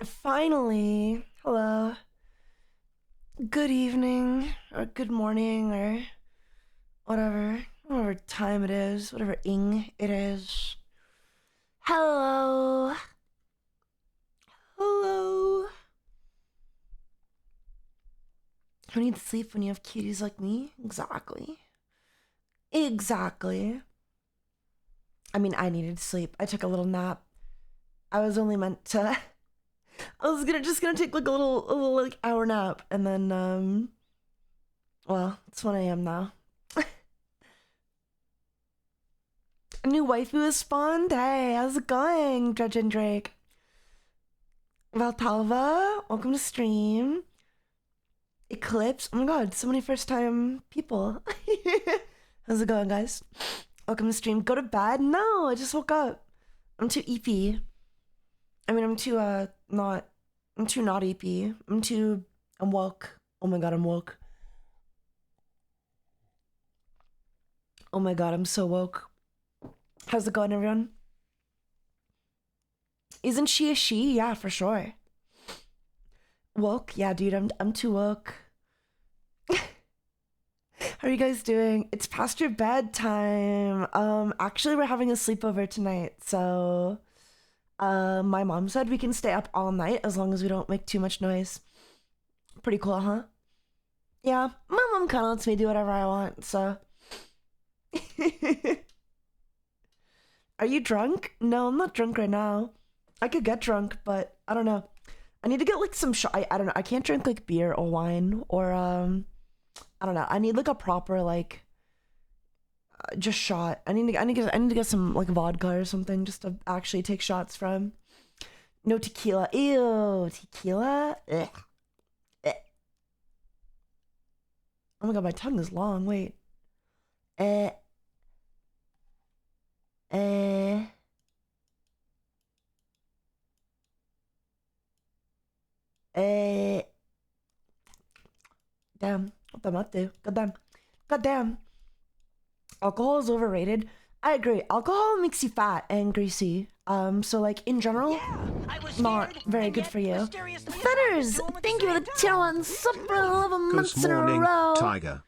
Finally, hello. Good evening, or good morning, or whatever time it is, whatever ing it is. Hello. Hello. Who needs sleep when you have cuties like me? Exactly. Exactly. I mean, I needed sleep. I took a little nap. I was only meant to... I was just gonna take like a little like hour nap, and then well, it's 1 a.m. now. A new waifu has spawned. Hey, how's it going, Dredge and Drake? Valtalva, welcome to stream. Eclipse, oh my god, so many first time people. How's it going, guys? Welcome to stream. Go to bed? No, I just woke up. I'm too EP. I mean, I'm too not EP. I'm woke. Oh my god, I'm woke. Oh my god, I'm so woke. How's it going, everyone? Isn't she a she? Yeah, for sure. Woke? Yeah, dude, I'm too woke. How are you guys doing? It's past your bedtime. Actually, we're having a sleepover tonight, so my mom said we can stay up all night as long as we don't make too much noise. Pretty cool, huh? Yeah, my mom kind of lets me do whatever I want, so. Are you drunk? No, I'm not drunk right now. I could get drunk, but I don't know. I need to get like some shot. I don't know. I can't drink like beer or wine or I don't know. I need like a proper like just shot. I need to get some like vodka or something just to actually take shots from. No tequila. Ew, tequila. Ugh. Ugh. Oh my god, my tongue is long. Wait. Eh. Eh. Eh. Damn. What the mutt do? Goddamn. Goddamn. Alcohol is overrated. I agree. Alcohol makes you fat and greasy. So like in general, not very good for you. Fetters, thank you for the tier 1 super 11 months in a row. Tiger.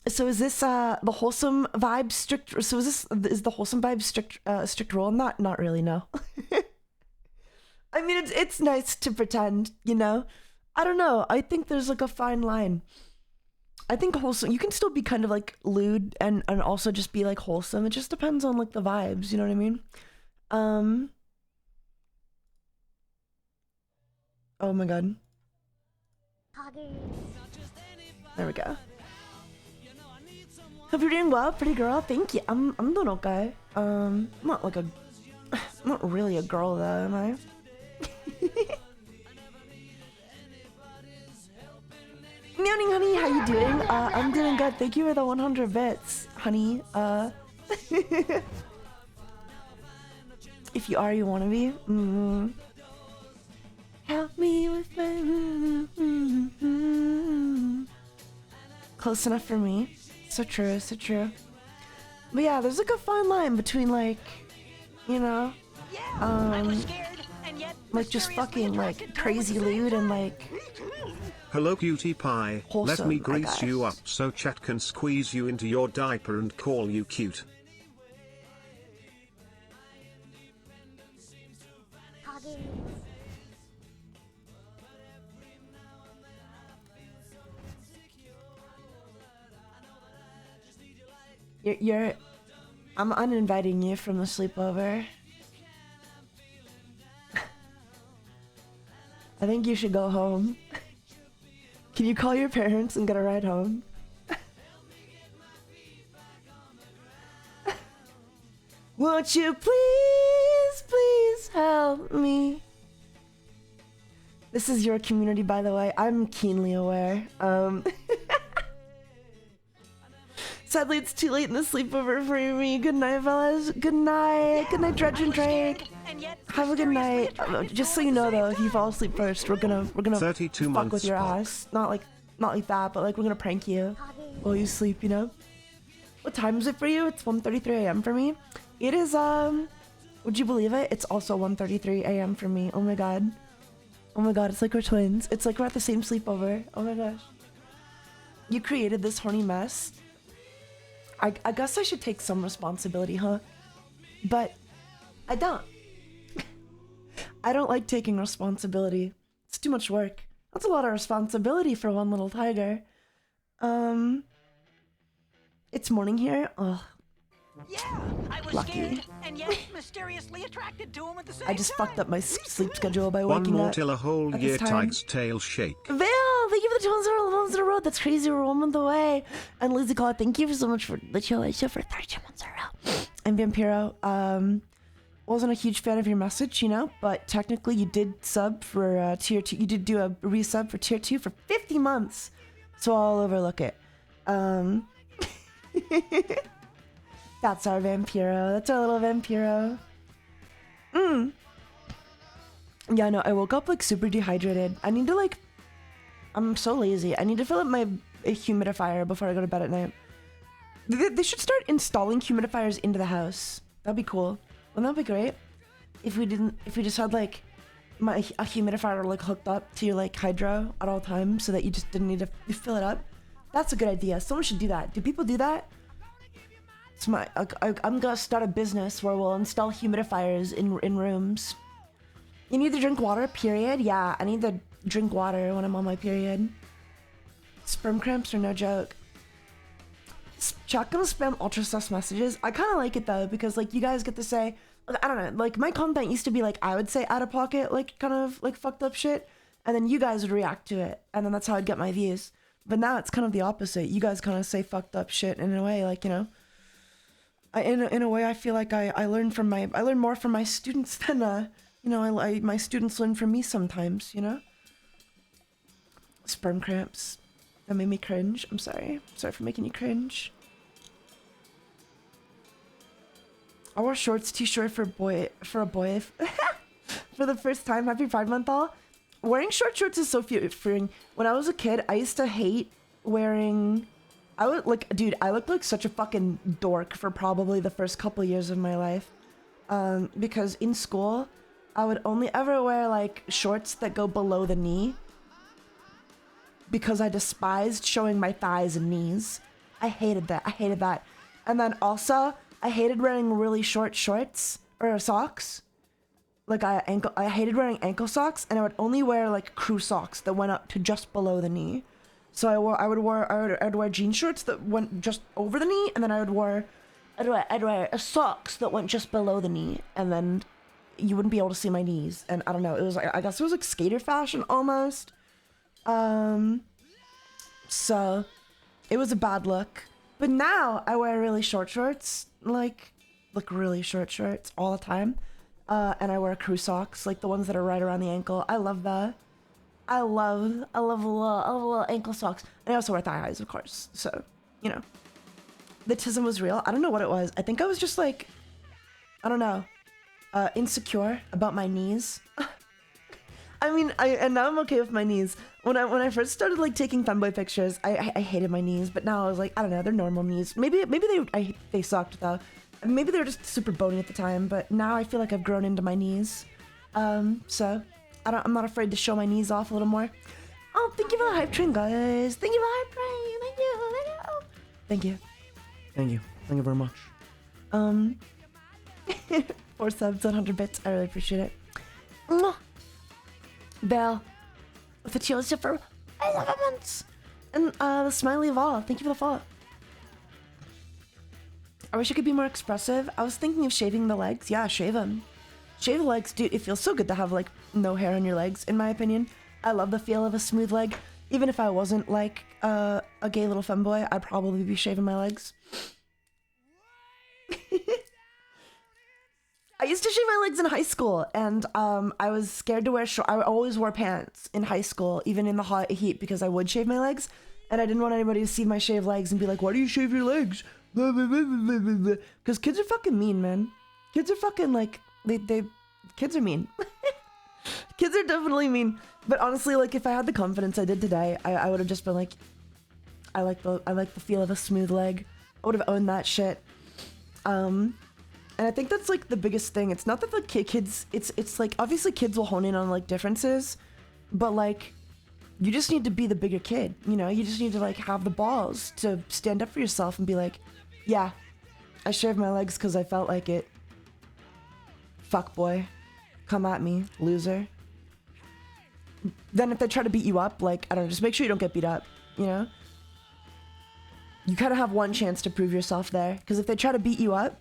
So is this the wholesome vibe strict? So is the wholesome vibe strict rule? Not really. No. I mean it's nice to pretend, you know. I don't know. I think there's like a fine line. I think wholesome, you can still be kind of like lewd and also just be like wholesome. It just depends on like the vibes, you know what I mean? Oh my god. There we go. Hope you're doing well, pretty girl. Thank you. I'm doing okay. I'm not like I'm not really a girl though, am I? Meowing honey, how you doing? I'm doing good. Thank you for the 100 bits, honey. If you are, you wanna be. Help me with my. Close enough for me. So true, so true. But yeah, there's like a fine line between like, you know, like just fucking like crazy lewd and like. Hello cutie pie, wholesome, let me grease you up so chat can squeeze you into your diaper and call you cute. I'm uninviting you from the sleepover. I think you should go home. Can you call your parents and get a ride home? Won't you please help me? This is your community, by the way. I'm keenly aware. Sadly, it's too late in the sleepover for me. Good night, fellas. Good night. Good night, Dredge and Drake. Have a good night. Just so you know, though, if you fall asleep first, we're gonna 32 fuck with your pop. ass. Not like that, but like we're gonna prank you while you sleep. You know. What time is it for you? It's 1:33 a.m. for me. It is Would you believe it? It's also 1:33 a.m. for me. Oh my god. Oh my god, it's like we're twins. It's like we're at the same sleepover. Oh my gosh. You created this horny mess. I guess I should take some responsibility, huh? But I don't. I don't like taking responsibility. It's too much work. That's a lot of responsibility for one little tiger. It's morning here. Ugh. Yeah, I was Lucky. scared and yet mysteriously attracted to him at the same time. I just fucked up my sleep schedule by One waking more up till a whole at year this time. Tig's tail shake. Vale, thank you for the 2 months in a row. That's crazy. We're 1 month away. And Lizzie Call, thank you so much for the chill show for 32 months in a row. And Vampiro, wasn't a huge fan of your message, you know, but technically you did sub for tier 2. You did do a resub for tier 2 for 50 months. So I'll overlook it. That's our Vampiro. That's our little Vampiro. Yeah, no, I woke up like super dehydrated. I need to like, I'm so lazy. I need to fill up my humidifier before I go to bed at night. They should start installing humidifiers into the house. That'd be cool. Wouldn't that be great? If we just had like a humidifier like hooked up to your like hydro at all times so that you just didn't need to fill it up. That's a good idea. Someone should do that. Do people do that? It's I'm gonna start a business where we'll install humidifiers in rooms. You need to drink water, period? Yeah, I need to drink water when I'm on my period. Sperm cramps are no joke. Chat gonna spam ultra sus messages. I kind of like it though, because like you guys get to say, I don't know, like my content used to be like, I would say out of pocket, like kind of like fucked up shit. And then you guys would react to it. And then that's how I'd get my views. But now it's kind of the opposite. You guys kind of say fucked up shit in a way, like, you know, in a way I feel like I learn more from my students than, you know, my students learn from me sometimes, you know? Sperm cramps. That made me cringe. I'm sorry. Sorry for making you cringe. I wore shorts too short for a boy for the first time. Happy Pride Month all. Wearing short shorts is so freeing. When I was a kid, I used to hate wearing... I looked like such a fucking dork for probably the first couple years of my life. Because in school, I would only ever wear like shorts that go below the knee. Because I despised showing my thighs and knees. I hated that. And then also, I hated wearing really short shorts or socks. Like I hated wearing ankle socks, and I would only wear like crew socks that went up to just below the knee. So I'd wear jean shorts that went just over the knee, and then I'd wear socks that went just below the knee, and then you wouldn't be able to see my knees. And I don't know, it was like, I guess it was like skater fashion almost. So it was a bad look. But now I wear really short shorts, like really short shorts all the time. And I wear crew socks, like the ones that are right around the ankle. I love that. I love a little ankle socks. And I also wear thigh highs, of course. So, you know, the tism was real. I don't know what it was. I think I was just like, I don't know, insecure about my knees. I mean, and now I'm okay with my knees. When I first started like taking femboy pictures, I hated my knees, but now I was like, I don't know, they're normal knees. Maybe they sucked though. Maybe they were just super bony at the time, but now I feel like I've grown into my knees. So I'm not afraid to show my knees off a little more. Oh, thank you for the hype train, guys. Thank you for the hype train. Thank you. Thank you very much. 4 subs, 100 bits. I really appreciate it. Mwah. Belle, with the chill for 11 months. And the smiley of all. Thank you for the follow. I wish I could be more expressive. I was thinking of shaving the legs. Yeah, shave them. Shave the legs, dude. It feels so good to have like no hair on your legs, in my opinion. I love the feel of a smooth leg. Even if I wasn't like a gay little femboy, I'd probably be shaving my legs. I used to shave my legs in high school, and I was scared to wear shorts. I always wore pants in high school, even in the hot heat, because I would shave my legs, and I didn't want anybody to see my shaved legs and be like, why do you shave your legs? Because kids are fucking mean, man. Kids are fucking like, kids are mean. Kids are definitely mean. But honestly, like if I had the confidence I did today, I would have just been like, I like the feel of a smooth leg. I would have owned that shit. And And I think that's like the biggest thing. It's not that the kids, it's like obviously kids will hone in on like differences, but like you just need to be the bigger kid, you know? You just need to like have the balls to stand up for yourself and be like, yeah, I shaved my legs because I felt like it. Fuck boy, come at me, loser. Then if they try to beat you up, like, I don't know, just make sure you don't get beat up, you know? You kind of have one chance to prove yourself there, because if they try to beat you up,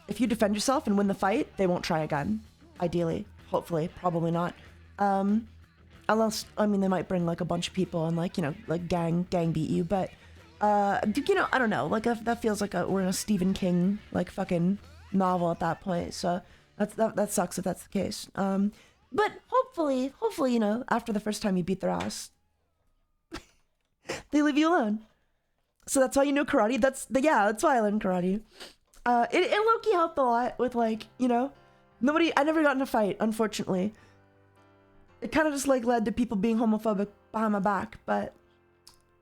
if you defend yourself and win the fight, they won't try again. Ideally. Hopefully. Probably not. Unless, I mean, they might bring, like, a bunch of people and, like, you know, like, gang beat you, but, you know, I don't know. Like, that feels like we're in a Stephen King, like, fucking novel at that point, so that sucks if that's the case. But hopefully, you know, after the first time you beat their ass, they leave you alone. So that's why you know karate. That's why I learned karate. It low-key helped a lot with, like, you know, I never got in a fight, unfortunately. It kind of just, like, led to people being homophobic behind my back, but,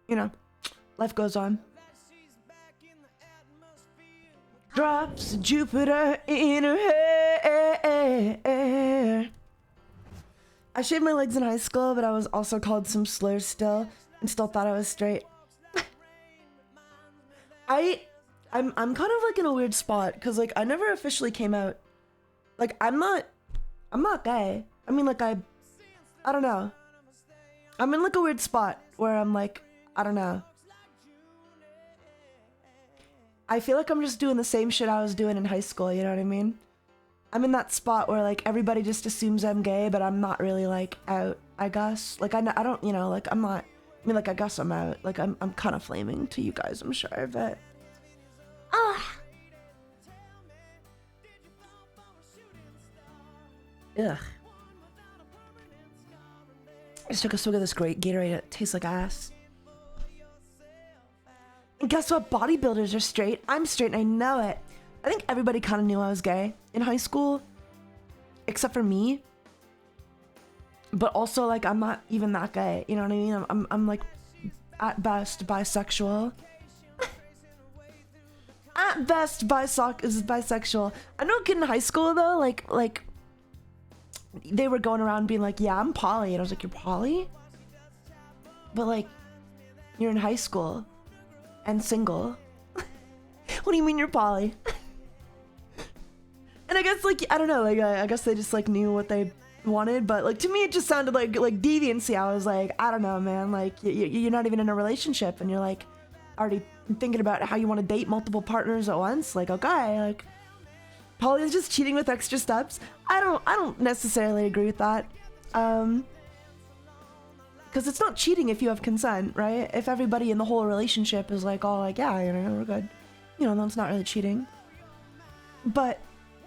you know, life goes on. Drops Jupiter in her hair. I shaved my legs in high school, but I was also called some slurs still, and still thought I was straight. I'm kind of like in a weird spot, cause like I never officially came out. Like I'm not gay. I mean, like I don't know. I'm in like a weird spot where I'm like, I don't know. I feel like I'm just doing the same shit I was doing in high school, you know what I mean? I'm in that spot where like everybody just assumes I'm gay, but I'm not really like out, I guess. Like I don't, you know, like I'm not, I mean like I guess I'm out. Like I'm kind of flaming to you guys, I'm sure, but ugh. I just took a swig of this great Gatorade. It tastes like ass. And guess what? Bodybuilders are straight. I'm straight and I know it. I think everybody kind of knew I was gay in high school, except for me. But also, like, I'm not even that gay. You know what I mean? I'm like, at best, bisexual. At best, bisexual. I know a kid in high school, though, like, they were going around being like, yeah, I'm poly. And I was like, you're poly? But, like, you're in high school and single. What do you mean you're poly? And I guess, like, I don't know, like, I guess they just, like, knew what they wanted, but, like, to me, it just sounded like deviancy. I was like, I don't know, man, like, you're not even in a relationship, and you're, like, already thinking about how you want to date multiple partners at once. Like, okay, like, poly is just cheating with extra steps. I don't necessarily agree with that, because it's not cheating if you have consent, right? If everybody in the whole relationship is, like, all like, yeah, you know, we're good, you know, that's not really cheating. But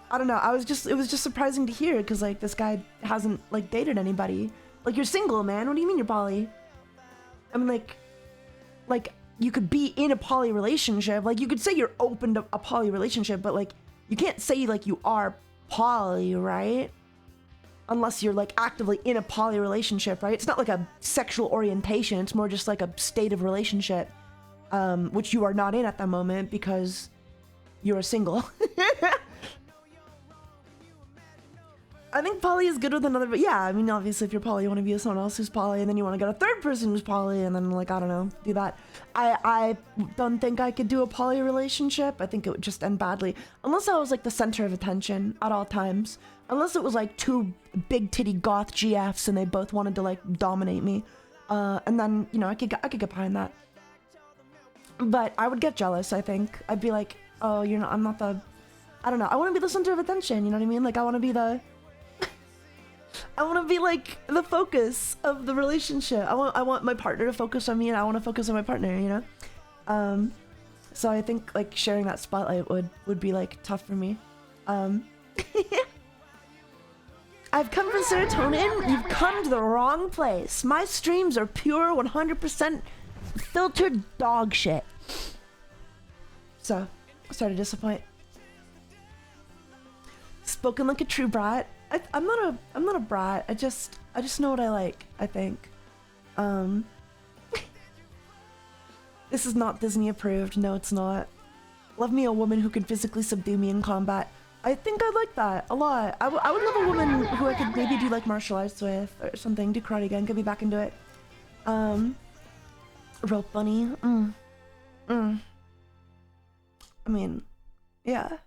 I don't know, it was just surprising to hear, because, like, this guy hasn't, like, dated anybody. Like, you're single, man. What do you mean you're poly? I mean, like, you could be in a poly relationship. Like, you could say you're open to a poly relationship, but, like, you can't say, like, you are poly, right? Unless you're, like, actively in a poly relationship, right? It's not, like, a sexual orientation. It's more just, like, a state of relationship, which you are not in at the moment because you're single. I think poly is good with another, but yeah, I mean, obviously if you're poly, you want to be with someone else who's poly, and then you want to get a third person who's poly, and then, like, I don't know, do that. I don't think I could do a poly relationship. I think it would just end badly. Unless I was, like, the center of attention at all times. Unless it was, like, two big titty goth GFs and they both wanted to, like, dominate me. And then, you know, I could get behind that. But I would get jealous, I think. I'd be like, oh, I'm not the, I don't know. I want to be the center of attention, you know what I mean? Like, I want to be like the focus of the relationship. I want my partner to focus on me, and I want to focus on my partner, you know? So I think, like, sharing that spotlight would be, like, tough for me. I've come for serotonin. You've come to the wrong place. My streams are pure 100% filtered dog shit. So, sorry to disappoint. Spoken like a true brat. I'm not a brat. I just know what I like, I think. This is not Disney approved. No, it's not. Love me a woman who can physically subdue me in combat. I think I'd like that a lot. I would love a woman who I could maybe do like martial arts with or something, do karate again, get me back into it. Rope bunny. I mean, yeah,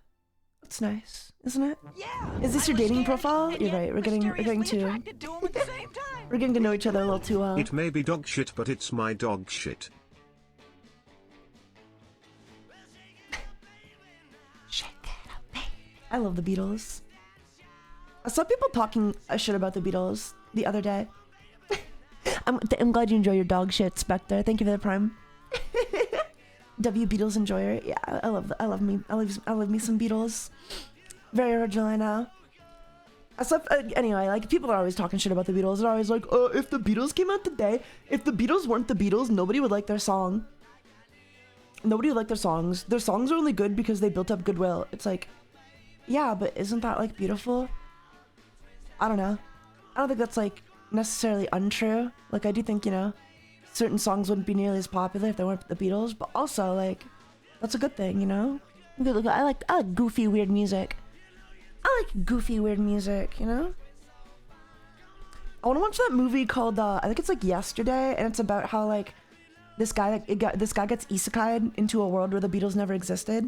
that's nice, isn't it? Yeah. Is this I your was dating scared, profile? and You're yet right. We're getting mysteriously to attracted to him at the same time. we're getting to know each other a little too well. It may be dog shit, but it's my dog shit. I love the Beatles. I saw people talking shit about the Beatles the other day. I'm glad you enjoy your dog shit, Spectre. Thank you for the prime. W Beatles enjoyer. Yeah, I love me some Beatles. Very original, I know. I saw, anyway, like people are always talking shit about the Beatles. They're always like, if the Beatles came out today, if the Beatles weren't the Beatles, nobody would like their song. Nobody would like their songs. Their songs are only good because they built up goodwill. It's like, yeah, but isn't that like beautiful? I don't know. I don't think that's like necessarily untrue. Like I do think, you know, certain songs wouldn't be nearly as popular if they weren't the Beatles, but also like that's a good thing, you know? I like goofy weird music. I like goofy weird music, you know? I want to watch that movie called I think it's like Yesterday, and it's about how like this guy gets isekai'd into a world where the Beatles never existed.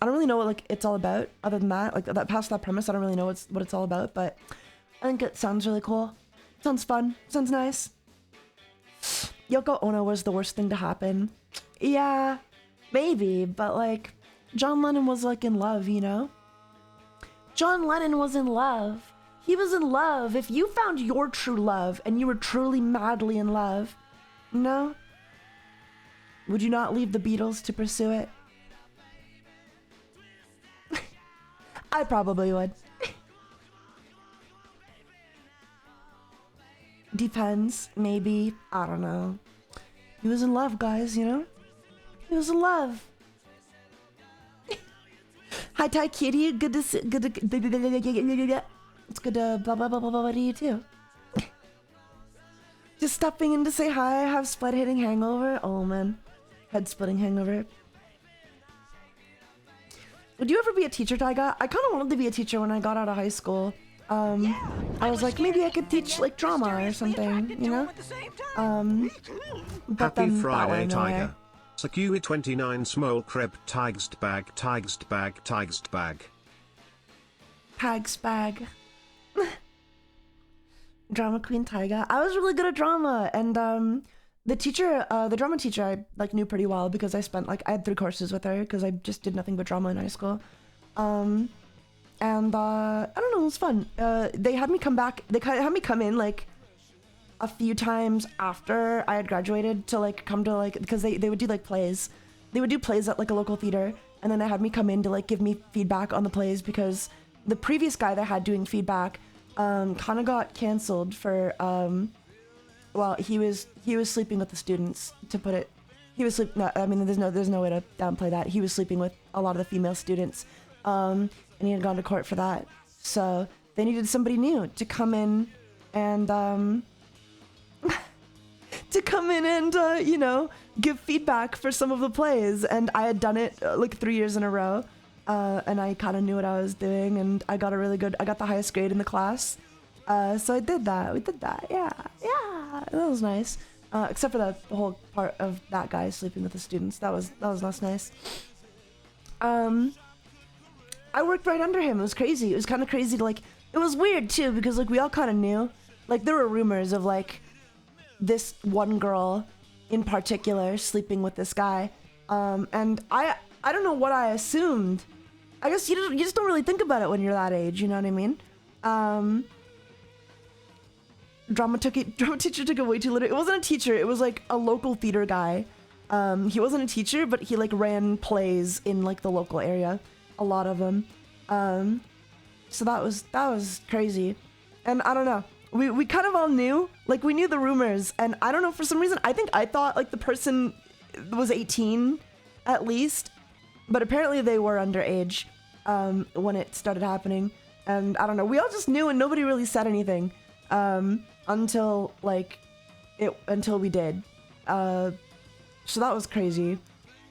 I don't really know what like it's all about other than that. Like that past that premise, I don't really know what it's all about, but I think it sounds really cool. Sounds fun. Sounds nice. Yoko Ono was the worst thing to happen. Yeah, maybe, but like John Lennon was like in love, you know? John Lennon was in love. He was in love. If you found your true love and you were truly madly in love, no? Would you not leave the Beatles to pursue it? I probably would. Depends, maybe, I don't know. He was in love, guys, you know? He was in love. Hi, Ty Kitty, good to see, it's good to blah blah blah blah blah to you too. Just stopping in to say hi, have split hitting hangover. Oh man, head splitting hangover. Would you ever be a teacher, Taiga? I kind of wanted to be a teacher when I got out of high school. I was like, maybe I could teach like drama or something, you know? But Happy then Friday, that went Tiger. away. Sakui 29 small kreb tigst bag. Tags bag. Drama queen Taiga. I was really good at drama, and the drama teacher I like knew pretty well because I had 3 courses with her because I just did nothing but drama in high school. And I don't know, it was fun. They had me come back. They had me come in like a few times after I had graduated to like come to like, because they would do like plays. They would do plays at like a local theater, and then they had me come in to like give me feedback on the plays because the previous guy that had doing feedback kind of got canceled for well, he was sleeping with the students, to put it. He was no, I mean there's no way to downplay that. He was sleeping with a lot of the female students. And he had gone to court for that. So they needed somebody new to come in and you know, give feedback for some of the plays. And I had done it like 3 years in a row. And I kind of knew what I was doing, and I got the highest grade in the class. So I did that. We did that. Yeah. That was nice. Except for the whole part of that guy sleeping with the students. That was less nice. I worked right under him. It was crazy. It was kind of crazy to like, it was weird too because like we all kind of knew. Like there were rumors of like this one girl in particular sleeping with this guy. And I don't know what I assumed. I guess you just don't really think about it when you're that age, you know what I mean? Drama teacher took it way too literally. It wasn't a teacher, it was like a local theater guy. He wasn't a teacher, but he like ran plays in like the local area. A lot of them. So that was crazy. And I don't know. We kind of all knew, like we knew the rumors, and I don't know, for some reason I thought like the person was 18 at least, but apparently they were underage when it started happening. And I don't know, we all just knew and nobody really said anything until we did. So that was crazy.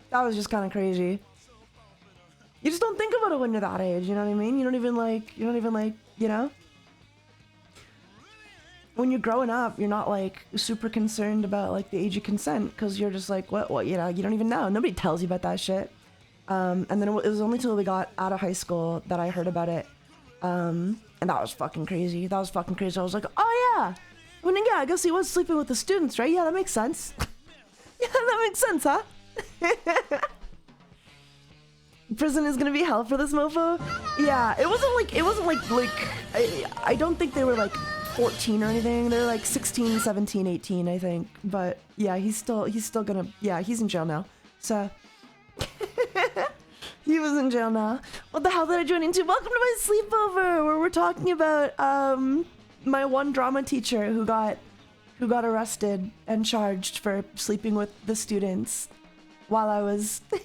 That was just kind of crazy. You just don't think about it when you're that age, you know what I mean? You don't even like, you know? When you're growing up, you're not like super concerned about like the age of consent because you're just like, what, you know, you don't even know. Nobody tells you about that shit. And then it was only till we got out of high school that I heard about it. And that was fucking crazy. I was like, oh yeah. Well, yeah, I guess he was sleeping with the students, right? Yeah, that makes sense. Yeah, that makes sense, huh? Prison is gonna be hell for this mofo. Yeah, it wasn't like I don't think they were like 14 or anything. They're like 16, 17, 18, I think. But yeah, he's still gonna, yeah, he's in jail now. So he was in jail now. What the hell did I join into? Welcome to my sleepover where we're talking about my one drama teacher who got arrested and charged for sleeping with the students while I was he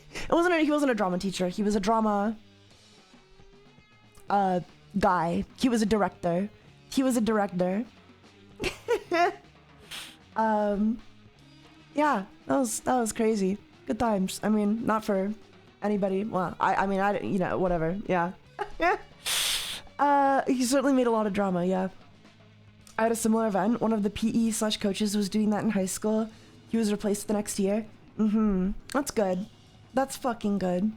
wasn't a drama teacher. He was a drama guy. He was a director. Yeah, that was crazy. Good times. I mean, not for anybody. Well, I mean, you know, whatever. Yeah. He certainly made a lot of drama. Yeah. I had a similar event. One of the PE/coaches was doing that in high school. He was replaced the next year. That's good. That's fucking good.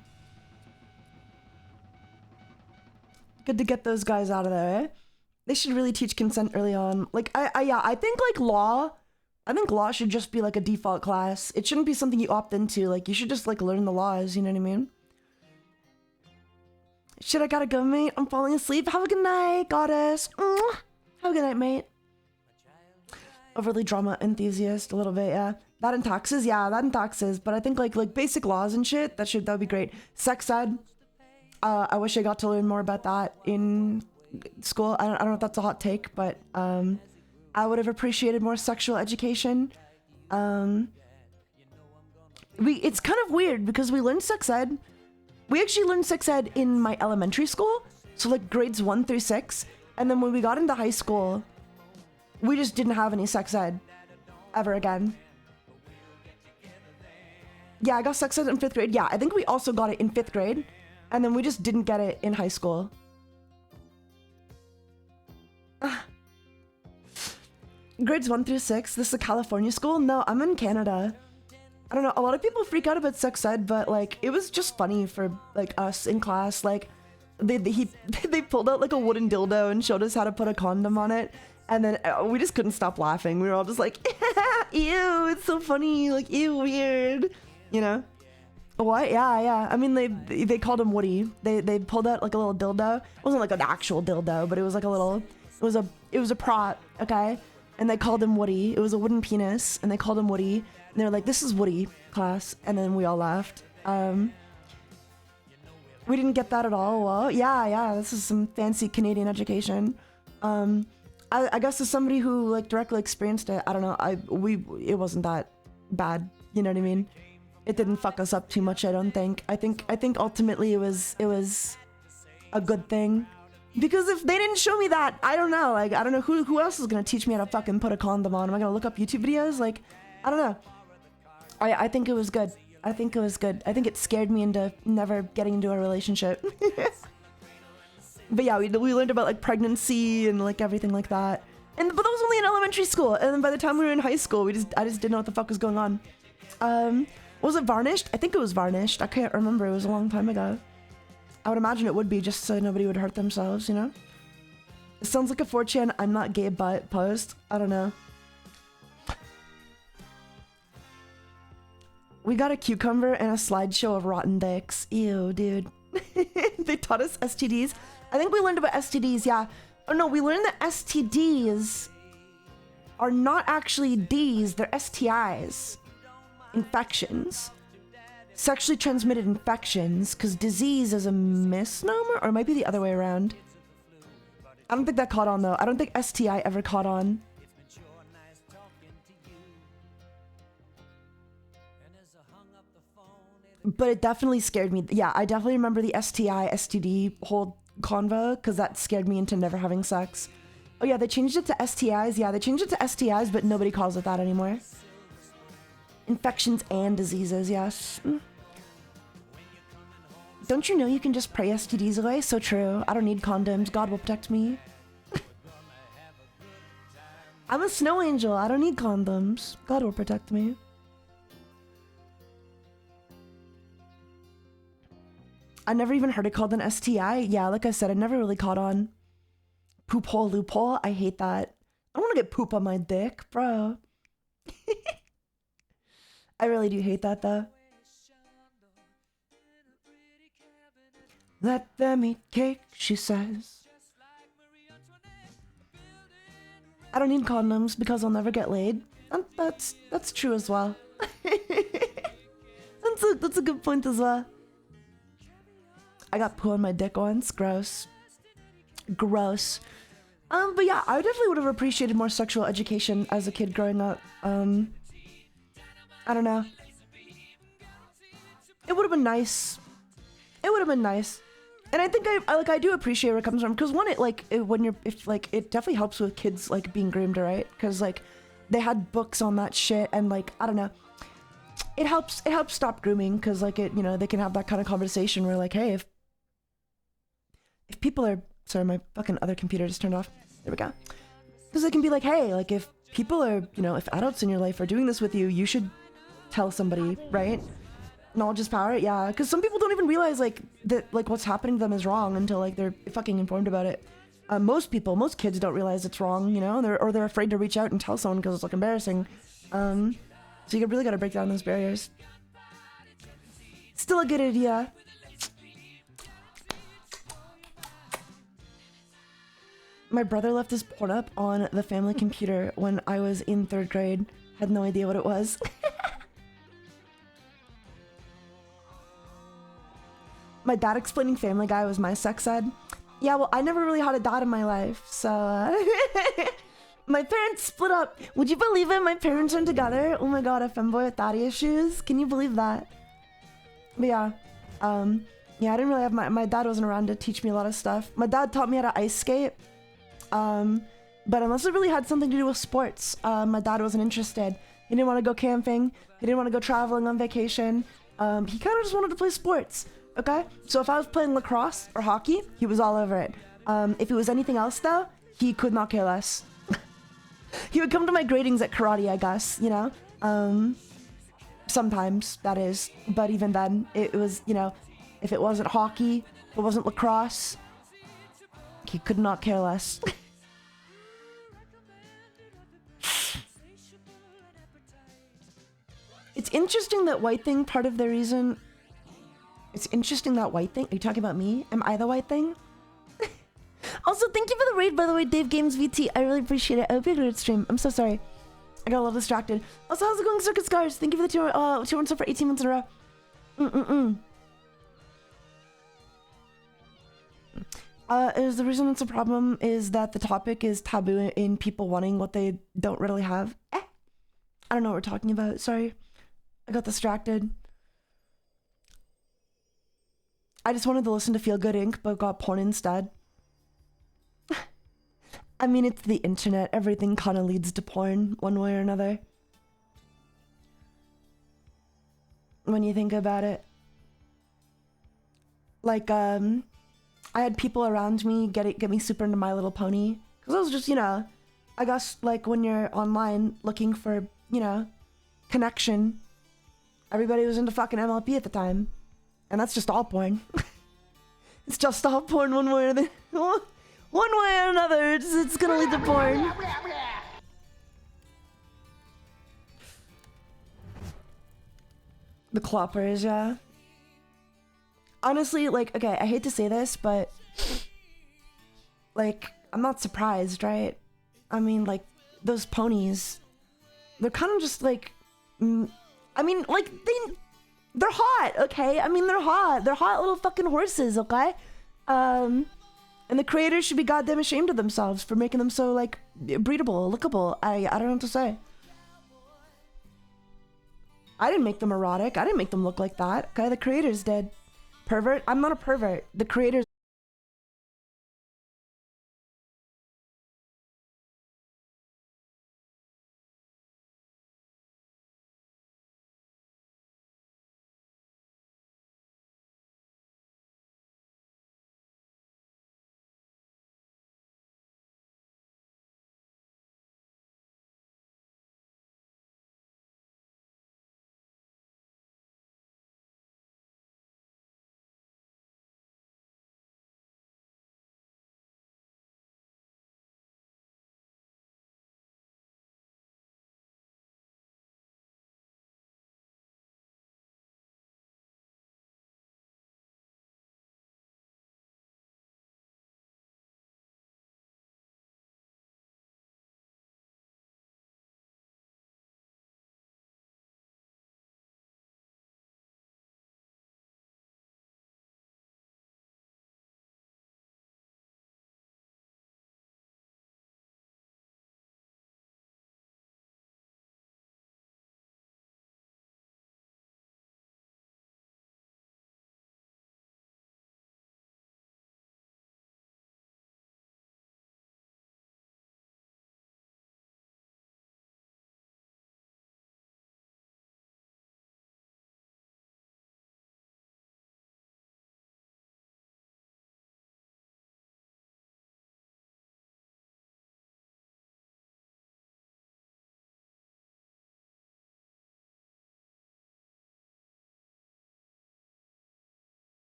Good to get those guys out of there, eh? They should really teach consent early on. Like, I think like law should just be like a default class. It shouldn't be something you opt into. Like, you should just like learn the laws, you know what I mean? Shit, I gotta go, mate. I'm falling asleep. Have a good night, goddess. Mwah. Have a good night, mate. Overly drama enthusiast, a little bit, yeah. That and taxes, yeah, that and taxes. But I think like basic laws and shit, that would be great. Sex ed. I wish I got to learn more about that in school. I don't know if that's a hot take, but I would have appreciated more sexual education. It's kind of weird because we learned sex ed. We actually learned sex ed in my elementary school, so like grades 1 through 6. And then when we got into high school, we just didn't have any sex ed ever again. Yeah, I got sex ed in 5th grade. Yeah, I think we also got it in 5th grade. And then we just didn't get it in high school. Grades 1 through 6. This is a California school? No, I'm in Canada. I don't know. A lot of people freak out about sex ed, but like it was just funny for like us in class. Like they pulled out like a wooden dildo and showed us how to put a condom on it. And then we just couldn't stop laughing. We were all just like, ew, it's so funny. Like, ew, weird. You know? What? Yeah. I mean, they called him Woody. They pulled out like a little dildo. It wasn't like an actual dildo, but it was like a little, it was a prop, okay? And they called him Woody. It was a wooden penis, and they called him Woody. And they were like, this is Woody, class. And then we all laughed. We didn't get that at all. Well, yeah, this is some fancy Canadian education. I guess as somebody who like directly experienced it, I don't know, it wasn't that bad, you know what I mean? It didn't fuck us up too much, I don't think. I think ultimately it was a good thing. Because if they didn't show me that, I don't know, like, I don't know who else is gonna teach me how to fucking put a condom on. Am I gonna look up YouTube videos? Like, I don't know. I think it was good. I think it scared me into never getting into a relationship. But yeah, we learned about like pregnancy and like everything like that. But that was only in elementary school. And then by the time we were in high school, I just didn't know what the fuck was going on. Was it varnished? I think it was varnished. I can't remember. It was a long time ago. I would imagine it would be just so nobody would hurt themselves, you know? It sounds like a 4chan I'm not gay but post. I don't know. We got a cucumber and a slideshow of rotten dicks. Ew, dude. They taught us STDs. I think we learned about STDs, yeah. Oh no, we learned that STDs are not actually Ds, they're STIs. Infections. Sexually transmitted infections, because disease is a misnomer, or it might be the other way around. I don't think that caught on though. I don't think STI ever caught on. But it definitely scared me. Yeah, I definitely remember the STI, STD whole convo, because that scared me into never having sex. Oh yeah, they changed it to STIs. Yeah, they changed it to STIs, but nobody calls it that anymore. Infections and diseases, yes. don't you know you can just pray STDs away? So true. I don't need condoms. God will protect me. I'm a snow angel. I don't need condoms. God will protect me. I never even heard it called an STI. Yeah, like I said, I never really caught on. Poop hole loophole. I hate that. I don't want to get poop on my dick, bro. I really do hate that though. Let them eat cake, she says. I don't need condoms because I'll never get laid. And that's true as well. That's a good point as well. I got poo on my dick once. Gross. Gross. But yeah, I definitely would have appreciated more sexual education as a kid growing up. I don't know. It would have been nice. It would have been nice. And I think I do appreciate where it comes from, because one, it definitely helps with kids like being groomed, right? Because like they had books on that shit, and like I don't know, it helps stop grooming, because like it, you know, they can have that kind of conversation where like, hey, if people are, sorry, my fucking other computer just turned off. There we go. Because they can be like, hey, like if people are, you know, if adults in your life are doing this with you, you should tell somebody, right? Knowledge is power, yeah. Because some people don't even realize like that, like what's happening to them is wrong until like they're fucking informed about it. Most kids don't realize it's wrong, you know, or they're afraid to reach out and tell someone because it's like embarrassing. So you really got to break down those barriers. Still a good idea. My brother left his porn up on the family computer when I was in 3rd grade. Had no idea what it was. My dad explaining Family Guy was my sex ed. Yeah, well, I never really had a dad in my life, so my parents split up. Would you believe it? My parents aren't together. Oh my god, a femboy with daddy issues. Can you believe that? But yeah, yeah, I didn't really have my dad wasn't around to teach me a lot of stuff. My dad taught me how to ice skate. But unless it really had something to do with sports, my dad wasn't interested. He didn't want to go camping. He didn't want to go traveling on vacation. He kind of just wanted to play sports. Okay, so if I was playing lacrosse or hockey, he was all over it. If it was anything else though, he could not care less. He would come to my gradings at karate, I guess, you know? Sometimes, that is. But even then, it was, you know, if it wasn't hockey, if it wasn't lacrosse, he could not care less. It's interesting that white thing, part of the reason... It's interesting that white thing. Are you talking about me? Am I the white thing? Also, thank you for the raid, by the way, Dave Games VT. I really appreciate it. I hope you had a good stream. I'm so sorry. I got a little distracted. Also, how's it going, Circuit Scars? Thank you for the 2 sub for 18 months in a row. Is the reason it's a problem is that the topic is taboo in people wanting what they don't really have. I don't know what we're talking about. Sorry. I got distracted. I just wanted to listen to Feel Good Inc., but got porn instead. I mean, it's the internet. Everything kind of leads to porn, one way or another. When you think about it. Like, I had people around me get me super into My Little Pony. Because I was just, you know, I guess, like, when you're online looking for, you know, connection, everybody was into fucking MLP at the time. And that's just all porn. It's just all porn one way or the one way or another. It's gonna lead to porn. The cloppers, yeah. Honestly, like, okay, I hate to say this, but like, I'm not surprised, right? I mean, like, those ponies, they're kind of just like, I mean, like, they're hot, okay? I mean, they're hot. They're hot little fucking horses, okay? And the creators should be goddamn ashamed of themselves for making them so, like, breedable, lookable. I don't know what to say. I didn't make them erotic. I didn't make them look like that, okay? The creators did. Pervert? I'm not a pervert. The creators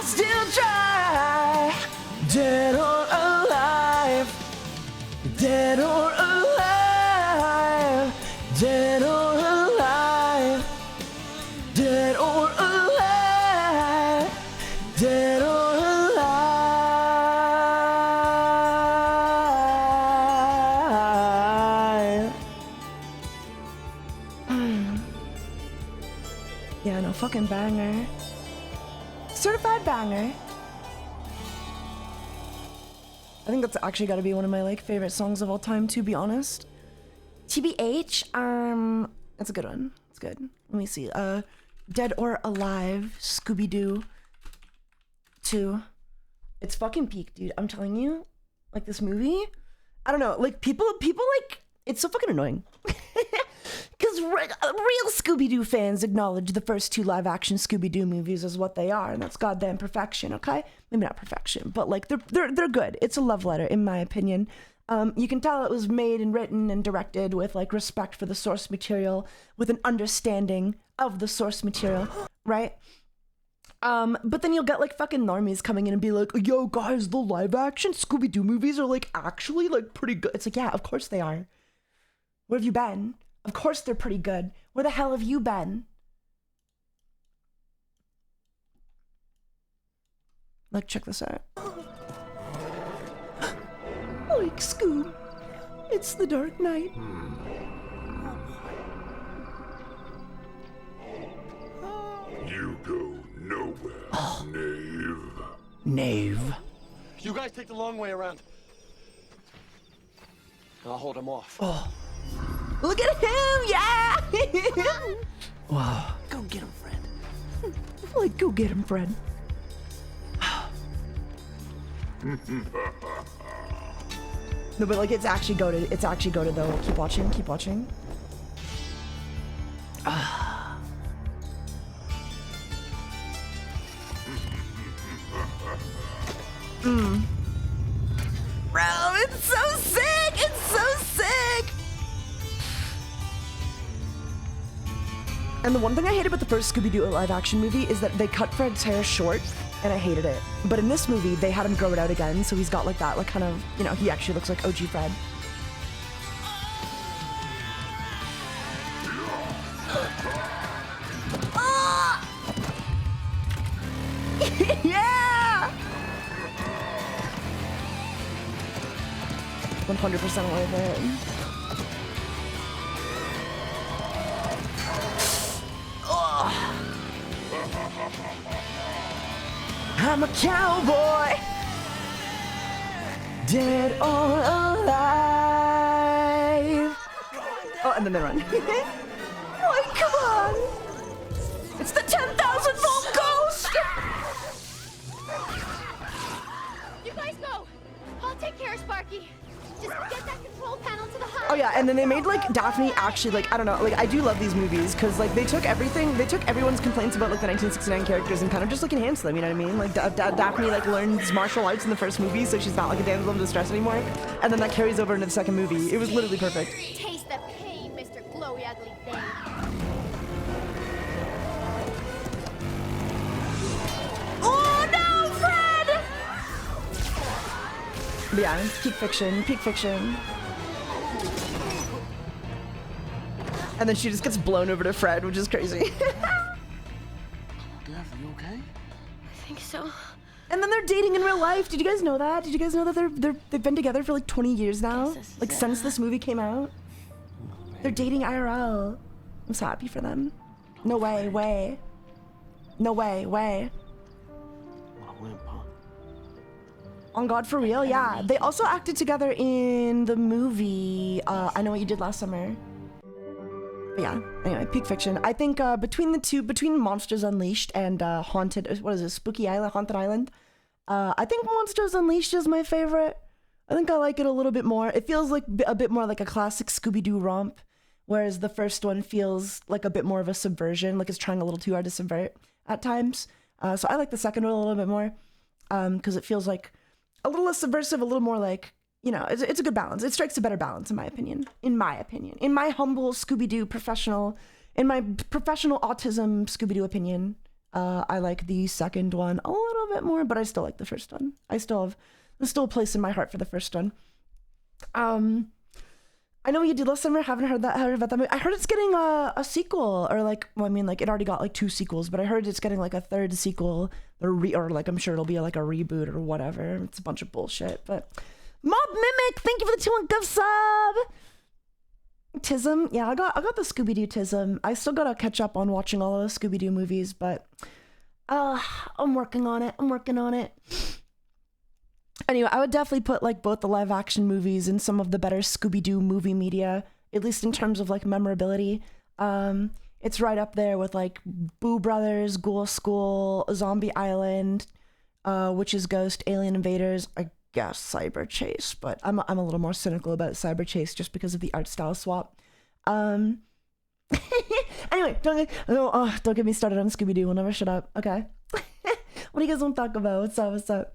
still try. Dead or alive. Dead or alive. Dead or alive. Dead or alive. Dead or alive. Yeah, no, fucking banger. Certified banger. I think that's actually got to be one of my like favorite songs of all time, to be honest. TBH, that's a good one. It's good. Let me see. Dead or Alive, Scooby-Doo 2. It's fucking peak, dude. I'm telling you, like this movie. I don't know, like people like it's so fucking annoying. Because real Scooby-Doo fans acknowledge the first 2 live-action Scooby-Doo movies as what they are, and that's goddamn perfection. Okay, maybe not perfection, but like they're good. It's a love letter, in my opinion. You can tell it was made and written and directed with like respect for the source material, with an understanding of the source material, right? But then you'll get like fucking normies coming in and be like, yo guys, the live-action Scooby-Doo movies are like actually like pretty good. It's like, yeah, of course they are. Where have you been? Of course they're pretty good. Where the hell have you been? Like, check this out. Like, Scoob, it's the Dark Knight. You go nowhere, knave. Knave. You guys take the long way around. I'll hold him off. Oh. Look at him, yeah! Wow. Go get him, friend. Like, go get him, Fred. No, but like, it's actually goated. It's actually goated though. Keep watching, keep watching. Bro, it's so sick! It's so sick! And the one thing I hate about the first Scooby-Doo live action movie is that they cut Fred's hair short, and I hated it. But in this movie, they had him grow it out again, so he's got like that, like kind of, you know, he actually looks like OG Fred. Yeah! 100% worth it. I'm a cowboy, dead or alive. Oh, and then they run. Like, come on. It's the 10,000 volt ghost. You guys go. I'll take care of Sparky. Just get that control panel to the hub. Oh yeah, and then they made like Daphne actually like, I don't know, like I do love these movies because like they took everyone's complaints about like the 1969 characters and kind of just like enhanced them, you know what I mean? Like Daphne like learns martial arts in the first movie, so she's not like a damsel in distress anymore, and then that carries over into the second movie. It was literally perfect. Taste the pain, Mr. Glowy Ugly Thing. Oh no, Fred! But yeah, peak fiction, peak fiction. And then she just gets blown over to Fred, which is crazy. Daphne, you okay? I think so. And then they're dating in real life. Did you guys know that? Did you guys know that they've been together for like 20 years now? Like since this movie came out. They're dating IRL. I'm so happy for them. No way, way. No way, way. What a limp, huh? On God, for real? Yeah. They also acted together in the movie I Know What You Did Last Summer. But yeah, anyway, peak fiction. I think between the two, between Monsters Unleashed and Haunted, what is it, Spooky Island, Haunted Island, I think Monsters Unleashed is my favorite. I think I like it a little bit more. It feels like a bit more like a classic Scooby-Doo romp, whereas the first one feels like a bit more of a subversion, like it's trying a little too hard to subvert at times. So I like the second one a little bit more because it feels like a little less subversive, a little more like, you know, it's a good balance. It strikes a better balance, in my opinion. In my humble Scooby-Doo professional, in my professional autism Scooby-Doo opinion, I like the second one a little bit more, but I still like the first one. There's still a place in my heart for the first one. I know what you did last summer. Haven't heard about that movie. I heard it's getting a sequel, or like, well, I mean, like it already got like 2 sequels, but I heard it's getting like a 3rd sequel, or like I'm sure it'll be like a reboot or whatever. It's a bunch of bullshit. But Mob Mimic, thank you for the 2-month gift sub. Tism, yeah, I got the Scooby-Doo Tism. I still gotta catch up on watching all of the Scooby-Doo movies, but I'm working on it. Anyway, I would definitely put like both the live action movies and some of the better Scooby-Doo movie media, at least in terms of like memorability. It's right up there with like Boo Brothers, Ghoul School, Zombie Island, Witch's Ghost, Alien Invaders, I guess Cyber Chase, but I'm a little more cynical about Cyber Chase just because of the art style swap. Anyway, don't get me started on Scooby-Doo. We'll never shut up. Okay. What do you guys want to talk about? What's up?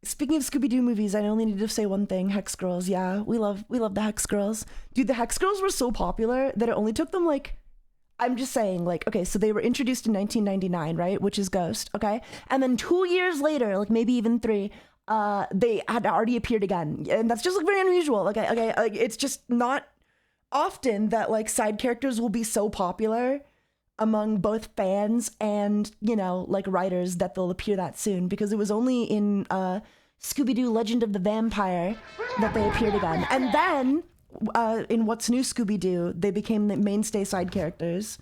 Speaking of Scooby-Doo movies, I only need to say one thing. Hex Girls, yeah, we love the Hex Girls. Dude, the Hex Girls were so popular that it only took them like, I'm just saying, like, okay, so they were introduced in 1999, right? Which is Ghost, okay? And then 2 years later, like maybe even 3, they had already appeared again. And that's just like very unusual. Okay, like, it's just not often that like side characters will be so popular among both fans and, you know, like writers that they'll appear that soon, because it was only in Scooby-Doo Legend of the Vampire that they appeared again. And then in What's New Scooby-Doo, they became the mainstay side characters.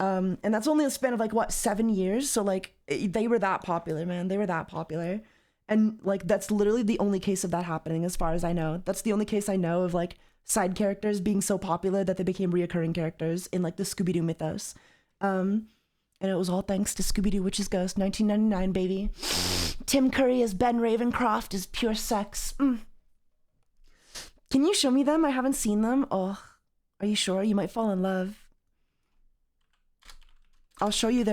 And that's only a span of like, what, 7 years? So like they were that popular, man. They were that popular. And like that's literally the only case of that happening as far as I know. That's the only case I know of like side characters being so popular that they became reoccurring characters in like the Scooby-Doo mythos. And it was all thanks to Scooby-Doo Witch's Ghost, 1999, baby. Tim Curry as Ben Ravencroft is pure sex. Can you show me them? I haven't seen them. Oh, are you sure? You might fall in love. I'll show you.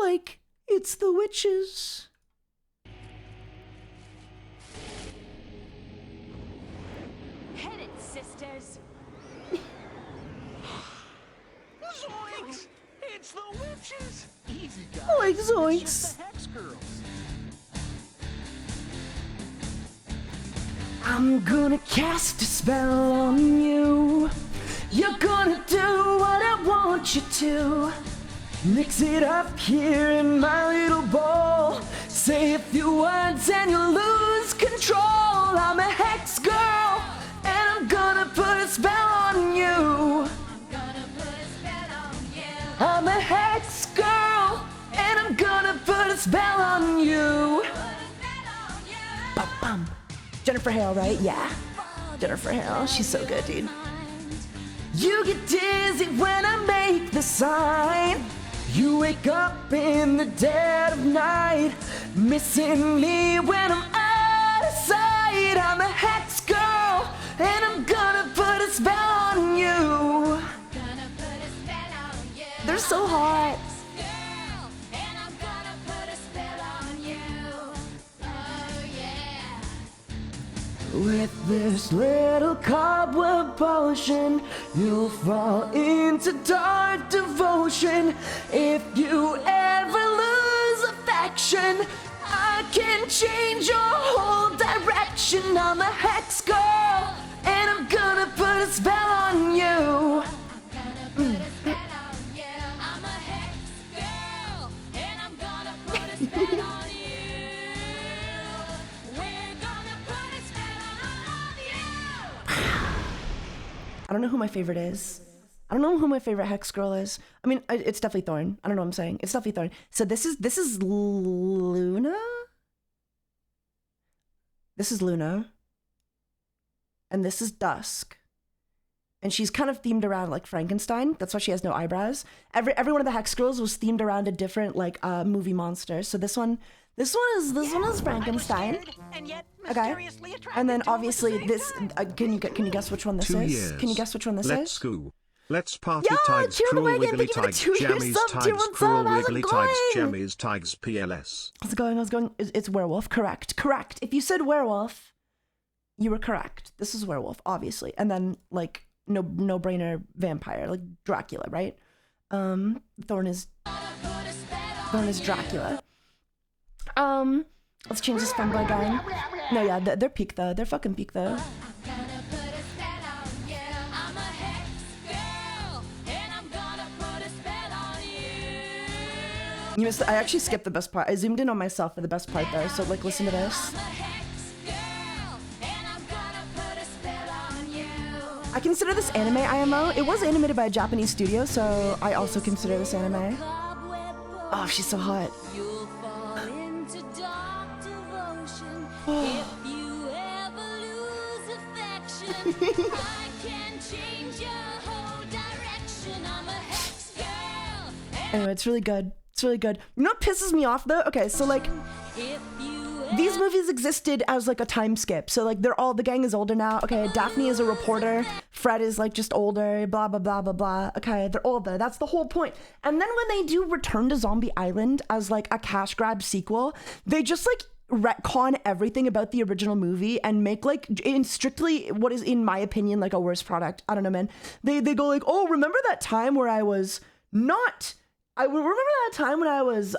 Like, it's the witches. Hit it, sisters. Zoinks! It's the witches! Easy, guys. Like It's zoinks. just the Hex Girls. I'm gonna cast a spell on you. You're gonna do what I want you to. Mix it up here in my little bowl. Say a few words and you lose control. I'm a hex girl, and I'm gonna put a spell on you. I'm a hex girl, and I'm gonna put a spell on you. Bum. Jennifer Hale, right? Yeah. Jennifer Hale, she's so good, dude. You get dizzy when I make the sign. You wake up in the dead of night, missing me when I'm out of sight. I'm a hex girl, and I'm gonna put a spell on you. They're so hot. With this little cobweb potion, you'll fall into dark devotion. If you ever lose affection, I can change your whole direction. I'm a hex girl, and I'm gonna put a spell on you. I don't know who my favorite is. I don't know who my favorite hex girl is. I mean, it's definitely Thorn. I don't know what I'm saying. It's definitely Thorn. So this is Luna? This is Luna. And this is Dusk. And she's kind of themed around like Frankenstein. That's why she has no eyebrows. Every one of the hex girls was themed around a different like movie monster. So this one is Frankenstein. And yet Okay. mysteriously attracted And then to him at the obviously same this time. can you guess which one this 2 is? years. Can you guess which one this Let's is? go. Let's party Yo, tags, Cheer the cruel Wagon, wiggly thank you for the tags, 2 years jammies sub, tags, Tier 1 cruel sub, how's it wiggly tags, going? jammies tags, PLS. How's it going? It's werewolf. Correct. If you said werewolf, You were correct. This is werewolf, obviously. And then like no-brainer vampire, like Dracula, right? Thorn is Dracula. Let's change this Femboy guy. No, yeah, they're peak though. They're fucking peak though. You missed. I actually skipped the best part. I zoomed in on myself for the best part there. So like, listen to this. I consider this anime IMO. It was animated by a Japanese studio, so I also consider this anime. Oh, she's so hot. Anyway, it's really good. It's really good. You know what pisses me off though? Okay, so like, these movies existed as like a time skip. So like the gang is older now. Okay, Daphne is a reporter. Fred is like just older, blah, blah, blah, blah, blah. Okay, they're older. That's the whole point. And then when they do Return to Zombie Island as like a cash grab sequel, they just like retcon everything about the original movie and make like in strictly what is in my opinion like a worse product. I don't know, man. They go like, oh, remember that time where I was not... I remember that time when I was,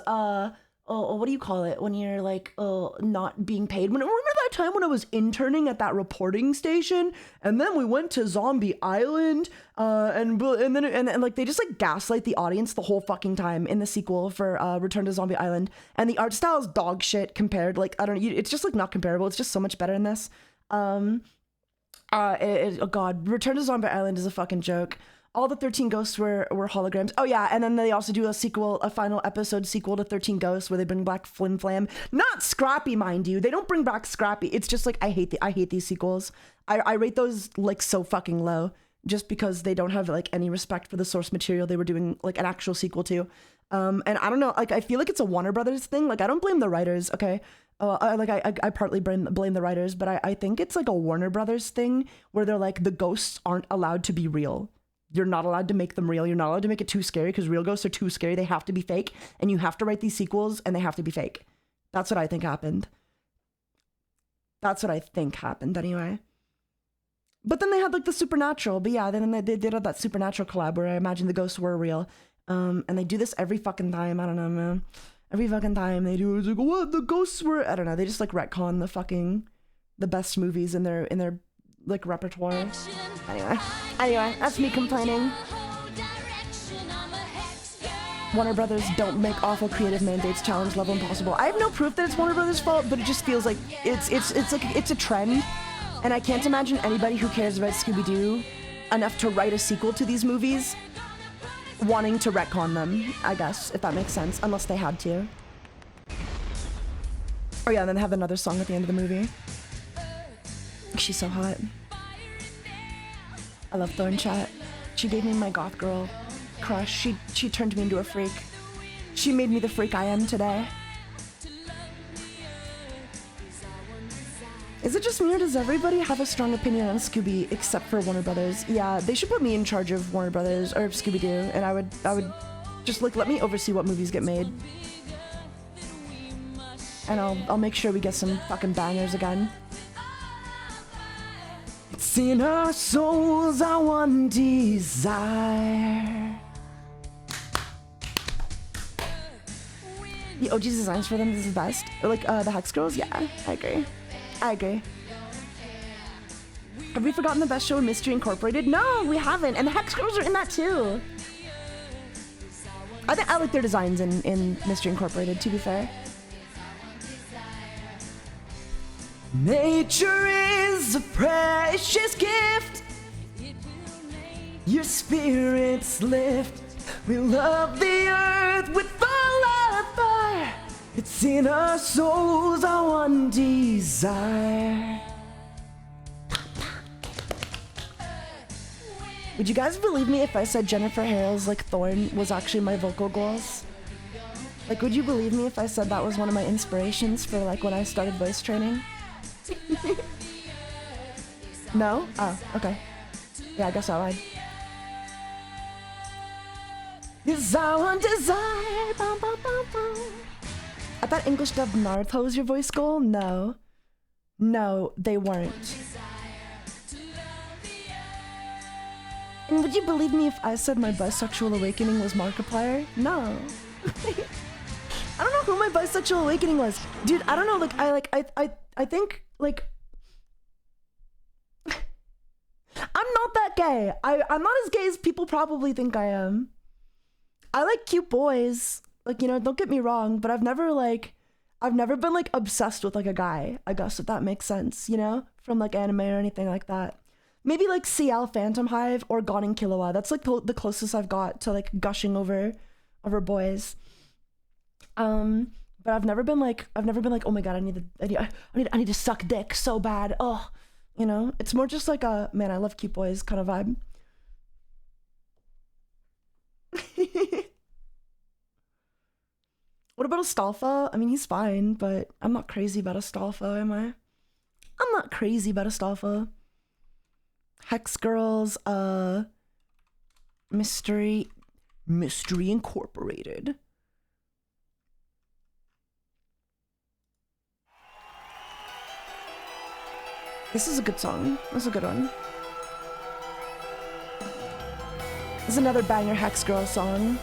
what do you call it? When you're like, not being paid. Remember that time when I was interning at that reporting station? And then we went to Zombie Island, and then like they just like gaslight the audience the whole fucking time in the sequel for Return to Zombie Island. And the art style is dog shit compared. Like, I don't know, it's just like not comparable. It's just so much better in this. Oh God, Return to Zombie Island is a fucking joke. All the 13 ghosts were holograms. Oh yeah, and then they also do a final episode sequel to 13 Ghosts where they bring back Flim Flam. Not Scrappy, mind you. They don't bring back Scrappy. It's just like I hate these sequels. I rate those like so fucking low just because they don't have like any respect for the source material they were doing like an actual sequel to. And I don't know, like I feel like it's a Warner Brothers thing. Like I don't blame the writers, okay? I partly blame the writers, but I think it's like a Warner Brothers thing where they're like the ghosts aren't allowed to be real. You're not allowed to make them real. You're not allowed to make it too scary because real ghosts are too scary. They have to be fake, and you have to write these sequels, and they have to be fake. That's what I think happened. That's what I think happened, anyway. But then they had, like, the Supernatural. But yeah, then they did have that Supernatural collab where I imagine the ghosts were real. And they do this every fucking time. I don't know, man. Every fucking time they do it, it's like, what? The ghosts were... I don't know. They just, like, retcon the best movies in their like repertoire. Anyway, that's me complaining. Warner Brothers don't make awful creative mandates challenge level impossible. I have no proof that it's Warner Brothers' fault, but it just feels like it's a trend, and I can't imagine anybody who cares about Scooby-Doo enough to write a sequel to these movies wanting to retcon them, I guess, if that makes sense, unless they had to. Oh yeah, and then they have another song at the end of the movie. She's so hot. I love Thorn Chat. She gave me my goth girl crush. She turned me into a freak. She made me the freak I am today. Is it just me or does everybody have a strong opinion on Scooby except for Warner Brothers? Yeah, they should put me in charge of Warner Brothers or Scooby-Doo, and I would just like let me oversee what movies get made. And I'll make sure we get some fucking bangers again. It's in our souls our one desire. The OG designs for them is the best. Like the Hex Girls, yeah, I agree. Have we forgotten the best show in Mystery Incorporated? No, we haven't. And the Hex Girls are in that too. I think I like their designs in Mystery Incorporated, to be fair. Nature is a precious gift. Your spirits lift. We love the earth with all our fire. It's in our souls our one desire. Would you guys believe me if I said Jennifer Harrell's like Thorn was actually my vocal goals? Like, would you believe me if I said that was one of my inspirations for like when I started voice training? No? Oh, okay. Yeah, I guess I lied. Is our one desire. Bum, bum, bum, bum. I thought English dubbed Naruto was your voice goal? No. No, they weren't. And would you believe me if I said my bisexual awakening was Markiplier? No. I don't know who my bisexual awakening was. Dude, I don't know, I think, like... I'm not that gay. I'm not as gay as people probably think I am. I like cute boys. Like, you know, don't get me wrong, but I've never been like obsessed with like a guy, I guess, if that makes sense, you know? From like anime or anything like that. Maybe like CL Phantom Hive or Gone Killua. That's like the closest I've got to like gushing over boys. But I've never been like, oh my god, I need to suck dick so bad. Oh, you know, it's more just like a man, I love cute boys kind of vibe. What about Astolfo? I mean, he's fine, but I'm not crazy about Astolfo, am I? I'm not crazy about Astolfo. Hex Girls, Mystery Incorporated. This is a good song. This is a good one. This is another banger Hex Girl song.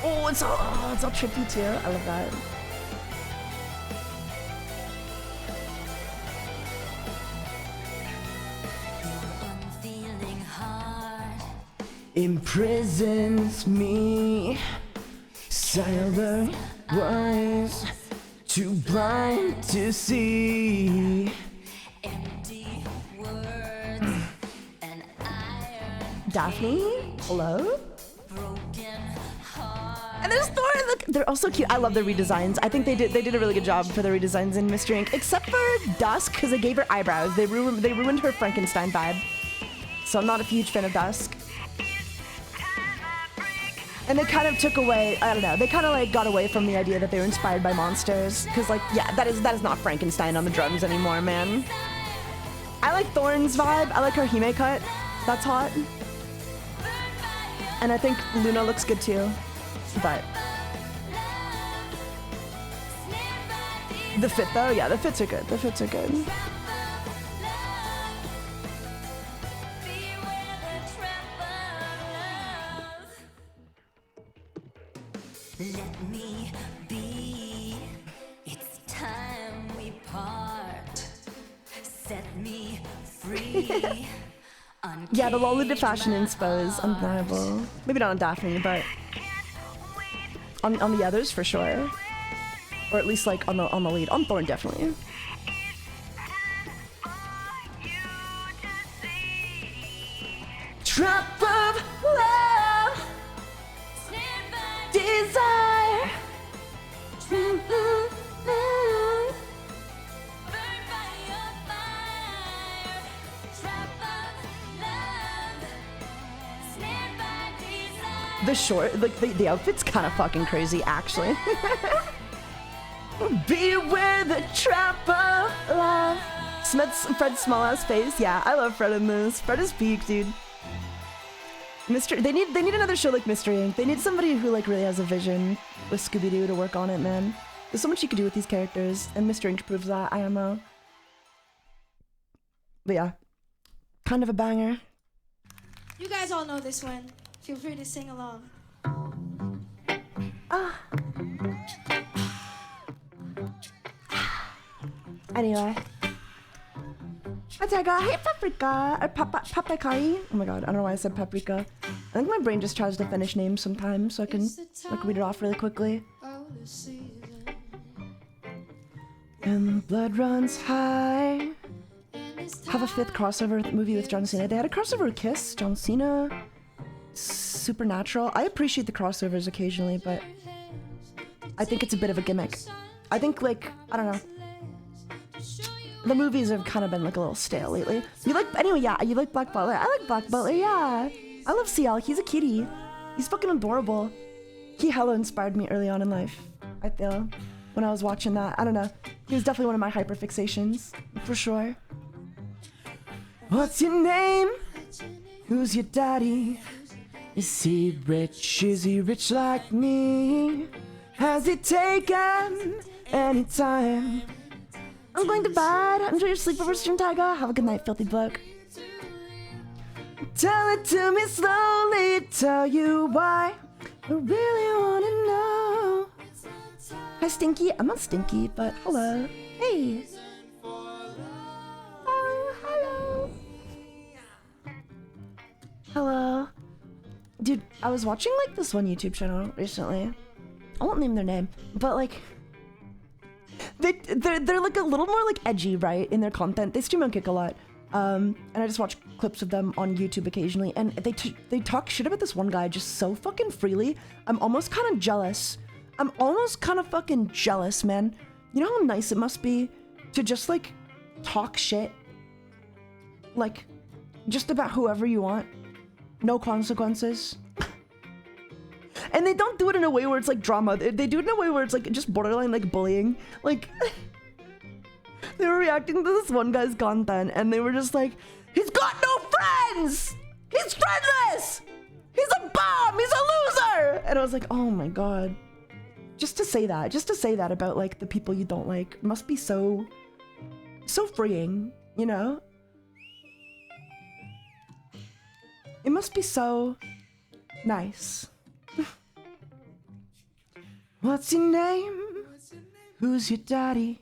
Oh, it's all trippy too. I love that. Imprisons me, silent wise, too blind to see. Empty words and iron. Daphne, hello. And there's Thor. Look, they're also cute. I love the redesigns. I think they did a really good job for the redesigns in Mystery Inc. Except for Dusk, because they gave her eyebrows. They ruined her Frankenstein vibe. So I'm not a huge fan of Dusk. And they kind of took away, I don't know, they kind of like got away from the idea that they were inspired by monsters. Cause like, yeah, that is not Frankenstein on the drums anymore, man. I like Thorn's vibe. I like her Hime cut. That's hot. And I think Luna looks good too. But the fit though, yeah, the fits are good. The fits are good. Let me be. It's time we part. Set me free. Yeah, the Lolita fashion inspo is undeniable. Maybe not on Daphne, but on the others for sure. Or at least like on the lead. On Thorn definitely. Trap of love, desire. The short, like the outfit's kind of fucking crazy, actually. Beware the trap of love. Fred's small ass face. Yeah, I love Fred in this. Fred is peak, dude. They need another show like Mystery Inc. They need somebody who like really has a vision with Scooby-Doo to work on it, man. There's so much you could do with these characters, and Mystery Inc. proves that. IMO. But yeah, kind of a banger. You guys all know this one. Feel free to sing along. Anyway. Hi Taiga, hey Paprika, or Papakai. Oh my god, I don't know why I said Paprika. I think my brain just tries to finish names sometimes, so I can like read it off really quickly. And the blood runs high. Have a fifth crossover movie with John Cena. They had a crossover with Kiss, John Cena, Supernatural. I appreciate the crossovers occasionally, but I think it's a bit of a gimmick. I think like, I don't know. The movies have kind of been like a little stale lately. You like, anyway, yeah, you like Black Butler. I like Black Butler, yeah. I love CL, he's a kitty. He's fucking adorable. He hella inspired me early on in life, I feel, when I was watching that. I don't know. He was definitely one of my hyperfixations, for sure. What's your name? Who's your daddy? Is he rich? Is he rich like me? Has he taken any time? I'm going to bed. Enjoy your sleepover stream, Taiga. Have a good night, filthy bloke. Tell it to me slowly, tell you why. I really wanna know. Hi, Stinky. I'm not Stinky, but hello. Hey. Oh, hello. Hello. Dude, I was watching like this one YouTube channel recently. I won't name their name, but like they're like a little more like edgy, right, in their content. They stream on Kick a lot. And I just watch clips of them on YouTube occasionally, and they talk shit about this one guy just so fucking freely. I'm almost kind of jealous. I'm almost kind of fucking jealous, man. You know how nice it must be to just like talk shit, like just about whoever you want, no consequences. And they don't do it in a way where it's like drama. They do it in a way where it's like just borderline like bullying. Like they were reacting to this one guy's content and they were just like, he's got no friends! He's friendless! He's a bum! He's a loser! And I was like, oh my god. Just to say that about like the people you don't like must be so freeing, you know? It must be so nice. What's your name? Who's your daddy?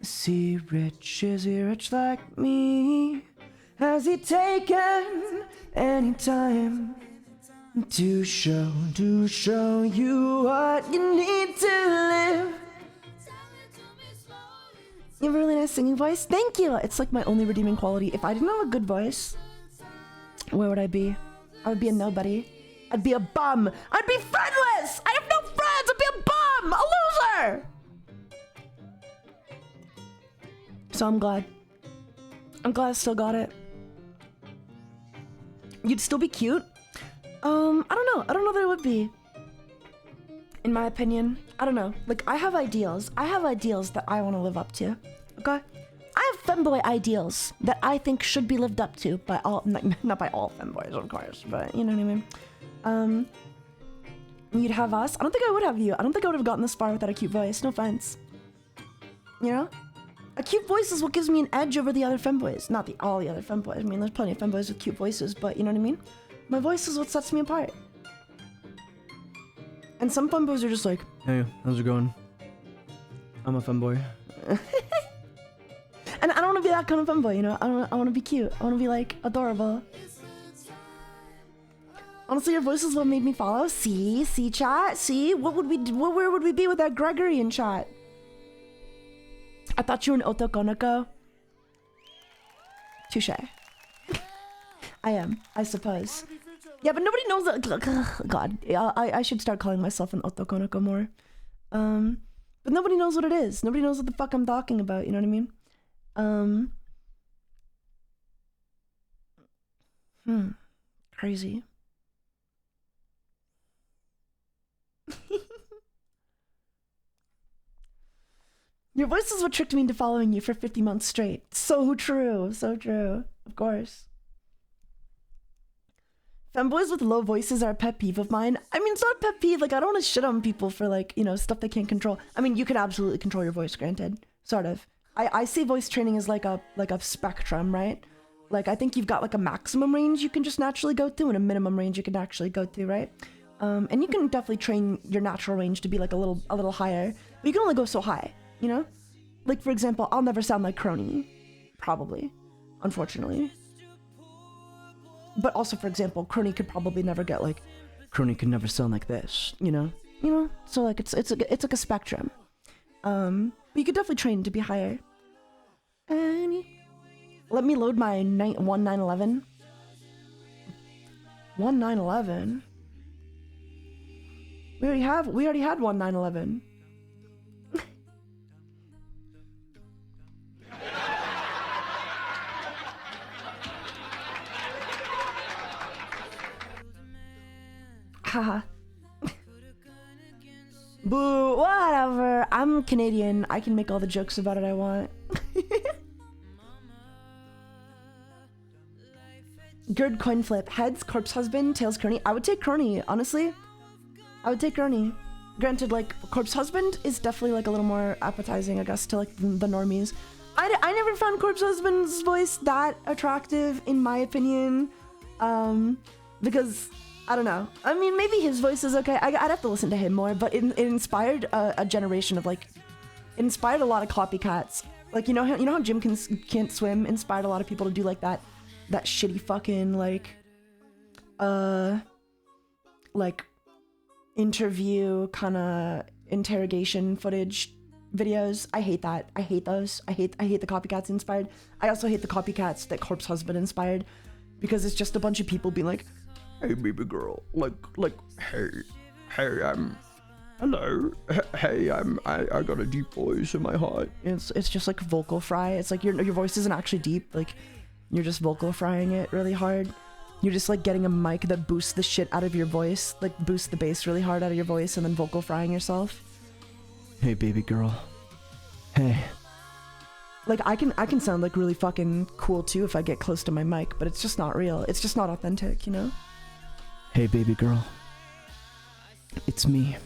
Is he rich? Is he rich like me? Has he taken any time to show you what you need to live? You have a really nice singing voice. Thank you. It's like my only redeeming quality. If I didn't have a good voice, where would I be? I would be a nobody. I'd be a bum. I'd be friendless. I have no friends. I'd be a bum, a loser. So I'm glad I still got it. You'd still be cute? I don't know that it would be. In my opinion, I don't know. Like, I have ideals that I want to live up to, okay? I have femboy ideals that I think should be lived up to by all, not by all femboys, of course, but you know what I mean? You'd have us. I don't think I would have you. I don't think I would have gotten this far without a cute voice, no offense. You know? A cute voice is what gives me an edge over the other femboys. Not all the other femboys. I mean, there's plenty of femboys with cute voices, but you know what I mean? My voice is what sets me apart. And some femboys are just like, hey, how's it going? I'm a femboy. And I don't want to be that kind of femboy, you know? I want to be cute. I want to be like adorable. Honestly, your voice is what made me follow. See chat. See, where would we be without Gregory in chat? I thought you were an otokonoko. Touche. I am, I suppose. Yeah, but nobody knows that. God, I should start calling myself an otokonoko more. But nobody knows what it is. Nobody knows what the fuck I'm talking about. You know what I mean? Crazy. Your voice is what tricked me into following you for 50 months straight. So true, so true. Of course. Femboys with low voices are a pet peeve of mine. I mean, it's not a pet peeve. Like, I don't want to shit on people for, like, you know, stuff they can't control. I mean, you can absolutely control your voice, granted. Sort of. I see voice training as like a spectrum, right? Like, I think you've got like a maximum range you can just naturally go to and a minimum range you can actually go to, right? And you can definitely train your natural range to be like a little higher, but you can only go so high. You know? Like, for example, I'll never sound like Crony. Probably. Unfortunately. But also, for example, Crony could probably never get, like, Crony could never sound like this, you know? You know? So, like, it's like a spectrum. But you could definitely train to be higher. And let me load my 1911. 1911? We already had 1911. Haha. Boo, whatever. I'm Canadian. I can make all the jokes about it I want. Gerd coin flip. Heads, corpse husband, tails crony. I would take crony, honestly. I would take crony. Granted, like, corpse husband is definitely like a little more appetizing, I guess, to like the normies. I never found corpse husband's voice that attractive, in my opinion. Because I don't know. I mean, maybe his voice is okay. I'd have to listen to him more, but it inspired a generation of like, it inspired a lot of copycats. Like, you know how Jim can't swim inspired a lot of people to do like that shitty fucking like interview kind of interrogation footage videos. I hate that. I hate those. I hate the copycats inspired. I also hate the copycats that Corpse Husband inspired, because it's just a bunch of people being like, hey baby girl, like hey hello, hey I got a deep voice in my heart. It's just like vocal fry. It's like your voice isn't actually deep, like you're just vocal frying it really hard. You're just like getting a mic that boosts the shit out of your voice, like boosts the bass really hard out of your voice, and then vocal frying yourself. Hey baby girl, hey. Like I can sound like really fucking cool too if I get close to my mic, but it's just not real. It's just not authentic, you know? Hey baby girl, it's me,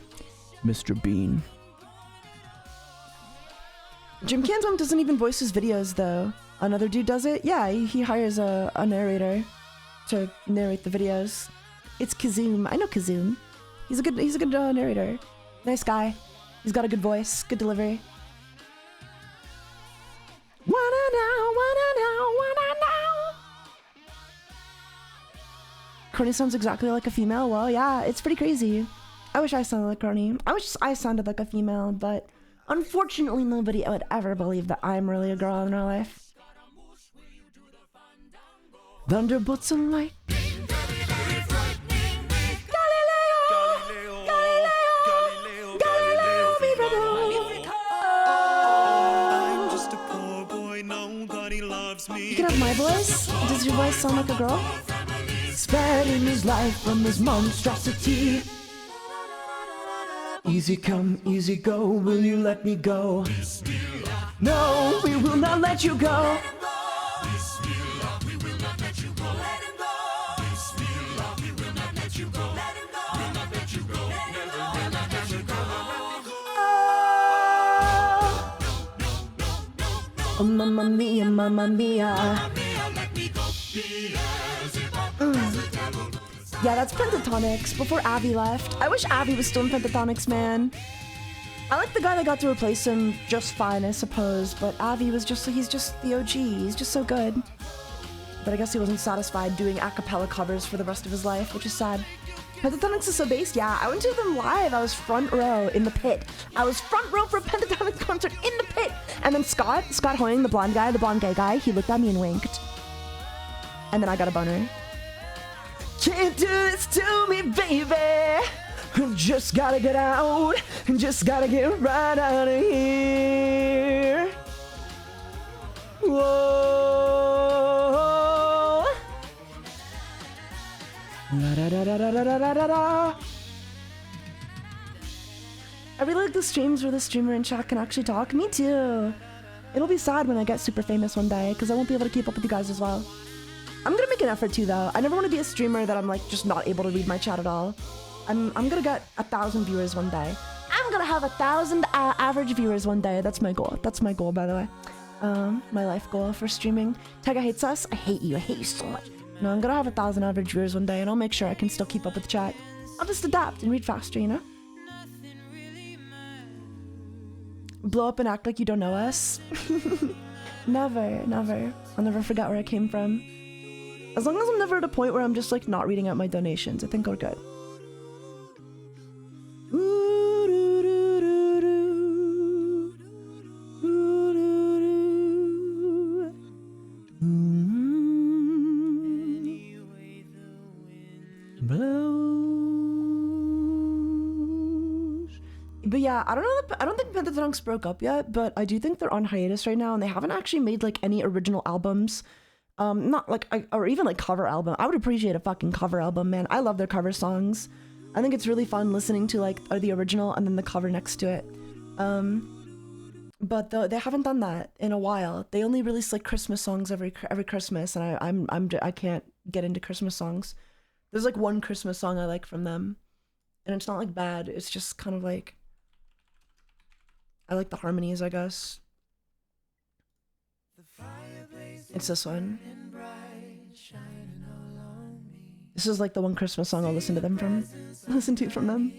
Mr. Bean. Jim Canton doesn't even voice his videos though. Another dude does it. Yeah, he hires a narrator to narrate the videos. It's Kazoom. I know Kazoom. He's a good narrator. Nice guy. He's got a good voice, good delivery. Wanna know. Crony sounds exactly like a female. Well, yeah, it's pretty crazy. I wish I sounded like Crony. I wish I sounded like a female, but unfortunately nobody would ever believe that I'm really a girl in real life. Thunderbolts and light. You can have my voice. Does your voice sound like a girl? Sparing his life from this monstrosity. Easy come, easy go, will you let me go? No, we will not let you go. Oh, mamma mia, mamma mia. Yeah, that's Pentatonics, before Avi left. I wish Avi was still in Pentatonics, man. I like the guy that got to replace him just fine, I suppose, but Avi was he's just the OG. He's just so good. But I guess he wasn't satisfied doing a cappella covers for the rest of his life, which is sad. Pentatonics is so based, yeah. I went to them live. I was front row in the pit. I was front row for a Pentatonics concert in the pit. And then Scott Hoying, the blonde gay guy, he looked at me and winked. And then I got a boner. Can't do this to me, baby. Just gotta get out. Just gotta get right out of here. Whoa. La da da da da da da da da. I really like the streams where the streamer and chat can actually talk. Me too. It'll be sad when I get super famous one day, because I won't be able to keep up with you guys as well. I'm gonna make an effort too, though. I never want to be a streamer that I'm like just not able to read my chat at all. I'm gonna get 1,000 viewers one day. I'm gonna have 1,000 average viewers one day. That's my goal. That's my goal, by the way. My life goal for streaming. Taiga hates us. I hate you. I hate you so much. No, I'm gonna have 1,000 average viewers one day, and I'll make sure I can still keep up with the chat. I'll just adapt and read faster, you know? Blow up and act like you don't know us. Never, never. I'll never forget where I came from. As long as I'm never at a point where I'm just like not reading out my donations, I think we're good. But yeah, I don't think Pentatonics broke up yet, but I do think they're on hiatus right now, and they haven't actually made like any original albums. Not like, or even like cover album. I would appreciate a fucking cover album, man. I love their cover songs. I think it's really fun listening to like the original and then the cover next to it. But they haven't done that in a while. They only release like Christmas songs every Christmas, and I can't get into Christmas songs. There's like one Christmas song I like from them, and it's not like bad. It's just kind of like, I like the harmonies, I guess. It's this one. This is like the one Christmas song I'll listen to from them.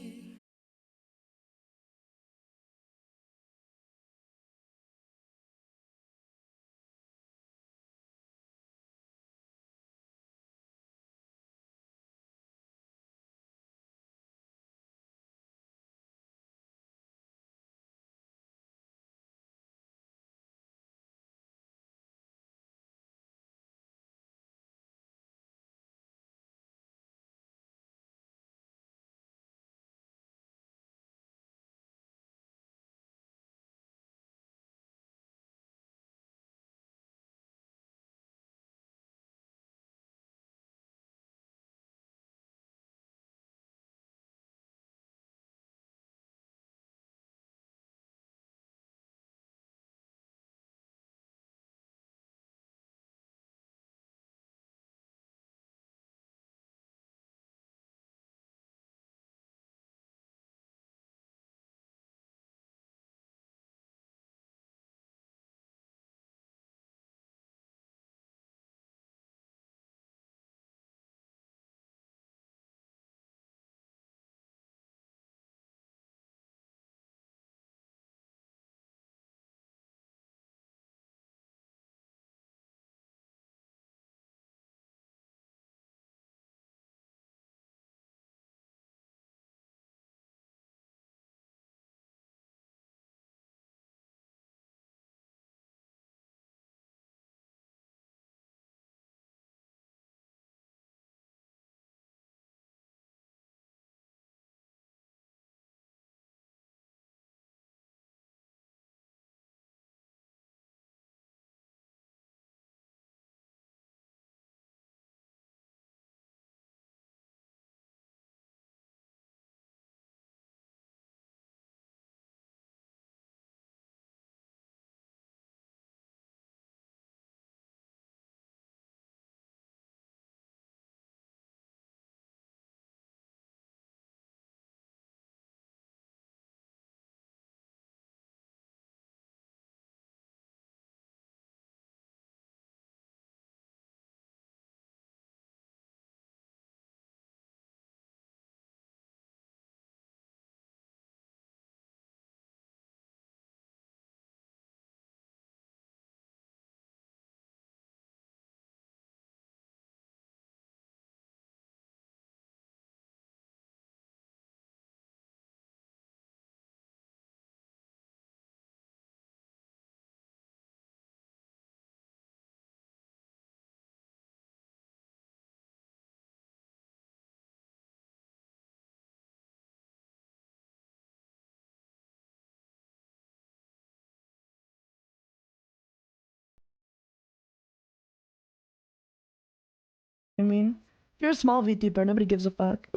I mean, if you're a small VTuber, nobody gives a fuck.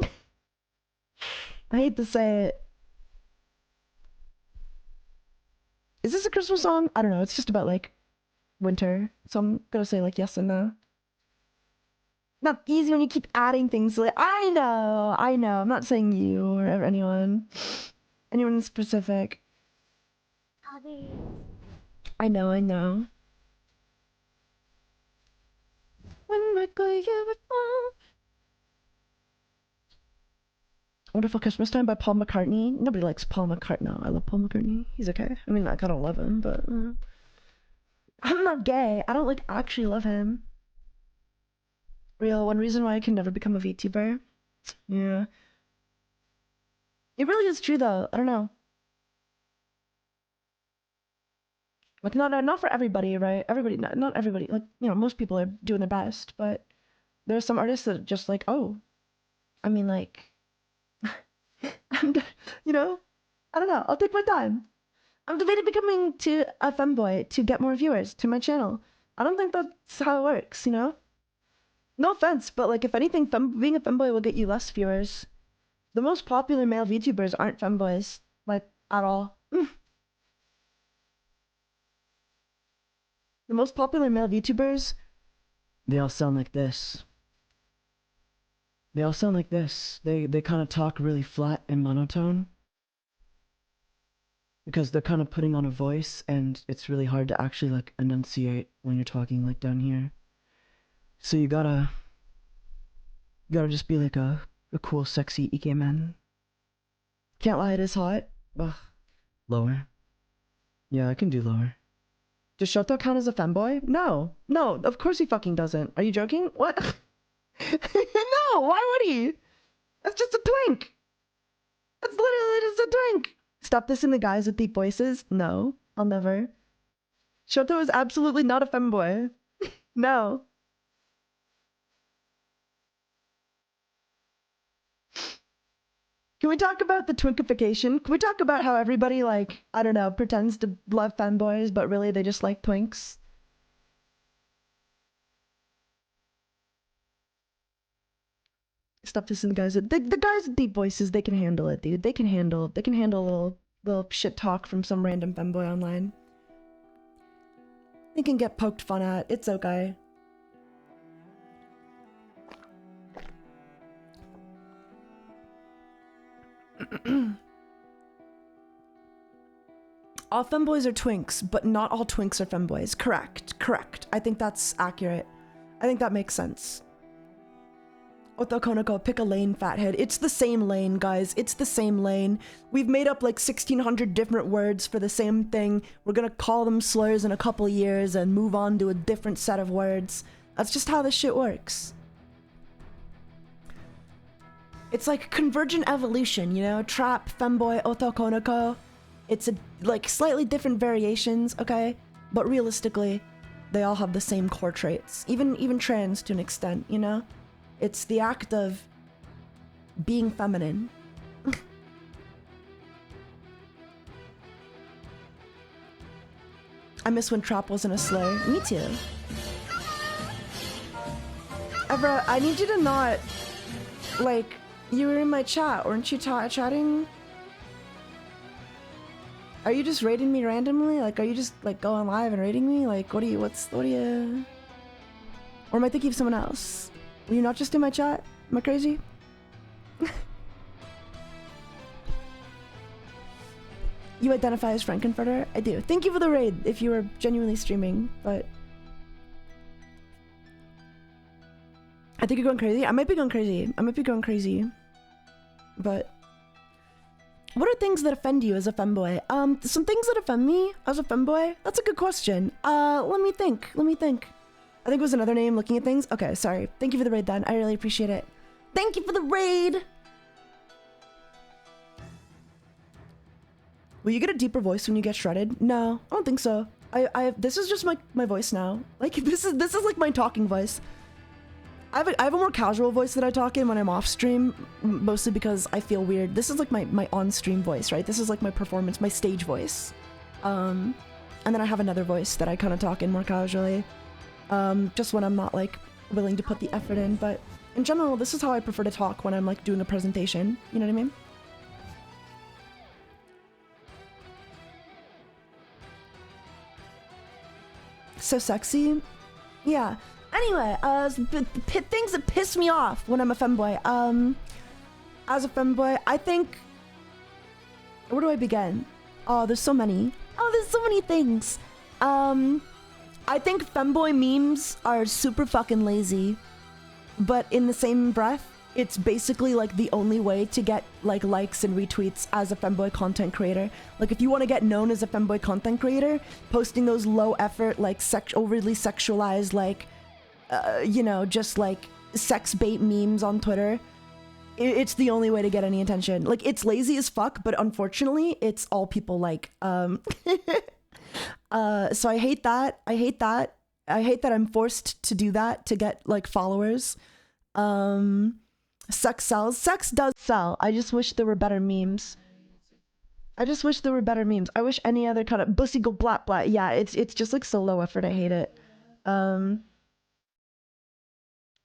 I hate to say it. Is this a Christmas song? I don't know. It's just about like winter. So I'm gonna say like yes and no. Not easy when you keep adding things. Like, I know. I'm not saying you or anyone. Anyone specific. I know. When you were born. Wonderful Christmas Time by Paul McCartney. Nobody likes Paul McCartney. No, I love Paul McCartney. He's okay. I mean, I kind of love him, but I'm not gay. I don't like actually love him. Real one reason why I can never become a VTuber. Yeah. It really is true though. I don't know. Like not for everybody, right? Everybody, not everybody. Like, you know, most people are doing their best, but there are some artists that just like, oh, I mean, like, you know, I don't know. I'll take my time. I'm debating becoming to a femboy to get more viewers to my channel. I don't think that's how it works, you know? No offense, but like, if anything, being a femboy will get you less viewers. The most popular male VTubers aren't femboys, like, at all. The most popular male VTubers, they all sound like this. They kind of talk really flat and monotone. Because they're kind of putting on a voice, and it's really hard to actually, like, enunciate when you're talking, like, down here. So you gotta You gotta just be like a cool, sexy Ike man. Can't lie, it is hot. Ugh. Lower. Yeah, I can do lower. Does Shoto count as a femboy? No. No, of course he fucking doesn't. Are you joking? What? No, why would he? That's just a twink. That's literally just a twink. Stop this in the guys with deep voices? No, I'll never. Shoto is absolutely not a femboy. No. Can we talk about the twinkification? Can we talk about how everybody, like, I don't know, pretends to love femboys, but really they just like twinks? Stop this in the guys. The guys with deep voices, they can handle it, dude. They can handle a little shit talk from some random femboy online. They can get poked fun at. It's okay. All femboys are twinks, but not all twinks are femboys. Correct. I think that's accurate. I think that makes sense. Otto Konoko, pick a lane, fathead. It's the same lane, guys. It's the same lane. We've made up like 1,600 different words for the same thing. We're gonna call them slurs in a couple years and move on to a different set of words. That's just how this shit works. It's like convergent evolution, you know? Trap, femboy, Otto Konoko. It's like slightly different variations, okay? But realistically, they all have the same core traits. Even trans to an extent, you know? It's the act of being feminine. I miss when trap wasn't a slur. Me too. Evra, I need you to not, like, you were in my chat, weren't you chatting? Are you just rating me randomly? Like, are you just, like, going live and rating me? Like, what do you... Or am I thinking of someone else? Were you not just in my chat? Am I crazy? You identify as Frankenfurter? I do. Thank you for the raid, if you were genuinely streaming, but... I think you're going crazy. I might be going crazy. But... What are things that offend you as a femboy? Some things that offend me as a femboy? That's a good question. Let me think. I think it was another name looking at things. Okay, sorry. Thank you for the raid, then. I really appreciate it. Thank you for the raid! Will you get a deeper voice when you get shredded? No, I don't think so. This is just my voice now. Like, this is like my talking voice. I have a more casual voice that I talk in when I'm off stream, mostly because I feel weird. This is like my on-stream voice, right? This is like my performance, my stage voice. And then I have another voice that I kind of talk in more casually. Just when I'm not like willing to put the effort in, but in general, this is how I prefer to talk when I'm like doing a presentation. You know what I mean? So sexy. Yeah. Anyway, things that piss me off when I'm a femboy. As a femboy, I think... Where do I begin? Oh, there's so many. Oh, there's so many things. I think femboy memes are super fucking lazy. But in the same breath, it's basically like the only way to get like likes and retweets as a femboy content creator. Like if you want to get known as a femboy content creator, posting those low effort, like overly sexualized, like, you know, just like sex bait memes on Twitter, it's the only way to get any attention. Like it's lazy as fuck, but unfortunately it's all people like. So I hate that. I hate that I'm forced to do that to get like followers. Sex sells. Sex does sell. I just wish there were better memes. I wish any other kind of bussy go blat blat. Yeah, it's just like so low effort. I hate it.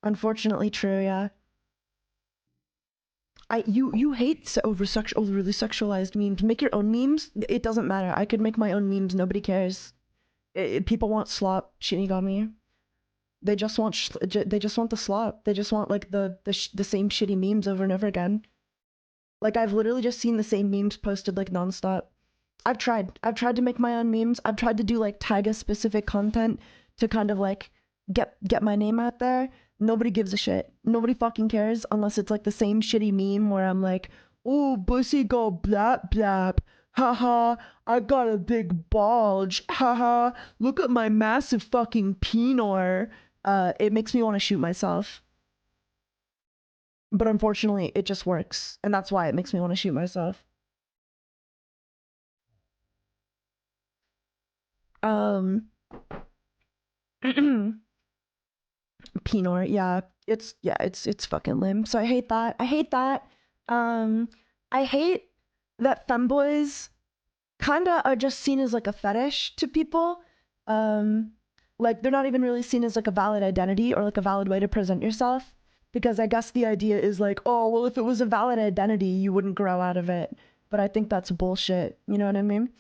Unfortunately true, yeah. You hate overly sexualized memes. Make your own memes. It doesn't matter. I could make my own memes. Nobody cares. People want slop. Shinigami. They just want the slop. They just want like the same shitty memes over and over again. Like I've literally just seen the same memes posted like nonstop. I've tried to make my own memes. I've tried to do like Taiga specific content to kind of like get my name out there. Nobody gives a shit. Nobody fucking cares unless it's like the same shitty meme where I'm like, oh, pussy go blap blap. Haha, I got a big bulge. Haha, look at my massive fucking penor. It makes me want to shoot myself. But unfortunately, it just works. And that's why it makes me want to shoot myself. Penor, yeah, it's fucking lame. So I hate that. I hate that. I hate that femboys kinda are just seen as like a fetish to people. Like they're not even really seen as like a valid identity or like a valid way to present yourself. Because I guess the idea is like, oh, well, if it was a valid identity, you wouldn't grow out of it. But I think that's bullshit. You know what I mean?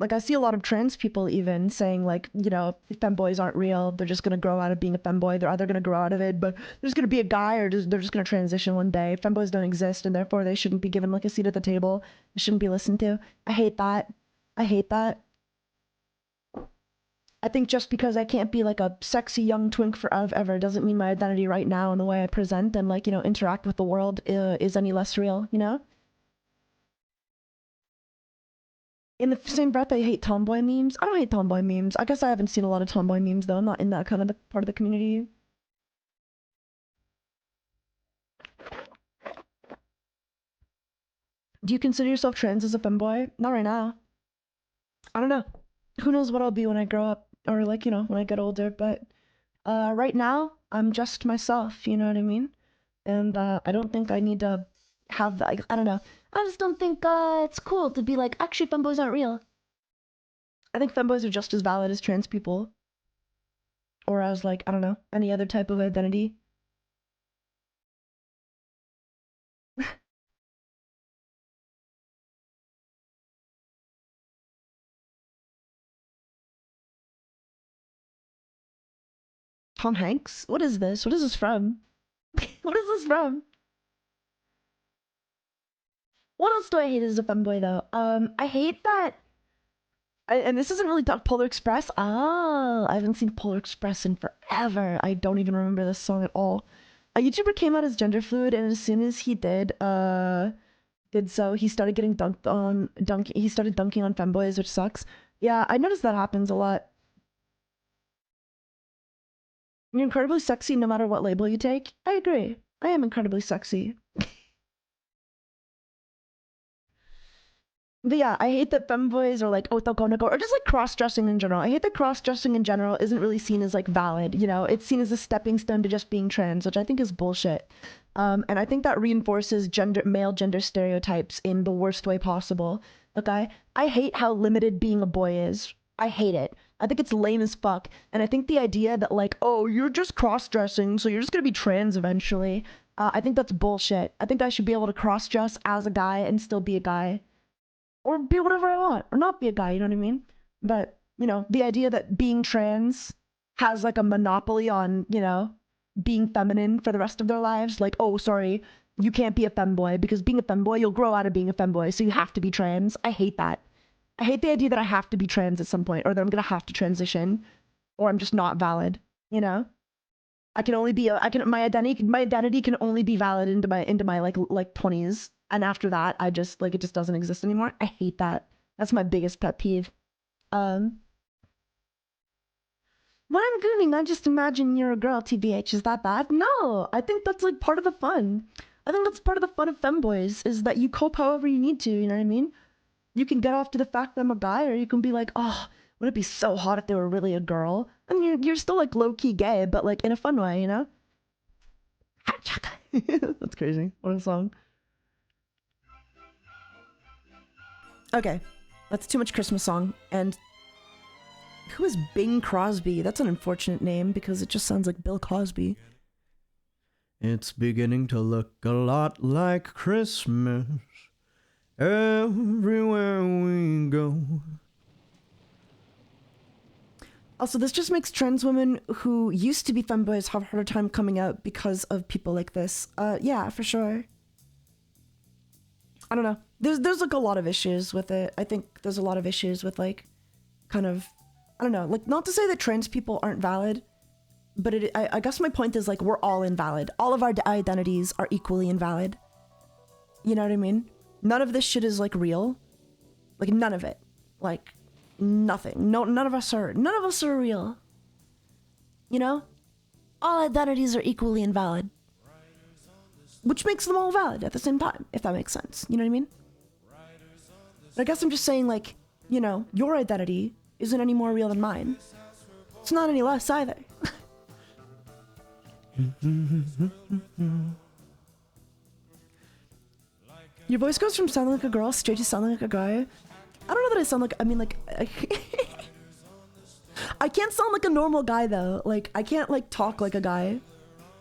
Like I see a lot of trans people even saying like, you know, femboys aren't real. They're just gonna grow out of being a femboy. They're either gonna grow out of it, but there's gonna be a guy, or they're just gonna transition one day. Femboys don't exist, and therefore they shouldn't be given like a seat at the table. They shouldn't be listened to. I hate that. I hate that. I think just because I can't be like a sexy young twink forever doesn't mean my identity right now and the way I present and like, you know, interact with the world is any less real, you know? In the same breath, I hate tomboy memes. I don't hate tomboy memes. I guess I haven't seen a lot of tomboy memes though. I'm not in that kind of part of the community. Do you consider yourself trans as a femboy? Not right now. I don't know. Who knows what I'll be when I grow up, or like, you know, when I get older, but right now I'm just myself, you know what I mean? And I don't think I need to have that. I don't know. I just don't think it's cool to be like, actually femboys aren't real. I think femboys are just as valid as trans people, or as like, I don't know, any other type of identity. Tom Hanks? What is this? What is this from? What is this from? What else do I hate as a femboy though? I hate that. And this isn't really Polar Express. Oh, I haven't seen Polar Express in forever. I don't even remember this song at all. A YouTuber came out as gender fluid, and as soon as he did so, he started getting he started dunking on femboys, which sucks. Yeah, I noticed that happens a lot. You're incredibly sexy no matter what label you take. I agree. I am incredibly sexy. But yeah, I hate that femboys are like otakonoko, or just like cross-dressing in general. I hate that cross-dressing in general isn't really seen as like valid, you know? It's seen as a stepping stone to just being trans, which I think is bullshit. And I think that reinforces male gender stereotypes in the worst way possible. Okay? I hate how limited being a boy is. I hate it. I think it's lame as fuck. And I think the idea that like, oh, you're just cross-dressing, so you're just gonna be trans eventually. I think that's bullshit. I think I should be able to cross-dress as a guy and still be a guy. Or be whatever I want, or not be a guy, you know what I mean? But, you know, the idea that being trans has like a monopoly on, you know, being feminine for the rest of their lives, like, oh, sorry, you can't be a femboy, because being a femboy, you'll grow out of being a femboy, so you have to be trans. I hate that. I hate the idea that I have to be trans at some point, or that I'm gonna have to transition, or I'm just not valid, you know? I can only be, my identity can only be valid into my like 20s. And after that, I just, like, it just doesn't exist anymore. I hate that. That's my biggest pet peeve. When I'm gooning, I just imagine you're a girl, TBH. Is that bad? No! I think that's, like, part of the fun. I think that's part of the fun of femboys, is that you cope however you need to, you know what I mean? You can get off to the fact that I'm a guy, or you can be like, oh, would it be so hot if they were really a girl? And you're still, like, low-key gay, but, like, in a fun way, you know? That's crazy. What a song. Okay, that's too much Christmas song. And who is Bing Crosby? That's an unfortunate name because it just sounds like Bill Cosby. It's beginning to look a lot like Christmas everywhere we go. Also, this just makes trans women who used to be femboys have a harder time coming out because of people like this. Yeah, for sure. I don't know. There's like a lot of issues with it. I think there's a lot of issues with like kind of, I don't know, like not to say that trans people aren't valid, but I guess my point is like we're all invalid. All of our identities are equally invalid. You know what I mean? None of this shit is like real. Like none of it. Like nothing. No, none of us are real. You know? All identities are equally invalid. Which makes them all valid at the same time, if that makes sense. You know what I mean? But I guess I'm just saying, like, you know, your identity isn't any more real than mine. It's not any less either. Your voice goes from sounding like a girl straight to sounding like a guy. I don't know that I sound like, I mean, like, I can't sound like a normal guy though. Like, I can't like talk like a guy,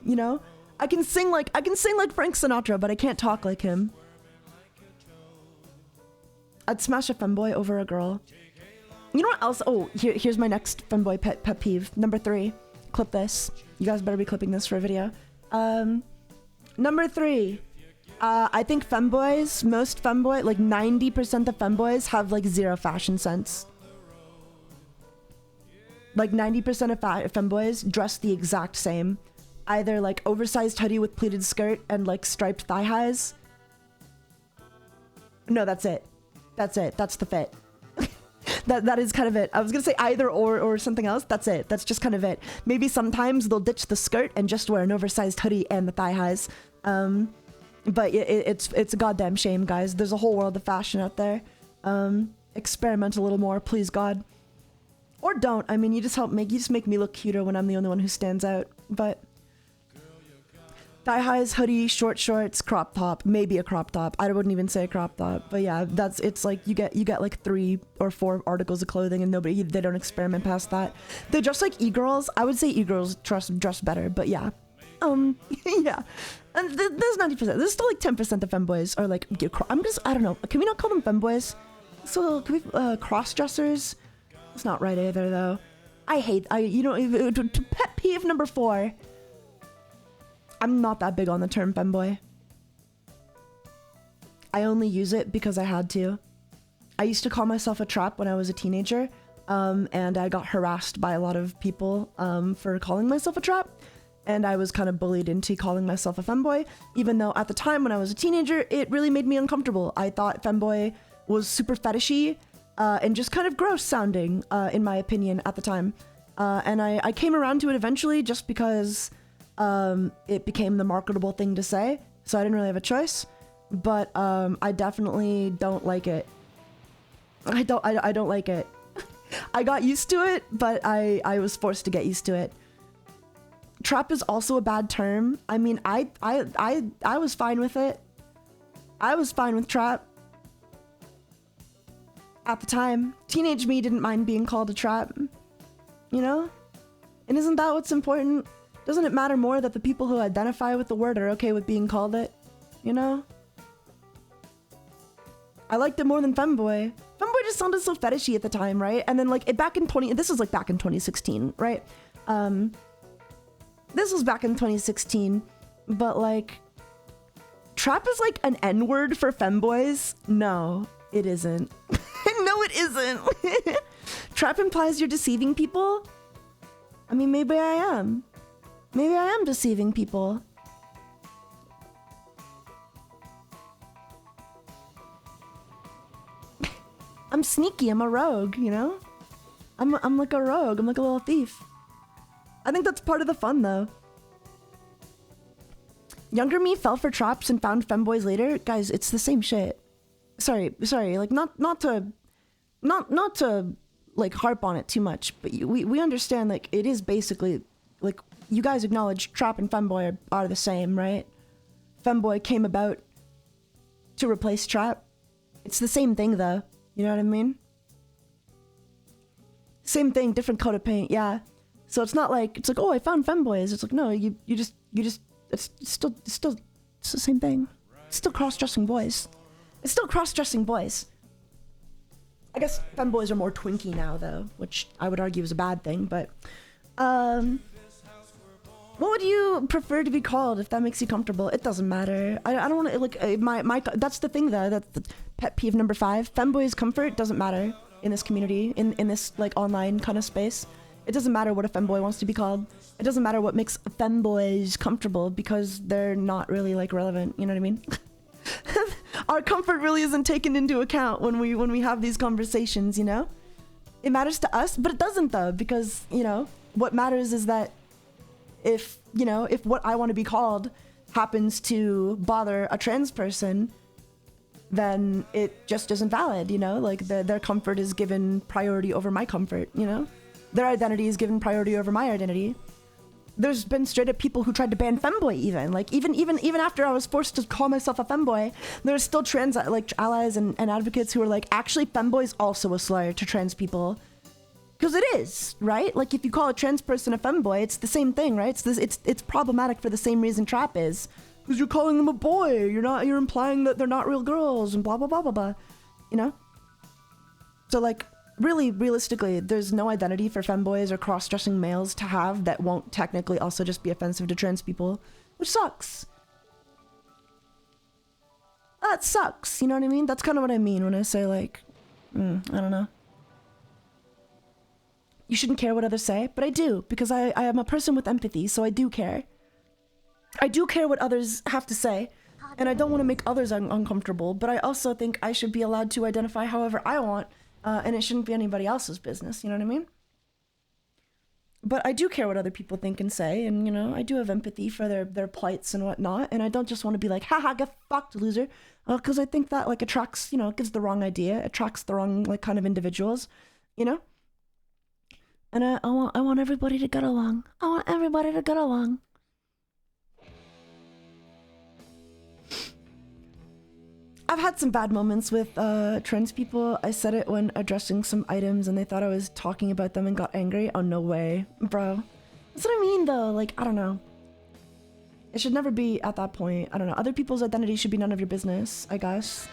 you know? I can sing like Frank Sinatra, but I can't talk like him. I'd smash a femboy over a girl. You know what else? Oh, here's my next femboy pet peeve. Number 3. Clip this. You guys better be clipping this for a video. Number 3. I think femboys, most femboy, like 90% of femboys have like zero fashion sense. Like 90% of femboys dress the exact same. Either like oversized hoodie with pleated skirt and like striped thigh highs. No, that's it. That's it. That's the fit. That is kind of it. I was gonna say either or something else. That's it. That's just kind of it. Maybe sometimes they'll ditch the skirt and just wear an oversized hoodie and the thigh highs. But it's a goddamn shame, guys. There's a whole world of fashion out there. Experiment a little more, please God. Or don't. I mean, you just make me look cuter when I'm the only one who stands out. But thigh highs, hoodie, short shorts, crop top, maybe a crop top. I wouldn't even say a crop top, but yeah, it's like you get like 3 or 4 articles of clothing, and they don't experiment past that. They dress like e-girls. I would say e-girls dress better, but yeah, yeah. And there's 90%. There's still like 10% of femboys are like I don't know. Can we not call them femboys? So can we cross dressers? It's not right either though. Pet peeve number 4. I'm not that big on the term femboy. I only use it because I had to. I used to call myself a trap when I was a teenager, and I got harassed by a lot of people for calling myself a trap, and I was kind of bullied into calling myself a femboy, even though at the time when I was a teenager, it really made me uncomfortable. I thought femboy was super fetishy and just kind of gross sounding, in my opinion, at the time. And I came around to it eventually just because it became the marketable thing to say, so I didn't really have a choice. But I definitely don't like it. I don't like it. I got used to it, but I was forced to get used to it. Trap is also a bad term. I mean, I was fine with it. I was fine with trap at the time. Teenage me didn't mind being called a trap, you know? And isn't that what's important? Doesn't it matter more that the people who identify with the word are okay with being called it? You know? I liked it more than femboy. Femboy just sounded so fetishy at the time, right? And then like this was like back in 2016, right? This was back in 2016, but like trap is like an N-word for femboys? No, it isn't. No, it isn't. Trap implies you're deceiving people? I mean, maybe I am. Maybe I am deceiving people. I'm sneaky, I'm a rogue, you know? I'm like a rogue, I'm like a little thief. I think that's part of the fun though. Younger me fell for traps and found femboys later. Guys, it's the same shit. Sorry, like not to like harp on it too much, but we understand like it is basically like you guys acknowledge trap and femboy are the same, right? Femboy came about to replace trap. It's the same thing though. You know what I mean? Same thing, different coat of paint, yeah. So it's not like it's like, oh, I found femboys. It's like, no, you just it's still it's the same thing. It's still cross-dressing boys. It's still cross-dressing boys. I guess femboys are more twinky now though, which I would argue is a bad thing, but what would you prefer to be called if that makes you comfortable? It doesn't matter. I don't want to like my that's the thing though. That's the pet peeve number 5. Femboys' comfort doesn't matter in this community, in this like online kind of space. It doesn't matter what a femboy wants to be called. It doesn't matter what makes femboys comfortable because they're not really like relevant. You know what I mean? Our comfort really isn't taken into account when we have these conversations, you know? It matters to us, but it doesn't though, because, you know, what matters is that if, you know, if what I want to be called happens to bother a trans person, then it just isn't valid, you know? Like their comfort is given priority over my comfort, you know? Their identity is given priority over my identity. There's been straight up people who tried to ban femboy even. Like even after I was forced to call myself a femboy, there's still trans like allies and advocates who are like, actually femboy's also a slur to trans people. Because it is, right? Like if you call a trans person a femboy, it's the same thing, right? It's problematic for the same reason trap is. Because you're calling them a boy, you're implying that they're not real girls and blah blah blah blah blah. You know? So like really, realistically, there's no identity for femboys or cross-dressing males to have that won't technically also just be offensive to trans people, which sucks. That sucks, you know what I mean? That's kind of what I mean when I say like, I don't know. You shouldn't care what others say, but I do, because I am a person with empathy, so I do care. I do care what others have to say, and I don't want to make others uncomfortable, but I also think I should be allowed to identify however I want, and it shouldn't be anybody else's business, you know what I mean? But I do care what other people think and say, and, you know, I do have empathy for their plights and whatnot, and I don't just want to be like, haha, get fucked, loser, because I think that, like, attracts, you know, it gives the wrong idea, attracts the wrong, like, kind of individuals, you know? And I want everybody to get along. I want everybody to get along. I've had some bad moments with trans people. I said it when addressing some items and they thought I was talking about them and got angry. Oh, no way, bro. That's what I mean, though. Like, I don't know. It should never be at that point. I don't know. Other people's identity should be none of your business, I guess.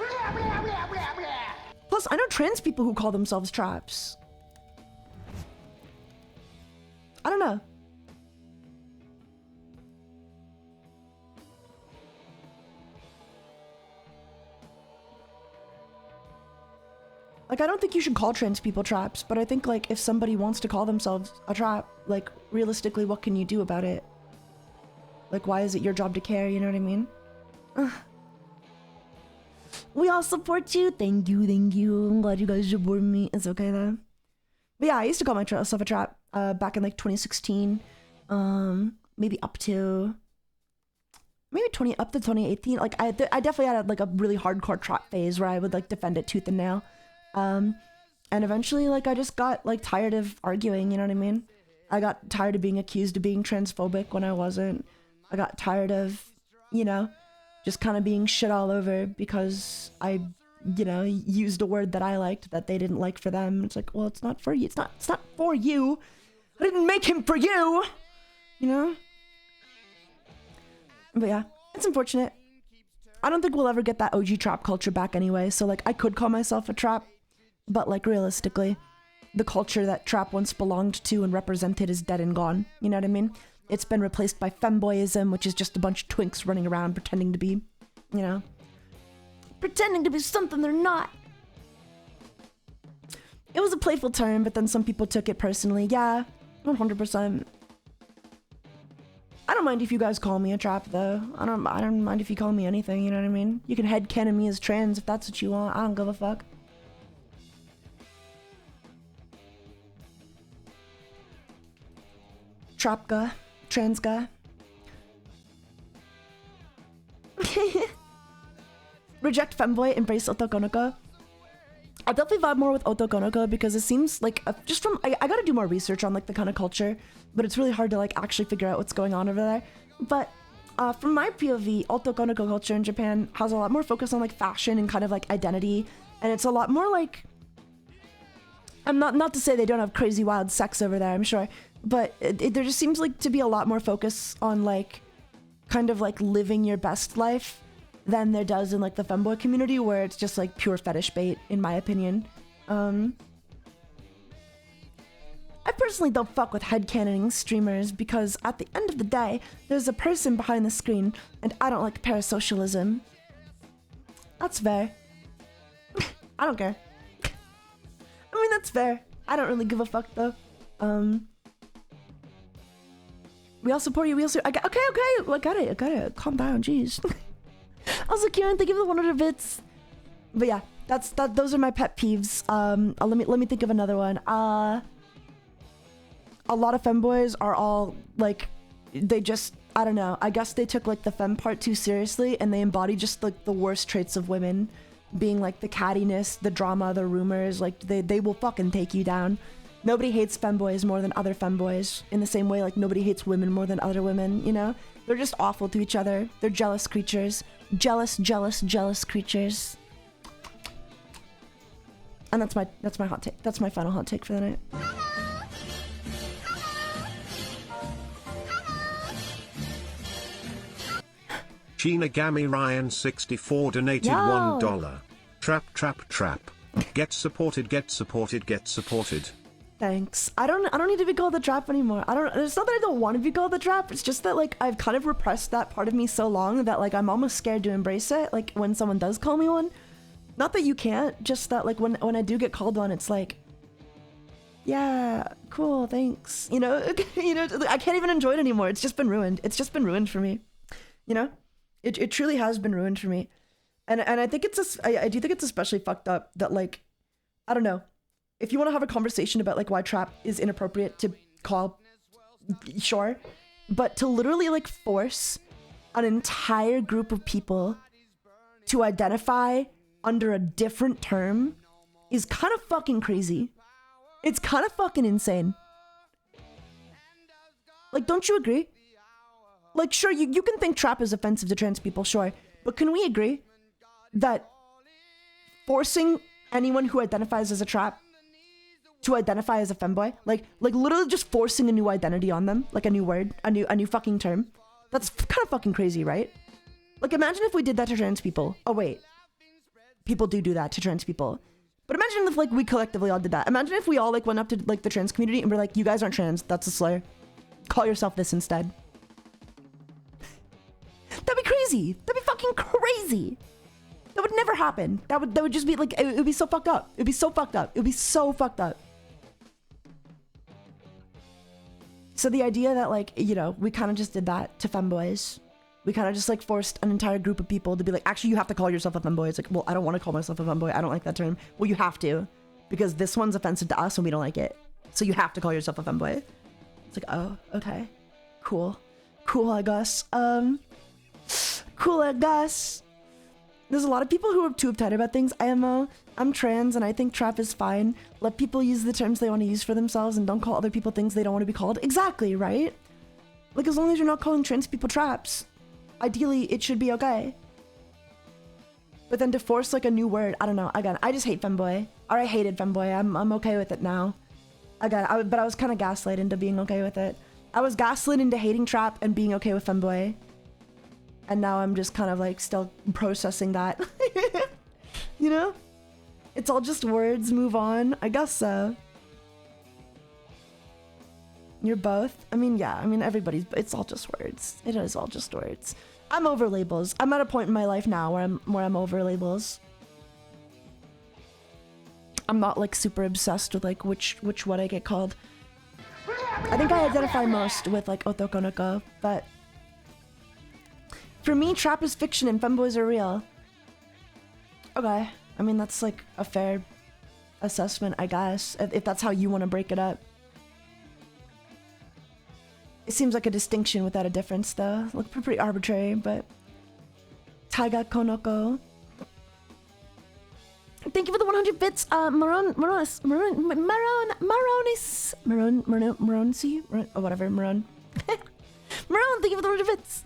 Plus, I know trans people who call themselves traps. I don't know. Like, I don't think you should call trans people traps, but I think, like, if somebody wants to call themselves a trap, like, realistically, what can you do about it? Like, why is it your job to care, you know what I mean? We all support you. Thank you, thank you. I'm glad you guys support me. It's okay, though. But yeah, I used to call myself a trap back in, like, 2016. Maybe up to 2018. Like, I definitely had, like, a really hardcore trap phase where I would, like, defend it tooth and nail. And eventually, like, I just got, like, tired of arguing, you know what I mean? I got tired of being accused of being transphobic when I wasn't. I got tired of, you know, just kind of being shit all over because I, you know, used a word that I liked that they didn't like for them. It's like, well, it's not for you. It's not for you. I didn't make him for you, you know? But yeah, it's unfortunate. I don't think we'll ever get that OG trap culture back anyway, so, like, I could call myself a trap, but, like, realistically, the culture that trap once belonged to and represented is dead and gone, you know what I mean? It's been replaced by femboyism, which is just a bunch of twinks running around pretending to be, you know, pretending to be something they're not. It was a playful term, but then some people took it personally. Yeah, 100%. I don't mind if you guys call me a trap, though. I don't mind if you call me anything, you know what I mean? You can headcanon me as trans if that's what you want. I don't give a fuck. Trap guy. Trans guy. Reject femboy, embrace otokonoko. I'll definitely vibe more with otokonoko because it seems like, just from, I gotta do more research on, like, the kind of culture, but it's really hard to, like, actually figure out what's going on over there. But from my POV, otokonoko culture in Japan has a lot more focus on, like, fashion and kind of, like, identity, and it's a lot more, like, I'm not to say they don't have crazy wild sex over there, I'm sure, but there just seems like to be a lot more focus on, like, kind of, like, living your best life than there does in, like, the femboy community, where it's just, like, pure fetish bait, in my opinion. I personally don't fuck with headcanoning streamers because at the end of the day, there's a person behind the screen, and I don't like parasocialism. That's fair. I don't care. I mean, that's fair. I don't really give a fuck, though. We all support you. We also. Okay. I got it. Calm down. Jeez. Also, Kieran, thank you for the 100 bits. But yeah, those are my pet peeves. Let me think of another one. A lot of femboys are all like, they just, I don't know. I guess they took like the fem part too seriously, and they embody just like the worst traits of women, being like the cattiness, the drama, the rumors. Like they will fucking take you down. Nobody hates femboys more than other femboys. In the same way, like nobody hates women more than other women. You know, they're just awful to each other. They're jealous creatures. Jealous creatures. And that's my hot take. That's my final hot take for the night. Shinigami Ryan 64 donated Yo. $1. Trap. Get supported. Thanks. I don't need to be called the trap anymore. It's not that I don't want to be called the trap. It's just that like I've kind of repressed that part of me so long that like I'm almost scared to embrace it. Like when someone does call me one, not that you can't, just that like when I do get called one, it's like, yeah, cool, thanks. You know, I can't even enjoy it anymore. It's just been ruined. It's just been ruined for me. You know, it truly has been ruined for me. And I think I do think it's especially fucked up that like, I don't know. If you want to have a conversation about like why trap is inappropriate to call, sure, but to literally like force an entire group of people to identify under a different term is kind of fucking crazy. It's kind of fucking insane. Like, don't you agree? Like, sure, you can think trap is offensive to trans people, sure, but can we agree that forcing anyone who identifies as a trap to identify as a femboy, like literally just forcing a new identity on them, like a new word, a new fucking term, that's kind of fucking crazy, right? Like imagine if we did that to trans people. Oh wait, people do that to trans people, but imagine if like we collectively all did that. Imagine if we all like went up to like the trans community and we're like, you guys aren't trans, that's a slur, call yourself this instead. That'd be crazy. That'd be fucking crazy. That would never happen. That would just be like, it would be so fucked up. It'd be so fucked up. It'd be so fucked up. So the idea that like, you know, we kind of just did that to femboys. We kind of just like forced an entire group of people to be like, actually you have to call yourself a femboy. It's like, well, I don't want to call myself a femboy. I don't like that term. Well, you have to, because this one's offensive to us and we don't like it. So you have to call yourself a femboy. It's like, oh, okay. Cool, I guess. Cool, I guess. There's a lot of people who are too uptight about things. I'm trans and I think trap is fine. Let people use the terms they want to use for themselves and don't call other people things they don't want to be called. Exactly, right? Like as long as you're not calling trans people traps, ideally it should be okay. But then to force like a new word, I don't know. Again, I just hate femboy. Or I hated femboy. I'm okay with it now. Again, but I was kind of gaslit into being okay with it. I was gaslit into hating trap and being okay with femboy. And now I'm just kind of like still processing that. You know? It's all just words, move on. I guess so. You're both? I mean, yeah, it's all just words. It is all just words. I'm over labels. I'm at a point in my life now where I'm over labels. I'm not like super obsessed with like which what I get called. I think I identify most with like otokonoko, but for me, trap is fiction and femboys are real. Okay. I mean, that's like a fair assessment, I guess, if that's how you want to break it up. It seems like a distinction without a difference, though. Like, pretty arbitrary, but... Taiga Konoko. Thank you for the 100 bits, Maron, or whatever, Maron. Maron, thank you for the 100 bits.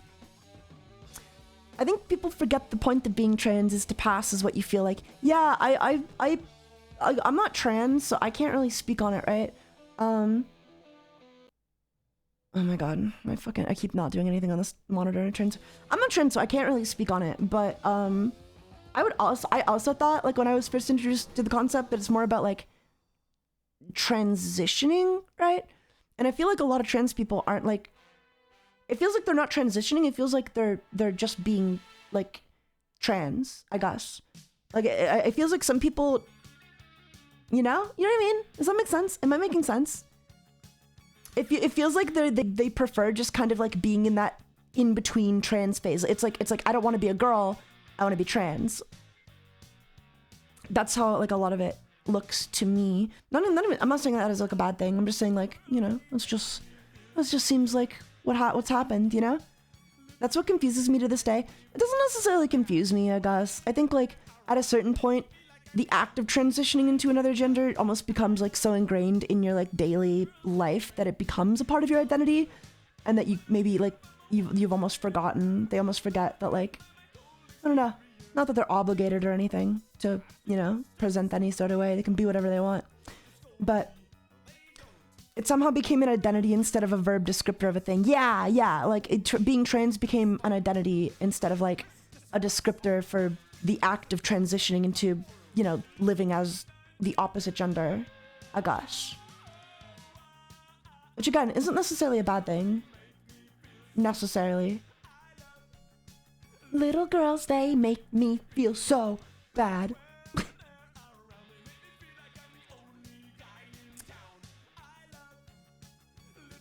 I think people forget the point of being trans is to pass as what you feel like. Yeah, I'm not trans, so I can't really speak on it, right? Oh my god, I keep not doing anything on this monitor. I'm not trans, so I can't really speak on it, but I also thought, like, when I was first introduced to the concept, that it's more about like transitioning, right? And I feel like a lot of trans people aren't like, it feels like they're not transitioning. It feels like they're just being like trans, I guess. Like it feels like some people, you know what I mean? Does that make sense? Am I making sense? it feels like they prefer just kind of like being in that in between trans phase. It's like I don't want to be a girl, I want to be trans. That's how like a lot of it looks to me. None of it, I'm not saying that as like a bad thing. I'm just saying like, you know, this just seems like what's happened, you know? That's what confuses me to this day. It doesn't necessarily confuse me, I guess. I think like at a certain point, the act of transitioning into another gender almost becomes like so ingrained in your like daily life that it becomes a part of your identity, and that you maybe like you've almost forgotten. They almost forget that like, I don't know, not that they're obligated or anything to, you know, present any sort of way. They can be whatever they want, but it somehow became an identity instead of a verb descriptor of a thing. Yeah, like being trans became an identity instead of like a descriptor for the act of transitioning into, you know, living as the opposite gender. Oh gosh. Which again, isn't necessarily a bad thing. Necessarily. Little girls, they make me feel so bad.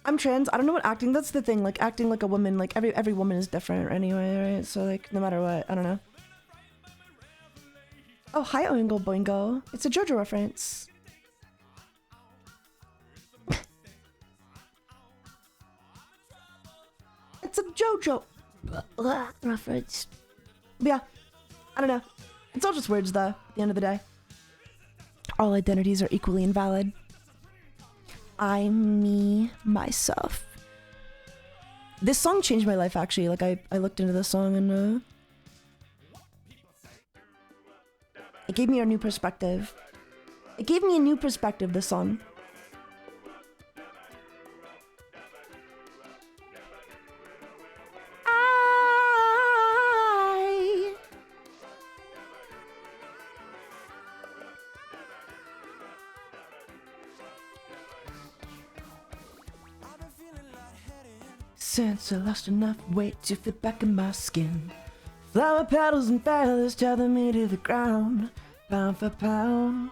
I'm trans. I don't know what acting, that's the thing. Like acting like a woman, like every woman is different anyway, right? So like no matter what, I don't know. Oh, hi Oingo Boingo. It's a JoJo reference. It's a JoJo reference. But yeah, I don't know. It's all just words though, at the end of the day. All identities are equally invalid. I'm me, myself. This song changed my life actually. Like I looked into this song and it gave me a new perspective. It gave me a new perspective, this song. Since I lost enough weight to fit back in my skin, flower petals and feathers tether me to the ground, pound for pound.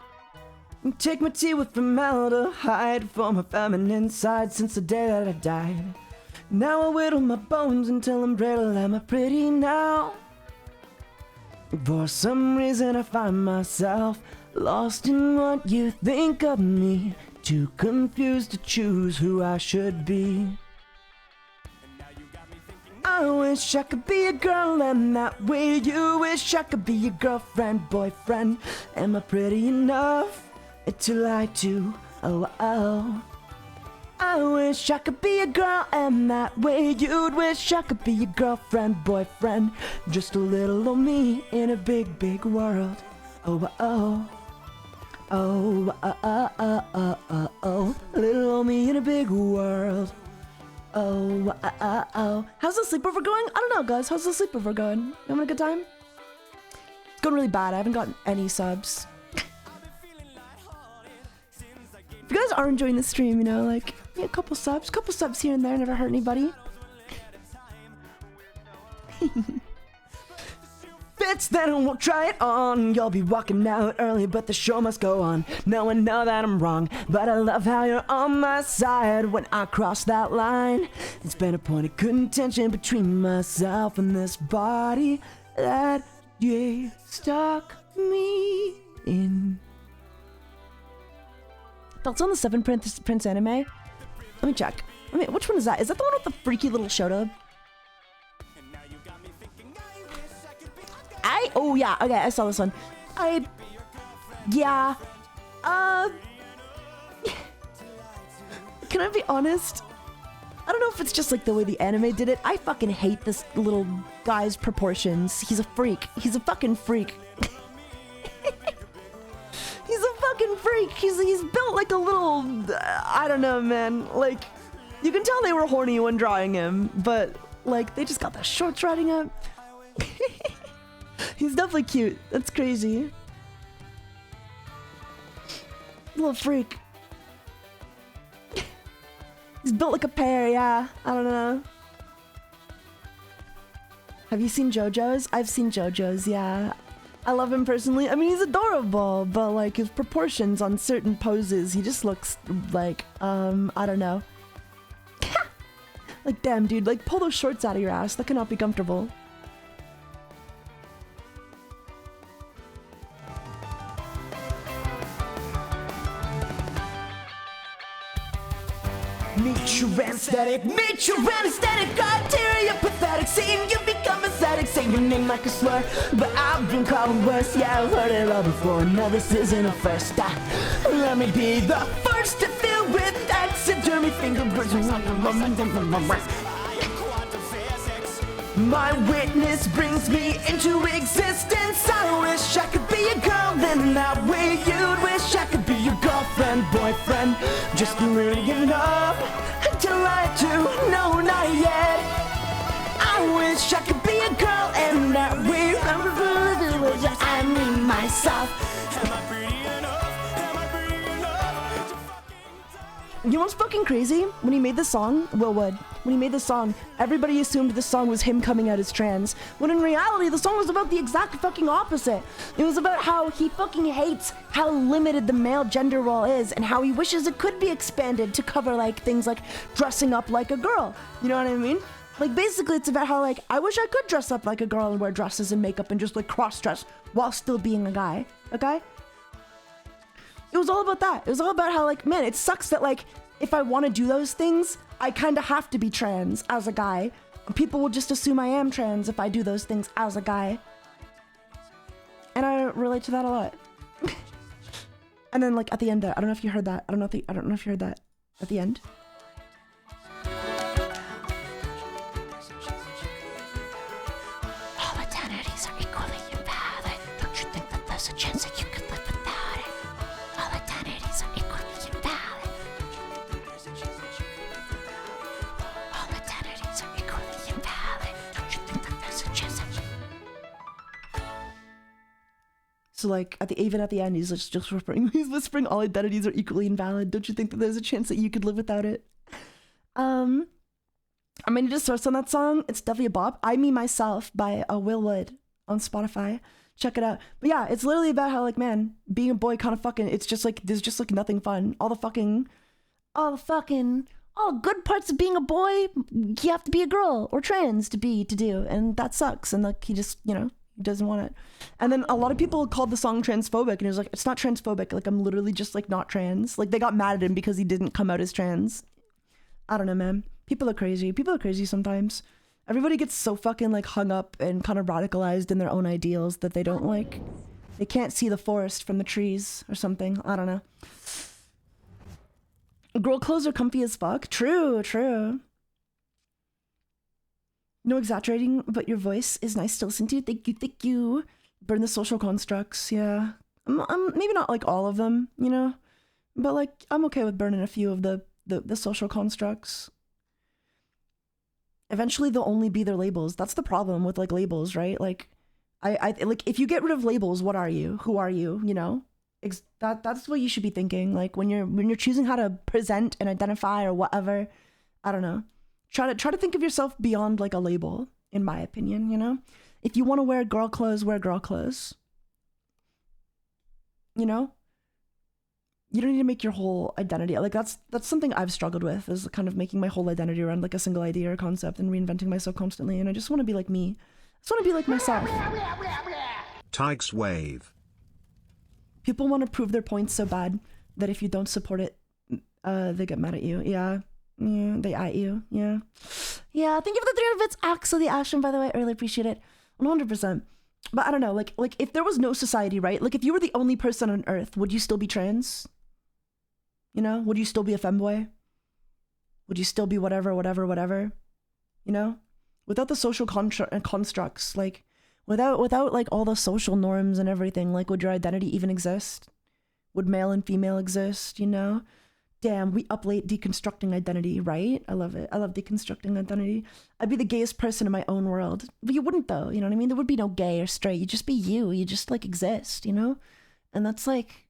Take my tea with formaldehyde for my feminine side since the day that I died. Now I whittle my bones until I'm brittle. Am I pretty now? For some reason I find myself lost in what you think of me, too confused to choose who I should be. I wish I could be a girl and that way you wish I could be your girlfriend, boyfriend. Am I pretty enough to lie to? Oh. I wish I could be a girl and that way you'd wish I could be your girlfriend, boyfriend. Just a little of me in a big, big world. Oh. Little of me in a big world. Oh. How's the sleepover going? I don't know, guys. How's the sleepover going? You having a good time? It's going really bad. I haven't gotten any subs. If you guys are enjoying the stream, you know, like, yeah, a couple subs here and there, never hurt anybody. Fits, then I won't try it on. You'll be walking out early, but the show must go on. Now I know that I'm wrong, but I love how you're on my side when I cross that line. It's been a point of contention between myself and this body that you stuck me in. That's on the 7 Prince anime. Let me check. Which one is that? Is that the one with the freaky little Shoto? Oh yeah, okay, I saw this one. Yeah. Can I be honest? I don't know if it's just like the way the anime did it. I fucking hate this little guy's proportions. He's a freak. He's a fucking freak. He's a fucking freak. He's built like a little, I don't know, man. Like, you can tell they were horny when drawing him, but like they just got the shorts riding up. He's definitely cute. That's crazy. Little freak. He's built like a pear, yeah. I don't know. Have you seen JoJo's? I've seen JoJo's, yeah. I love him personally. I mean, he's adorable, but like his proportions on certain poses, he just looks like, I don't know. Like, damn, dude, like, pull those shorts out of your ass. That cannot be comfortable. Meet your anesthetic, criteria pathetic. Seeing you become aesthetic, say your name like a slur, but I've been called worse. Yeah, I've heard it all before. No, this isn't a first. Let me be the first to fill with taxidermy fingerprints. My witness brings me into existence. I wish I could be a girl, then that way you'd wish I could be your girlfriend, boyfriend. Just really enough to lie to, no, not yet. I wish I could be a girl, and that way I mean myself. Am I pretty enough? Am I pretty enough to fucking... You know what's fucking crazy? When he made the song, Will Wood, when he made the song, everybody assumed the song was him coming out as trans, when in reality, the song was about the exact fucking opposite. It was about how he fucking hates how limited the male gender role is, and how he wishes it could be expanded to cover, like, things like dressing up like a girl. You know what I mean? Like, basically, it's about how, like, I wish I could dress up like a girl and wear dresses and makeup and just, like, cross-dress while still being a guy, okay? It was all about that. It was all about how, like, man, it sucks that, like, if I want to do those things, I kind of have to be trans as a guy. People will just assume I am trans if I do those things as a guy. And I relate to that a lot. And then, like, at the end there, I don't know if you heard that. I don't know if you heard that at the end. All identities are equally invalid. Don't you think that there's a chance that you could live without it? All identities are equally invalid. All identities are equally invalid. Don't you think that there's a chance that you... So, like, even at the end, he's just whispering, all identities are equally invalid. Don't you think that there's a chance that you could live without it? I mean, just source on that song. It's definitely a bop. I Me Myself by Will Wood on Spotify. Check it out. But yeah, it's literally about how, like, man, being a boy kind of fucking, it's just like, there's just like nothing fun. All good parts of being a boy, you have to be a girl or trans to do. And that sucks. And like, he just, you know, he doesn't want it. And then a lot of people called the song transphobic, and he was like, it's not transphobic. Like, I'm literally just like not trans. Like, they got mad at him because he didn't come out as trans. I don't know, man. People are crazy. People are crazy sometimes. Everybody gets so fucking like hung up and kind of radicalized in their own ideals that they don't like, they can't see the forest from the trees or something. I don't know. Girl clothes are comfy as fuck. True. No exaggerating, but your voice is nice to listen to. Thank you. Burn the social constructs. Yeah. I'm maybe not like all of them, you know, but like I'm okay with burning a few of the social constructs. Eventually they'll only be their labels. That's the problem with like labels, right? Like I like, if you get rid of labels, what are you? Who are you? You know, that's what you should be thinking. Like when you're choosing how to present and identify or whatever, I don't know. Try to think of yourself beyond like a label, in my opinion, you know? If you want to wear girl clothes, wear girl clothes. You know? You don't need to make your whole identity, like that's something I've struggled with, is kind of making my whole identity around like a single idea or concept and reinventing myself constantly. And I just want to be like me. I just want to be like myself. Tig's wave. People want to prove their points so bad that if you don't support it, they get mad at you. Yeah, they at you. Yeah. Thank you for the 300 bits, Axel the Ashton, by the way. I really appreciate it. 100%. But I don't know, like if there was no society, right? Like if you were the only person on Earth, would you still be trans? You know, would you still be a femboy? Would you still be whatever? You know, without the social constructs, like without like all the social norms and everything, like would your identity even exist? Would male and female exist? You know, damn, we up late deconstructing identity, right? I love it. I love deconstructing identity. I'd be the gayest person in my own world, but you wouldn't though. You know what I mean? There would be no gay or straight. You'd just be you. You just like exist, you know? And that's like,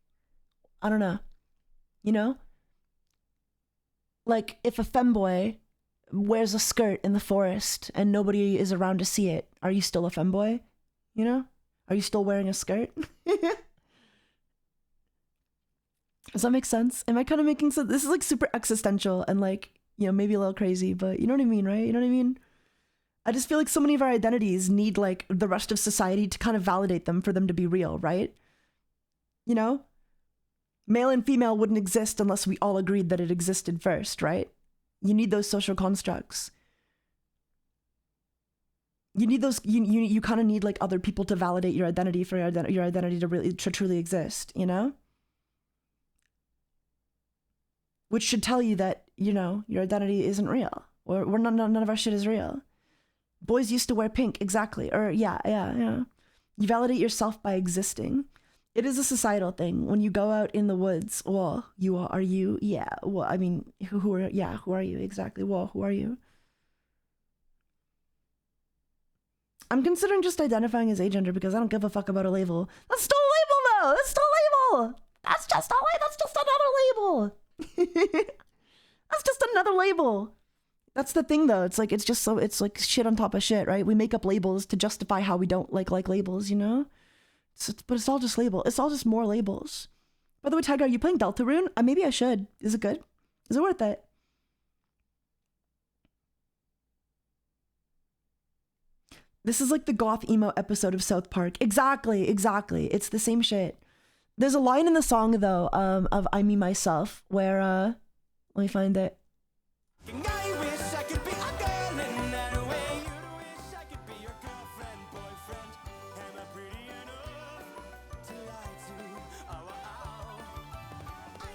I don't know. You know? Like if a femboy wears a skirt in the forest and nobody is around to see it, are you still a femboy? You know? Are you still wearing a skirt? Does that make sense? Am I kind of making sense? This is like super existential and like you know, maybe a little crazy, but you know what I mean, right? You know what I mean? I just feel like so many of our identities need like the rest of society to kind of validate them for them to be real, right? You know? Male and female wouldn't exist unless we all agreed that it existed first, right? You need those social constructs. You need those, you kind of need like other people to validate your identity for your identity to truly exist, you know? Which should tell you that, you know, your identity isn't real. Or none of our shit is real. Boys used to wear pink, exactly. Or yeah. You validate yourself by existing. It is a societal thing. When you go out in the woods, well, are you? Yeah. Well, I mean, who are you exactly? Well, who are you? I'm considering just identifying as agender because I don't give a fuck about a label. That's still a label though. That's still a label. That's just another label. That's just another label. That's the thing though. It's like it's like shit on top of shit, right? We make up labels to justify how we don't like labels, you know? But it's all just label. It's all just more labels. By the way, Taiga, are you playing Deltarune? Maybe I should. Is it good? Is it worth it? This is like the goth emo episode of South Park. Exactly. It's the same shit. There's a line in the song though, of I Me Myself, where let me find it.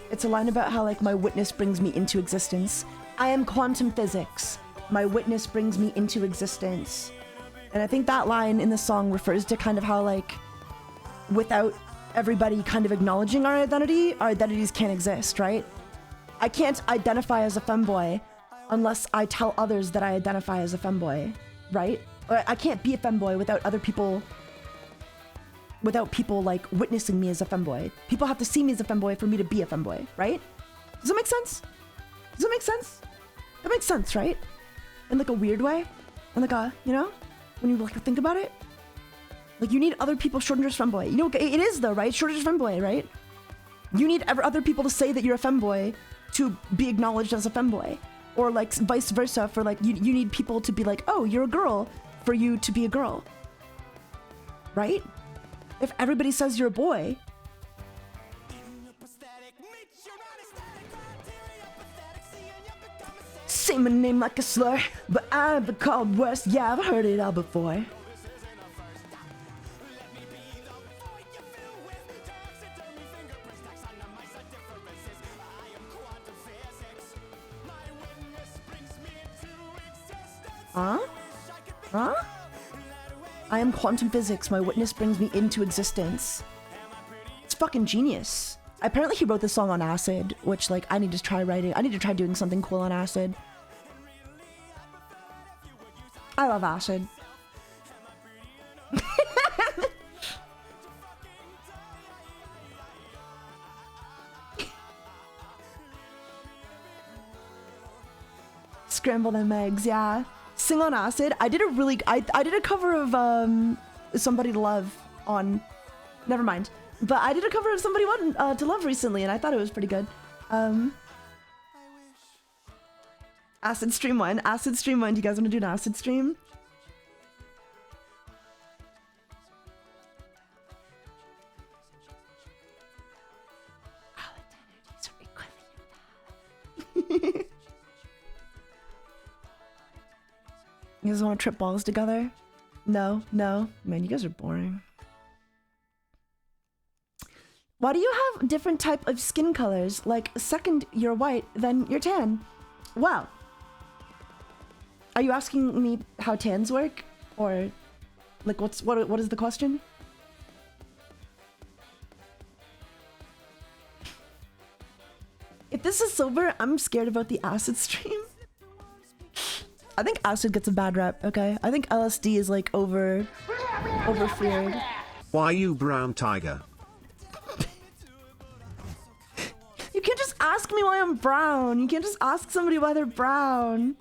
It's a line about how like my witness brings me into existence. I am quantum physics. My witness brings me into existence. And I think that line in the song refers to kind of how like without everybody kind of acknowledging our identities can't exist, right? I can't identify as a femboy unless I tell others that I identify as a femboy, right? Or I can't be a femboy without people like witnessing me as a femboy. People have to see me as a femboy for me to be a femboy, right? Does that make sense? That makes sense, right? In like a weird way? In like a, you know? When you like think about it? Like you need other people, Schrodinger's femboy. You know, it is though, right? Schrodinger's femboy, right? You need other people to say that you're a femboy to be acknowledged as a femboy. Or like vice versa for like, you need people to be like, oh, you're a girl for you to be a girl. Right? If everybody says you're a boy, say my name like a slur, but I've been called worse. Yeah, I've heard it all before. Huh? I am quantum physics. My witness brings me into existence. It's fucking genius. Apparently he wrote this song on acid, which like I need to try writing. I need to try doing something cool on acid. I love acid. Scramble them eggs, yeah. Sing on acid. I did a cover of Somebody to Love on, never mind. But I did a cover of Somebody to Love recently and I thought it was pretty good. Acid stream one. Do you guys want to do an acid stream? You guys want to trip balls together? No. Man, you guys are boring. Why do you have different type of skin colors? Like, second you're white, then you're tan. Wow. Are you asking me how tans work? Or, like, what is the question? If this is sober, I'm scared about the acid stream. I think acid gets a bad rep, okay? I think LSD is like over feared. Why you brown tiger? You can't just ask me why I'm brown. You can't just ask somebody why they're brown.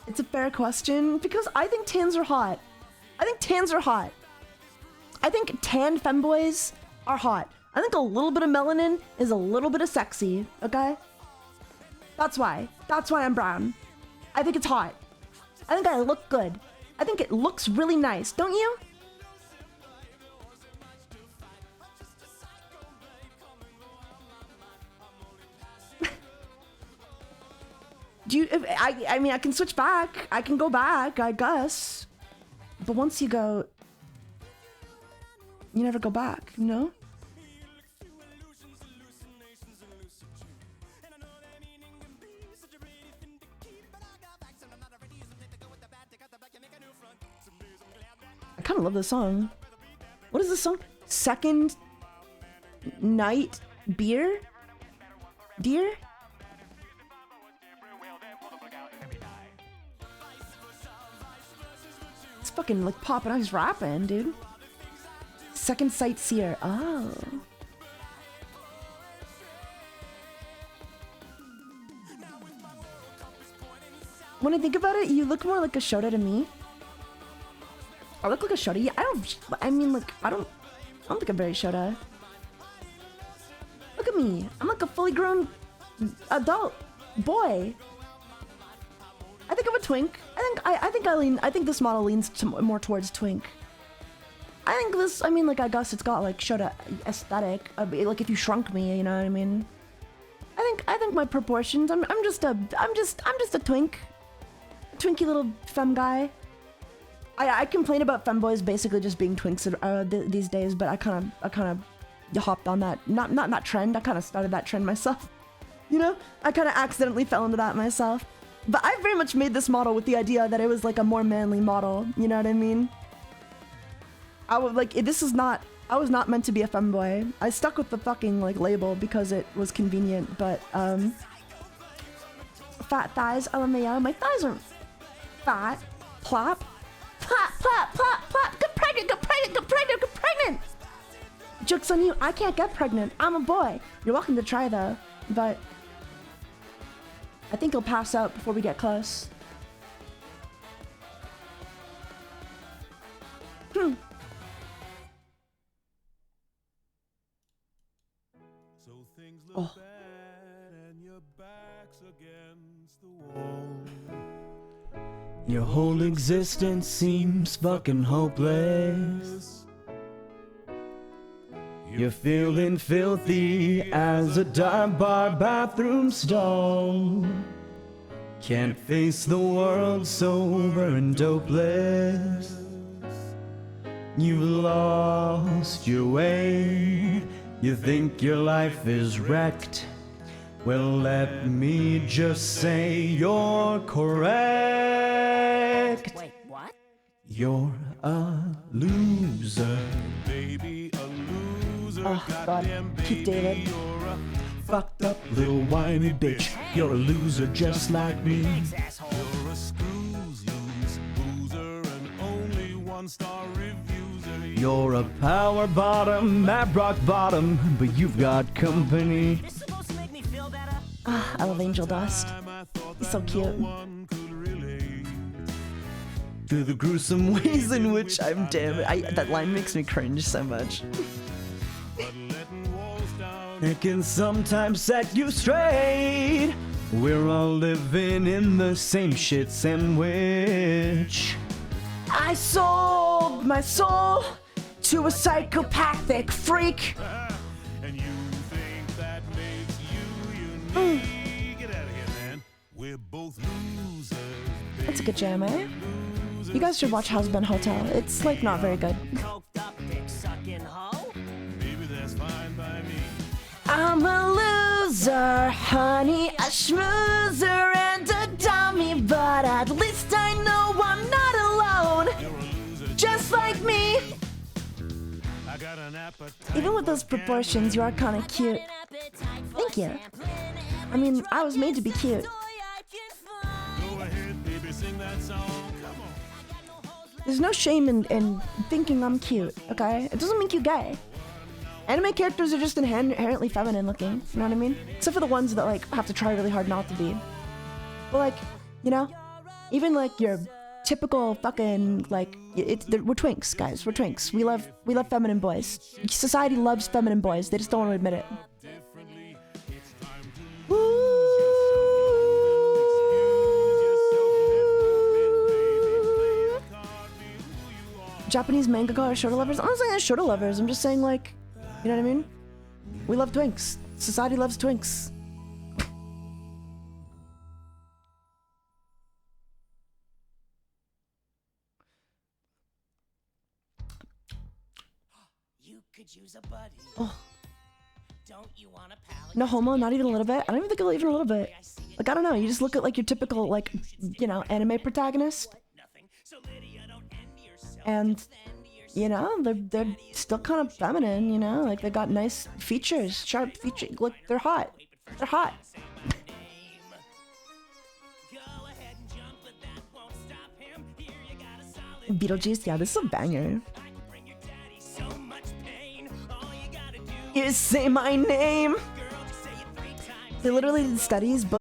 It's a fair question because I think tans are hot. I think tans are hot. I think tan femboys are hot. I think a little bit of melanin is a little bit of sexy, okay? That's why. That's why I'm brown. I think it's hot. I think I look good. I think it looks really nice, don't you? Do you, I mean, I can switch back. I can go back, I guess. But once you go, you never go back, you know? I kind of love this song. What is this song? Second Night Beer? Deer? It's fucking like popping out. He's rapping, dude. Second Sightseer. Oh. When I think about it, you look more like a Shota to me. I look like a Shota. Yeah, I mean, like, I don't think I'm very Shota. Look at me. I'm like a fully grown adult boy. I think I'm a twink. I think this model leans more towards twink. I think this, I mean, like, I guess it's got like Shota aesthetic. Like if you shrunk me, you know what I mean? I think my proportions. I'm just a twink, twinky little femme guy. I complain about femboys basically just being twinks these days, but I kind of hopped on that not that trend. I kind of started that trend myself. You know, I kind of accidentally fell into that myself. But I very much made this model with the idea that it was like a more manly model. You know what I mean? I was like, I was not meant to be a femboy. I stuck with the fucking like label because it was convenient. But fat thighs, LMAO. My thighs aren't fat. Plop. Plop, plop, plop, plop. Get pregnant, get pregnant, get pregnant, get pregnant. Joke's on you. I can't get pregnant. I'm a boy. You're welcome to try though. But I think he'll pass out before we get close. So things look bad and your back's against the wall. Your whole existence seems fucking hopeless. You're feeling filthy as a dive bar bathroom stall. Can't face the world sober and dopeless. You've lost your way. You think your life is wrecked. Well, let me just say you're correct. Wait, what? You're a loser. Baby, a loser. Oh God, Keith David. You're a Fucked up little whiny bitch. You're a loser just like me. Thanks, asshole. You're a screws loose loser and only one-star reviews. You're a power bottom at rock bottom, but you've got company. This is supposed to make me feel better. Ah, I love Angel Dust. He's so cute. To the gruesome ways in which I'm damn. That line makes me cringe so much. It can sometimes set you straight. We're all living in the same shit sandwich. I sold my soul to a psychopathic freak. And you think that makes you unique. Get out of here, man. We're both losers. That's a good jam, eh? You guys should watch Hell's Been Hotel. It's like not very good. Coked up, dick sucking hoe. Maybe that's fine by me. I'm a loser, honey, a schmoozer and a dummy, but at least I know I'm not alone. Just like me. I got an appetite. Even with those proportions, you are kind of cute. Thank you. I mean, I was made to be cute. Go ahead, baby, sing that song. Come on. There's no shame in thinking I'm cute, okay? It doesn't make you gay. Anime characters are just inherently feminine looking, you know what I mean? Except for the ones that like have to try really hard not to be. But like, you know, Even like your typical fucking like we're twinks, guys. We're twinks. We love feminine boys. Society loves feminine boys. They just don't want to admit it. Japanese mangaka or shorter lovers? I'm not saying they're shorter lovers. I'm just saying like, you know what I mean? We love twinks. Society loves twinks. Oh. No homo, not even a little bit. I don't even think even a little bit. Like, I don't know. You just look at like your typical like, you know, anime protagonist. And, you know, they're still kind of feminine, you know? Like, they got nice features, sharp features. Look, they're hot. They're hot. Beetlejuice, yeah, this is a banger. You say my name. They literally did studies, but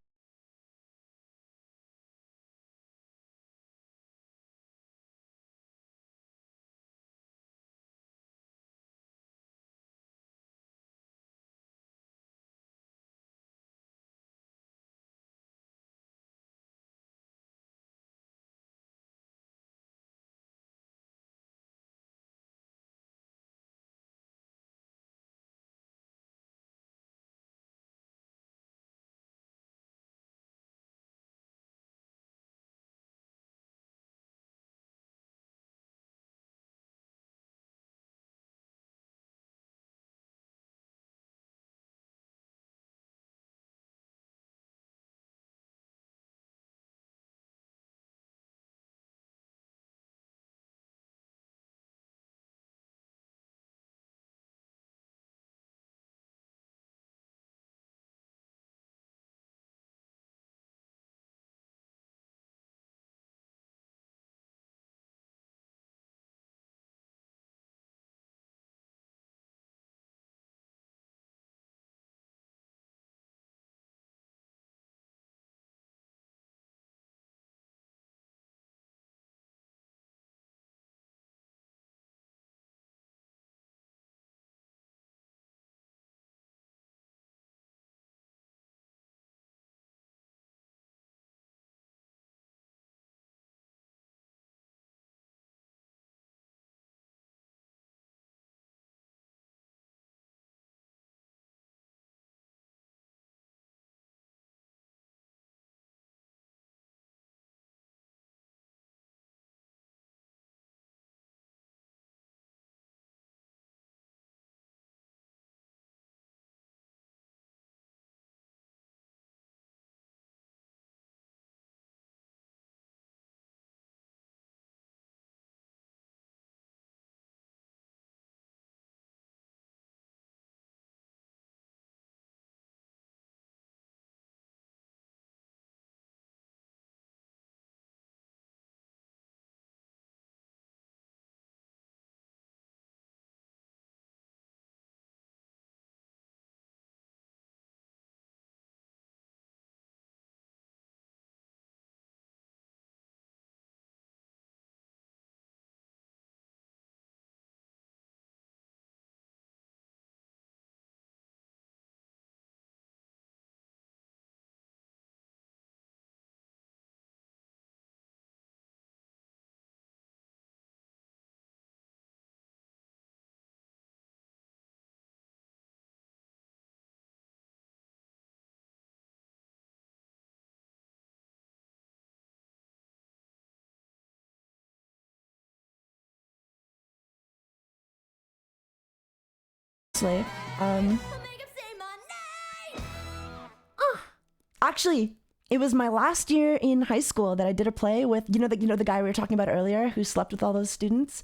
actually, it was my last year in high school that I did a play with, you know the guy we were talking about earlier who slept with all those students.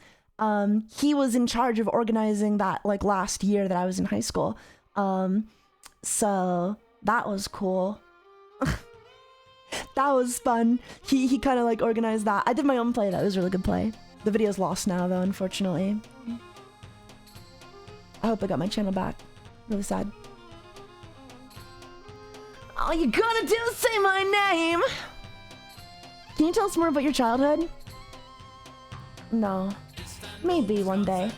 He was in charge of organizing that like last year that I was in high school. So that was cool. That was fun. He kind of like organized that. I did my own play. That was a really good play. The video's lost now though, unfortunately. I hope I got my channel back. Really sad. All you gotta do is say my name. Can you tell us more about your childhood? No. Maybe one day.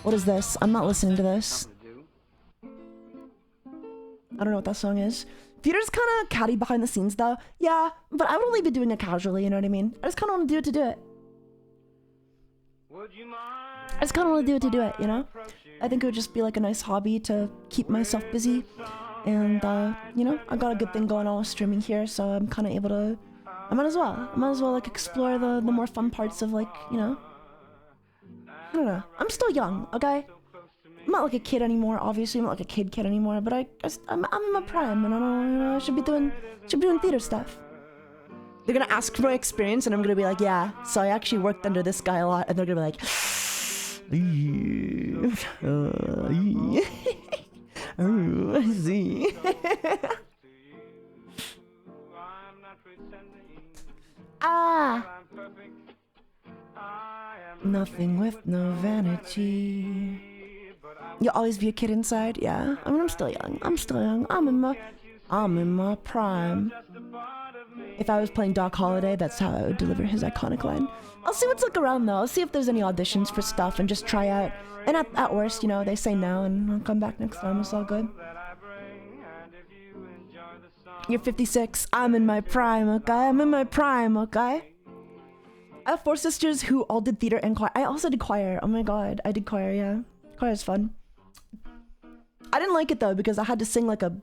What is this? I'm not listening to this. I don't know what that song is. Theater's kind of catty behind the scenes though. Yeah, but I would only be doing it casually, you know what I mean? I just kind of want to do it to do it. I just kind of want to do it, you know? I think it would just be like a nice hobby to keep myself busy. And, you know, I got a good thing going on with streaming here, so I'm kind of able to... I might as well, like, explore the more fun parts of, like, you know... I don't know. I'm still young, okay? I'm not like a kid anymore, obviously. I'm not like a kid anymore, but I'm in my prime, and I don't know, I should be doing theater stuff. They're gonna ask for my experience, and I'm gonna be like, yeah, so I actually worked under this guy a lot, and they're gonna be like... Oh, I see. Ah! Nothing with no vanity. You always be a kid inside? Yeah. I mean, I'm still young. I'm in my prime. If I was playing Doc Holliday, that's how I would deliver his iconic line. I'll see what's like around though. I'll see if there's any auditions for stuff and just try out. And at worst, you know, they say no and I'll come back next time. It's all good. You're 56. I'm in my prime, okay? I'm in my prime, okay? I have 4 sisters who all did theater and choir. I also did choir. Oh my god. I did choir, yeah. Choir's fun. I didn't like it though because I had to sing like a...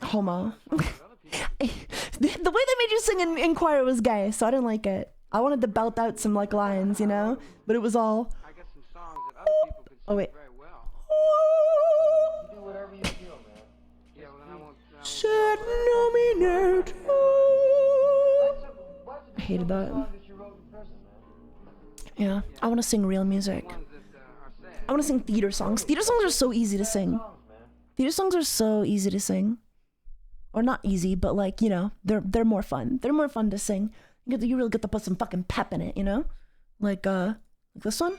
homo. The way they made you sing in choir was gay, so I didn't like it. I wanted to belt out some like lines, you know? But it was all... Oh wait. I hated that. Yeah, I want to sing real music. I want to sing theater songs. Theater songs are so easy to sing. Theater songs are so easy to sing. Or not easy, but like, you know, they're more fun. They're more fun to sing. You really get to put some fucking pep in it, you know? Like this one?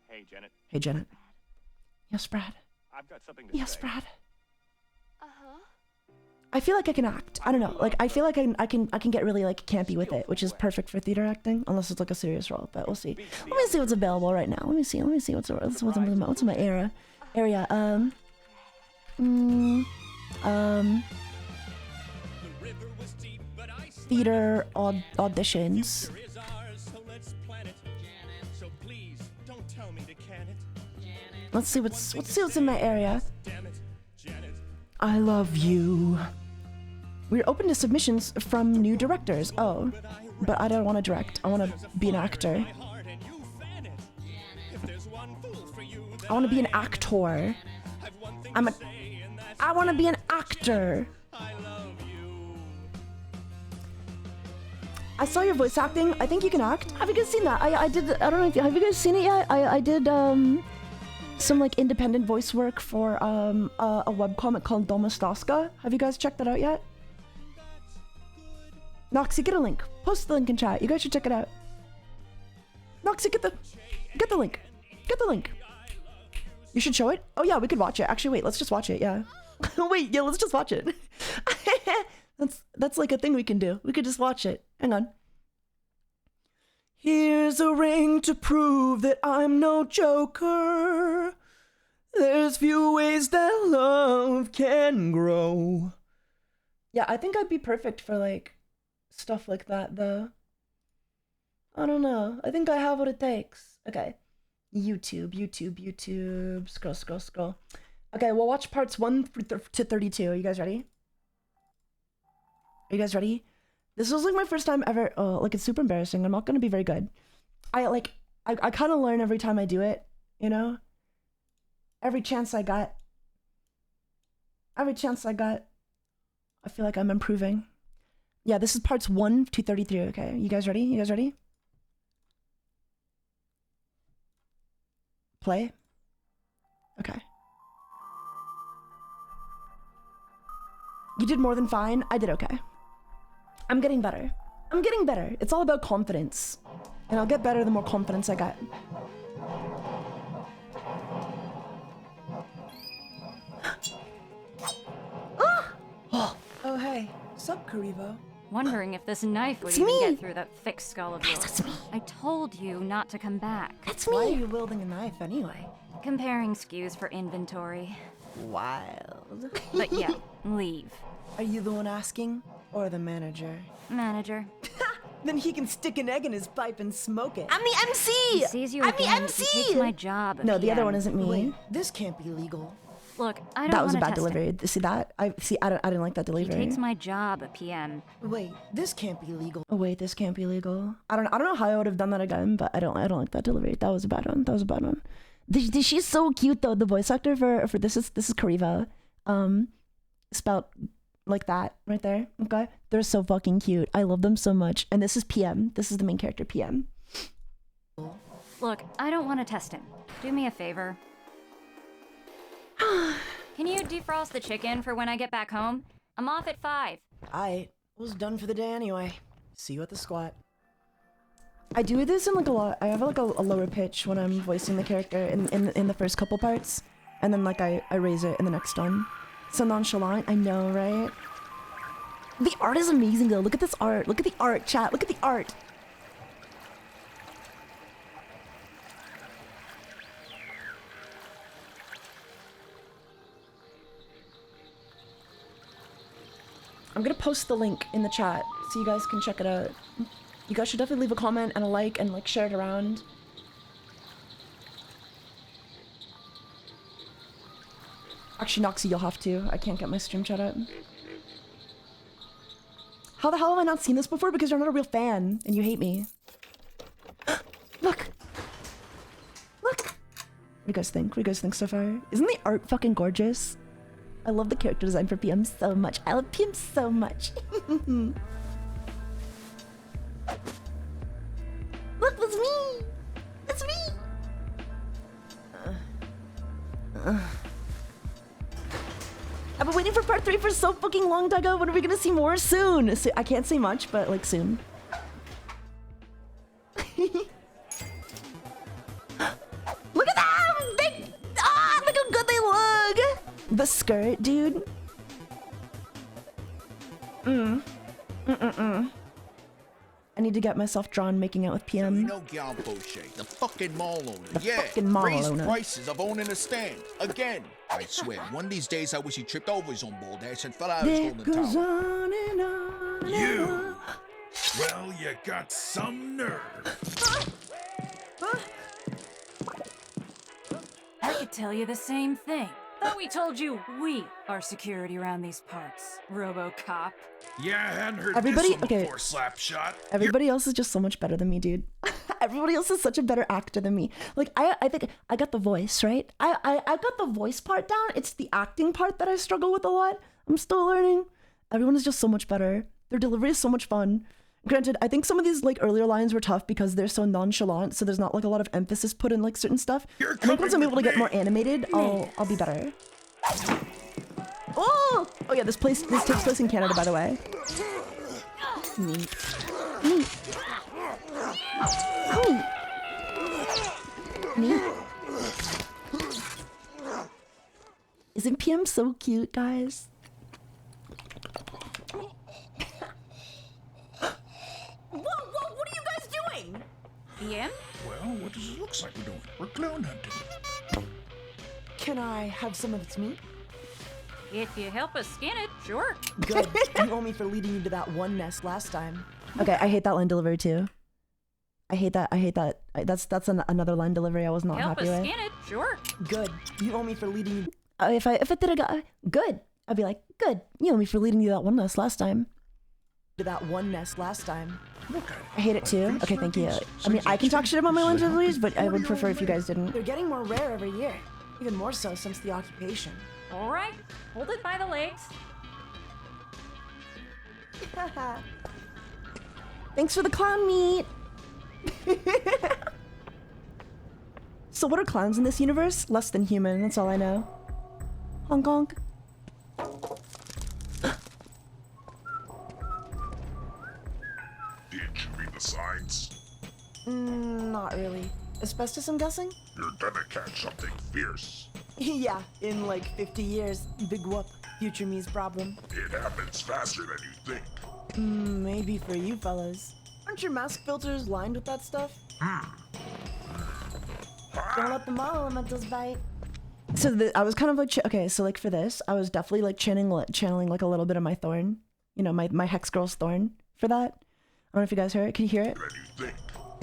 Hey, Janet. Hey, Janet. Yes, Brad. I've got something to say. Yes, Brad. I feel like I can act. I don't know. Like I feel like I can get really like campy with it, which is perfect for theater acting, unless it's like a serious role. But we'll see. Let me see what's available right now. Let me see what's in my area. Theater auditions. Let's see what's in my area. I love you. We're open to submissions from new directors. Oh, but I don't want to direct. I want to be an actor. I want to be an actor. I want to be an actor. I saw your voice acting. I think you can act. Have you guys seen that? I did. I don't know if have you guys seen it yet? I did some like independent voice work for a webcomic called Domostaska. Have you guys checked that out yet? Noxy, get a link. Post the link in chat. You guys should check it out. Noxy, get the link. Get the link. You should show it. Oh yeah, we could watch it. Actually, wait. Let's just watch it. Yeah. Wait. Yeah. Let's just watch it. That's like a thing we can do. We could just watch it. Hang on. Here's a ring to prove that I'm no joker. There's few ways that love can grow. Yeah, I think I'd be perfect for like stuff like that though. I don't know. I think I have what it takes. Okay. YouTube. Scroll. Okay, we'll watch parts 1 to 32. Are you guys ready? Are you guys ready? This was like my first time ever. Oh, like it's super embarrassing. I'm not gonna be very good. I kind of learn every time I do it, you know? Every chance I got, I feel like I'm improving. Yeah, this is parts 1 to 33, okay? You guys ready? Play? Okay. You did more than fine. I did okay. I'm getting better. It's all about confidence. And I'll get better the more confidence I got. Karivo? Wondering if this knife would It's even me. get through that thick skull of yours. That's me. I told you not to come back. That's Why are me. you wielding a knife anyway? Comparing SKUs for inventory. Wild. But yeah, leave. Are you the one asking? Or the manager? Manager. Then he can stick an egg in his pipe and smoke it. I'm the MC. He sees you I'm the again, MC. He takes my job. No, the other PM. one isn't me. Wait. This can't be legal. Look, I don't That was a wanna bad test him. delivery. See that? I didn't like that He delivery. takes my job, PM. Wait, this can't be legal. Oh wait, this can't be legal. I don't know how I would have done that again, but I don't like that delivery. That was a bad one. That was a bad one. She's so cute though. The voice actor for this is Kariva. Spelled like that right there. Okay, they're so fucking cute. I love them so much. And this is PM. This is the main character, PM. Look, I don't want to test him. Do me a favor. Can you defrost the chicken for when I get back home? I'm off at 5. I was done for the day anyway. See you at the squat. I do this in like a lot. I have like a lower pitch when I'm voicing the character in the first couple parts, and then like I raise it in the next one. So nonchalant, I know, right? The art is amazing though. Look at this art. Look at the art, chat. Look at the art. I'm gonna post the link in the chat so you guys can check it out. You guys should definitely leave a comment and a like and like share it around. Actually, Noxy, you'll have to. I can't get my stream chat up. How the hell have I not seen this before? Because you're not a real fan and you hate me. Look! Look! What do you guys think? What do you guys think so far? Isn't the art fucking gorgeous? I love the character design for PM so much. I love PM so much. Look, that's me! That's me! I've been waiting for part 3 for so fucking long, Taiga. When are we gonna see more? Soon! So, I can't say much, but like soon. Look at them! Look how good they look! The skirt, dude. I need to get myself drawn making out with PM. No gal bullshit. The fucking mall owner. The yeah. fucking mall Raised owner. prices of owning a stand. Again. I swear, one of these days I wish he tripped over his own bald ass and fell out of his It golden goes tower. on and on and You. on. Well, you got some nerve. I could tell you the same thing. Thought we told you we are security around these parts, RoboCop. Yeah, I hadn't heard Everybody- this one okay. before, Slapshot. Everybody else is just so much better than me, dude. Everybody else is such a better actor than me. Like, I think I got the voice, right? I got the voice part down. It's the acting part that I struggle with a lot. I'm still learning. Everyone is just so much better. Their delivery is so much fun. Granted, I think some of these like earlier lines were tough because they're so nonchalant, so there's not like a lot of emphasis put in like certain stuff. I think once I'm able to get more animated, I'll be better. Oh yeah, this takes place in Canada, by the way. Neat. Neat. Neat. Isn't PM so cute, guys? Whoa, what are you guys doing? PM? Well, what does it look like we're doing? We're clown hunting. Can I have some of its meat? If you help us skin it, sure. Good. You owe me for leading you to that one nest last time. Okay, I hate that line delivery too. I hate that. That's another line delivery I was not Help happy us with. skin it, sure. Good. You owe me for leading you. If I did a guy, good. I'd be like, good. You owe me for leading you to that one nest last time. I hate it too. Okay, thank you. I mean, I can talk shit about my line deliveries, but I would prefer if you guys didn't. They're getting more rare every year. Even more so since the occupation. All right, hold it by the legs. Thanks for the clown meat. So what are clowns in this universe? Less than human, that's all I know. Hong Kong. Did you read the signs? Not really. Asbestos, I'm guessing? You're gonna catch something fierce. Yeah, in like 50 years. Big whoop. future me's problem. It happens faster than you think. Maybe for you fellas. Aren't your mask filters lined with that stuff? Don't let the mall elementals bite. So I was kind of like, okay, so like for this, I was definitely like channeling like a little bit of my thorn. You know, my Hex Girl's thorn for that. I don't know if you guys heard it. Can you hear it?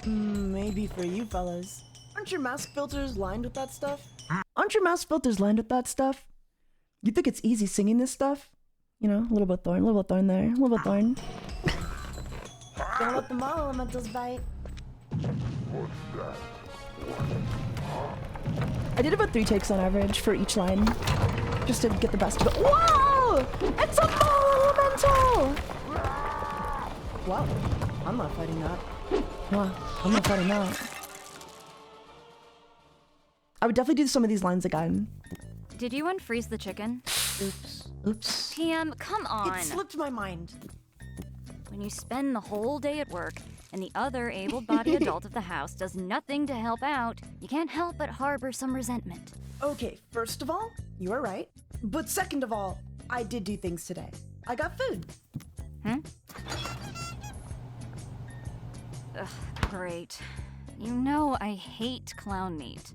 Maybe for you fellas. Aren't your mask filters lined with that stuff? Aren't your mask filters lined with that stuff? You think it's easy singing this stuff? You know, a little bit thorn, a little bit thorn there, a little bit thorn. Don't let the mall elementals bite. I did about 3 takes on average for each line, just to get the best of it. Whoa! It's a mall elemental! Wow, I'm not fighting that. Wow, I'm not fighting that. I would definitely do some of these lines again. Did you unfreeze the chicken? Oops. PM, come on. It slipped my mind. When you spend the whole day at work and the other able-bodied adult of the house does nothing to help out, you can't help but harbor some resentment. Okay, first of all, you are right. But second of all, I did do things today. I got food. Ugh, great. You know I hate clown meat.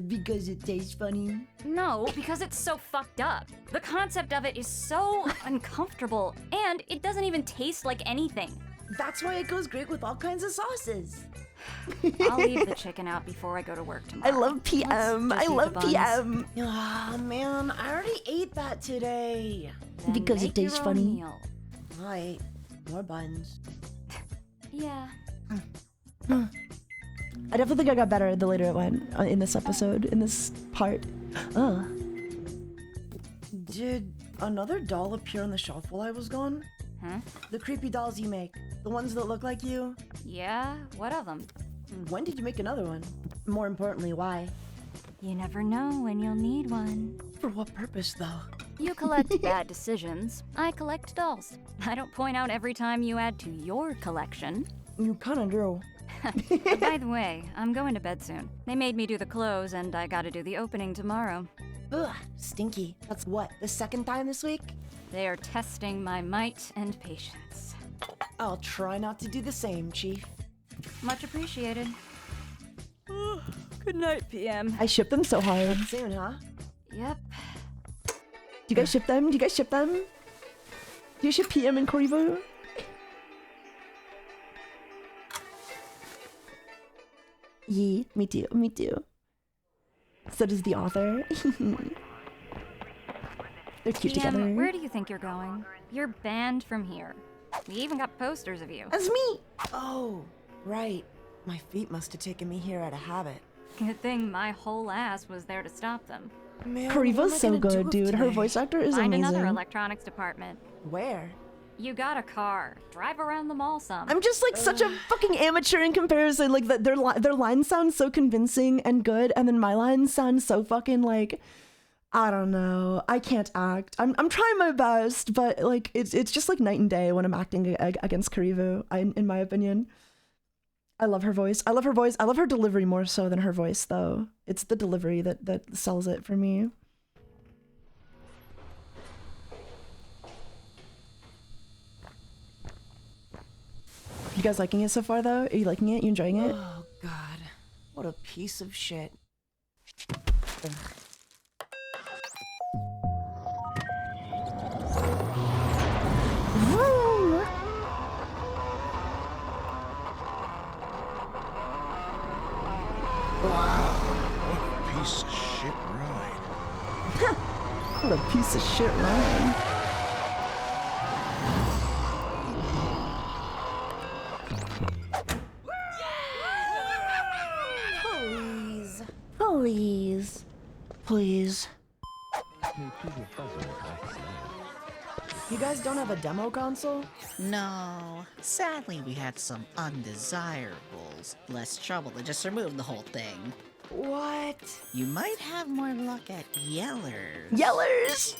Because it tastes funny? No, because it's so fucked up. The concept of it is so uncomfortable, and it doesn't even taste like anything. That's why it goes great with all kinds of sauces. I'll leave the chicken out before I go to work tomorrow. I love PM. I love buns. PM. Ah, man, I already ate that today. Then Because it make your tastes own funny. meal. Alright, more buns. Yeah. I definitely think I got better the later it went in this episode, in this part. Did another doll appear on the shelf while I was gone? Huh? The creepy dolls you make. The ones that look like you. Yeah, what of them? When did you make another one? More importantly, why? You never know when you'll need one. For what purpose, though? You collect bad decisions. I collect dolls. I don't point out every time you add to your collection. You kinda do. By the way, I'm going to bed soon. They made me do the close, and I gotta do the opening tomorrow. Ugh, stinky. That's what, the second time this week? They are testing my might and patience. I'll try not to do the same, Chief. Much appreciated. Good night, PM. I ship them so hard. Soon, huh? Yep. Do you guys ship them? Do you guys ship them? Do you ship PM and Korivo? Yeah, me too, me too. So does the author. They're cute together. Where do you think you're going? You're banned from here. We even got posters of you. That's me! Oh, right. My feet must have taken me here out of habit. Good thing my whole ass was there to stop them. Man, Korivo's so good, dude. Her voice actor is Find amazing. another electronics department. Where? You got a car. Drive around the mall some. I'm just like such a fucking amateur in comparison. Like their lines sound so convincing and good, and then my lines sound so fucking like, I don't know. I can't act. I'm trying my best, but like it's just like night and day when I'm acting against Korivo. In my opinion, I love her voice. I love her voice. I love her delivery more so than her voice, though. It's the delivery that sells it for me. You guys liking it so far, though? Are you liking it? You enjoying it? Oh, God. What a piece of shit. Ugh. Woo! What a piece of shit ride. What a piece of shit ride. Please. Please. You guys don't have a demo console? No. Sadly, we had some undesirables. Less trouble to just remove the whole thing. What? You might have more luck at Yellers. Yellers?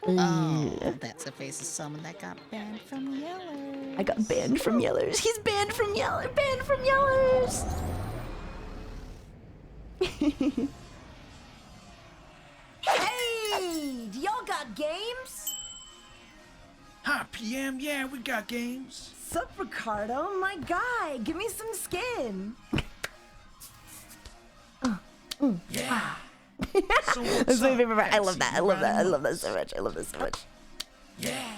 Oh, that's the face of someone that got banned from Yellers. I got banned from Yellers. He's banned from Yellers. Banned from Yellers. Hey! Do y'all got game? Hi, PM. Yeah, we got games. Sup, Ricardo? My guy. Give me some skin. Yeah. So That's my favorite part. I love Haven't that. seen I you love that. I around love that months. so much. I love that so much. Yeah.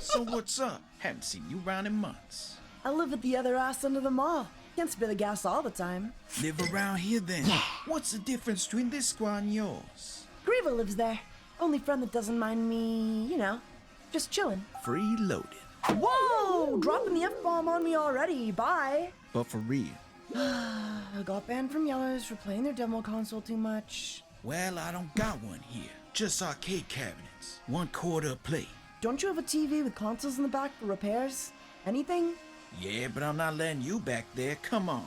So what's up? Haven't seen you around in months. I live at the other ass end of the mall. Can't spit the gas all the time. Live around here then? Yeah. What's the difference between this squad and yours? Grievo lives there. Only friend that doesn't mind me, you know, just chilling. Freeloaded. Whoa! Dropping the F-bomb on me already. Bye. But for real. I got banned from Yellows for playing their demo console too much. Well, I don't got one here. Just arcade cabinets. 1/4 a plate. Don't you have a TV with consoles in the back for repairs? Anything? Yeah, but I'm not letting you back there. Come on.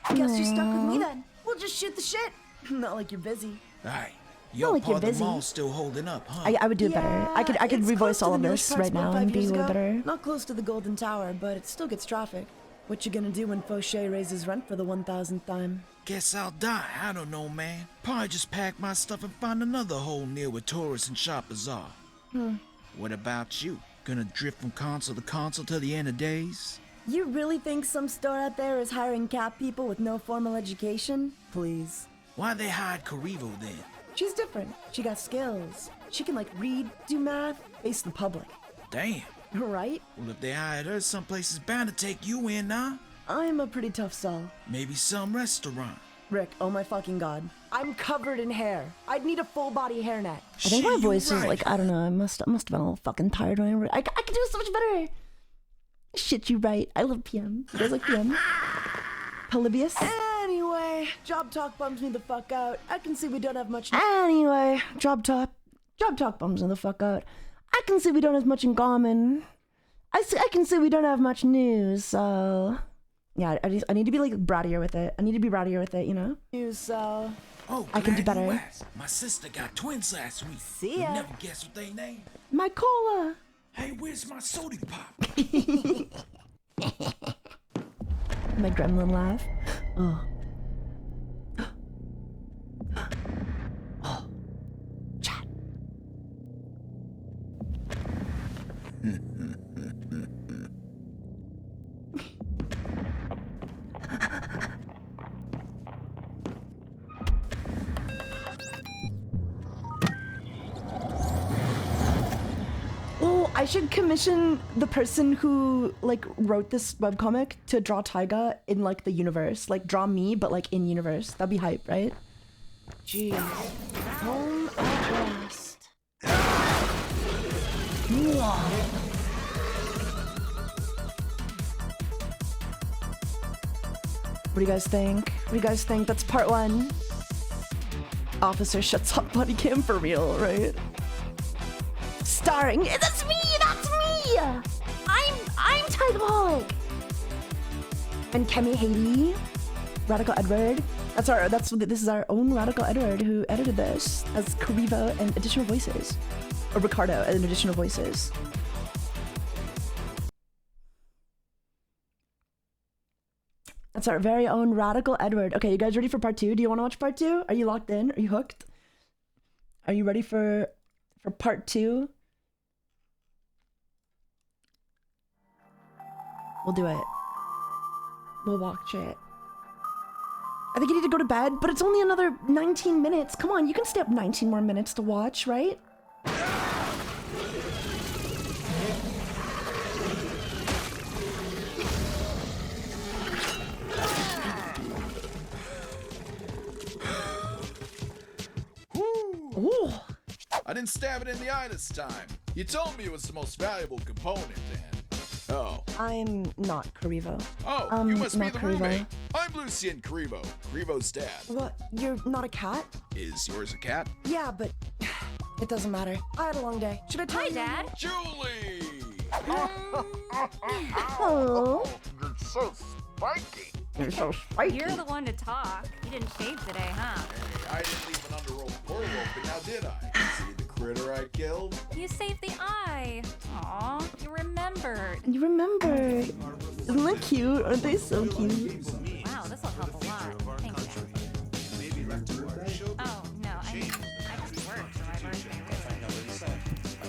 Guess you're stuck with me then. We'll just shoot the shit. Not like you're busy. Alright. Your like you're part of the busy. mall's still holding up, huh? I would do it better. I could it's revoice close to all the of newest this parts right now about and 5 be a years little ago. better. Not close to the Golden Tower, but it still gets traffic. What you gonna do when Fauché raises rent for the 1,000th time? Guess I'll die. I don't know, man. Probably just pack my stuff and find another hole near where tourists and shoppers are. What about you? Gonna drift from console to console till the end of days? You really think some store out there is hiring cat people with no formal education? Please. Why they hired Karivo then? She's different. She got skills. She can like read, do math, face the public. Damn. Right? Well, if they hired her, someplace is bound to take you in, nah? I'm a pretty tough sell. Maybe some restaurant. Rick, oh my fucking god. I'm covered in hair. I'd need a full body hairnet. I think Shit, my you voice is right. like, I don't know, I must have been a little fucking tired when I could do so much better. Shit, you right. I love PM. You guys like PM? Polybius? Anyway, job talk bums me the fuck out. I can see we don't have much. Anyway, job talk bums me the fuck out. I can see we don't have much in common. I can see we don't have much news, so yeah, I need to be like brattier with it. I need to be brattier with it, you know? News, so Oh, I can do glad you better. asked. My sister got twins last week. See ya. You never guess what they named. My cola. Hey, where's my soda pop? My gremlin laugh. Oh. Oh. Chat. Oh, I should commission the person who like wrote this webcomic to draw Taiga in like the universe. Like draw me, but like in universe. That'd be hype, right? Jeez. Home at last. What do you guys think? What do you guys think? That's part 1. Officer shuts up body cam for real, right? Starring. That's me! That's me! I'm TaigaxHolic! And Kemi Haiti, Radical Edward. This is our own Radical Edward who edited this as Karivo and additional voices. Or Ricardo and additional voices. That's our very own Radical Edward. Okay, you guys ready for part 2? Do you want to watch part 2? Are you locked in? Are you hooked? Are you ready for part 2? We'll do it. We'll watch it. I think you need to go to bed, but it's only another 19 minutes. Come on, you can stay up 19 more minutes to watch, right? Ooh. I didn't stab it in the eye this time. You told me it was the most valuable component, then. Oh. I'm not Karivo. Oh, you must be not the Karivo. roommate. I'm Lucien Karivo, Karivo's dad. What? You're not a cat? Is yours a cat? Yeah, but it doesn't matter. I had a long day. Should I tell you? Dad. Julie! Oh. You're so spiky. You're so spiky. You're the one to talk. You didn't shave today, huh? Hey, I didn't leave an underworld portal open, now did I? See the critter I killed? You saved the eye. Aw, you remembered. You remembered. Isn't that cute? Aren't they so cute? Wow, this will help a lot. Thanks, Dad. Oh, no, I just worked, so I've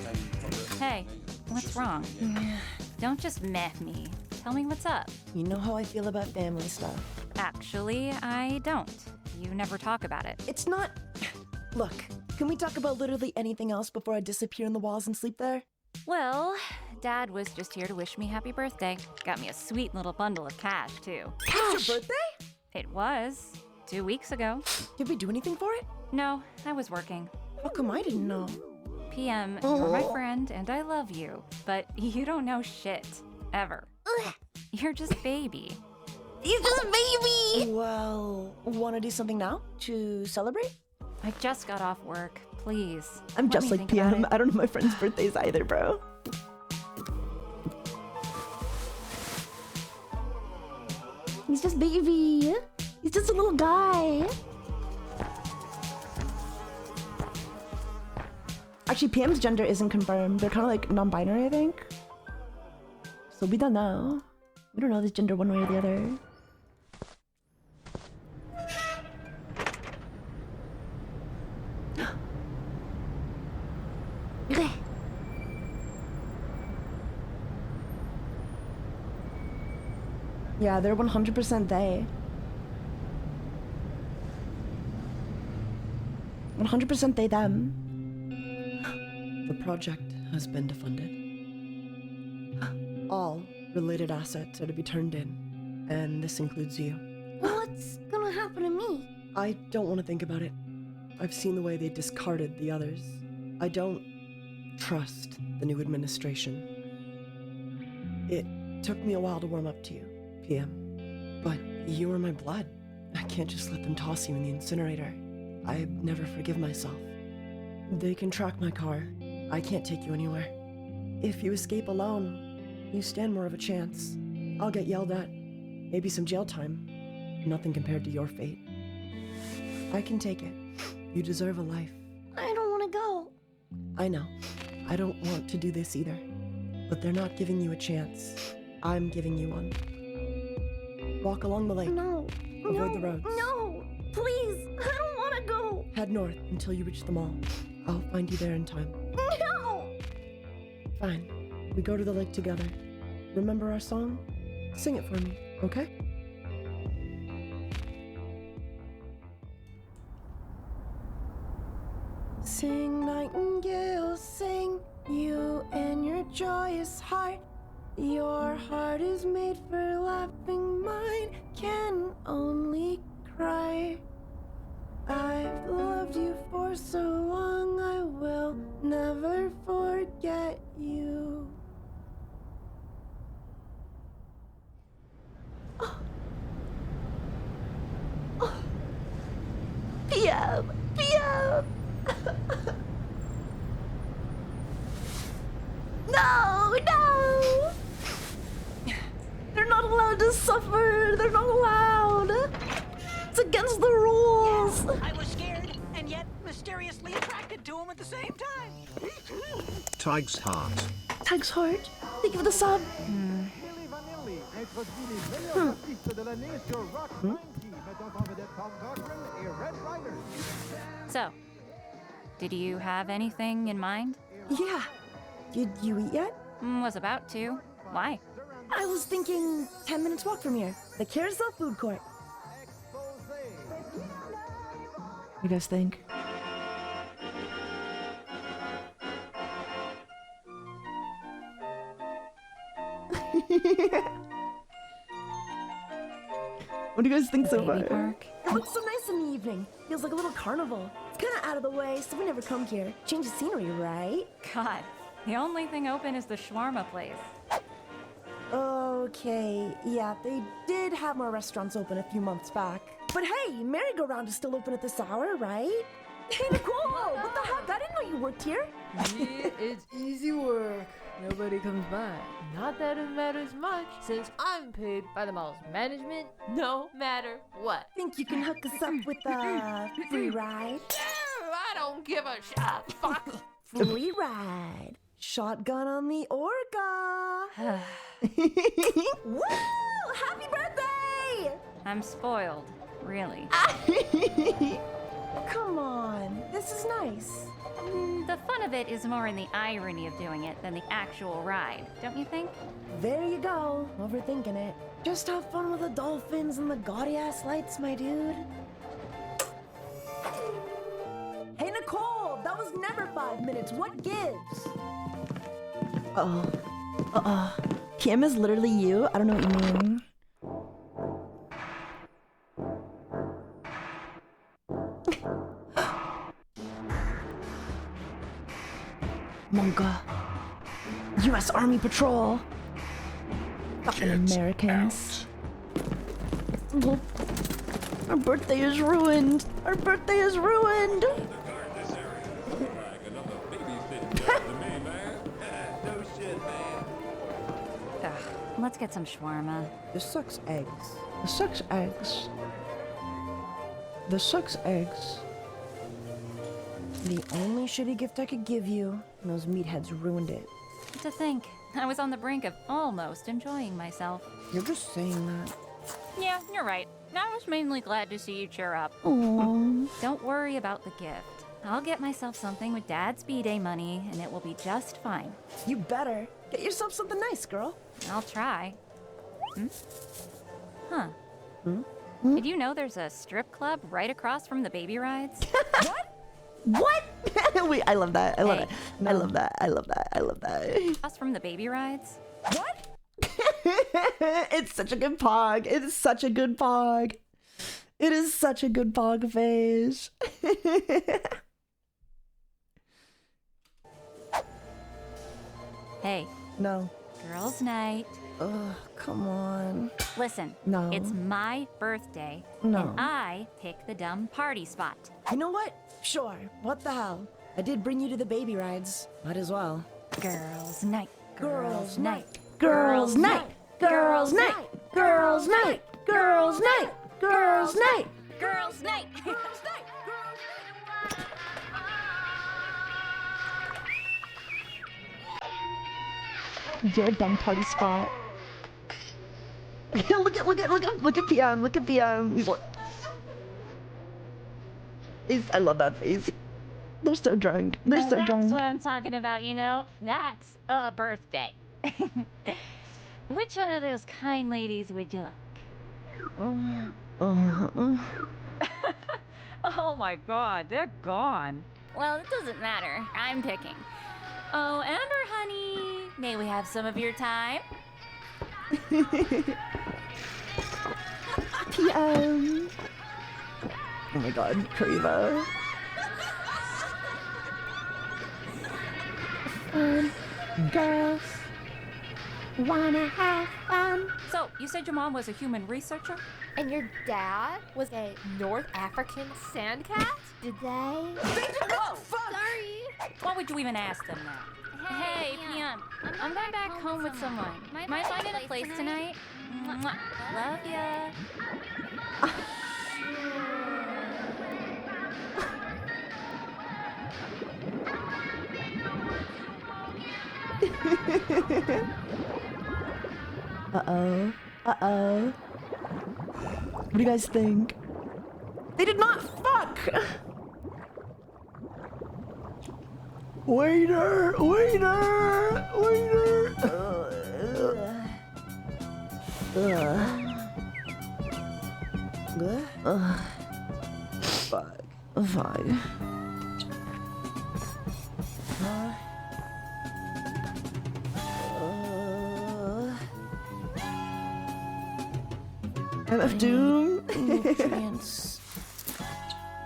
already been Hey, what's wrong? Don't just meh me. Tell me what's up. You know how I feel about family stuff. Actually, I don't. You never talk about it. It's not... Look, can we talk about literally anything else before I disappear in the walls and sleep there? Well, Dad was just here to wish me happy birthday. Got me a sweet little bundle of cash, too. It's your birthday? It was. 2 weeks ago. Did we do anything for it? No, I was working. How come I didn't know? PM, you're my friend and I love you, but you don't know shit. Ever. You're just baby. You're just baby! Well, wanna do something now to celebrate? I just got off work. Please. I'm let just me like think about PM. it. I don't know my friends' birthdays either, bro. He's just baby. He's just a little guy. Actually, PM's gender isn't confirmed. They're kind of like non-binary, I think. So we don't know. We don't know this gender one way or the other. Yeah, they're 100% they. 100% they, them. The project has been defunded. All related assets are to be turned in, and this includes you. What's gonna happen to me? I don't want to think about it. I've seen the way they discarded the others. I don't trust the new administration. It took me a while to warm up to you, PM. But you are my blood. I can't just let them toss you in the incinerator. I never forgive myself. They can track my car. I can't take you anywhere. If you escape alone, you stand more of a chance. I'll get yelled at. Maybe some jail time. Nothing compared to your fate. I can take it. You deserve a life. I don't want to go. I know. I don't want to do this either. But they're not giving you a chance. I'm giving you one. Walk along the lake. No. Avoid the roads. No. Please. I don't want to go. Head north until you reach the mall. I'll find you there in time. No. Fine. We go to the lake together. Remember our song? Sing it for me, okay? Sing, nightingale, sing, you and your joyous heart. Your heart is made for laughing, mine can only cry. I've loved you for so long, I will never forget you. PM! PM! No! No! They're not allowed to suffer! They're not allowed! It's against the rules! Yeah, I was scared, and yet mysteriously attracted to him at the same time. Tig's heart. Tig's heart? Thank you for the sub! So, did you have anything in mind? Yeah. Did you eat yet? Was about to. Why? I was thinking 10 minutes walk from here. The Carousel Food Court. What do you guys think? What do you guys think so far? Park. It looks so nice in the evening. Feels like a little carnival. It's kind of out of the way, so we never come here. Change the scenery, right? God, the only thing open is the shawarma place. Okay, yeah, they did have more restaurants open a few months back. But hey, Merry-Go-Round is still open at this hour, right? Hey, Nicole! What the heck? I didn't know you worked here. It's easy work. Nobody comes by. Not that it matters much, since I'm paid by the mall's management, no matter what. Think you can hook us up with a free ride? I don't give a shit. Fuck. Free ride. Shotgun on the Orca. Woo! Happy birthday! I'm spoiled, really. Come on, this is nice. The fun of it is more in the irony of doing it than the actual ride, don't you think? There you go, overthinking it. Just have fun with the dolphins and the gaudy-ass lights, my dude. Hey, Nicole, that was never 5 minutes. What gives? Kim is literally you? I don't know what you mean. Monka. U.S. Army Patrol. Fucking Americans. Our birthday is ruined. Our birthday is ruined. Let's get some shawarma. This sucks eggs. This sucks eggs. This sucks eggs. The only shitty gift I could give you, and those meatheads ruined it. To think, I was on the brink of almost enjoying myself. You're just saying that. Yeah, you're right. I was mainly glad to see you cheer up. Aww. Don't worry about the gift. I'll get myself something with Dad's B-Day money, and it will be just fine. You better. Get yourself something nice, girl. I'll try. Huh. Did you know there's a strip club right across from the baby rides? What? Wait, I love that. I love Hey, it. I love that. I love that. I love that. Across from the baby rides? What? It's such a good pog. It is such a good pog. It is such a good pog phase. Hey. No. Girls' night. Ugh, come on. Listen. No. It's my birthday. No. And I pick the dumb party spot. You know what? Sure. What the hell? I did bring you to the baby rides. Might as well. Girls' night. Girls' night. Girls' night. Girls' night. Girls' night. Girls' night. Girls' night. Girls' night. Your dumb party spot. look at PM. Look at PM. He's like, I love that face. They're so drunk. They're so drunk. That's what I'm talking about, you know? That's a birthday. Which one of those kind ladies would you like? Oh my god, they're gone. Well, it doesn't matter. I'm picking. Oh, Amber, honey, may we have some of your time? PM. Oh my god, Kariba. Girls wanna have fun. So, you said your mom was a human researcher? And your dad was a North African sand cat? Did they? Oh, fuck! Sorry. Why would you even ask them that? Hey, PM, I'm going back home with someone. Mind if I get a place tonight? Mwah. Love ya. Uh-oh. Uh-oh. What do you guys think? They did not fuck! Waiter! Waiter! Waiter! Fuck. Fuck. MF Doom. Nutrients.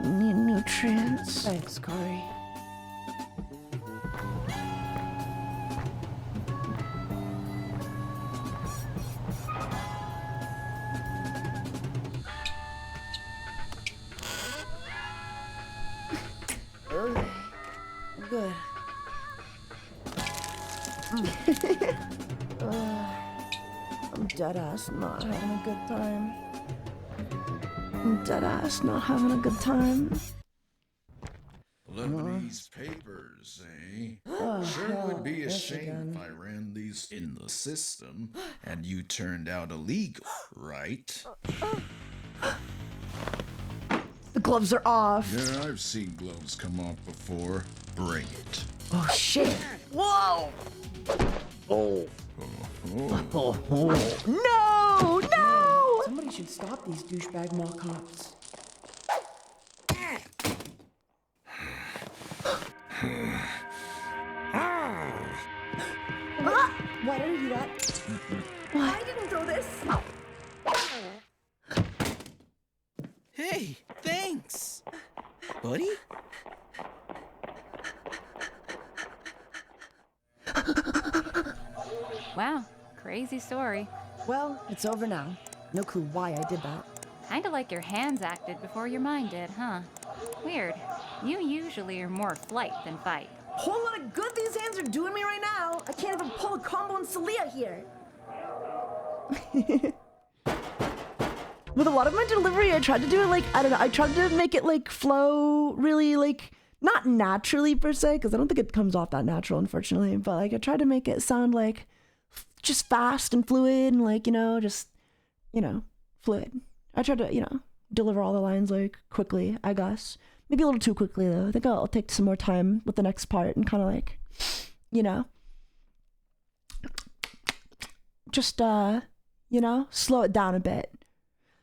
Need nutrients. Thanks, Corey. Good. I'm deadass not having a good time. I'm deadass not having a good time. Lebanese papers, eh? Sure would be a shame if I ran these in the system and you turned out illegal, right? The gloves are off. Yeah, I've seen gloves come off before. Bring it. Oh shit. Whoa. Oh. No! No! Somebody should stop these douchebag mall cops. Why did I do that? I didn't throw this. Hey, thanks. Buddy? Wow, crazy story. Well, it's over now. No clue why I did that. Kinda like your hands acted before your mind did, huh? Weird. You usually are more flight than fight. Whole lot of good these hands are doing me right now. I can't even pull a combo in Celia here. With a lot of my delivery, I tried to do it like, I don't know, I tried to make it like flow really like, not naturally per se, because I don't think it comes off that natural, unfortunately, but like I tried to make it sound like just fast and fluid and like, you know, just, you know, fluid. I tried to, you know, deliver all the lines like quickly, I guess. Maybe a little too quickly though. I think I'll take some more time with the next part and kind of like, you know, just, you know, slow it down a bit.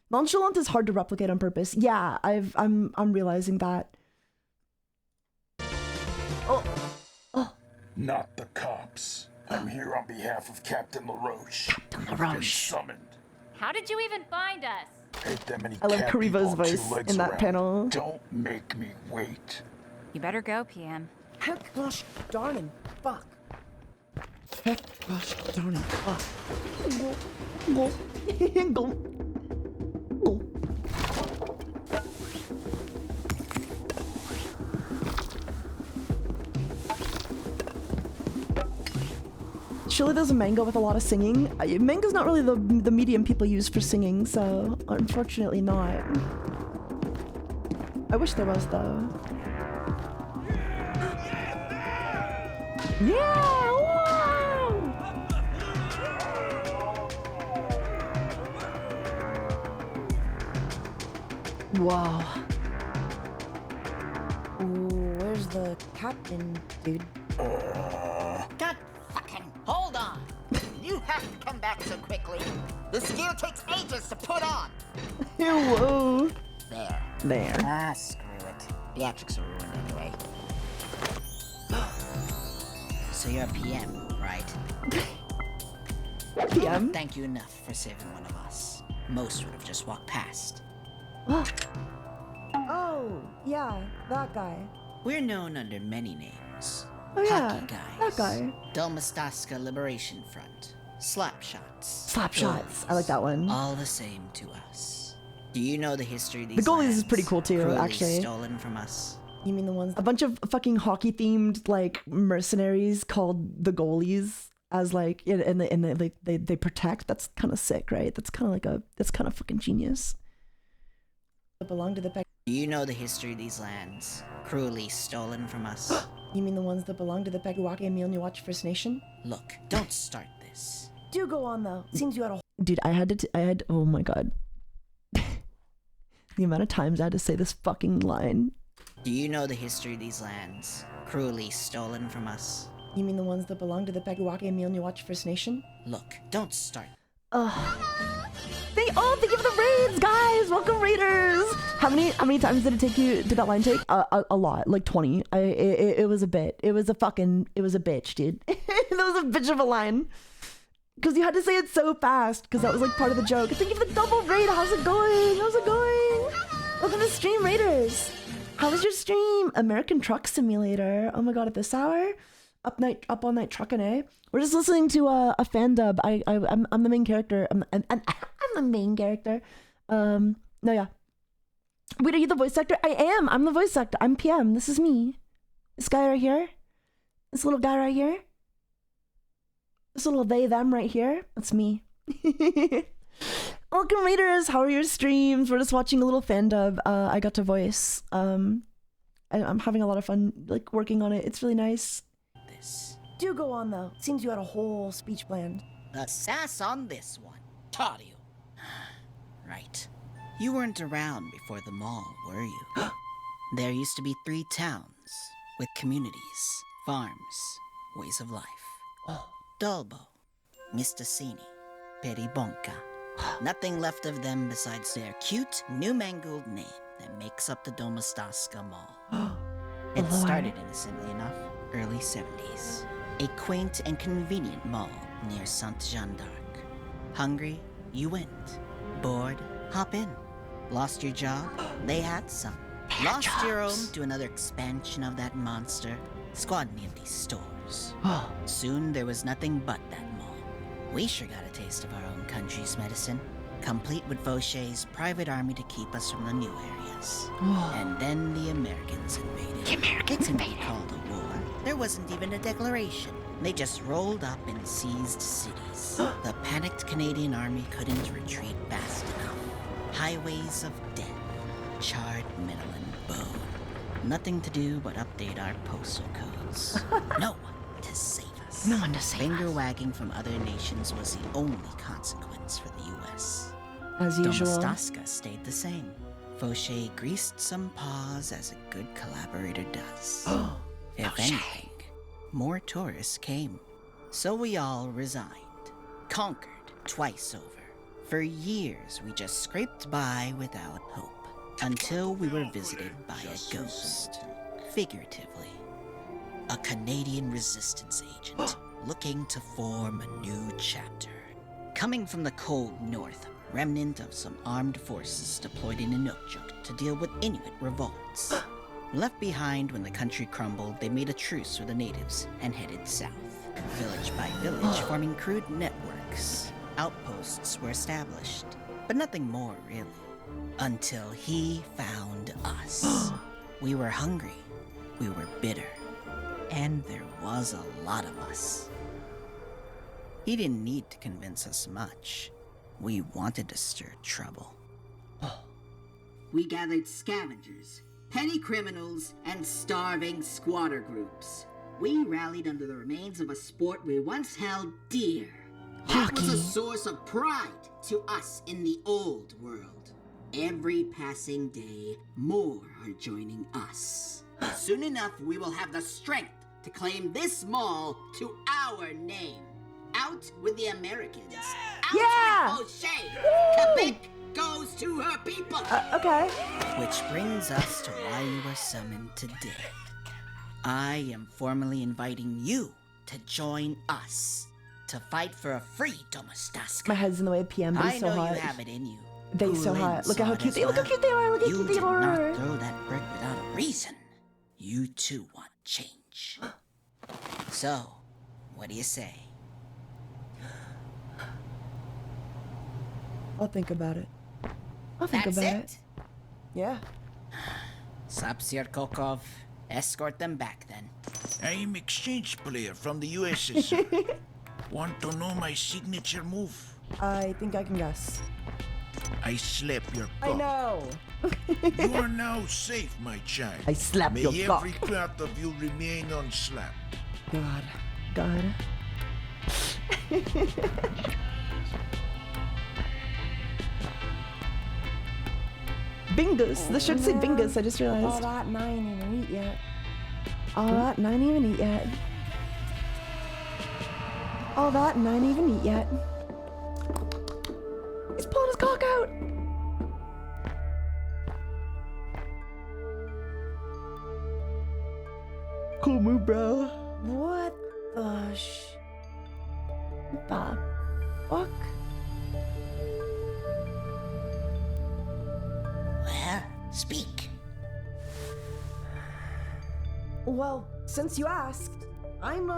Nonchalant is hard to replicate on purpose. Yeah, I'm realizing that. Oh. Not the cops. I'm here on behalf of Captain LaRoche. Captain LaRoche. Been summoned. How did you even find us? Ain't that many I love cat people Karibo's on two voice legs in that around. panel. Don't make me wait. You better go, PM. Heck gosh darn it, fuck. Heck gosh darn it, fuck. Go. Go. Surely there's a manga with a lot of singing. Manga's not really the medium people use for singing, so unfortunately not. I wish there was though. Yeah! Wow! Ooh, where's the captain, dude? God fucking hold on! You have to come back so quickly. This gear takes ages to put on. Whoa! There. Ah, screw it. Theatrics are ruined anyway. So you're a PM, right? PM? Thank you enough for saving one of us. Most would have just walked past. Oh, yeah, that guy. We're known under many names. Oh yeah, Hockey guys. that guy. Dolmastaska Liberation Front. Slapshots. Slapshots. I like that one. All the same to us. Do you know the history of these The goalies lands? is pretty cool too, Cruelly actually. Stolen from us. You mean the ones? A bunch of fucking hockey themed like mercenaries called the goalies as like and they protect. That's kind of sick, right? That's kind of fucking genius. They belong to the pack. Do you know the history of these lands? Cruelly stolen from us. You mean the ones that belong to the Peguwake and Milnewatch First Nation? Look, don't start this. Do go on though. Seems you had a dude. I had. Oh my god. The amount of times I had to say this fucking line. Do you know the history of these lands? Cruelly stolen from us. You mean the ones that belong to the Peguwake and Milnewatch First Nation? Look, don't start. Thank you for the raids, guys. Welcome, raiders. How many times did that line take? A lot, like 20. It was a bit. It was a bitch, dude. That was a bitch of a line. Because you had to say it so fast, because that was like part of the joke. Thank you for the double raid. How's it going? Welcome to stream, raiders. How was your stream? American Truck Simulator. Oh my god, at this hour? Up all night trucking, eh? We're just listening to a fan dub. I'm the main character. I'm the main character. No, yeah. Wait, are you the voice actor? I am. I'm the voice actor. I'm PM. This is me. This guy right here. This little guy right here. This little they, them right here. That's me. Welcome, raiders. How are your streams? We're just watching a little fan dub. I got to voice. I'm having a lot of fun, like, working on it. It's really nice. Do go on though. Seems you had a whole speech planned. The sass on this one. Taught you. Right. You weren't around before the mall, were you? There used to be 3 towns with communities, farms, ways of life. Dolbo, Mistasini, Peribonka. Nothing left of them besides their cute, new-mangled name that makes up the Domostaska Mall. It started innocently enough, early 70s. A quaint and convenient mall near Sainte Jeanne d'Arc. Hungry? You went. Bored? Hop in. Lost your job? They had some. Lost your own to another expansion of that monster? Squad me of these stores. Soon there was nothing but that mall. We sure got a taste of our own country's medicine, complete with Fauchet's private army to keep us from the new areas. And then the Americans invaded. The Americans invaded. Called a war. There wasn't even a declaration. They just rolled up and seized cities. The panicked Canadian army couldn't retreat fast enough. Highways of death, charred metal and bone. Nothing to do but update our postal codes. No one to save us. No one to save Finger us. wagging from other nations was the only consequence for the U.S. As usual. Domostaska stayed the same. Fauchet greased some paws as a good collaborator does. If anything, more tourists came. So we all resigned. Conquered twice over. For years, we just scraped by without hope. Until we were visited by a ghost. Figuratively. A Canadian resistance agent looking to form a new chapter. Coming from the cold north, remnant of some armed forces deployed in Inukjuk to deal with Inuit revolts. Left behind when the country crumbled, they made a truce with the natives and headed south. Village by village, forming crude networks. Outposts were established, but nothing more really. Until he found us. We were hungry, we were bitter, and there was a lot of us. He didn't need to convince us much. We wanted to stir trouble. We gathered scavengers, petty criminals, and starving squatter groups. We rallied under the remains of a sport we once held dear. That was a source of pride to us in the old world. Every passing day, more are joining us. Soon enough, we will have the strength to claim this mall to our name. Out with the Americans. Out with Fauchet. Quebec goes to her people. Okay. Which brings us to why you were summoned today. I am formally inviting you to join us to fight for a free Domostaska. My head's in the way of PM, but I it's so know hot. you have it in you. They're so hot. Look at how cute they look. How cute they are. Look how cute they You are. did not throw that brick without a reason. You too want change. So, what do you say? I'll think about it. I'll think That's about it? it. Yeah. Sapsirkokov, escort them back then. I'm exchange player from the USSR. Want to know my signature move? I think I can guess. I slap your I cock. know. You are now safe, my child. I slap May your every cock. part of you remain unslapped. God. God. Bingus. This should say Bingus, I just realized. All that and I ain't even eat yet. All that and I ain't even eat yet. All that and I ain't even eat yet. He's pulling his cock out. Cool move, bro. What the fuck? Well, speak. Well, since you asked, I'm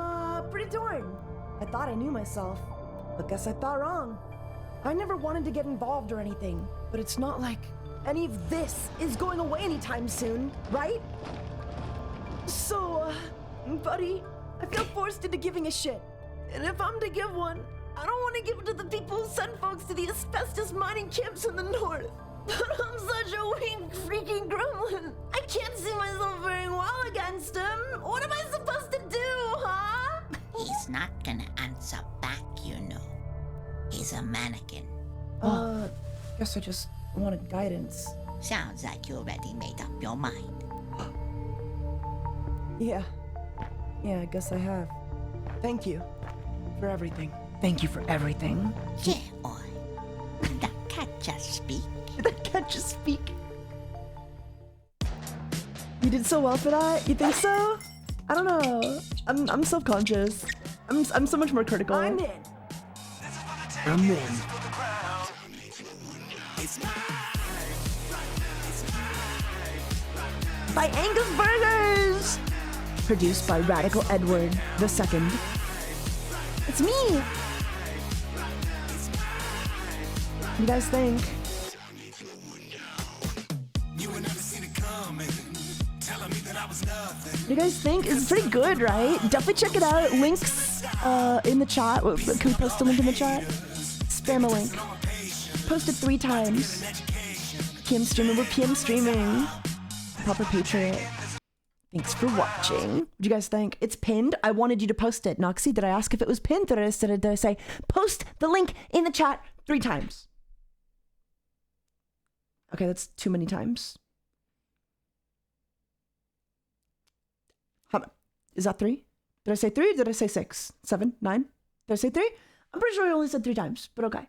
pretty torn. I thought I knew myself, but guess I thought wrong. I never wanted to get involved or anything, but it's not like any of this is going away anytime soon, right? So, buddy, I feel forced into giving a shit. And if I'm to give one, I don't want to give it to the people who send folks to the asbestos mining camps in the north. But I'm such a weak freaking gremlin. I can't see myself very well against him. What am I supposed to do, huh? He's not gonna answer back, you know. He's a mannequin. Guess I just I wanted guidance. Sounds like you already made up your mind. Yeah. Yeah, I guess I have. Thank you for everything. Thank you for everything. Yeah, oi. Did that cat just speak? Did that cat just speak? You did so well for that? You think so? I don't know. I'm self-conscious. I'm so much more critical. I'm in. By Angus Burgers! Produced by Radical Edward II. It's me! What do you guys think? What do you guys think? It's pretty good, right? Definitely check it out. Links in the chat. Can we post a link in the chat? Spam a link. Post it 3 times. PM streaming. We're PM streaming. Proper Patriot. Thanks for watching. What do you guys think? It's pinned. I wanted you to post it. Noxie, did I ask if it was pinned? Or did I say post the link in the chat 3 times? Okay, that's too many times. Is that 3? Did I say 3 or did I say 6? 7? 9? Did I say 3? I'm pretty sure I only said 3 times, but okay.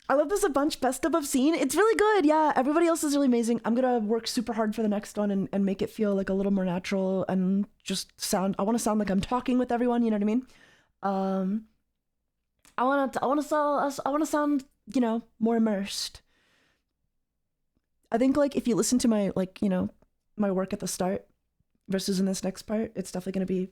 I love this a bunch best of I've seen. It's really good. Yeah, everybody else is really amazing. I'm gonna work super hard for the next one and make it feel like a little more natural and just sound. I want to sound like I'm talking with everyone. You know what I mean? I want to sound, you know, more immersed. I think like if you listen to my my work at the start versus in this next part, it's definitely gonna be.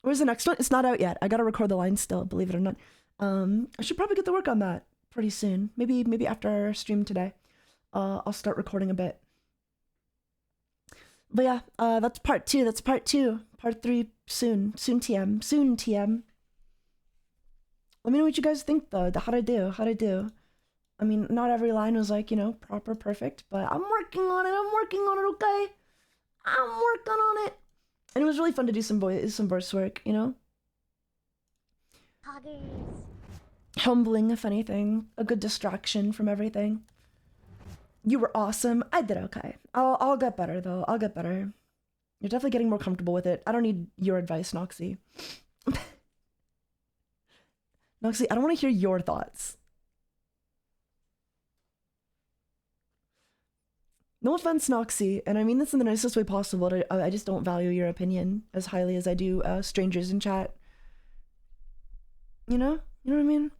Where's the next one? It's not out yet. I gotta record the lines still. Believe it or not. I should probably get to work on that pretty soon. Maybe after our stream today. I'll start recording a bit. But yeah, that's part 2. That's part 2. Part 3 soon. Soon TM. Soon TM. Let me know what you guys think though. How'd I do? I mean, not every line was like, you know, proper perfect, but I'm working on it, okay? I'm working on it. And it was really fun to do some voice work, you know? Humbling, if anything. A good distraction from everything. You were awesome. I did okay. I'll get better, though. I'll get better. You're definitely getting more comfortable with it. I don't need your advice, Noxie. Noxie, I don't want to hear your thoughts. No offense, Noxie, and I mean this in the nicest way possible. I just don't value your opinion as highly as I do strangers in chat. You know? You know what I mean?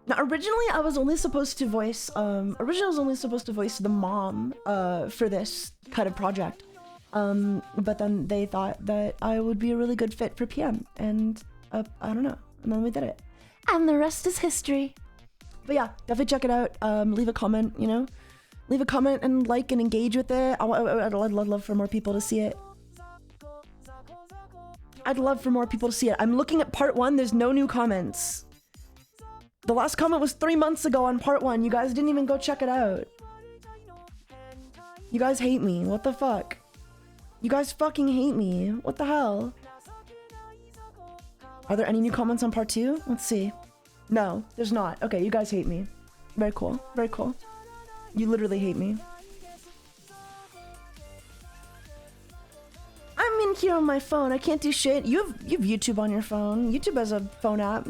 Now, originally I was only supposed to voice, the mom for this kind of project. But then they thought that I would be a really good fit for PM, and I don't know, and then we did it. And the rest is history. But yeah, definitely check it out. Leave a comment, you know? Leave a comment and like and engage with it. I'd love for more people to see it. I'd love for more people to see it. I'm looking at part 1. There's no new comments. The last comment was 3 months ago on part 1. You guys didn't even go check it out. You guys hate me. What the fuck? You guys fucking hate me. What the hell? Are there any new comments on part 2? Let's see. No, there's not. Okay, you guys hate me. Very cool. Very cool. You literally hate me. I'm in here on my phone. I can't do shit. You have YouTube on your phone. YouTube has a phone app.